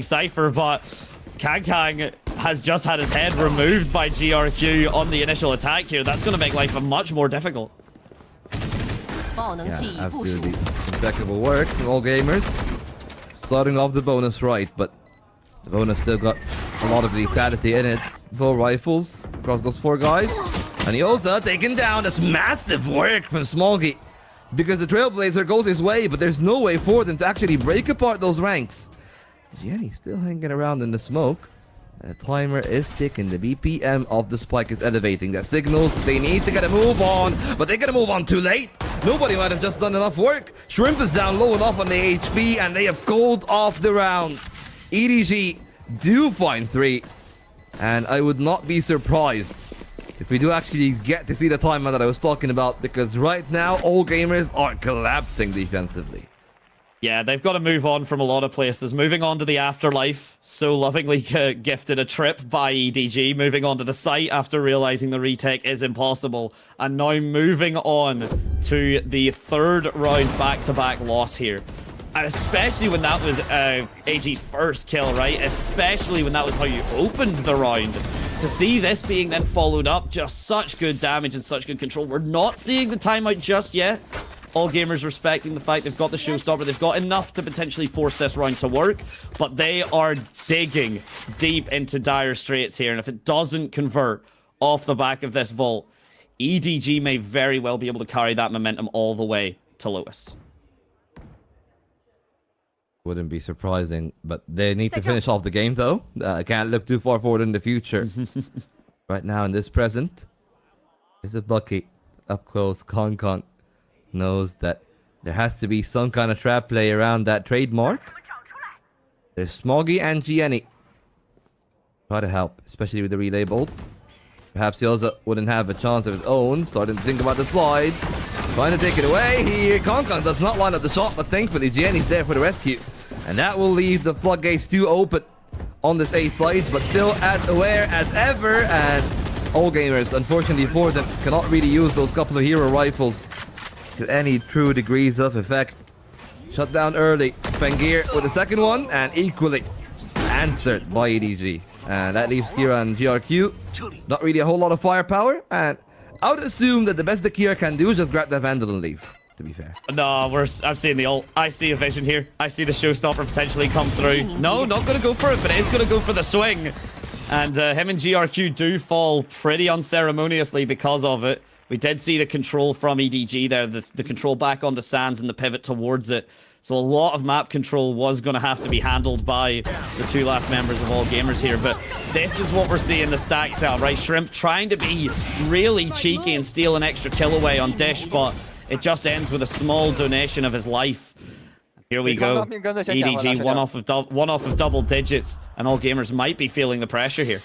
Cypher, but Kang has just had his head removed by GRQ on the initial attack here. That's going to make life much more difficult. Yeah, absolutely. Impeccable work from all gamers. Starting off the bonus right, but the bonus still got a lot of lethality in it. 4 rifles across those 4 guys. And he also taken down. That's massive work from Smoggy. Because the Trailblazer goes his way, but there's no way for them to actually break apart those ranks. Jenny still hanging around in the smoke. And the timer is ticking. The BPM of the spike is elevating. That signals they need to get a move on, but they gotta move on too late. Nobody might have just done enough work. Shrimp is down low enough on the HP, and they have called off the round. EDG do find 3, and I would not be surprised if we do actually get to see the timeout that I was talking about, because right now all gamers are collapsing defensively. Yeah, they've got to move on from a lot of places. Moving on to the afterlife, so lovingly gifted a trip by EDG. Moving on to the site after realizing the retake is impossible. And now moving on to the 3rd round back-to-back loss here. And especially when that was AG's first kill, right? Especially when that was how you opened the round. To see this being then followed up, just such good damage and such good control. We're not seeing the timeout just yet. All gamers respecting the fact they've got the showstopper. They've got enough to potentially force this round to work. But they are digging deep into dire straits here. And if it doesn't convert off the back of this vault, EDG may very well be able to carry that momentum all the way to Lotus. Wouldn't be surprising, but they need to finish off the game though. Can't look too far forward in the future. Right now in this present is a Bucky up close. Kong knows that there has to be some kind of trap play around that trademark. There's Smoggy and Gianni. Try to help, especially with the relay bolt. Perhaps he also wouldn't have a chance of his own. Starting to think about the slide. Trying to take it away here. Kong does not line up the shot, but thankfully Gianni's there for the rescue. And that will leave the floodgates too open on this A side, but still as aware as ever. And all gamers, unfortunately for them, cannot really use those couple of hero rifles to any true degrees of effect. Shut down early. Fengir with the second one, and equally answered by EDG. And that leaves Kira and GRQ. Not really a whole lot of firepower, and I would assume that the best that Kira can do is just grab that Vandal and leave, to be fair. No, I've seen the ult. I see a vision here. I see the showstopper potentially come through. No, not going to go for it, but it is going to go for the swing. And him and GRQ do fall pretty unceremoniously because of it. We did see the control from EDG there, the control back onto Sands and the pivot towards it. So a lot of map control was going to have to be handled by the 2 last members of All Gamers here. But this is what we're seeing the stacks out, right? Shrimp trying to be really cheeky and steal an extra kill away on Dish, but it just ends with a small donation of his life. Here we go. EDG, one off of double digits, and All Gamers might be feeling the pressure here.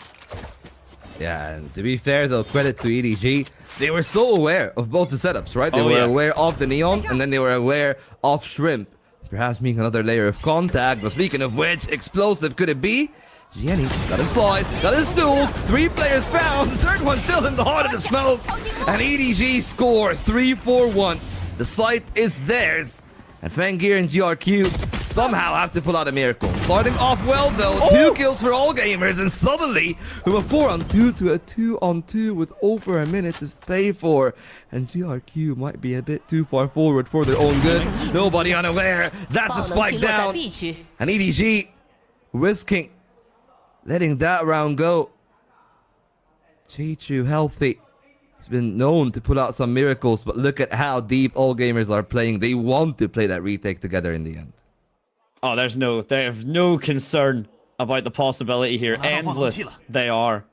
Yeah, and to be fair, though, credit to EDG. They were so aware of both the setups, right? They were aware of the Neon, and then they were aware of Shrimp. Perhaps being another layer of contact, but speaking of which, explosive could it be? Gianni got his slice, got his tools, 3 players found, the 3rd one still in the heart of the smoke, and EDG scores 3-4-1. The site is theirs, and Fengir and GRQ somehow have to pull out a miracle. Starting off well though, 2 kills for All Gamers, and suddenly from a 4-on-2 to a 2-on-2 with over a minute to stay for. And GRQ might be a bit too far forward for their own good. Nobody unaware. That's a spike down. And EDG risking letting that round go. Chichu healthy. He's been known to pull out some miracles, but look at how deep All Gamers are playing. They want to play that retake together in the end. Oh, they have no concern about the possibility here. Endless they are.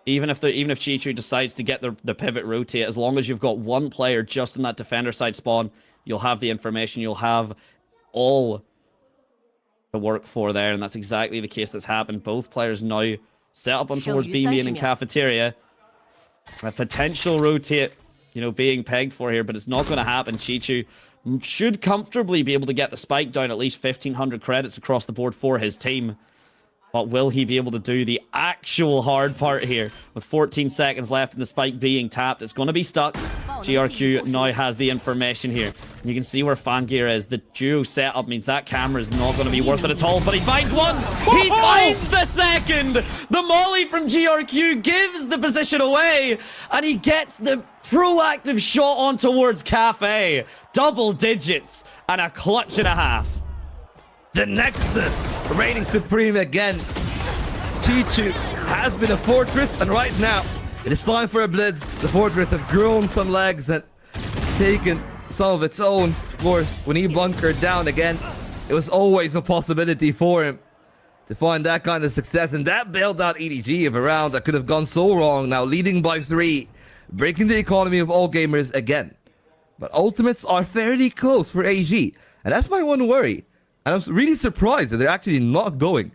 Even if Chichu decides to get the pivot rotate, as long as you've got one player just in that defender side spawn, you'll have the information, you'll have all the work for there, and that's exactly the case that's happened. Both players now set up on towards B main and cafeteria. A potential rotate, being pegged for here, but it's not going to happen. Chichu should comfortably be able to get the spike down, at least 1,500 credits across the board for his team. But will he be able to do the actual hard part here? With 14 seconds left and the spike being tapped, it's going to be stuck. GRQ now has the information here. You can see where Fangir is. The duo setup means that camera is not going to be worth it at all. But he finds one! He finds the second! The molly from GRQ gives the position away, and he gets the proactive shot on towards Cafe. Double digits and a clutch and a half. The Nexus reigning supreme again. Chichu has been a fortress, and right now it is time for a blitz. The fortress have grown some legs and taken some of its own. Of course, when he bunkered down again, it was always a possibility for him to find that kind of success, and that bailed out EDG of a round that could have gone so wrong. Now leading by 3, breaking the economy of All Gamers again. But ultimates are fairly close for AG, and that's my one worry. And I was really surprised that they're actually not going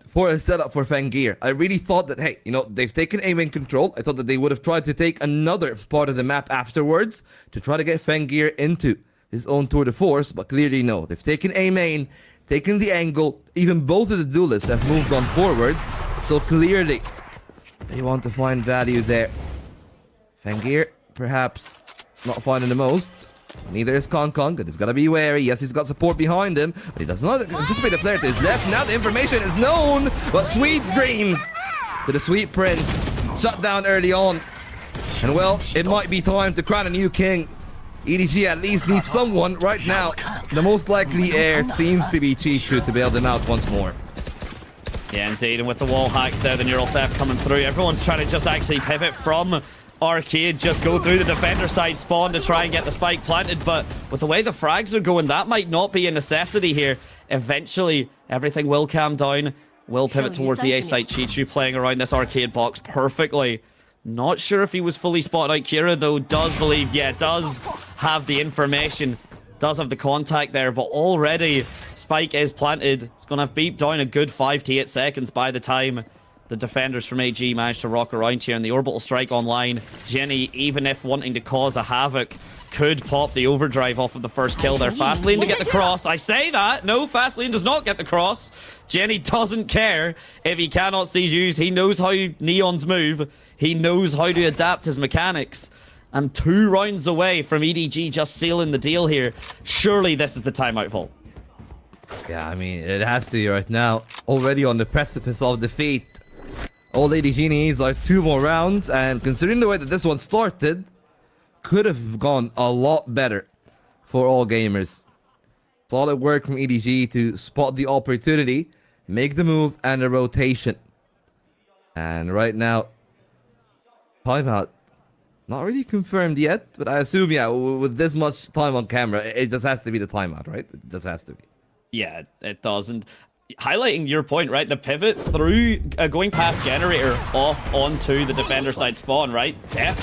for a setup for Fangir. I really thought that, hey, they've taken A main control. I thought that they would have tried to take another part of the map afterwards to try to get Fangir into his own tour de force, but clearly no. They've taken A main, taken the angle. Even both of the duelists have moved on forwards, so clearly they want to find value there. Fangir, perhaps not finding the most. Neither is Kong Kong, but he's got to be wary. Yes, he's got support behind him, but he does not anticipate the player to his left. Now the information is known, but sweet dreams to the sweet prince. Shut down early on. And well, it might be time to crown a new king. EDG at least needs someone right now. The most likely heir seems to be Chichu to bail them out once more. Yeah, indeed, and with the wall hacks there, the neural theft coming through, everyone's trying to just actually pivot from Arcade, just go through the defender side spawn to try and get the spike planted, but with the way the frags are going, that might not be a necessity here. Eventually, everything will calm down. Will pivot towards the A site. Chichu playing around this arcade box perfectly. Not sure if he was fully spotted out. Kira, though, does believe, does have the information. Does have the contact there, but already spike is planted. It's going to have beeped down a good 5 to 8 seconds by the time the defenders from AG managed to rock around here, and the orbital strike online. Jenny, even if wanting to cause a havoc, could pop the overdrive off of the first kill there. Fastlane to get the cross. I say that. No, Fastlane does not get the cross. Jenny doesn't care if he cannot see Hughes. He knows how Neons move. He knows how to adapt his mechanics. And 2 rounds away from EDG just sealing the deal here. Surely this is the timeout vault. Yeah, I mean, it has to be right now. Already on the precipice of defeat. All EDG needs are 2 more rounds, and considering the way that this one started, could have gone a lot better for All Gamers. Solid work from EDG to spot the opportunity, make the move, and a rotation. And right now, timeout. Not really confirmed yet, but I assume, with this much time on camera, it just has to be the timeout, right? It just has to be. Yeah, it does. And highlighting your point, right? The pivot through going past generator off onto the defender side spawn, right?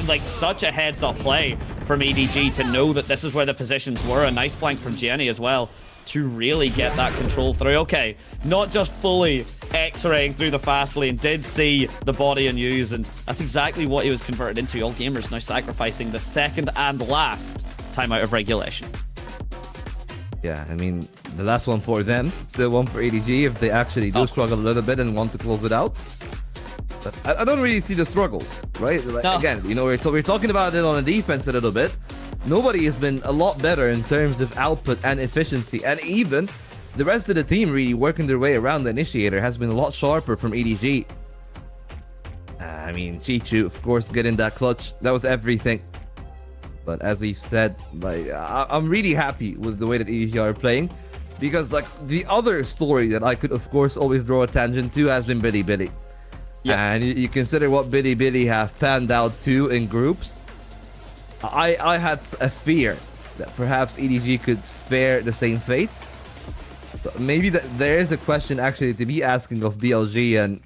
Like such a heads up play from EDG to know that this is where the positions were. A nice flank from Jenny as well to really get that control through. Okay, not just fully x-raying through the fast lane, did see the body and use, and that's exactly what he was converted into. All Gamers now sacrificing the second and last timeout of regulation. Yeah, I mean, the last one for them, still one for EDG if they actually do struggle a little bit and want to close it out. But I don't really see the struggles, right? Like, again, we're talking about it on the defense a little bit. Nobody has been a lot better in terms of output and efficiency, and even the rest of the team really working their way around the initiator has been a lot sharper from EDG. I mean, Chichu, of course, getting that clutch, that was everything. But as he said, like, I'm really happy with the way that EDG are playing, because like the other story that I could, of course, always draw a tangent to has been Bilibili. And you consider what Bilibili have panned out to in groups. I had a fear that perhaps EDG could fare the same fate. But maybe that there is a question actually to be asking of BLG, and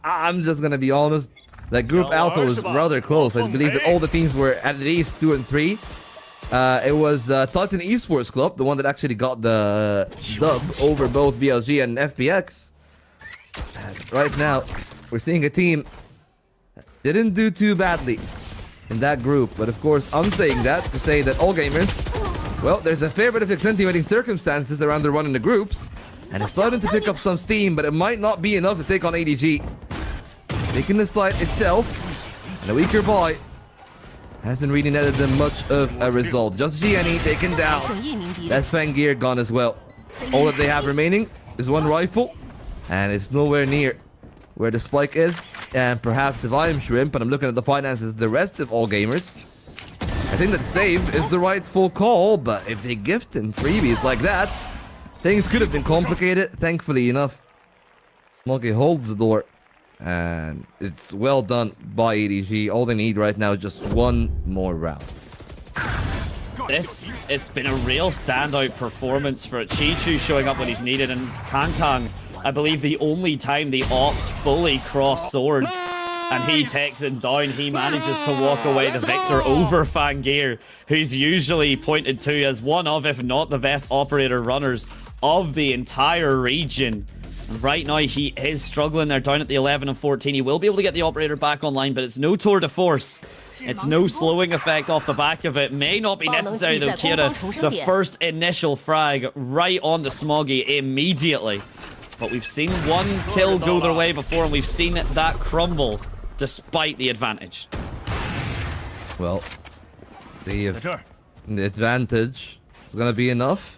I'm just gonna be honest. That group Alpha was rather close. I believe that all the teams were at least 2 and 3. It was Titan Esports Club, the one that actually got the dub over both BLG and FPX. And right now, we're seeing a team that didn't do too badly in that group. But of course, I'm saying that to say that all gamers, well, there's a fair bit of accentuating circumstances around the run in the groups. And it's starting to pick up some steam, but it might not be enough to take on EDG. Taking the site itself, and a weaker boy hasn't really netted them much of a result. Just Gianni taken down. That's Fangir gone as well. All that they have remaining is one rifle, and it's nowhere near where the spike is. And perhaps if I'm Shrimp and I'm looking at the finances, the rest of all gamers, I think that save is the rightful call. But if they gift him freebies like that, things could have been complicated. Thankfully enough, Smoggy holds the door. And it's well done by EDG. All they need right now is just one more round. It's been a real standout performance for Chichu, showing up when he's needed, and Kang, I believe the only time the Ops fully cross swords and he takes him down, he manages to walk away the victor over Fangir, who's usually pointed to as one of, if not the best operator runners of the entire region. Right now, he is struggling. They're down at the 11 and 14. He will be able to get the operator back online, but it's no tour de force. It's no slowing effect off the back of it. May not be necessary, though, Kira. The first initial frag right on the Smoggy immediately. But we've seen one kill go their way before, and we've seen that crumble despite the advantage. Well, the advantage is going to be enough.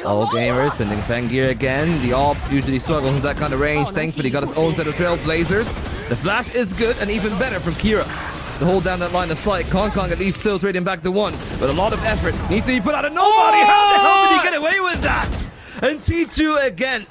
All gamers sending Fangir again. The AWP usually struggles with that kind of range. Thankfully, got his own set of Trailblazers. The flash is good and even better from Kira to hold down that line of sight. Kong at least still trading back to one, but a lot of effort needs to be put out of nobody. How the hell did he get away with that? And Chichu again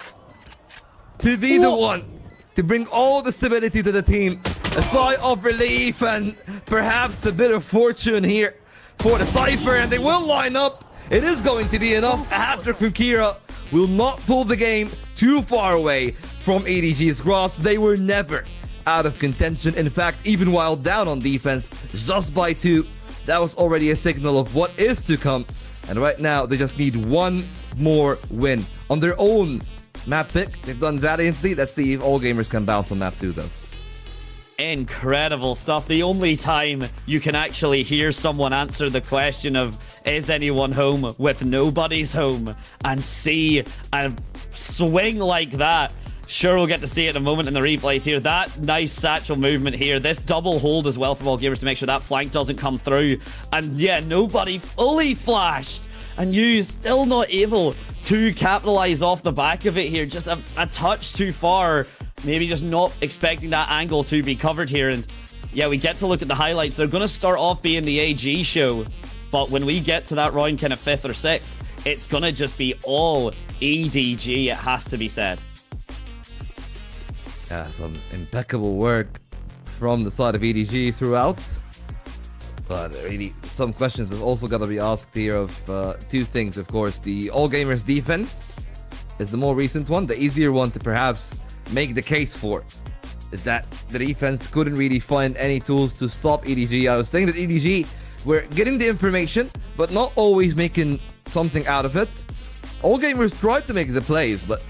to be the one to bring all the stability to the team. A sigh of relief and perhaps a bit of fortune here for the Cypher, and they will line up. It is going to be enough. A hat-trick from Kira will not pull the game too far away from EDG's grasp. They were never out of contention. In fact, even while down on defense, just by 2, that was already a signal of what is to come. And right now, they just need one more win. On their own map pick, they've done valiantly. Let's see if all gamers can bounce on map 2, though. Incredible stuff. The only time you can actually hear someone answer the question of is anyone home with nobody's home and see a swing like that. Sure, we'll get to see it in a moment in the replays here. That nice satchel movement here. This double hold as well from all gamers to make sure that flank doesn't come through. And yeah, nobody fully flashed. And you still not able to capitalize off the back of it here. Just a touch too far. Maybe just not expecting that angle to be covered here. And yeah, we get to look at the highlights. They're going to start off being the AG show. But when we get to that round kind of 5th or 6th, it's going to just be all EDG, it has to be said. Yeah, some impeccable work from the side of EDG throughout. But really, some questions have also got to be asked here of 2 things, of course. The All Gamers defense is the more recent one. The easier one to perhaps make the case for is that the defense couldn't really find any tools to stop EDG. I was saying that EDG were getting the information, but not always making something out of it. All gamers tried to make the plays, but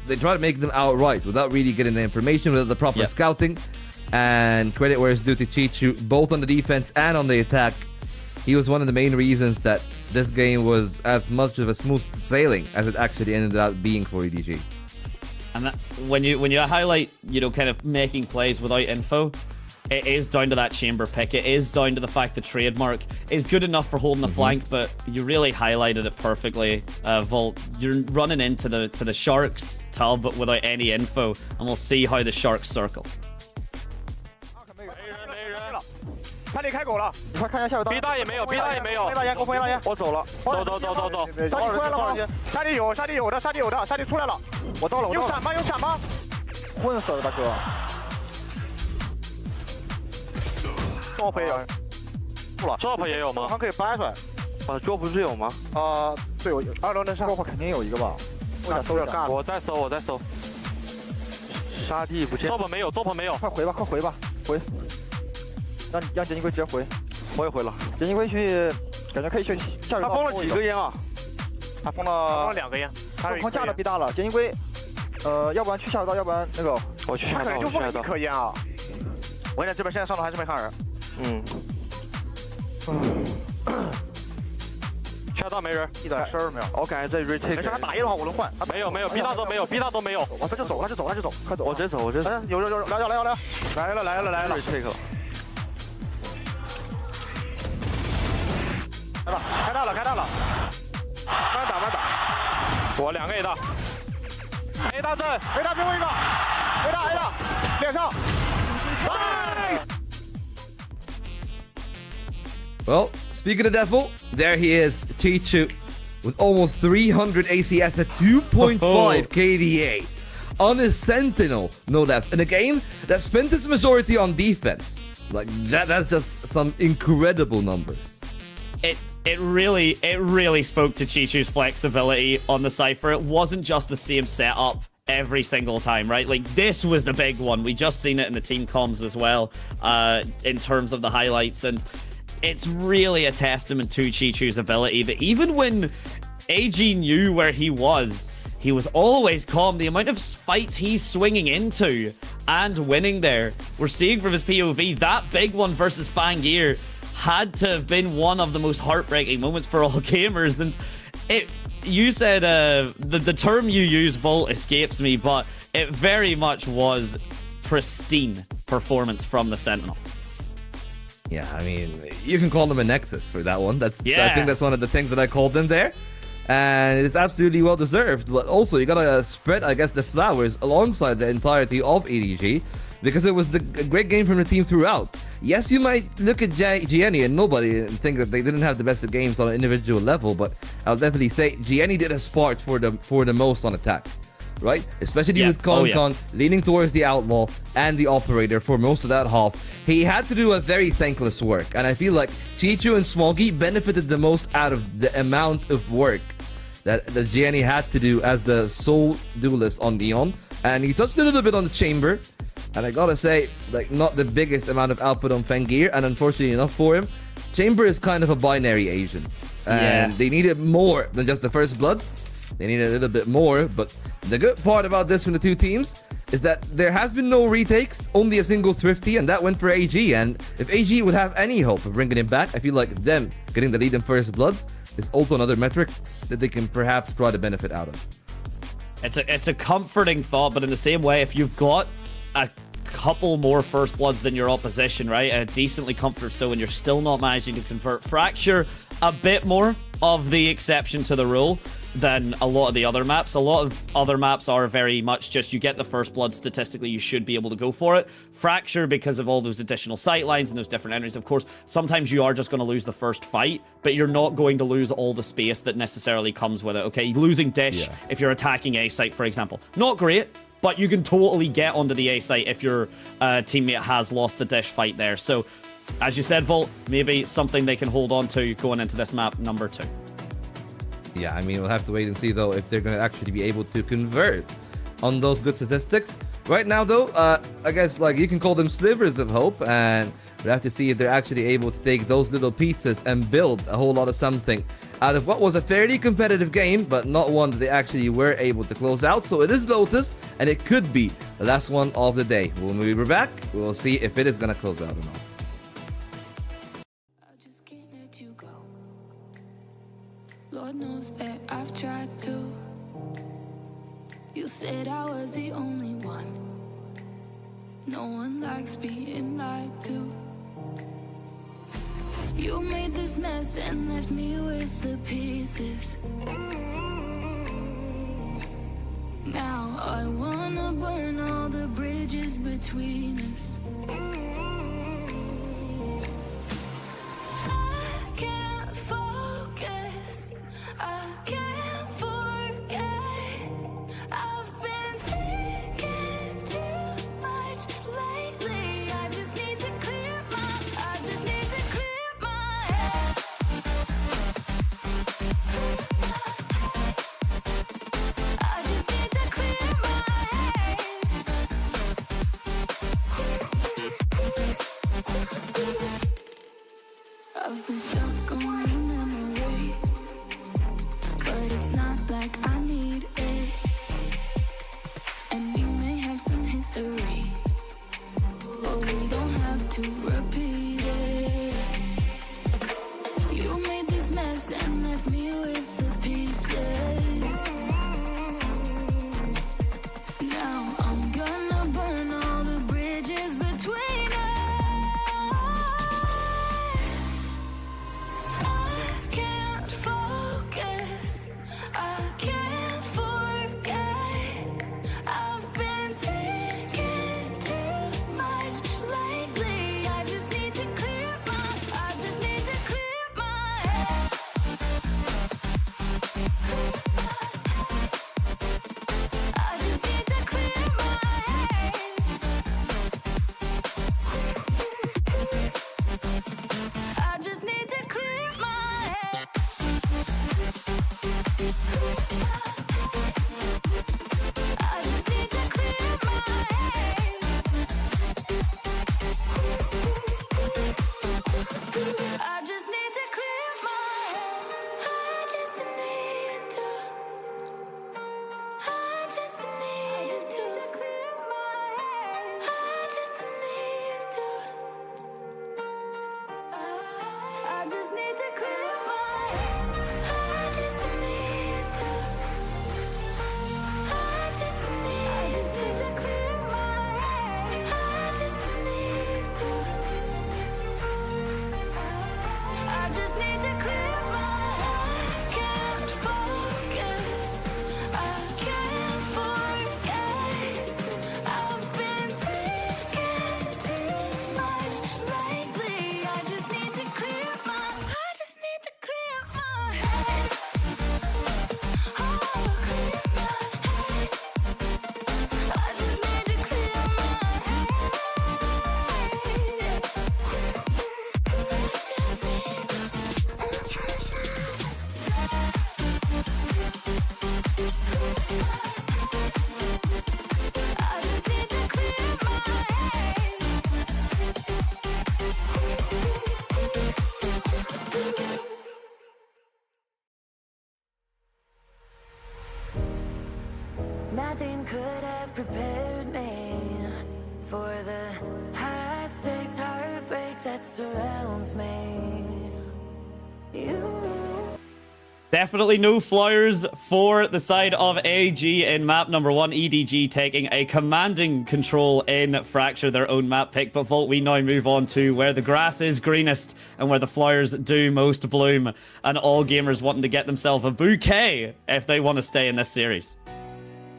they tried to make them outright without really getting the information, without the proper scouting. And credit where it's due to Chichu, both on the defense and on the attack. He was one of the main reasons that this game was as much of a smooth sailing as it actually ended up being for EDG. And that, when you highlight, kind of making plays without info, it is down to that chamber pick. It is down to the fact the trademark is good enough for holding the flank, but you really highlighted it perfectly, Volt. You're running into the Sharks tub but without any info, and we'll see how the Sharks circle. 他离开狗了，你快看一下下水道。B 大也没有，B 大也没有。大烟，给我封烟了烟。我走了，走。沙地出来了吗？沙地有的，沙地出来了。我到了，有闪吗？混死了，大哥。drop 也有，不了。drop 也有吗？还可以掰出来。drop 不是有吗？对，有2楼的上 drop 肯定有一个吧。我想搜一下。我在搜。沙地不见。drop 没有，快回吧，回。让杰尼龟直接回，我也回了。杰尼龟去，感觉可以去下水道。他封了几个烟啊？他封了2个烟。他框架的 B 大了，杰尼龟，要不然去下水道，要不然那个我去下水道。他可能就封了1颗烟啊。我跟你讲，这边现在上头还是没看人。下水道没人，一点声儿没有。我感觉这 retake。没事，他打野的话我能换。没有，B 大都没有，他就走，快走。我直接走。有，来了 retake 了。开大了，慢打，我2个 A 大阵，A 大最后一个 ，A 大，脸上，Well, speaking of Devil, there he is, Chichu, with almost 300 ACS at 2.5 KDA on his Sentinel, no less, in a game that spent its majority on defense. Like that's just some incredible numbers. It really spoke to Chichu's flexibility on the Cypher. It wasn't just the same setup every single time, right? Like, this was the big one. We just seen it in the team comms as well, in terms of the highlights, and it's really a testament to Chichu's ability that even when AG knew where he was always calm. The amount of fights he's swinging into and winning there, we're seeing from his POV, that big one versus Fangir had to have been one of the most heartbreaking moments for all gamers. And you said the term you used, Volt, escapes me, but it very much was pristine performance from the Sentinel. Yeah, I mean, you can call them a nexus for that one. I think that's one of the things that I called them there. And it's absolutely well deserved. But also, you gotta spread, I guess, the flowers alongside the entirety of EDG, because it was a great game from the team throughout. Yes, you might look at Gianni and nobody and think that they didn't have the best of games on an individual level, but I'll definitely say Gianni did his part for the most on attack, right? Especially with Kong leaning towards the Outlaw and the Operator for most of that half. He had to do a very thankless work, and I feel like Chichu and Smoggy benefited the most out of the amount of work that Gianni had to do as the sole duelist on Neon. And he touched a little bit on the chamber, and I gotta say, like, not the biggest amount of output on Fangir, and unfortunately enough for him, chamber is kind of a binary agent, and they needed more than just the first bloods. They needed a little bit more, but the good part about this from the two teams is that there has been no retakes, only a single Thrifty, and that went for AG. And if AG would have any hope of bringing him back, I feel like them getting the lead in first bloods is also another metric that they can perhaps try to benefit out of. It's a comforting thought, but in the same way, if you've got a couple more first bloods than your opposition, right, a decently comfortable so, and you're still not managing to convert, Fracture a bit more of the exception to the rule than a lot of the other maps. A lot of other maps are very much just you get the first blood, statistically you should be able to go for it. Fracture, because of all those additional sight lines and those different enemies, of course, sometimes you are just going to lose the first fight, but you're not going to lose all the space that necessarily comes with it, okay? Losing Dish if you're attacking A site, for example, not great, but you can totally get onto the A site if your teammate has lost the Dish fight there. So, as you said, Volt, maybe something they can hold on to going into this map number 2. Yeah, I mean, we'll have to wait and see, though, if they're going to actually be able to convert on those good statistics. Right now, though, I guess, like, you can call them slivers of hope, and we'll have to see if they're actually able to take those little pieces and build a whole lot of something out of what was a fairly competitive game, but not one that they actually were able to close out. So it is Lotus, and it could be the last one of the day. When we're back, we'll see if it is going to close out or not. Lord knows that I've tried to. You said I was the only one. No one likes being lied to. You made this mess and left me with the pieces. Now I wanna burn all the bridges between us. I can't focus, I can't forget. I've been thinking too much lately. I just need to clear my head. I just need to clear my head. I've been stuck on your memory, but it's not like I need it. And you may have some history, but we don't have to repeat it. You made this mess and left me with the pieces. Now I'm gonna burn all the bridges between us. I can't focus, I can't forget. I've been thinking too much lately. I just need to clear my head. I just need to clear my head. I just need to clear my head. I just need to clear my head. I just need to clear my head. I just need to. I just need to clear my head. I just need to. I just need to clear my head. I just need to. I just need to clear my head. I just need to. I just need to clear my head. Can't focus, I can't forget. I've been thinking too much lately. I just need to clear my head. Oh, clear my head. I just need to clear my head. I just need to clear my head. Nothing could have prepared me for the high stakes heartbreak that surrounds me. Definitely no flyers for the side of AG in map number 1. EDG taking a commanding control in Fracture, their own map pick. But Volt, we now move on to where the grass is greenest and where the flowers do most bloom. And all gamers wanting to get themselves a bouquet if they want to stay in this series.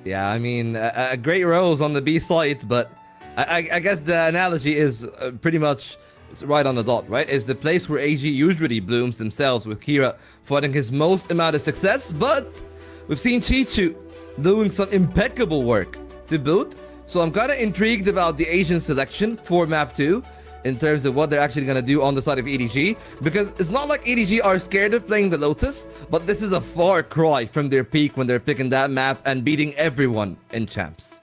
Yeah, I mean, a great rose on the B side, but I guess the analogy is pretty much right on the dot, right? It's the place where AG usually blooms themselves, with Kira finding his most amount of success, but we've seen Chichu doing some impeccable work to boot. So I'm kind of intrigued about the Asian selection for map 2 in terms of what they're actually going to do on the side of EDG, because it's not like EDG are scared of playing the Lotus, but this is a far cry from their peak when they're picking that map and beating everyone in champs.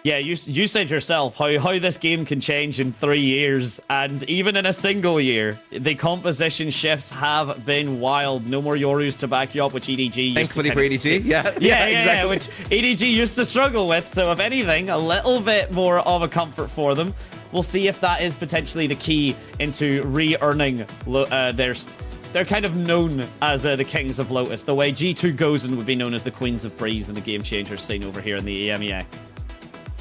Yeah, you said yourself how this game can change in 3 years, and even in a single year, the composition shifts have been wild. No more Yorus to back you up, which EDG used to Thankfully for EDG, yeah, exactly. which EDG used to struggle with. So if anything, a little bit more of a comfort for them. We'll see if that is potentially the key into re-earning they're kind of known as the Kings of Lotus, the way G2 Gozen would be known as the Queens of Breeze in the Game Changers scene over here in the EMEA.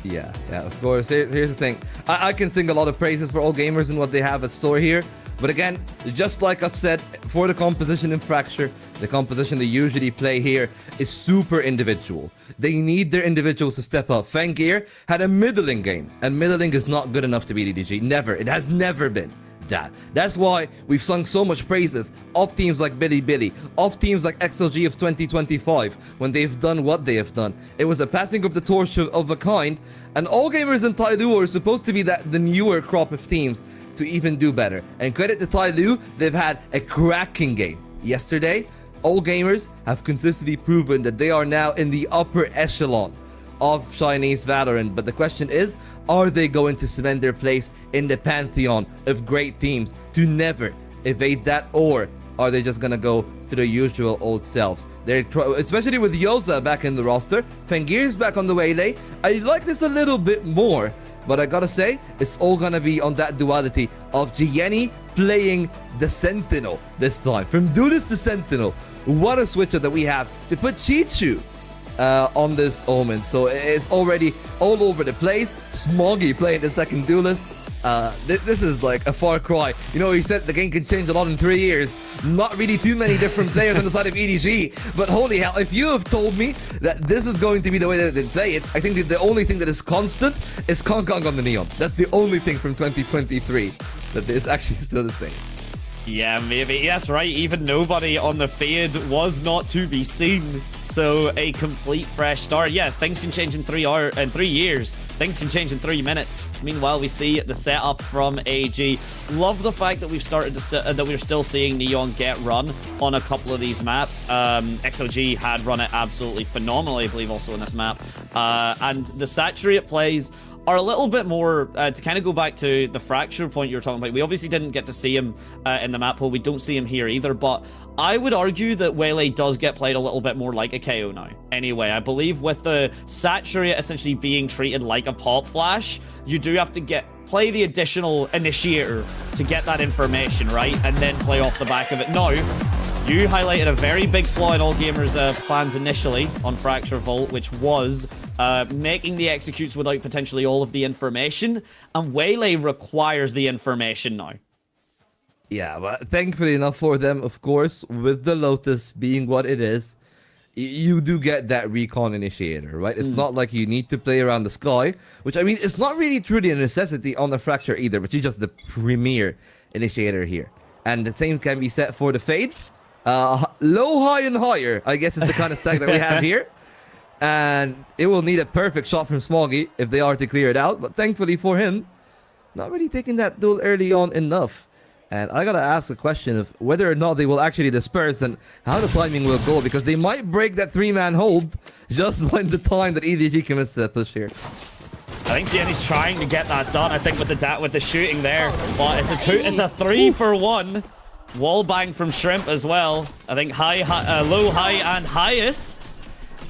Yeah, of course. Here's the thing. I can sing a lot of praises for all gamers and what they have at store here. But again, just like I've said, for the composition in Fracture, the composition they usually play here is super individual. They need their individuals to step up. Fangir had a middling game, and middling is not good enough to beat EDG. Never. It has never been that. That's why we've sung so much praises of teams like Billy, of teams like XLG of 2025, when they've done what they have done. It was a passing of the torch of a kind, and all gamers in Tyloo are supposed to be the newer crop of teams to even do better. And credit to Tyloo, they've had a cracking game. Yesterday, all gamers have consistently proven that they are now in the upper echelon of Chinese Valorant. But the question is, are they going to cement their place in the pantheon of great teams to never evade that, or are they just gonna go to the usual old selves? They're especially with Yoza back in the roster, Fangir's back on the waylay. I like this a little bit more, but I gotta say, it's all gonna be on that duality of Gianni playing the Sentinel this time. From Duelist to Sentinel, what a switcher that we have to put Chichu on this Omen. So it's already all over the place. Smoggy playing the second Duelist. This is like a far cry. You know, he said the game can change a lot in 3 years. Not really too many different players on the side of EDG, but holy hell, if you have told me that this is going to be the way that they play it, I think that the only thing that is constant is Kong Kong on the Neon. That's the only thing from 2023 that is actually still the same. Yeah, maybe. That's right. Even nobody on the Fade was not to be seen. So a complete fresh start. Yeah, things can change in 3 years. Things can change in 3 minutes. Meanwhile, we see the setup from AG. Love the fact that we've started to that we're still seeing Neon get run on a couple of these maps. XLG had run it absolutely phenomenally, I believe, also in this map. And the Saturate plays are a little bit more, to kind of go back to the Fracture point you were talking about. We obviously didn't get to see him in the map pool. We don't see him here either, but I would argue that Waylay does get played a little bit more like a KO now. Anyway, I believe with the Saturate essentially being treated like a pop flash, you do have to play the additional initiator to get that information, right? And then play off the back of it. Now, you highlighted a very big flaw in all gamers' plans initially on Fracture Vault, which was making the executes without potentially all of the information, and Waylay requires the information now. Yeah, but thankfully enough for them, of course, with the Lotus being what it is, you do get that recon initiator, right? It's not like you need to play around the sky, which, I mean, it's not really truly a necessity on the Fracture either, but you're just the premier initiator here. And the same can be said for the Fade. Low, high, and higher, I guess, is the kind of stack that we have here. And it will need a perfect shot from Smoggy if they are to clear it out. But thankfully for him, not really taking that duel early on enough. And I gotta ask the question of whether or not they will actually disperse and how the timing will go, because they might break that 3-man hold just when the time that EDG commits to the push here. I think Jenny's trying to get that done. I think with the shooting there, but it's a 3 for 1. Wall bang from Shrimp as well. I think low, high, and highest.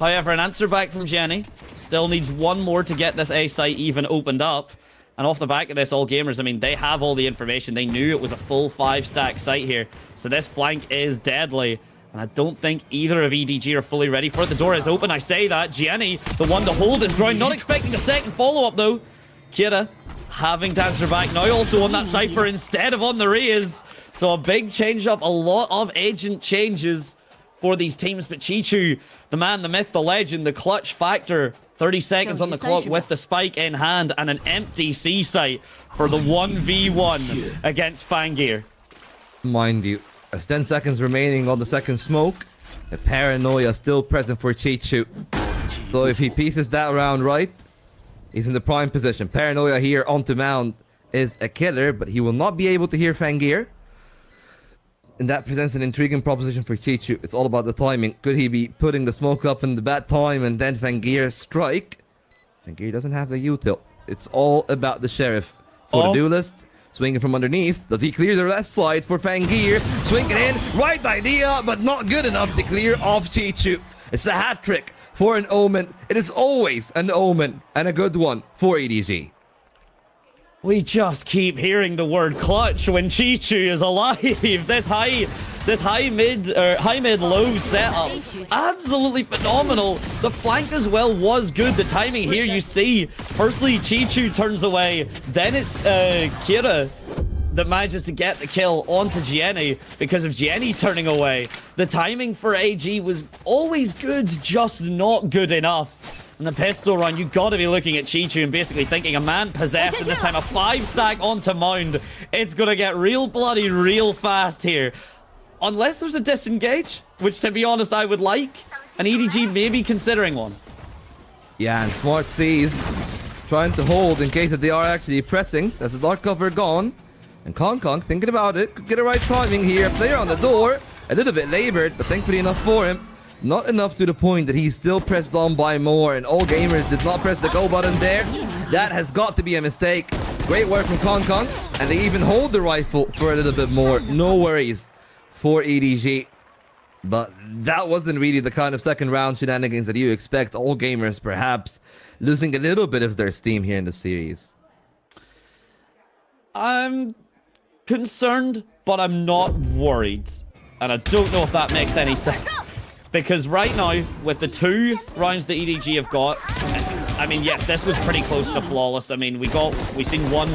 However, an answer back from Jenny. Still needs one more to get this A site even opened up. And off the back of this, all gamers, I mean, they have all the information. They knew it was a full 5-stack site here. So this flank is deadly. And I don't think either of EDG are fully ready for it. The door is open, I say that. Gianni, the one to hold his ground. Not expecting a second follow-up, though. Kira having to answer back now, also on that Cypher instead of on the Reyes. So a big change up, a lot of agent changes for these teams. But Chichu, the man, the myth, the legend, the clutch factor. 30 seconds on the clock with the spike in hand and an empty C site for the 1v1 against Fangir. Mind you, as 10 seconds remaining on the second smoke, the paranoia still present for Chichu. So if he pieces that round right, he's in the prime position. Paranoia here onto Mound is a killer, but he will not be able to hear Fangir. And that presents an intriguing proposition for Chichu. It's all about the timing. Could he be putting the smoke up in the bad time and then Fangir strike? Fangir doesn't have the util. It's all about the Sheriff. For the Duelist, swinging from underneath. Does he clear the left side for Fangir? Swinging in. Right idea, but not good enough to clear off Chichu. It's a hat trick for an Omen. It is always an Omen, and a good one for EDG. We just keep hearing the word clutch when Chichu is alive. This high This high mid low setup, absolutely phenomenal. The flank as well was good. The timing here, you see, firstly Chichu turns away, then it's Kira that manages to get the kill onto Jenny because of Jenny turning away. The timing for AG was always good, just not good enough. And the pistol run, you got to be looking at Chichu and basically thinking a man possessed, and this time a 5-stack onto Mound. It's going to get real bloody real fast here. Unless there's a disengage, which to be honest I would like, and EDG may be considering one. Yeah, and Smart C's trying to hold in case that they are actually pressing. There's the dark cover gone. And Kong thinking about it, could get the right timing here. Player on the door, a little bit labored, but thankfully enough for him. Not enough to the point that he's still pressed on by more, and all gamers did not press the go button there. That has got to be a mistake. Great work from Kong, and they even hold the rifle for a little bit more. No worries for EDG. But that wasn't really the kind of second round shenanigans that you expect. All gamers perhaps losing a little bit of their steam here in the series. I'm concerned, but I'm not worried. And I don't know if that makes any sense. Because right now, with the 2 rounds that EDG have got, I mean, yes, this was pretty close to flawless. I mean, we seen one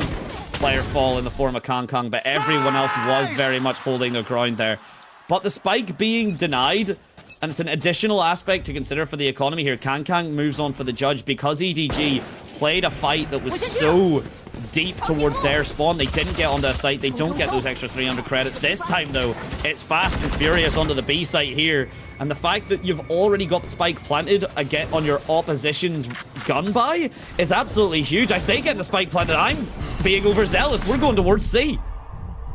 player fall in the form of Kong, but everyone else was very much holding their ground there. But the spike being denied, and it's an additional aspect to consider for the economy here. Kang moves on for the judge because EDG played a fight that was so deep towards their spawn. They didn't get onto a site. They don't get those extra 300 credits. This time, though, it's fast and furious onto the B site here. And the fact that you've already got the spike planted again on your opposition's gun buy is absolutely huge. I say get the spike planted. I'm being overzealous. We're going towards C.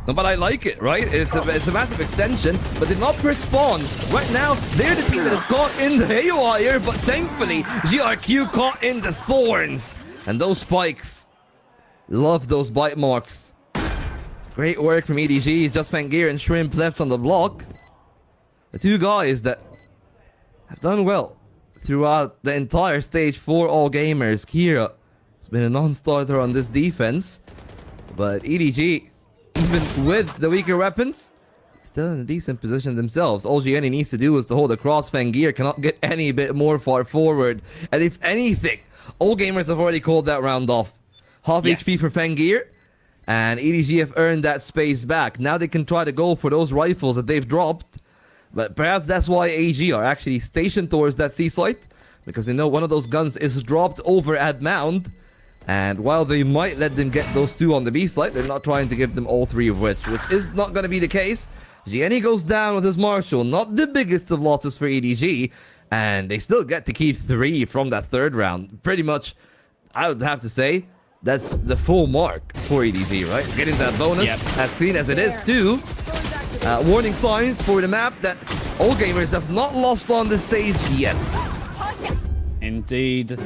No, but I like it, right? It's a massive extension, but did not press spawn. Right now, they're the team that is caught in the haywire, but thankfully, GRQ caught in the thorns. And those spikes, love those bite marks. Great work from EDG. Just Fangir and Shrimp left on the block. The 2 guys that have done well throughout the entire stage for all gamers. Kira has been a non-starter on this defense, but EDG, even with the weaker weapons, still in a decent position themselves. All Gianni needs to do is to hold across. Fangir cannot get any bit more far forward. And if anything, all gamers have already called that round off. Half HP for Fangir, and EDG have earned that space back. Now they can try to go for those rifles that they've dropped. But perhaps that's why AG are actually stationed towards that C site, because they know one of those guns is dropped over at Mound. And while they might let them get those 2 on the B site, they're not trying to give them all 3 of which is not going to be the case. Gianni goes down with his Marshall, not the biggest of losses for EDG, and they still get to keep 3 from that 3rd round. Pretty much, I would have to say, that's the full mark for EDG, right? Getting that bonus, as clean as it is too. Warning signs for the map that all gamers have not lost on the stage yet. Indeed.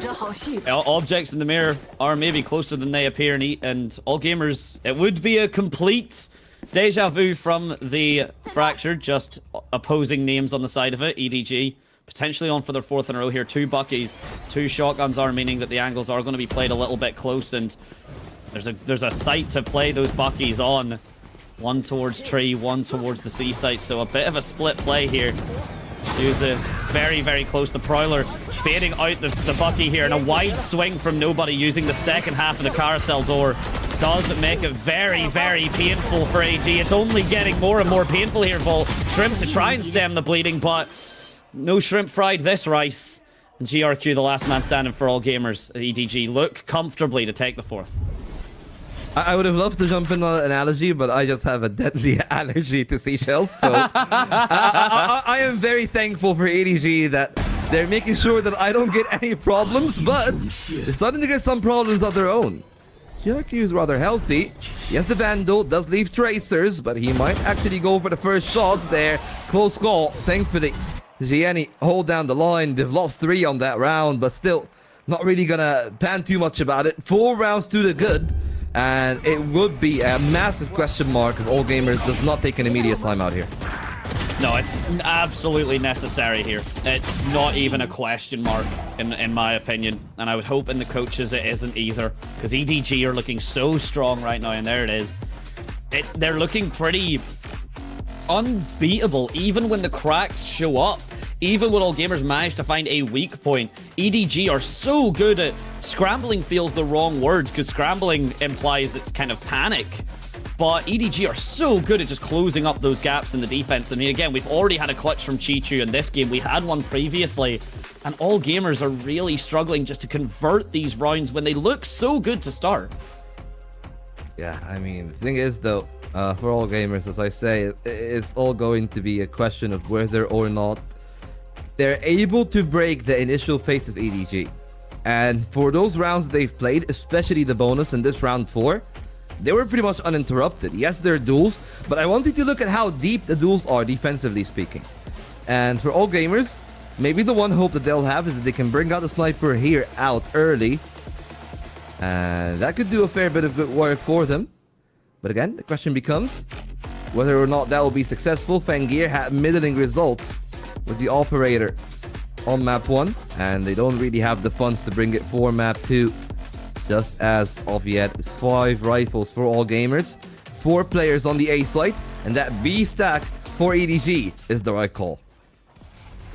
Objects in the mirror are maybe closer than they appear, and all gamers, it would be a complete deja vu from the Fractured, just opposing names on the side of it. EDG potentially on for their 4th in a row here. 2 Buckies, 2 shotguns are meaning that the angles are going to be played a little bit close, and there's a site to play those Buckies on. 1 towards tree, 1 towards the C site, so a bit of a split play here. He was very, very close. The Prowler baiting out the Bucky here, and a wide swing from nobody using the second half of the carousel door does make it very, very painful for AG. It's only getting more and more painful here for Shrimp to try and stem the bleeding, but no Shrimp fried this rice. And GRQ, the last man standing for all gamers, EDG, look comfortably to take the 4th. I would have loved to jump in on an analogy, but I just have a deadly allergy to seashells. So I am very thankful for EDG that they're making sure that I don't get any problems, but they're starting to get some problems of their own. GRQ is rather healthy. Yes, the Vandal does leave tracers, but he might actually go for the first shots there. Close call, thankfully. Gianni hold down the line. They've lost 3 on that round, but still not really gonna pan too much about it. 4 rounds to the good. And it would be a massive question mark if all gamers does not take an immediate timeout here. No, it's absolutely necessary here. It's not even a question mark, in my opinion. And I would hope in the coaches it isn't either. Because EDG are looking so strong right now, and there it is. They're looking pretty unbeatable even when the cracks show up. Even when all gamers manage to find a weak point, EDG are so good at scrambling. Feels the wrong word because scrambling implies it's kind of panic. But EDG are so good at just closing up those gaps in the defense. I mean, again, we've already had a clutch from Chichu in this game. We had one previously. And all gamers are really struggling just to convert these rounds when they look so good to start. Yeah, I mean, the thing is, though, for all gamers, as I say, it's all going to be a question of whether or not they're able to break the initial pace of EDG. And for those rounds they've played, especially the bonus in this round 4, they were pretty much uninterrupted. Yes, there are duels, but I wanted to look at how deep the duels are, defensively speaking. And for all gamers, maybe the one hope that they'll have is that they can bring out the sniper here out early. And that could do a fair bit of good work for them. But again, the question becomes whether or not that will be successful. Fangir had middling results with the operator on map 1, and they don't really have the funds to bring it for map 2. Just as of yet, it's 5 rifles for all gamers, 4 players on the A site, and that B stack for EDG is the right call.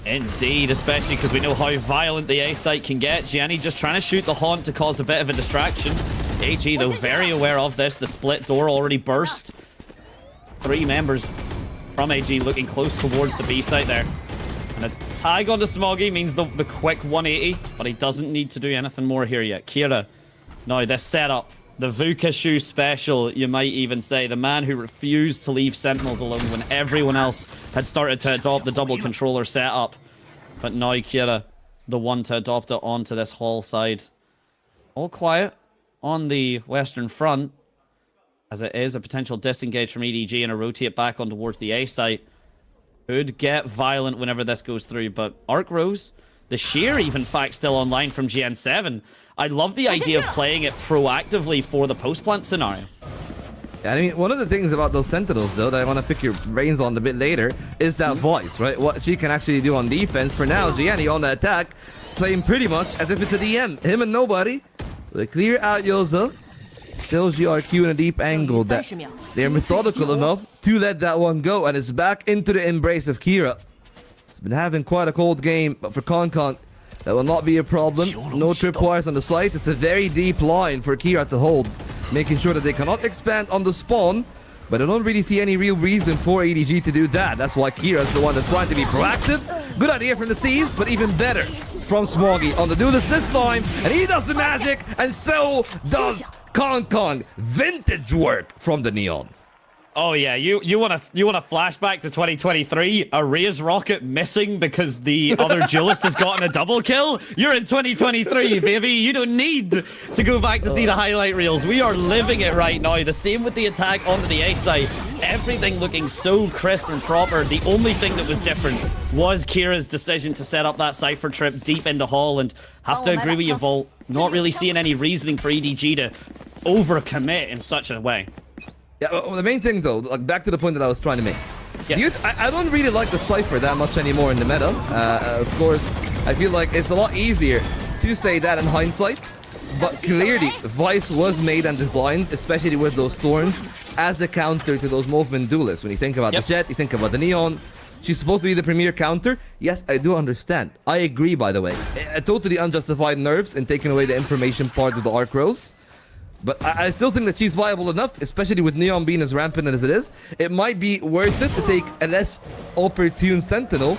Indeed, especially because we know how violent the A site can get. Gianni just trying to shoot the haunt to cause a bit of a distraction. AG, though, very aware of this. The split door already burst. 3 members from AG looking close towards the B site there. And a tag onto Smoggy means the quick 180, but he doesn't need to do anything more here yet. Kira, now this setup, the VUCA shoe special, you might even say, the man who refused to leave Sentinels alone when everyone else had started to adopt the double controller setup. But now Kira, the one to adopt it onto this hall side. All quiet on the western front, as it is a potential disengage from EDG and a rotate back on towards the A site. Could get violent whenever this goes through, but Arc Rose, the sheer even fact still online from GN7. I love the idea of playing it proactively for the post-plant scenario. Yeah, I mean, one of the things about those Sentinels, though, that I want to pick your brains on a bit later, is that voice, right? What she can actually do on defense. For now, Gianni on the attack, playing pretty much as if it's a DM. Him and nobody. They clear out Yoza. Still GRQ in a deep angle that they're methodical enough to let that one go, and it's back into the embrace of Kira. It's been having quite a cold game, but for Concon, that will not be a problem. No tripwires on the site. It's a very deep line for Kira to hold, making sure that they cannot expand on the spawn, but I don't really see any real reason for EDG to do that. That's why Kira is the one that's trying to be proactive. Good idea from the Seas, but even better from Smoggy on the duelist this time, and he does the magic, and so does Concon. Vintage work from the Neon. Oh yeah, you want a flashback to 2023? A Reyes rocket missing because the other duelist has gotten a double kill? You're in 2023, baby. You don't need to go back to see the highlight reels. We are living it right now. The same with the attack onto the A site. Everything looking so crisp and proper. The only thing that was different was Kira's decision to set up that Cypher trip deep into Hall, and have to agree with you, Volt. Not really seeing any reasoning for EDG to overcommit in such a way. Yeah, well, the main thing though, like back to the point that I was trying to make. Yes. I don't really like the Cypher that much anymore in the meta. Of course, I feel like it's a lot easier to say that in hindsight. But clearly, Vice was made and designed, especially with those Thorns, as a counter to those movement duelists. When you think about the Jet, you think about the Neon. She's supposed to be the premier counter. Yes, I do understand. I agree, by the way. Totally unjustified nerfs in taking away the information part of the Arc Rose. But I still think that she's viable enough, especially with Neon being as rampant as it is. It might be worth it to take a less opportune Sentinel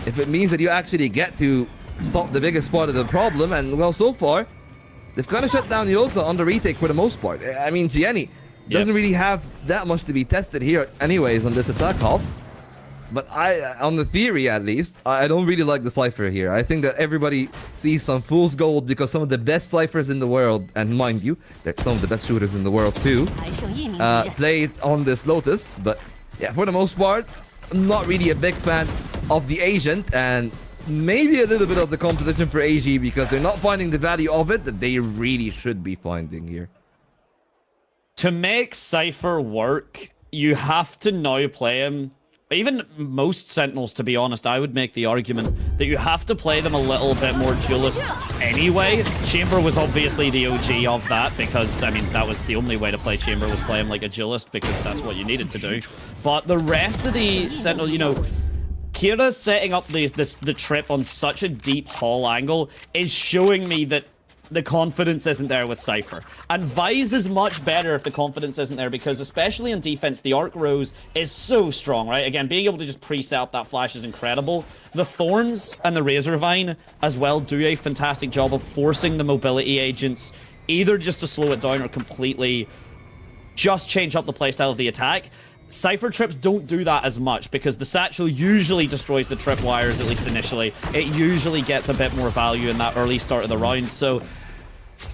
if it means that you actually get to stop the biggest part of the problem. And well, so far, they've kind of shut down Yosa on the retake for the most part. I mean, Gianni doesn't really have that much to be tested here anyways on this attack half. But on the theory at least, I don't really like the Cypher here. I think that everybody sees some fool's gold because some of the best Cyphers in the world, and mind you, they're some of the best shooters in the world too, played on this Lotus. But yeah, for the most part, I'm not really a big fan of the agent, and maybe a little bit of the composition for AG because they're not finding the value of it that they really should be finding here. To make Cypher work, you have to now play him even most Sentinels, to be honest, I would make the argument that you have to play them a little bit more duelist anyway. Chamber was obviously the OG of that because, I mean, that was the only way to play Chamber, was play him like a duelist because that's what you needed to do. But the rest of the Sentinel, you know, Kira setting up the trip on such a deep hall angle is showing me that the confidence isn't there with Cypher. And Vise is much better if the confidence isn't there because, especially in defense, the Arc Rose is so strong, right? Again, being able to just pre-set up that flash is incredible. The Thorns and the Razor Vine as well do a fantastic job of forcing the mobility agents either just to slow it down or completely just change up the playstyle of the attack. Cypher trips don't do that as much because the satchel usually destroys the trip wires, at least initially. It usually gets a bit more value in that early start of the round. So,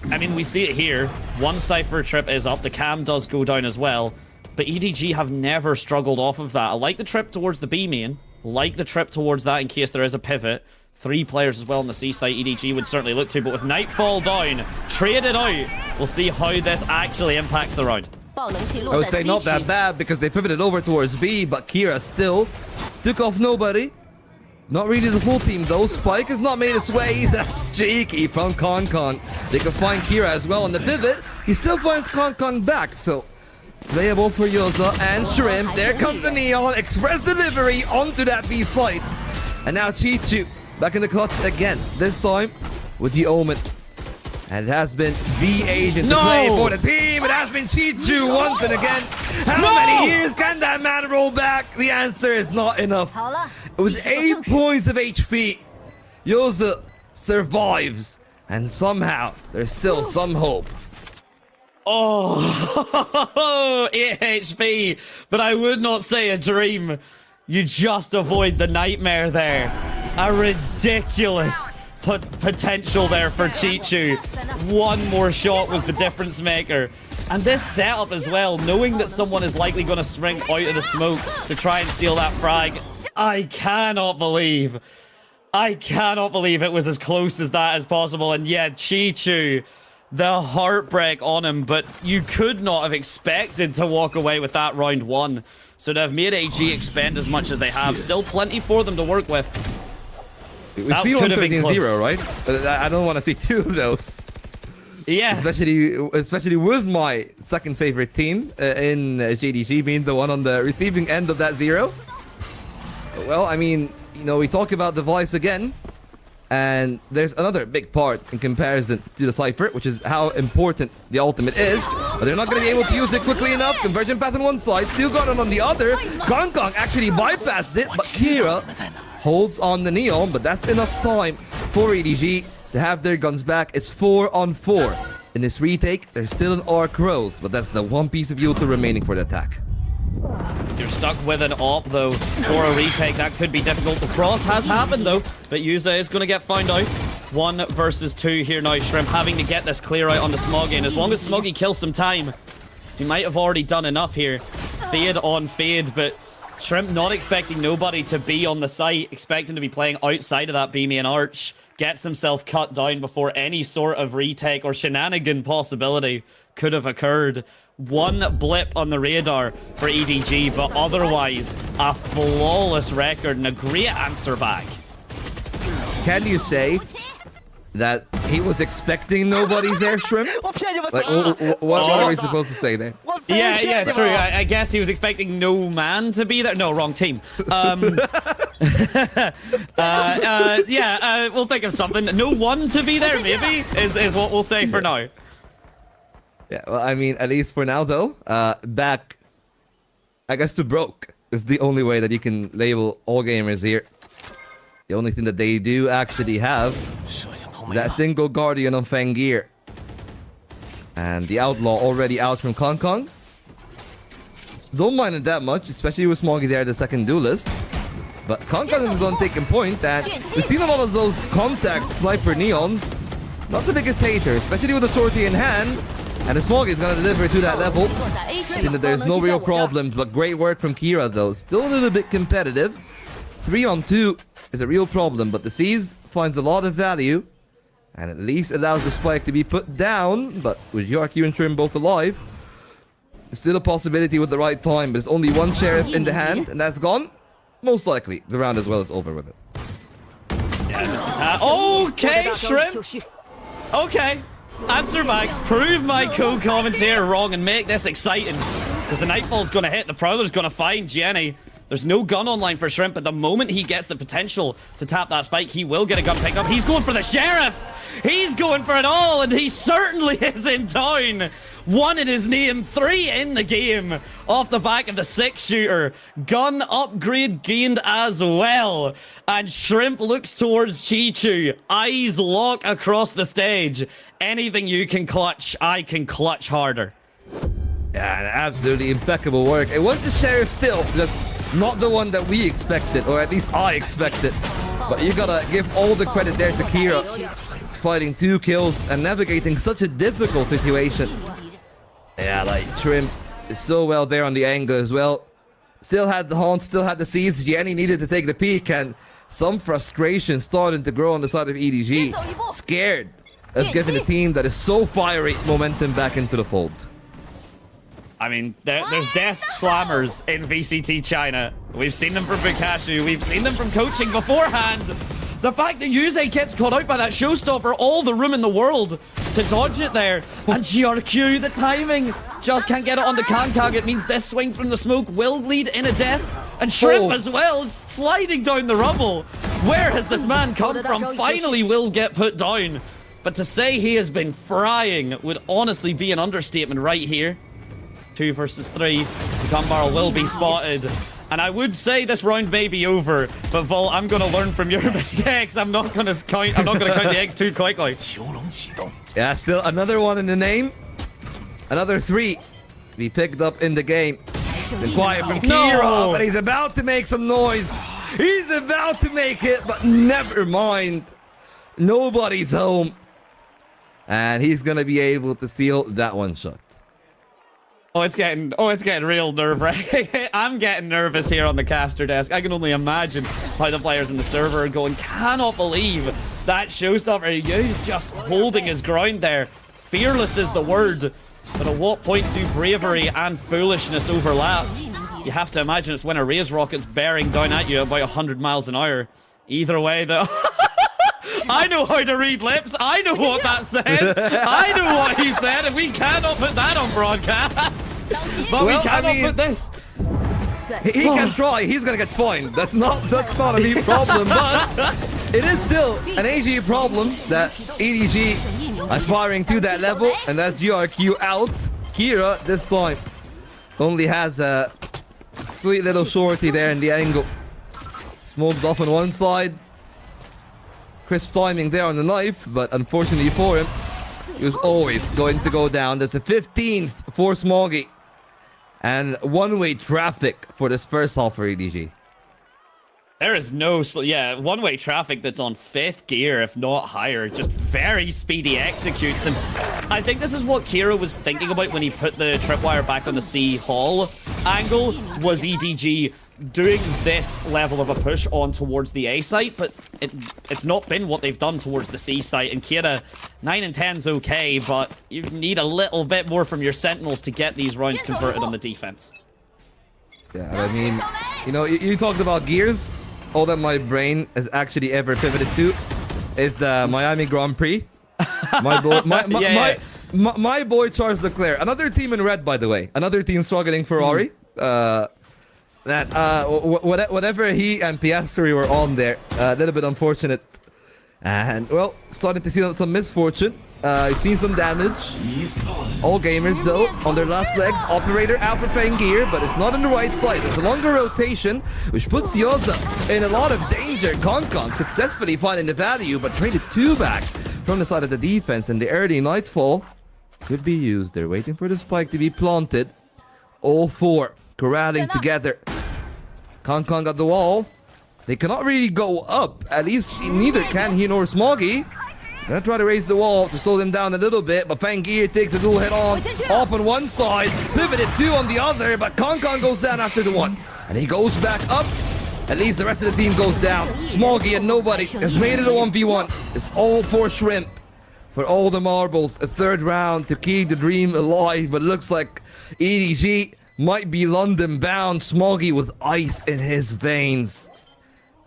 I mean, we see it here. One Cypher trip is up. The cam does go down as well. But EDG have never struggled off of that. I like the trip towards the B main. Like the trip towards that in case there is a pivot. 3 players as well on the C site. EDG would certainly look to. But with Nightfall down, trade it out. We'll see how this actually impacts the round. I would say not that bad because they pivoted over towards B, but Kira still took off nobody. Not really the full team though. Spike has not made its way. That's cheeky from Concon. They can find Kira as well on the pivot. He still finds Concon back, so playable for Yoza and Shrimp. There comes the Neon. Express delivery onto that B site. And now Chichu back in the clutch again. This time with the Omen. And it has been the agent to play for the team. It has been Chichu once and again. How many years can that man roll back? The answer is not enough. With 8 points of HP, Yoza survives. And somehow, there's still some hope. Oh, 8 HP. But I would not say a dream. You just avoid the nightmare there. A ridiculous potential there for Chichu. One more shot was the difference maker. And this setup as well, knowing that someone is likely going to spring out of the smoke to try and steal that frag. I cannot believe it was as close as that as possible. And yeah, Chichu, the heartbreak on him, but you could not have expected to walk away with that round 1. So to have made AG expend as much as they have, still plenty for them to work with. We've seen 113-0, right? I don't want to see 2 of those. Yeah. Especially with my second favorite team in JDG being the one on the receiving end of that 0. Well, I mean, you know, we talk about device again. And there's another big part in comparison to the Cypher, which is how important the ultimate is. But they're not going to be able to use it quickly enough. Conversion path on one side, still got it on the other. Kong actually bypassed it, but Kira holds on the Neon, but that's enough time for EDG to have their guns back. It's 4-on-4. In this retake, there's still an Arc Rose, but that's the one piece of util remaining for the attack. You're stuck with an AWP though for a retake. That could be difficult. The cross has happened though, but Yuza is going to get found out. 1 versus 2 here now. Shrimp having to get this clear out on the Smoggy, and as long as Smoggy kills some time, he might have already done enough here. Fade on fade, but Shrimp not expecting nobody to be on the site, expecting to be playing outside of that B main arch. Gets himself cut down before any sort of retake or shenanigan possibility could have occurred. 1 blip on the radar for EDG, but otherwise a flawless record and a great answer back. Can you say that he was expecting nobody there, Shrimp? Like, what are we supposed to say there? Yeah, true. I guess he was expecting no man to be there. No, wrong team. We'll think of something. No one to be there, maybe, is what we'll say for now. Yeah, well, I mean, at least for now, though, back, I guess, to broke is the only way that you can label all gamers here. The only thing that they do actually have, that single Guardian on Fangir. And the Outlaw already out from Kong. Don't mind it that much, especially with Smoggy there, the second duelist. But Kong is on taking point, and we've seen a lot of those contact sniper Neons. Not the biggest hater, especially with the Torty in hand. And the Smoggy is going to deliver to that level. I think that there's no real problems, but great work from Kira, though. Still a little bit competitive. 3-on-2 is a real problem, but the Seas finds a lot of value. And at least allows the spike to be put down. But with Yarku and Trim both alive, still a possibility with the right time. But it's only 1 Sheriff in the hand, and that's gone. most likely the round as well is over with it. Yeah, just the tap. Okay, Shrimp. Okay. Answer back. Prove my co-commentator wrong and make this exciting. Because the Nightfall's going to hit. The Prowler's going to find Jenny. There's no gun online for Shrimp, but the moment he gets the potential to tap that spike, he will get a gun pickup. He's going for the Sheriff! He's going for it all, and he certainly is in town! 1 in his name, 3 in the game, off the back of the 6-shooter. Gun upgrade gained as well. And Shrimp looks towards Chi-Chu. Eyes lock across the stage. Anything you can clutch, I can clutch harder. Yeah, absolutely impeccable work. It was the Sheriff still, just not the one that we expected, or at least I expected. But you gotta give all the credit there to Kira. Fighting 2 kills and navigating such a difficult situation. Yeah, like Shrimp is so well there on the angle as well. Still had the haunt, still had the seize. Jenny needed to take the peek, and some frustration starting to grow on the side of EDG. Scared of giving a team that is so fiery momentum back into the fold. I mean, there's desk slammers in VCT China. We've seen them from Bukashu. We've seen them from coaching beforehand. The fact that Yuze gets caught out by that showstopper, all the room in the world to dodge it there. And GRQ, the timing, just can't get it on the Kankag. It means this swing from the smoke will lead in a death. And Shrimp as well, sliding down the rubble. Where has this man come from? Finally will get put down. But to say he has been frying would honestly be an understatement right here. 2 versus 3. The gun barrel will be spotted. And I would say this round may be over, but Vol, I'm gonna learn from your mistakes. I'm not gonna count the eggs too quickly. Yeah, still another one in the name. Another 3 to be picked up in the game. Been quiet from Kira, but he's about to make some noise. He's about to make it, but never mind. Nobody's home. And he's gonna be able to seal that one shot. Oh, it's getting real nerve-wracking. I'm getting nervous here on the caster desk. I can only imagine how the players in the server are going. Cannot believe that showstopper. He's just holding his ground there. Fearless is the word. But at what point do bravery and foolishness overlap? You have to imagine it's when a Raze rocket's bearing down at you about 100 miles an hour. Either way, though. I know how to read lips. I know what that said. I know what he said, and we cannot put that on broadcast. But we cannot put this. He can try. He's gonna get fined. That's not a me problem, but it is still an AG problem that EDG are firing to that level, and that's GRQ out. Kira this time only has a sweet little shorty there in the angle. Smoked off on one side. Crisp timing there on the knife, but unfortunately for him, he was always going to go down. That's the 15th for Smoggy. And one-way traffic for this first half for EDG. There is no... Yeah, one-way traffic that's on 5th gear, if not higher. Just very speedy executes. And I think this is what Kira was thinking about when he put the tripwire back on the C Hall angle, was EDG doing this level of a push on towards the A site, but it's not been what they've done towards the C site. And Kira, 9 and 10's okay, but you need a little bit more from your Sentinels to get these rounds converted on the defense. Yeah, I mean, you know, you talked about gears. All that my brain has actually ever pivoted to is the Miami Grand Prix. My boy, my boy Charles Leclerc. Another team in red, by the way. Another team struggling Ferrari. Whatever he and Piastri were on there, a little bit unfortunate. And, well, starting to see some misfortune. I've seen some damage. All gamers, though, on their last legs. Operator Alpha Fang gear, but it's not on the right side. It's a longer rotation, which puts Yoza in a lot of danger. Konkon successfully finding the value, but traded 2 back from the side of the defense. And the early Nightfall could be used. They're waiting for the spike to be planted. All 4 corralling together. Konkon got the wall. They cannot really go up. At least neither can he nor Smoggy. Gonna try to raise the wall to slow them down a little bit, but Fangir takes a dual head on. Off on one side, pivoted 2 on the other, but Konkon goes down after the 1. And he goes back up. At least the rest of the team goes down. Smoggy and nobody has made it a 1v1. It's all for Shrimp. For all the marbles, a 3rd round to keep the dream alive, but looks like EDG might be London bound. Smoggy with ice in his veins.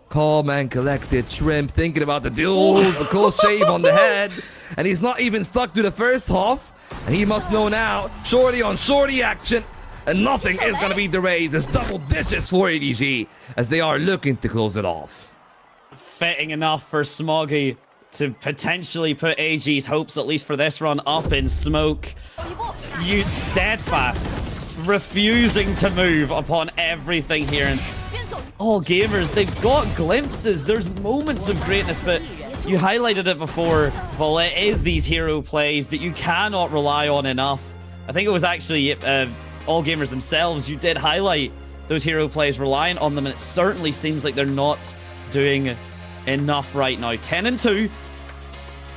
Calm and collected. Shrimp thinking about the duels, the cold shave on the head. And he's not even stuck to the first half. And he must know now, shorty on shorty action. And nothing is going to beat the Rays. It's double digits for EDG as they are looking to close it off. Fitting enough for Smoggy to potentially put AG's hopes, at least for this run, up in smoke. You steadfast, refusing to move upon everything here. And all gamers, they've got glimpses. There's moments of greatness, but you highlighted it before, Vol. It is these hero plays that you cannot rely on enough. I think it was actually all gamers themselves. You did highlight those hero plays, relying on them, and it certainly seems like they're not doing enough right now. 10-2.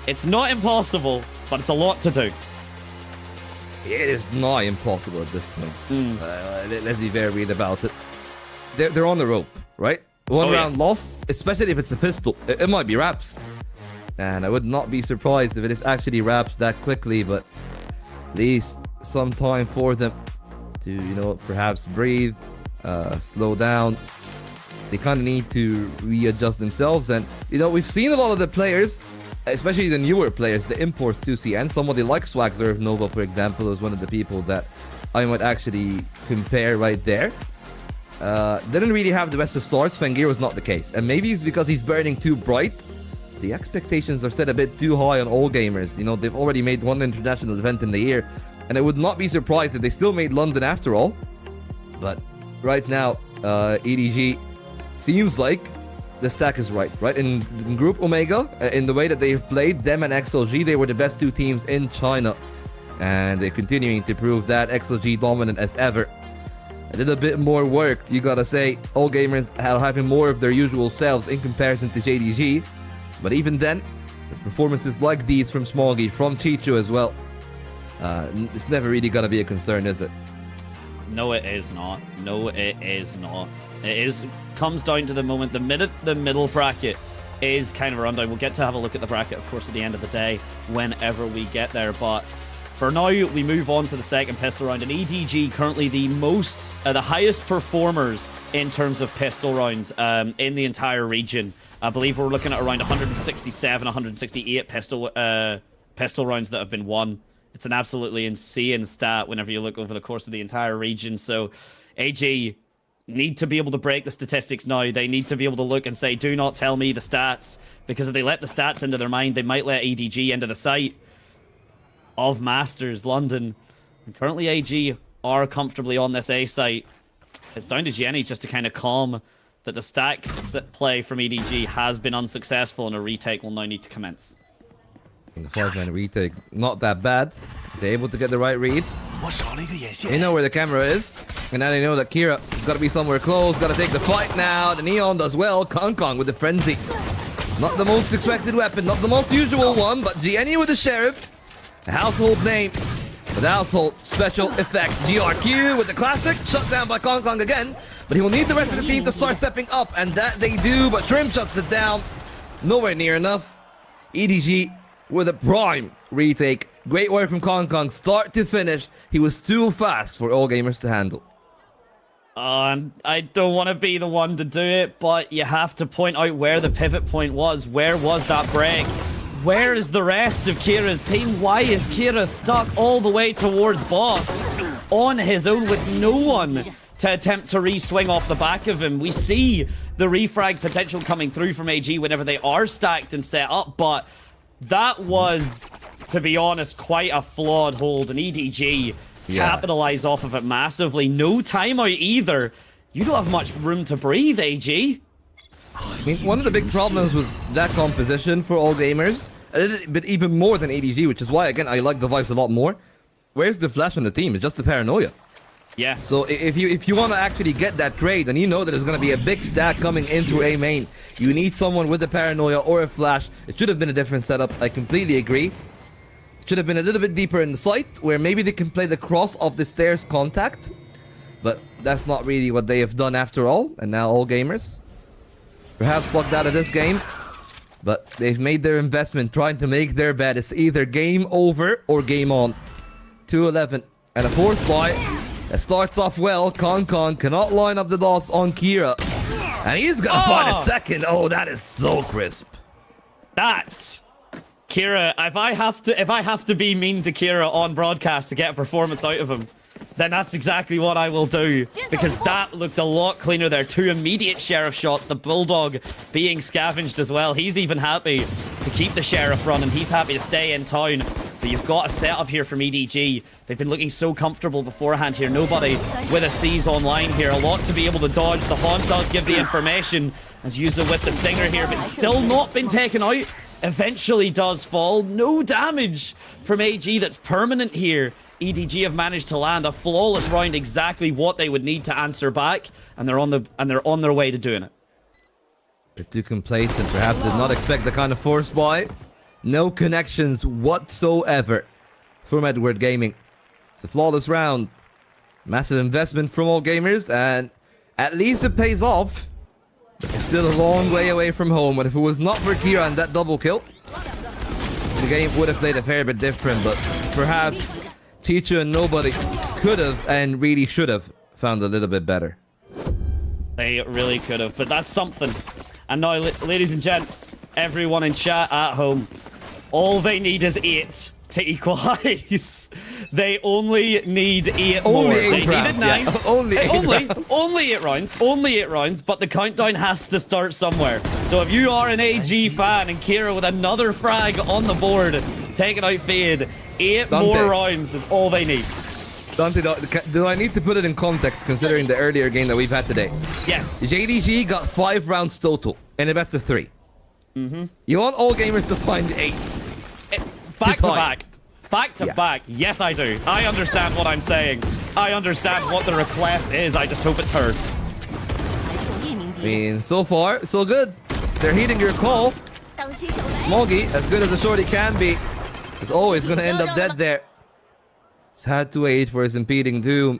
It's not impossible, but it's a lot to do. It is not impossible at this point. Let's be very real about it. They're on the rope, right? One round loss, especially if it's a pistol. It might be wraps. And I would not be surprised if it is actually wraps that quickly, but at least some time for them to, you know, perhaps breathe, slow down. They kind of need to readjust themselves. And, you know, we've seen a lot of the players, especially the newer players, the imports 2C, and somebody like Swagzer Nova, for example, is one of the people that I might actually compare right there. Didn't really have the best of swords. Fengir was not the case. And maybe it's because he's burning too bright. The expectations are set a bit too high on all gamers. You know, they've already made one international event in the year. And I would not be surprised if they still made London after all. But right now, EDG seems like the stack is right? In Group Omega, in the way that they've played, them and XLG, they were the best two teams in China. And they're continuing to prove that. XLG dominant as ever. A little bit more work, you gotta say. All gamers are having more of their usual selves in comparison to JDG. But even then, with performances like these from Smoggy, from Chicho as well, it's never really gonna be a concern, is it? No, it is not. No, it is not. It comes down to the moment. The minute the middle bracket is kind of a rundown. We'll get to have a look at the bracket, of course, at the end of the day, whenever we get there. But for now, we move on to the second pistol round. And EDG currently the highest performers in terms of pistol rounds in the entire region. I believe we're looking at around 167, 168 pistol rounds that have been won. It's an absolutely insane stat whenever you look over the course of the entire region. So AG need to be able to break the statistics now. They need to be able to look and say, do not tell me the stats, because if they let the stats into their mind, they might let EDG into the sight of Masters London. And currently AG are comfortably on this A site. It's down to Jenny just to kind of calm that the stack play from EDG has been unsuccessful, and a retake will now need to commence. In the 5-man retake, not that bad. They're able to get the right read. They know where the camera is. And now they know that Kira's got to be somewhere close. Got to take the fight now. The Neon does well. Kong with the frenzy. Not the most expected weapon. Not the most usual one. But Gianni with the Sheriff. A household name. With household special effect. GRQ with the classic. Shut down by Kong again. But he will need the rest of the team to start stepping up. And that they do. But Shrimp shuts it down. Nowhere near enough. EDG with a prime retake. Great work from Kong, start to finish. He was too fast for all gamers to handle. I don't want to be the one to do it, but you have to point out where the pivot point was. Where was that break? Where is the rest of Kira's team? Why is Kira stuck all the way towards box on his own with no one to attempt to re-swing off the back of him? We see the refrag potential coming through from AG whenever they are stacked and set up, but that was, to be honest, quite a flawed hold, and EDG capitalize off of it massively. No timeout either. You don't have much room to breathe, AG. I mean, one of the big problems with that composition for all gamers, but even more than EDG, which is why, again, I like the Vice a lot more. Where's the flash on the team? It's just the paranoia. Yeah. So if you want to actually get that trade, and you know that there's going to be a big stack coming into A main, you need someone with a paranoia or a flash. It should have been a different setup. I completely agree. It should have been a little bit deeper in the site, where maybe they can play the cross of the stairs contact. But that's not really what they have done after all. And now all gamers perhaps blocked out of this game. But they've made their investment trying to make their bet. It's either game over or game on. 2-11 and a fourth buy. It starts off well. Concon cannot line up the dots on Kira. And he's gonna find a second. Oh, that is so crisp. That, Kira, if I have to be mean to Kira on broadcast to get a performance out of him, then that's exactly what I will do. Because that looked a lot cleaner there. 2 immediate Sheriff shots. The Bulldog being scavenged as well. He's even happy to keep the Sheriff running. He's happy to stay in town. But you've got a setup here from EDG. They've been looking so comfortable beforehand here. Nobody with a C's online here. A lot to be able to dodge. The Haunt does give the information. As Yuza with the Stinger here, but still not been taken out. Eventually does fall. No damage from AG that's permanent here. EDG have managed to land a flawless round, exactly what they would need to answer back, and they're on their way to doing it. They're too complacent, perhaps did not expect the kind of force buy. No connections whatsoever from Edward Gaming. It's a flawless round. Massive investment from all gamers, and at least it pays off. But it's still a long way away from home, and if it was not for Kira and that double kill, the game would have played a fair bit different, but perhaps Teacher and Nobody could have and really should have found a little bit better. They really could have, but that's something. And now, ladies and gents, everyone in chat at home, all they need is 8 to equalize. They only need 8 more. Only 8 they rounds. needed 9. Yeah, only 8 rounds. Only 8 rounds. Only 8 rounds, but the countdown has to start somewhere. So if you are an AG fan and Kira with another frag on the board, taking out Fade, 8 Dante. more rounds is all they need. Dante, do I need to put it in context considering the earlier game that we've had today? Yes. JDG got 5 rounds total in a best of 3. You want all gamers to find 8. Back to back. Back to back. Yes, I do. I understand what I'm saying. I understand what the request is. I just hope it's heard. I mean, so far, so good. They're heeding your call. Smoggy, as good as a shorty can be, is always going to end up dead there. He's had to wait for his impeding doom.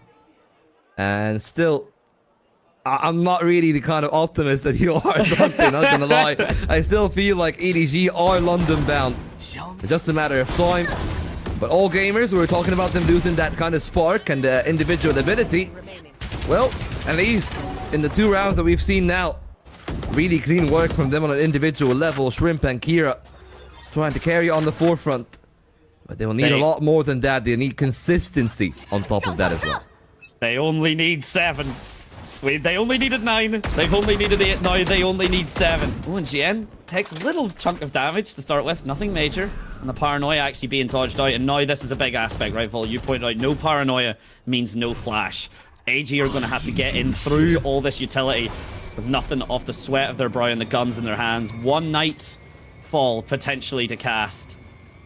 And still, I'm not really the kind of optimist that you are, Dante, not gonna lie. I still feel like EDG are London bound. It's just a matter of time. But all gamers, we were talking about them losing that kind of spark and individual ability. Well, at least in the 2 rounds that we've seen now, really clean work from them on an individual level. Shrimp and Kira trying to carry on the forefront. But they will need a lot more than that. They need consistency on top of that as well. They only need 7. They only needed 9. They've only needed 8. Now they only need 7. Oh, and Jien takes a little chunk of damage to start with. Nothing major. And the paranoia actually being dodged out. And now this is a big aspect, right, Vol? You pointed out no paranoia means no flash. AG are going to have to get in through all this utility with nothing off the sweat of their brow and the guns in their hands. 1 night fall potentially to cast.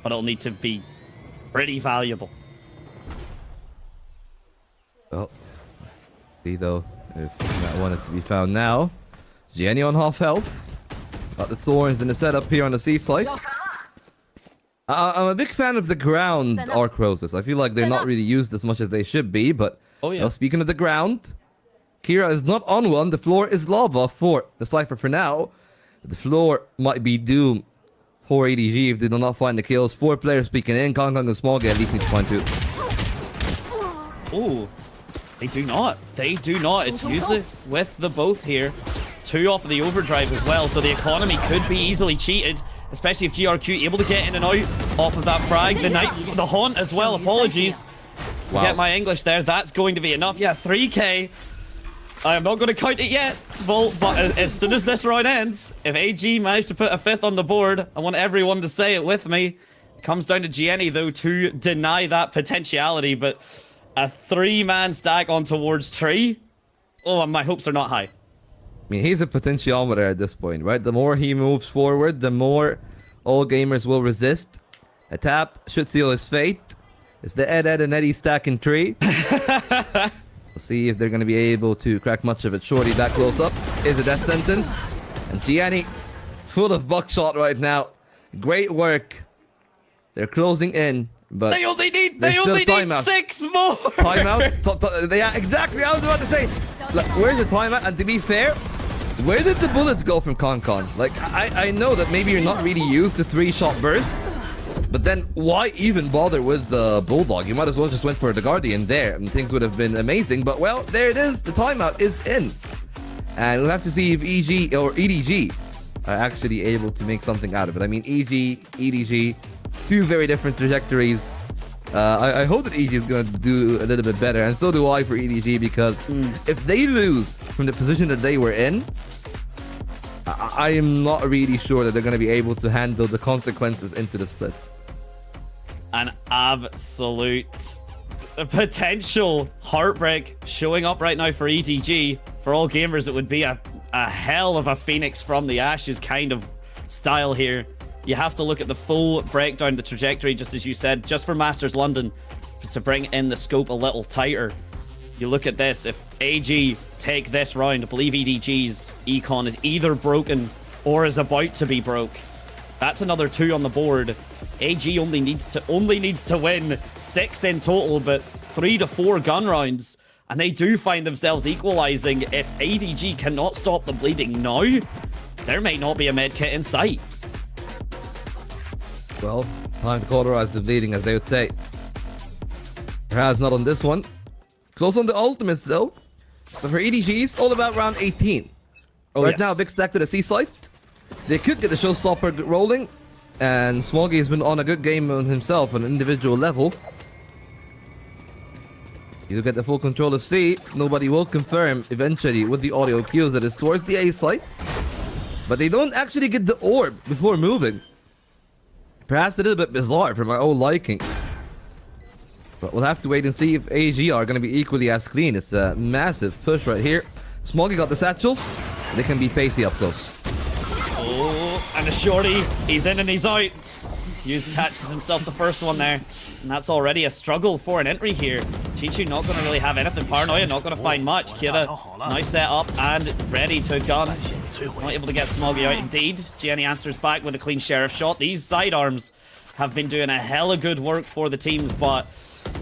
But it'll need to be pretty valuable. Well, see though, if that one is to be found now. Jenny on half health. Got the thorns in the setup here on the seaside. I'm a big fan of the ground arc roses. I feel like they're not really used as much as they should be, but well, speaking of the ground, Kira is not on one. The floor is lava for the Cypher for now. The floor might be doom for EDG if they do not find the kills. 4 players speaking in. Kong and Smoggy at least need to find 2. Oh, they do not. They do not. It's usually with the both here. 2 off of the overdrive as well, so the economy could be easily cheated, especially if GRQ able to get in and out off of that frag. The Haunt as well. Apologies. Wow. Get my English there. That's going to be enough. Yeah, 3k. I am not going to count it yet, Volt, but as soon as this round ends, if AG managed to put a 5th on the board, I want everyone to say it with me. It comes down to Gianni, though, to deny that potentiality, but a 3-man stack on towards 3? Oh, my hopes are not high. I mean, he's a potentiometer at this point, right? The more he moves forward, the more all gamers will resist. A tap should seal his fate. It's the Ed and Eddie stack in 3. We'll see if they're going to be able to crack much of it. Shorty that close up is a death sentence. And Gianni, full of buckshot right now. Great work. They're closing in, but they only need 6 more. Timeout. Yeah, exactly. I was about to say, like, where's the timeout? And to be fair, where did the bullets go from Concon? Like, I know that maybe you're not really used to 3-shot burst, But then why even bother with the Bulldog? You might as well just went for the Guardian there and things would have been amazing. But well, there it is. The timeout is in. And we'll have to see if EG or EDG are actually able to make something out of it. I mean, EG, EDG, two very different trajectories. I hope that EG is going to do a little bit better, and so do I for EDG, because if they lose from the position that they were in, I am not really sure that they're going to be able to handle the consequences into the split. An absolute potential heartbreak showing up right now for EDG. For all gamers, it would be a hell of a phoenix from the ashes kind of style here. You have to look at the full breakdown, the trajectory, just as you said, just for Masters London, to bring in the scope a little tighter. You look at this, if AG take this round, I believe EDG's econ is either broken or is about to be broke. That's another 2 on the board. AG only needs to win 6 in total, but 3 to 4 gun rounds. And they do find themselves equalizing. If ADG cannot stop the bleeding now, there may not be a medkit in sight. Well, time to cauterize the bleeding, as they would say. Perhaps not on this one. Close on the ultimates, though. So for EDG, it's all about round 18. Right now, big stack to the C site. They could get the showstopper rolling. And Smoggy has been on a good game on himself on an individual level. You get the full control of C. Nobody will confirm eventually with the audio cues that it's towards the A site. But they don't actually get the orb before moving. Perhaps a little bit bizarre for my own liking. But we'll have to wait and see if AG are going to be equally as clean. It's a massive push right here. Smoggy got the satchels. They can be pacey up close. Oh, and a shorty. He's in and he's out. Hughes catches himself the first one there. And that's already a struggle for an entry here. Chichu not going to really have anything. Paranoia not going to find much. Kira nice set up and ready to gun. Not able to get Smoggy out indeed. Jenny answers back with a clean sheriff shot. These sidearms have been doing a hella good work for the teams, but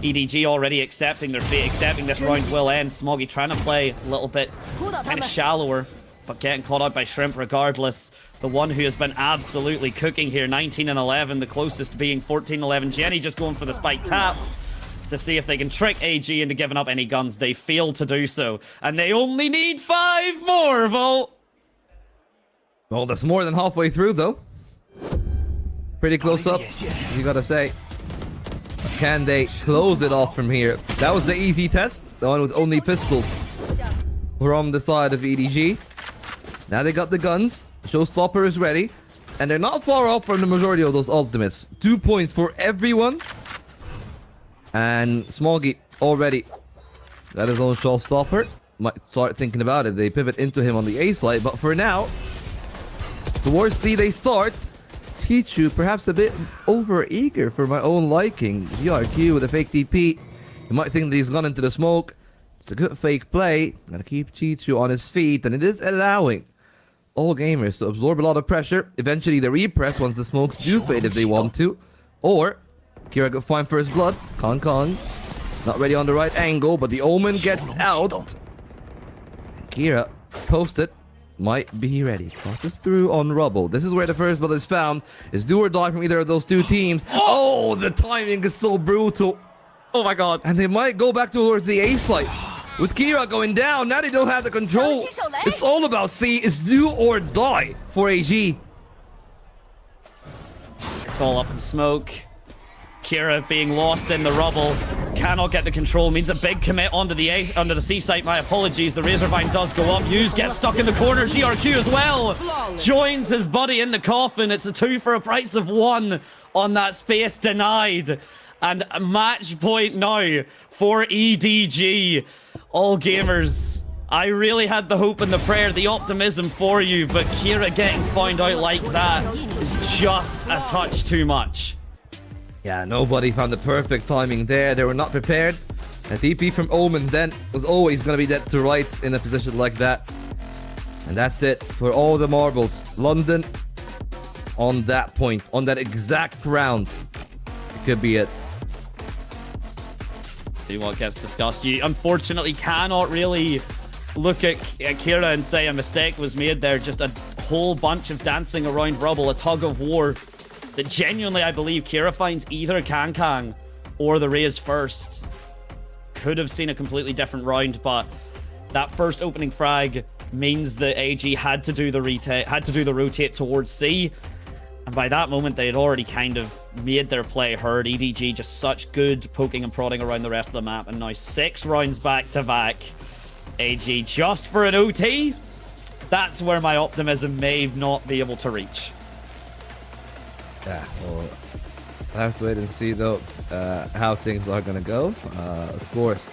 EDG already accepting their fate, accepting this round will end. Smoggy trying to play a little bit kind of shallower, but getting caught out by Shrimp regardless. The one who has been absolutely cooking here, 19 and 11, the closest being 14-11. Jenny just going for the spike tap to see if they can trick AG into giving up any guns. They fail to do so, and they only need 5 more, Vol. Well, that's more than halfway through, though. Pretty close up, you gotta say. Can they close it off from here? That was the easy test, the one with only pistols from the side of EDG. Now they got the guns. Showstopper is ready. And they're not far off from the majority of those ultimates. 2 points for everyone. And Smoggy already got his own showstopper. Might start thinking about it. They pivot into him on the A side. But for now, towards C they start. Chichu perhaps a bit over eager for my own liking. GRQ with a fake DP. You might think that he's gone into the smoke. It's a good fake play. Gotta keep Chichu on his feet. And it is allowing all gamers to absorb a lot of pressure. Eventually the repress once the smokes do fade if they want to. Or Kira could find first blood. Kong. Not ready on the right angle, but the Omen gets out. Kira posted. Might be ready. Crosses through on rubble. This is where the first blood is found. It's do or die from either of those two teams. Oh, the timing is so brutal. Oh my god. And they might go back towards the A site. With Kira going down, now they don't have the control. It's all about C. It's do or die for AG. It's all up in smoke. Kira being lost in the rubble. Cannot get the control. Means a big commit onto the C site. My apologies. The Razorvine does go up. Hughes gets stuck in the corner. GRQ as well. Joins his buddy in the coffin. It's a 2 for a price of 1 on that space denied. And match point now for EDG. All gamers, I really had the hope and the prayer, the optimism for you, but Kira getting found out like that is just a touch too much. Yeah, nobody found the perfect timing there. They were not prepared. A TP from Omen then was always going to be dead to rights in a position like that. And that's it for all the marbles. London on that point, on that exact round. It could be it. See what gets discussed. You unfortunately cannot really look at Kira and say a mistake was made there. Just a whole bunch of dancing around rubble, a tug of war that genuinely I believe Kira finds either Kang or the Raze first. Could have seen a completely different round, but that first opening frag means that AG had to do the rotate towards C. And by that moment, they had already kind of made their play heard. EDG just such good poking and prodding around the rest of the map. And now 6 rounds back-to-back. AG just for an OT. That's where my optimism may not be able to reach. Yeah, well, I have to wait and see, though, how things are going to go. Of course,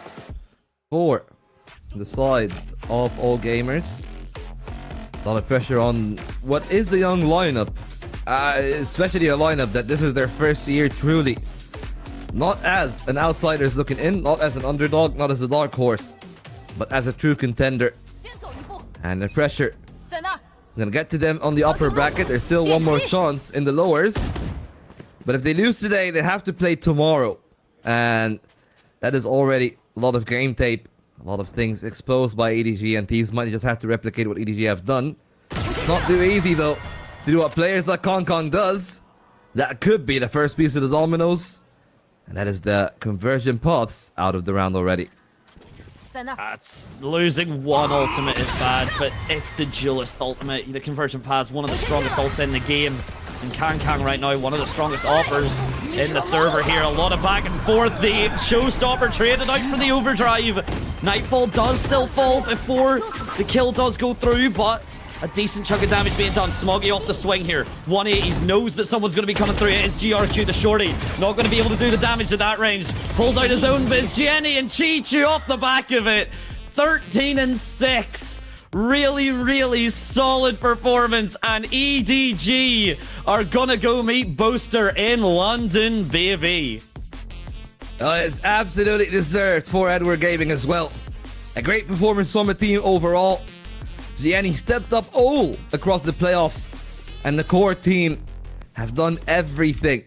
for the side of all gamers, a lot of pressure on what is the young lineup. Especially a lineup that this is their first year truly. Not as an outsider's looking in, not as an underdog, not as a dark horse, but as a true contender. And the pressure is gonna get to them on the upper bracket. There's still one more chance in the lowers. But if they lose today, they have to play tomorrow. And that is already a lot of game tape, a lot of things exposed by EDG, and teams might just have to replicate what EDG have done. It's not too easy though to do what players like Kong does. That could be the first piece of the dominoes. And that is the conversion paths out of the round already. That's losing one ultimate is bad, but it's the duelist ultimate. The conversion paths, one of the strongest ults in the game. And Kang right now, one of the strongest offers in the server here. A lot of back and forth. The showstopper traded out for the overdrive. Nightfall does still fall before the kill does go through, but a decent chunk of damage being done. Smoggy off the swing here. 180s, knows that someone's going to be coming through. It is GRQ, the shorty. Not going to be able to do the damage at that range. Pulls out his own, but it's Jenny and Chi-Chu off the back of it. 13 and 6. Really, really solid performance. And EDG are going to go meet Boaster in London, baby. It's absolutely deserved for Edward Gaming as well. A great performance from the team overall. Gianni stepped up all across the playoffs, and the core team have done everything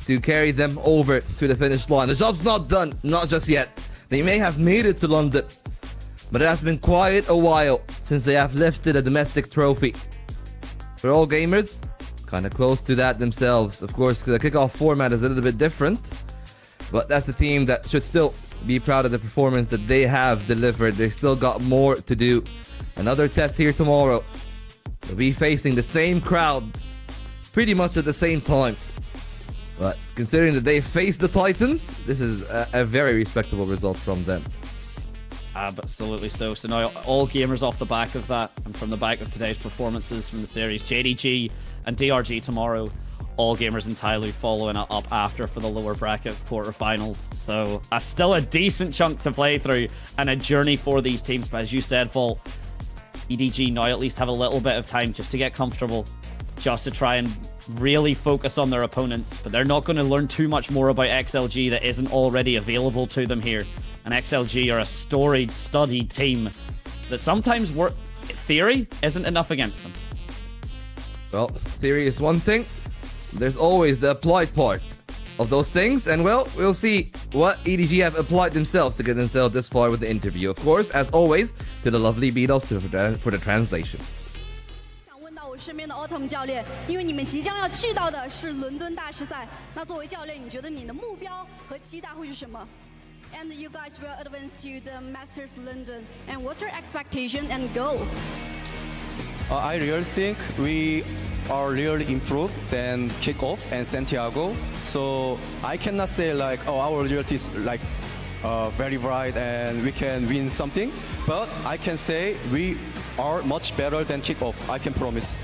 to carry them over to the finish line. The job's not done, not just yet. They may have made it to London, but it has been quite a while since they have lifted a domestic trophy. For all gamers, kind of close to that themselves. Of course, the kickoff format is a little bit different, but that's a team that should still be proud of the performance that they have delivered. They still got more to do. Another test here tomorrow. They'll be facing the same crowd pretty much at the same time. But considering that they faced the Titans, this is a very respectable result from them. Absolutely so. So now all gamers off the back of that, and from the back of today's performances from the series, JDG and DRG tomorrow. All gamers entirely following it up after for the lower bracket quarterfinals. So still a decent chunk to play through and a journey for these teams. But as you said, Vol, EDG now at least have a little bit of time just to get comfortable, just to try and really focus on their opponents. But they're not going to learn too much more about XLG that isn't already available to them here. And XLG are a storied, studied team that sometimes theory isn't enough against them. Well, theory is one thing. There's always the applied part of those things, and well, we'll see what EDG have applied themselves to get themselves this far with the interview. Of course, as always, to the lovely Beatles for the translation. 想问到我身边的 Autumn 教练，因为你们即将要去到的是伦敦大师赛，那作为教练，你觉得你的目标和期待会是什么？ And you guys will advance to the Masters London. And what's your expectation and goal? I really think we are really improved than Kickoff and Santiago. So I cannot say like, oh, our result is like very bright and we can win something. But I can say we are much better than Kickoff. I can promise.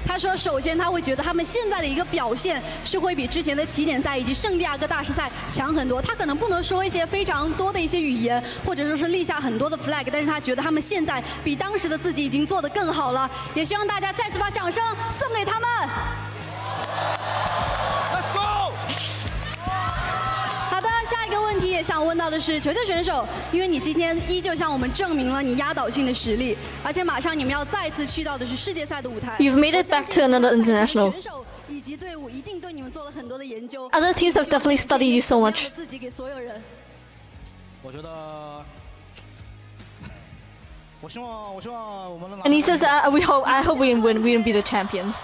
他说：“首先，他会觉得他们现在的一个表现是会比之前的起点赛以及圣地亚哥大师赛强很多。他可能不能说一些非常多的一些语言，或者说是立下很多的 flag， 但是他觉得他们现在比当时的自己已经做得更好了。也希望大家再次把掌声送给他们。” Let's go！ 好的，下一个问题也想问到的是球球选手，因为你今天依旧向我们证明了你压倒性的实力，而且马上你们要再次去到的是世界赛的舞台。You've made it back to another international. 选手以及队伍一定对你们做了很多的研究。 Other teams have definitely studied you so much. 自己给所有人。我觉得，我希望我们能。 And he says, I hope we win. We can be the champions.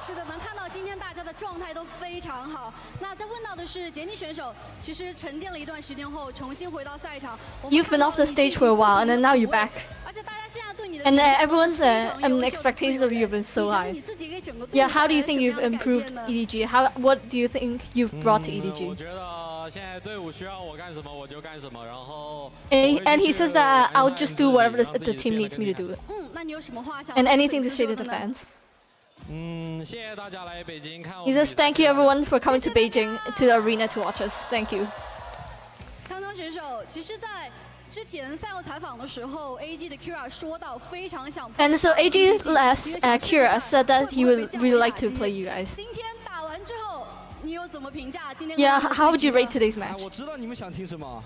是的，能看到今天大家的状态都非常好。那在问到的是杰尼选手，其实沉淀了一段时间后，重新回到赛场。You've been off the stage for a while, and then now you're back. 而且大家现在对你的 And everyone's expectations of you have been so high. Yeah, how do you think you've improved EDG? What do you think you've brought to EDG? 我觉得现在队伍需要我干什么我就干什么，然后 And he says that I'll just do whatever the team needs me to do. 那你有什么话想 And anything to say to the fans? 谢谢大家来北京看我 He says thank you everyone for coming to Beijing to the arena to watch us. Thank you. 康康选手，其实，在之前赛后采访的时候 ，AG 的 Kira 说到非常想。And so AG's Kira said that he would really like to play you guys. 今天打完之后，你有怎么评价今天 Yeah, how would you rate today's match? 我知道你们想听什么。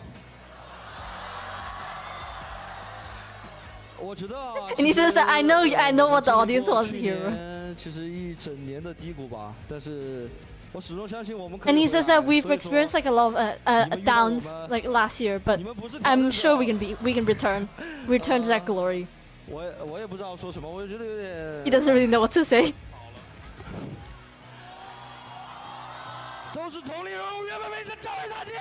我觉得。And he says that I know what the audience wants to hear. 其实一整年的低谷吧，但是。And he says that we've experienced like a lot of downs like last year, but I'm sure we can return to that glory. He doesn't really know what to say. 都是同龄人物，原本没事，教育大姐。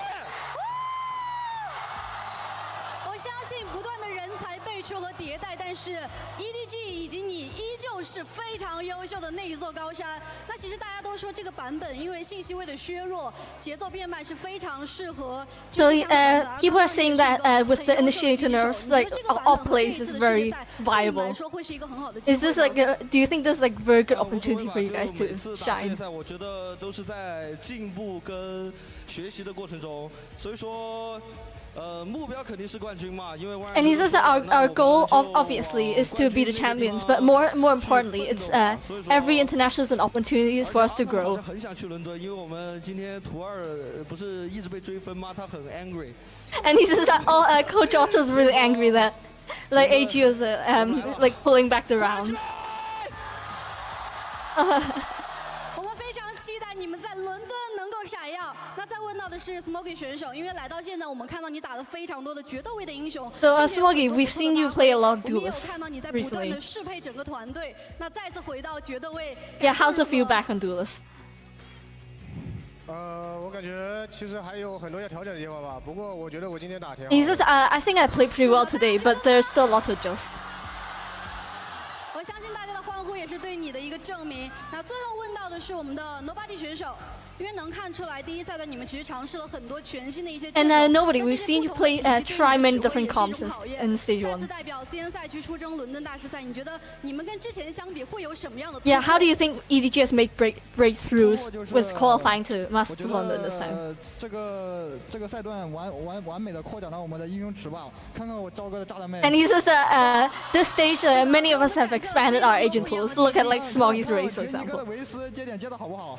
我相信不断的人才辈出和迭代，但是 EDG 以及你依旧是非常优秀的那一座高山。那其实大家都说这个版本因为信息位的削弱，节奏变慢是非常适合。So people are saying that with the initiator nerfs, like all plays is very viable. Is this like do you think this is like very good opportunity for you guys to shine? 我觉得都是在进步跟学习的过程中，所以说。And he says that our goal obviously is to be the champions, but more importantly, it's every international is an opportunity for us to grow. And he says that Coach Otto is really angry that like AG was like pulling back the rounds. 我们非常期待你们在伦敦能够闪耀。那再问到的是 Smokey 选手，因为来到现在，我们看到你打了非常多的决斗位的英雄。So Smokey, we've seen you play a lot of duels recently. 我们也有看到你在不断的适配整个团队。那再次回到决斗位。Yeah, how's it feel back on duelists? 我感觉其实还有很多要调整的地方吧。不过我觉得我今天打挺好。He says, I think I played pretty well today, but there's still a lot to adjust. 我相信大家的欢呼也是对你的一个证明。那最后问到的是我们的 Nobody 选手，因为能看出来第一赛段你们其实尝试了很多全新的一些。And Nobody, we've seen you play try many different comps in stage 1. 再次代表 CN 赛区出征伦敦大师赛，你觉得你们跟之前相比会有什么样的？Yeah, how do you think EDG has made breakthroughs with qualifying to Masters London this time? 这个赛段完美的扩展了我们的英雄池吧。看看我赵哥的炸弹妹。And he says that this stage, many of us have expanded our agent pools. Look at like Smoggy's race, for example. 维斯接点接的好不好？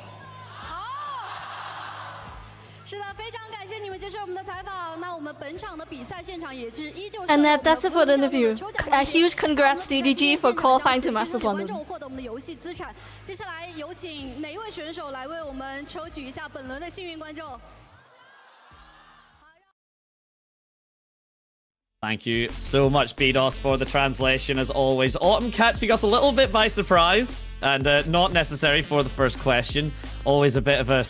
是的，非常感谢你们接受我们的采访。那我们本场的比赛现场也是依旧。And that's it for the interview. A huge congrats to EDG for qualifying to Masters London. 观众获得我们的游戏资产。接下来有请哪一位选手来为我们抽取一下本轮的幸运观众？ Thank you so much, BDOS, for the translation, as always. Autumn catching us a little bit by surprise, and not necessary for the first question. Always a bit of a,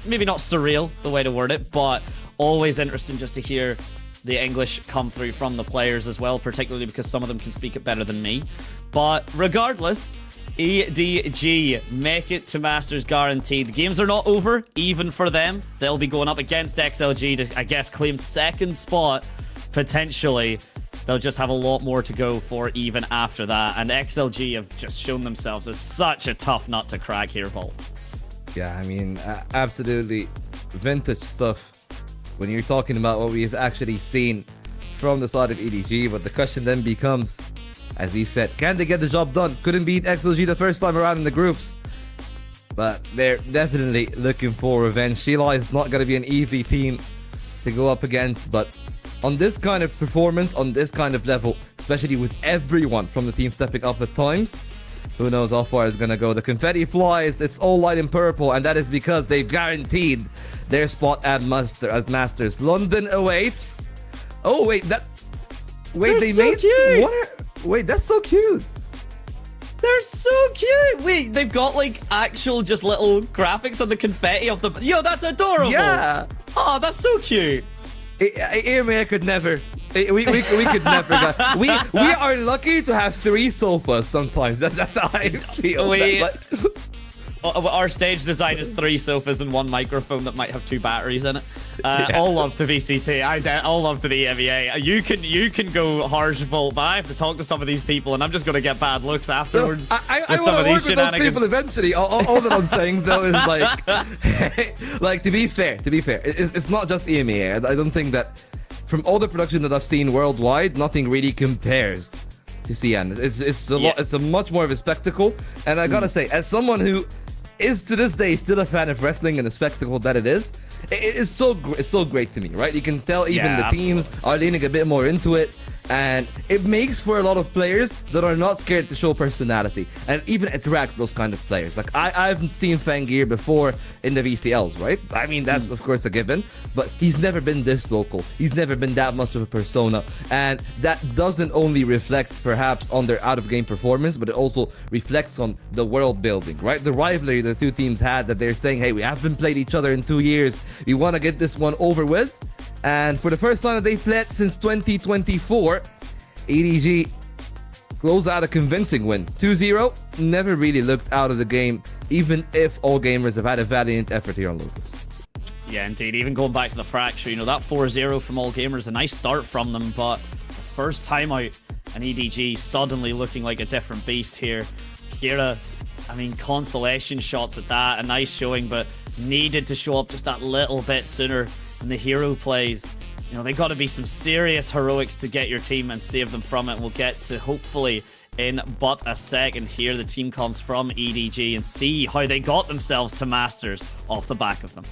maybe not surreal, the way to word it, but always interesting just to hear the English come through from the players as well, particularly because some of them can speak it better than me. But regardless, EDG make it to Masters guaranteed. The games are not over, even for them. They'll be going up against XLG to, I guess, claim second spot. Potentially, they'll just have a lot more to go for even after that. And XLG have just shown themselves as such a tough nut to crack here, Volt. Yeah, I mean, absolutely vintage stuff when you're talking about what we've actually seen from the side of EDG. But the question then becomes, as he said, can they get the job done? Couldn't beat XLG the first time around in the groups. But they're definitely looking for revenge. Sheila is not going to be an easy team to go up against, but on this kind of performance, on this kind of level, especially with everyone from the team stepping up at times, who knows how far it's gonna go. The confetti flies, it's all light in purple, and that is because they've guaranteed their spot at Masters. London awaits. Oh wait, They're they so made cute. Wait, that's so cute. They're so cute. Wait, they've got like actual just little graphics on the confetti of the. Yo, that's adorable. Yeah. Oh, that's so cute. AMA could never. We could never. We are lucky to have 3 sofas sometimes. That's how I feel. Our stage design is 3 sofas and 1 microphone that might have 2 batteries in it. All love to VCT. All love to the EMEA. You can go harsh Volt, but I have to talk to some of these people, and I'm just gonna get bad looks afterwards. I want to work with those people eventually. All that I'm saying though is like to be fair, it's not just EMEA. I don't think that from all the production that I've seen worldwide, nothing really compares to CN. It's a much more of a spectacle, and I gotta say, as someone who is to this day still a fan of wrestling and the spectacle that it is, it's so great to me, right? You can tell even the teams are leaning a bit more into it, and it makes for a lot of players that are not scared to show personality and even attract those kind of players. Like I've seen Fangir before in the VCLs, right? I mean, that's of course a given, but he's never been this vocal. He's never been that much of a persona, and that doesn't only reflect perhaps on their out-of-game performance, but it also reflects on the world building, right? The rivalry the 2 teams had, that they're saying, hey, we haven't played each other in 2 years. We want to get this one over with. And for the first time that they've played since 2024, EDG closed out a convincing win. 2-0, never really looked out of the game, even if all gamers have had a valiant effort here on Lotus. Yeah, indeed. Even going back to the fracture, you know, that 4-0 from all gamers, a nice start from them, but the first time out, and EDG suddenly looking like a different beast here. Kira, I mean, consolation shots at that, a nice showing, but needed to show up just that little bit sooner in the hero plays. You know, they got to be some serious heroics to get your team and save them from it. And we'll get to, hopefully, in but a second here, the team comes from EDG and see how they got themselves to Masters off the back of them.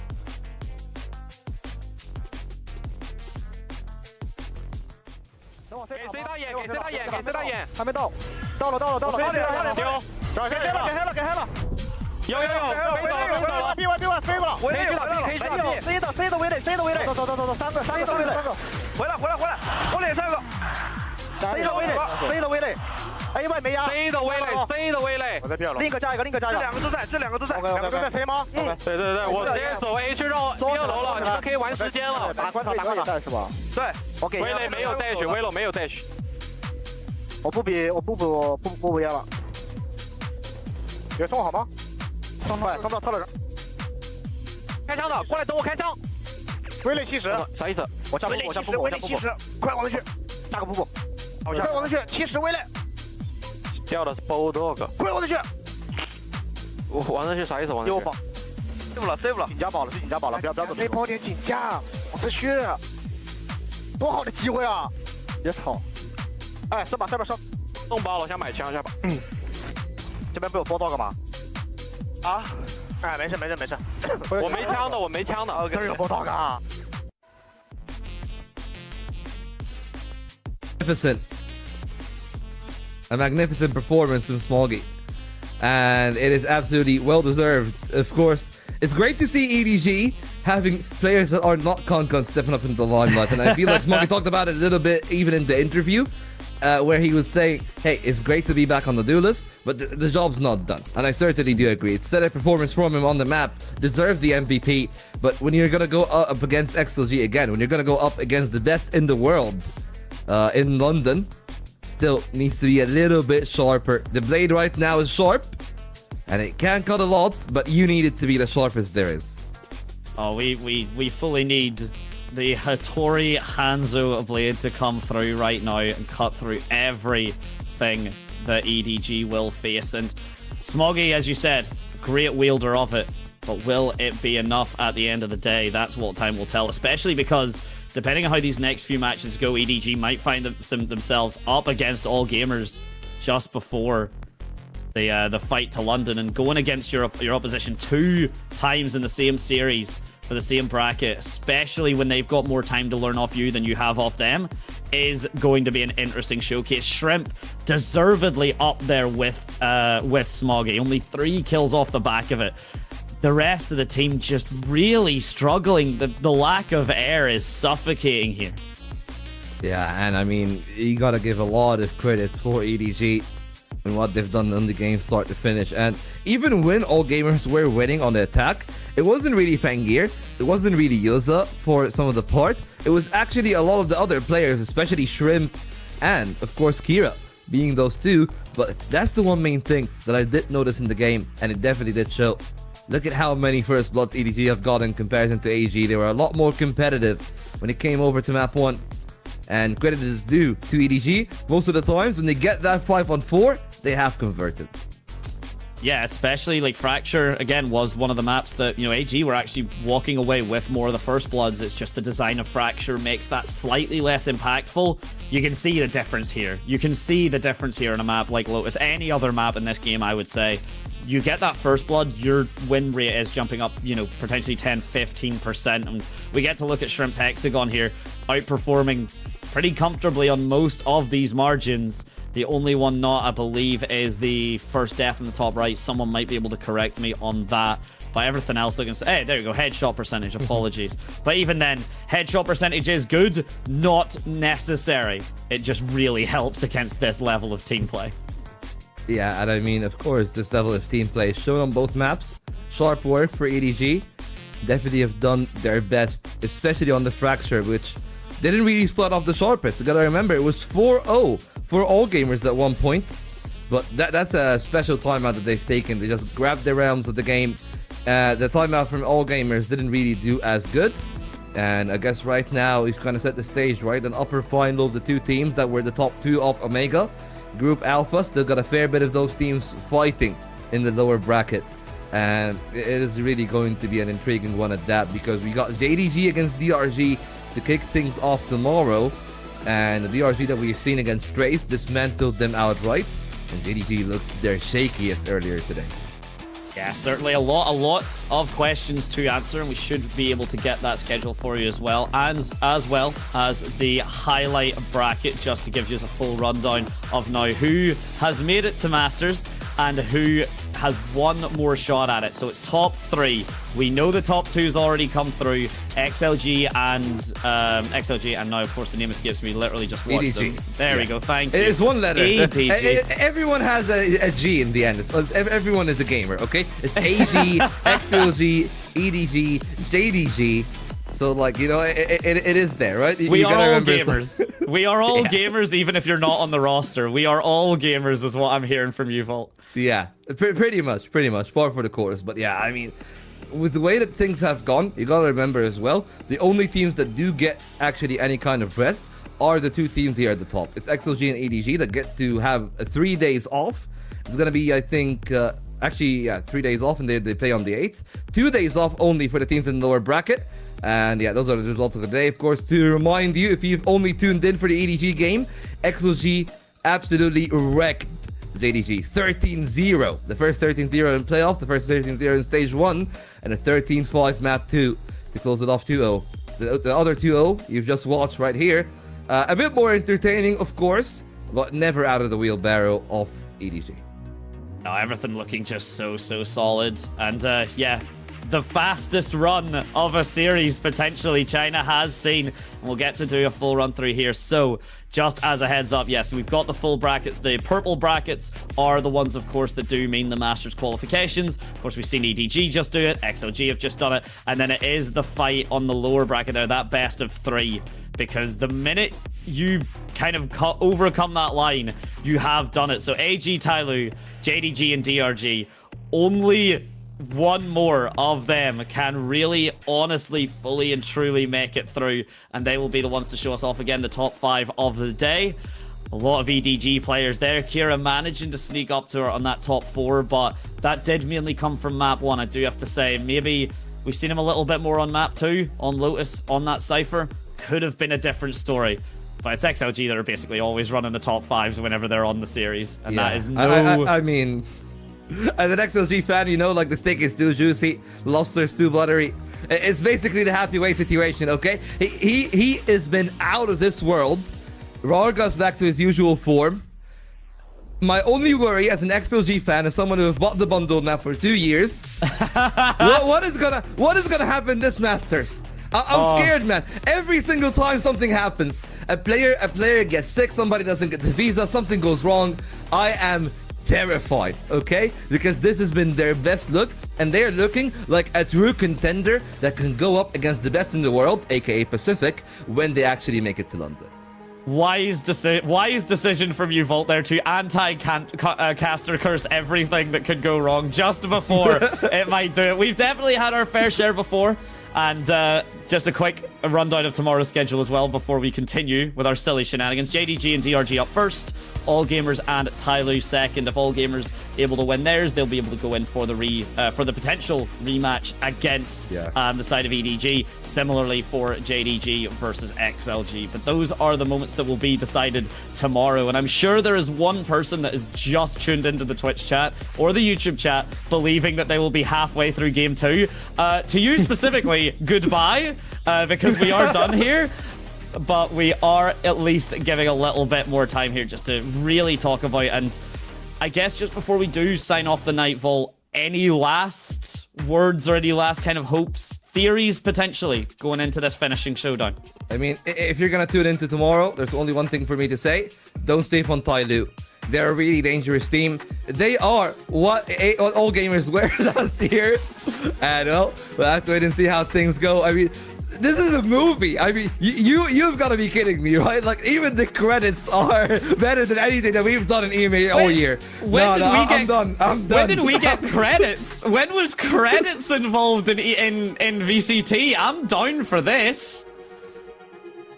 有，飞了，B 1飞过了，围了，可以去了 ，C 的围垒，走，3个围垒，回来，我脸上有个 ，C 的围垒 ，A 外没压 ，C 的围垒，我在变了，另一个加一个，这两个都在，2个都在 C 吗？对，我直接走 A 去绕 B 楼了，你们可以玩时间了，打关塔是吧？对，我给围垒没有 dash， 围楼没有 dash， 我不围了，别送好吗？ 上到特了人，开枪的，过来等我开枪。围垒70，啥意思？我加步步，围垒70，快往那去，加个步步，快往那去，70围垒。掉的是 Bulldog， 快往那去。我往那去啥意思？往那去。save 了，紧加宝了，不要走。没跑点紧加，往这去，多好的机会啊！别吵。哎，上吧，送包了，想买枪下吧。这边不有 Bulldog 吗？ 啊，哎，没事，我没枪的，这有波道啊。A magnificent performance from Smoggy, and it is absolutely well deserved. Of course, it's great to see EDG having players that are not Concon stepping up into the limelight, and I feel like Smoggy talked about it a little bit even in the interview. Where he was saying, hey, it's great to be back on the duel list, but the job's not done. And I certainly do agree. It's stellar performance from him on the map, deserved the MVP, but when you're going to go up against XLG again, when you're going to go up against the best in the world in London, still needs to be a little bit sharper. The blade right now is sharp, and it can cut a lot, but you need it to be the sharpest there is. Oh, we fully need the Hattori Hanzo blade to come through right now and cut through everything that EDG will face. And Smoggy, as you said, great wielder of it, but will it be enough at the end of the day? That's what time will tell, especially because depending on how these next few matches go, EDG might find themselves up against all gamers just before the fight to London, and going against your opposition 2 times in the same series for the same bracket, especially when they've got more time to learn off you than you have off them, is going to be an interesting showcase. Shrimp deservedly up there with Smoggy, only 3 kills off the back of it. The rest of the team just really struggling. The lack of air is suffocating here. Yeah, and I mean, you gotta give a lot of credit for EDG. in what they've done in the game start to finish. And even when all gamers were winning on the attack, it wasn't really Fangir, it wasn't really Yuza for some of the part. It was actually a lot of the other players, especially Shrimp and, of course, Kira, being those two. But that's the one main thing that I did notice in the game, and it definitely did show. Look at how many first bloods EDG have got in comparison to AG. They were a lot more competitive when it came over to map 1. And credit is due to EDG. Most of the times when they get that 5-on-4, they have converted. Yeah, especially like Fracture, again, was one of the maps that, you know, AG were actually walking away with more of the first bloods. It's just the design of Fracture makes that slightly less impactful. You can see the difference here. You can see the difference here in a map like Lotus. Any other map in this game, I would say. You get that first blood, your win rate is jumping up, you know, potentially 10-15%. And we get to look at Shrimp's Hexagon here, outperforming pretty comfortably on most of these margins. The only one not, I believe, is the first death in the top right. Someone might be able to correct me on that. But everything else, looking, hey, there you go, headshot percentage, apologies. But even then, headshot percentage is good, not necessary. It just really helps against this level of team play. Yeah, and I mean, of course, this level of team play is shown on both maps. Sharp work for EDG. Definitely have done their best, especially on the Fracture, which didn't really start off the sharpest. You gotta remember, it was 4-0 for all gamers at one point. But that's a special timeout that they've taken. They just grabbed the realms of the game. The timeout from all gamers didn't really do as good. And I guess right now, he's gonna set the stage, right? An upper final of the two teams that were the top 2 of Omega. Group Alpha still got a fair bit of those teams fighting in the lower bracket, and it is really going to be an intriguing one at that, because we got JDG against DRG to kick things off tomorrow, and the DRG that we've seen against Trace dismantled them outright, and JDG looked their shakiest earlier today. Yeah, certainly a lot of questions to answer, and we should be able to get that schedule for you as well as the highlight bracket, just to give you a full rundown of now who has made it to Masters and who has one more shot at it. So it's top 3. We know the top 2's already come through. XLG and now, of course, the name escapes me. Literally just watched EDG. them. There we go. Thank you. It's one letter. EDG. Everyone has a G in the end. Everyone is a gamer, okay? It's AG, XLG, EDG, JDG. So, like, you know, it is there, right? We are all gamers. We are all gamers, even if you're not on the roster. We are all gamers, is what I'm hearing from you, Vault. Yeah, pretty much. Par for the course. But yeah, I mean, with the way that things have gone, you gotta remember as well, the only teams that do get actually any kind of rest are the two teams here at the top. It's XLG and EDG that get to have 3 days off. It's gonna be, I think, 3 days off, and they play on the 8th. 2 days off only for the teams in the lower bracket. And yeah, those are the results of the day. Of course, to remind you, if you've only tuned in for the EDG game, XLG absolutely wrecked JDG 13-0. The first 13-0 in playoffs, the first 13-0 in stage 1, and a 13-5 map 2 to close it off 2-0. The other 2-0 you've just watched right here. A bit more entertaining, of course, but never out of the wheelbarrow of EDG. No, everything looking just so solid. And yeah, the fastest run of a series potentially China has seen. And we'll get to do a full run through here. So just as a heads up, yes, we've got the full brackets. The purple brackets are the ones, of course, that do mean the Masters qualifications. Of course, we've seen EDG just do it. XLG have just done it. And then it is the fight on the lower bracket there, that best of 3. Because the minute you kind of overcome that line, you have done it. So AG, Tyloo, JDG, and DRG, only one more of them can really, honestly, fully and truly make it through, and they will be the ones to show us off again, the top 5 of the day. A lot of EDG players there. Kira managing to sneak up to her on that top 4, but that did mainly come from map 1, I do have to say. Maybe we've seen him a little bit more on map 2, on Lotus, on that Cypher. Could have been a different story. But it's XLG that are basically always running the top 5s whenever they're on the series, and that is no... I mean, as an XLG fan, you know, like, the steak is too juicy, lobster's too buttery. It's basically the happy way situation, okay? He has been out of this world. Rarga's back to his usual form. My only worry as an XLG fan, as someone who has bought the bundle now for 2 years, what is gonna happen this Masters? I'm scared, man. Every single time something happens, a player gets sick, somebody doesn't get the visa, something goes wrong, I am terrified, okay? Because this has been their best look, and they are looking like a true contender that can go up against the best in the world, aka Pacific, when they actually make it to London. Wise decision from you, Volt, there to anti-caster curse everything that could go wrong just before it might do it. We've definitely had our fair share before. And just a quick rundown of tomorrow's schedule as well before we continue with our silly shenanigans. JDG and DRG up first, All Gamers and Tyloo second. If All Gamers able to win theirs, they'll be able to go in for the potential rematch against the side of EDG. Similarly for JDG versus XLG. But those are the moments that will be decided tomorrow. And I'm sure there is one person that is just tuned into the Twitch chat or the YouTube chat believing that they will be halfway through game 2. To you specifically, goodbye, because we are done here. But we are at least giving a little bit more time here just to really talk about. And I guess just before we do sign off the night, Vol, any last words or any last kind of hopes, theories potentially going into this finishing showdown? I mean, if you're gonna tune into tomorrow, there's only one thing for me to say: don't sleep on Tyloo. They're a really dangerous team. They are what All Gamers were last year. And well, we'll have to wait and see how things go. I mean, this is a movie. I mean, you've got to be kidding me, right? Like, even the credits are better than anything that we've done in EMA all year. I'm done. When did we get credits? When was credits involved in VCT? I'm down for this.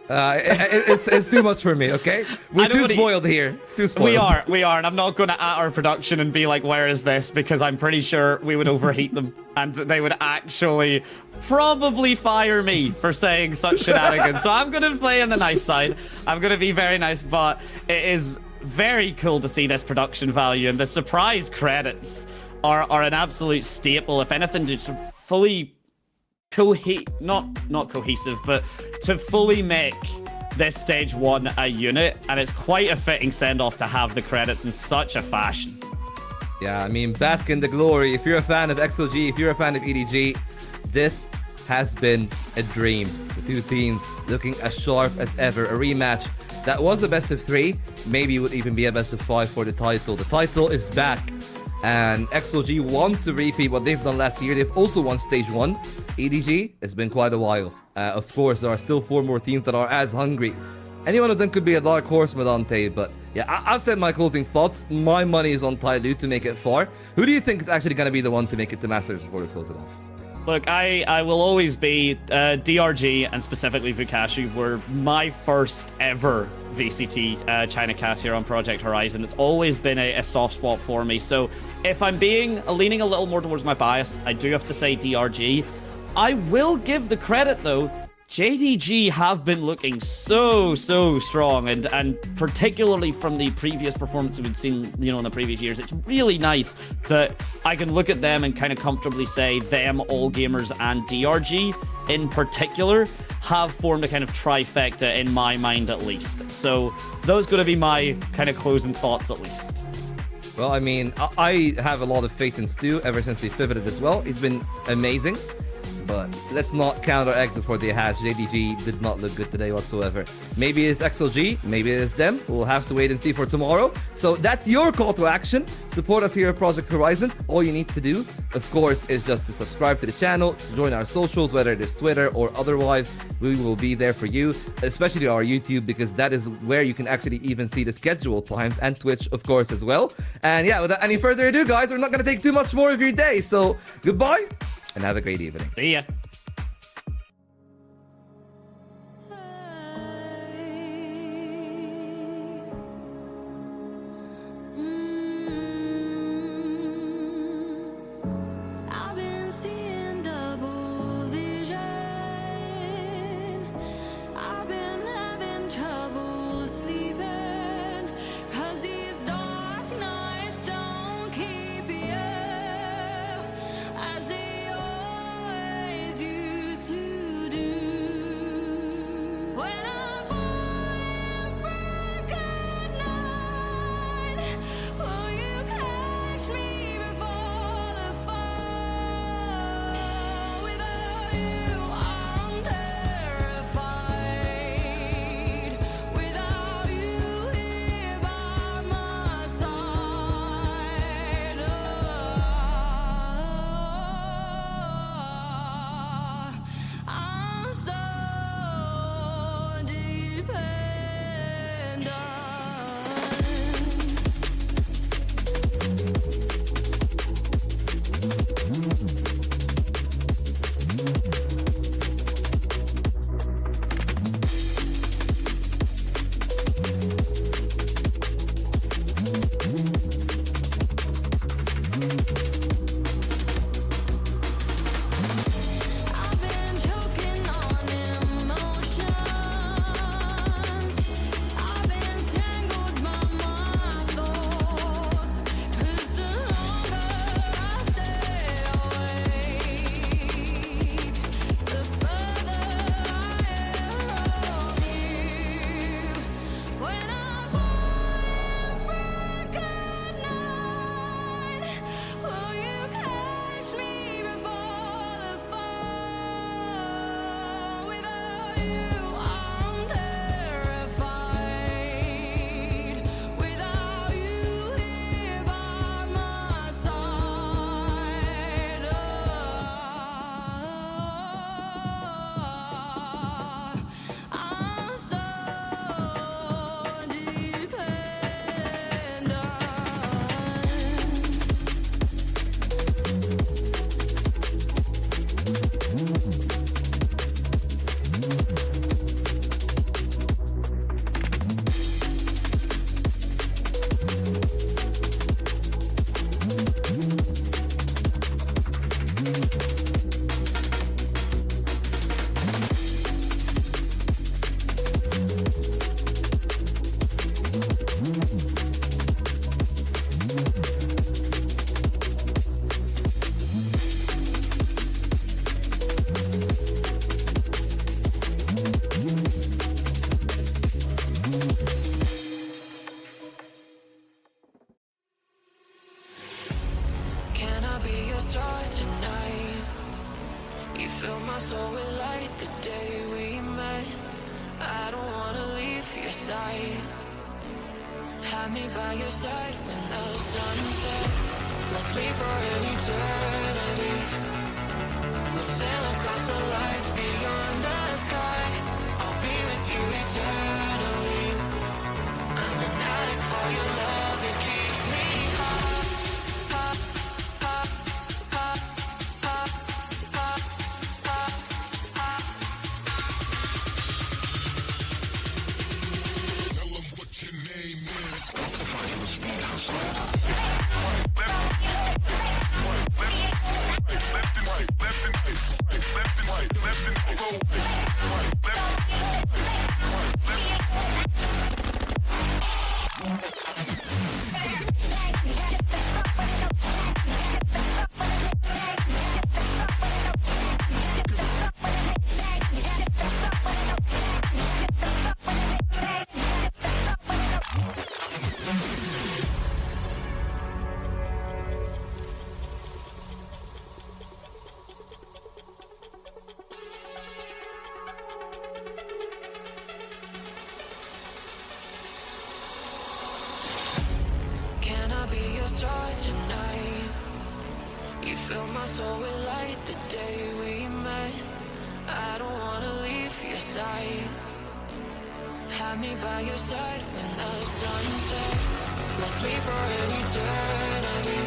It's too much for me, okay? We're too spoiled here. Too spoiled. We are, and I'm not going to at our production and be like, where is this? Because I'm pretty sure we would overheat them, and they would actually probably fire me for saying such shenanigans. So I'm going to play on the nice side. I'm going to be very nice, but it is very cool to see this production value, and the surprise credits are an absolute staple. If anything, just fully not cohesive, but to fully make this stage 1 a unit, and it's quite a fitting send-off to have the credits in such a fashion. Yeah, I mean, bask in the glory. If you're a fan of XLG, if you're a fan of EDG, this has been a dream. The two teams looking as sharp as ever. A rematch that was a best of 3, maybe would even be a best of 5 for the title. The title is back, and XLG wants to repeat what they've done last year. They've also won stage 1. EDG, it's been quite a while. Of course, there are still 4 more teams that are as hungry. Any one of them could be a dark horse, Medante, but yeah, I've said my closing thoughts. My money is on Tyloo to make it far. Who do you think is actually going to be the one to make it to Masters before we close it off? Look, I will always be DRG, and specifically Vukashu were my first ever VCT China cast here on Project Horizon. It's always been a soft spot for me. So if I'm leaning a little more towards my bias, I do have to say DRG. I will give the credit though. JDG have been looking so strong, and particularly from the previous performance we've seen, in the previous years, it's really nice that I can look at them and kind of comfortably say them, All Gamers, and DRG in particular have formed a kind of trifecta in my mind at least. So those going to be my kind of closing thoughts at least. Well, I mean, I have a lot of faith in Stu ever since he pivoted as well. He's been amazing. But let's not count our eggs before they hatch. JDG did not look good today whatsoever. Maybe it's XLG, maybe it's them. We'll have to wait and see for tomorrow. So that's your call to action. Support us here at Project Horizon. All you need to do, of course, is just to subscribe to the channel, join our socials, whether it is Twitter or otherwise. We will be there for you, especially our YouTube, because that is where you can actually even see the schedule times, and Twitch, of course, as well. And yeah, without any further ado, guys, we're not going to take too much more of your day. So goodbye. And have a great evening. See ya. I've been seeing double vision. I've been having trouble sleeping, 'cause these dark nights don't keep you as they always star tonight. You fill my soul with light the day we met. I don't wanna leave your side. Have me by your side when the sun sets. Let's leave for an eternity. We'll sail across the lights beyond the sky. I'll be with you eternally. I'm an addict for your love, it keeps me hot, hot, hot, hot, hot, hot, hot, hot. Tell them what your name is. Can I be your star tonight? You fill my soul with light the day we met. I don't wanna leave your side. Have me by your side when the sun sets. Let's leave for an eternity.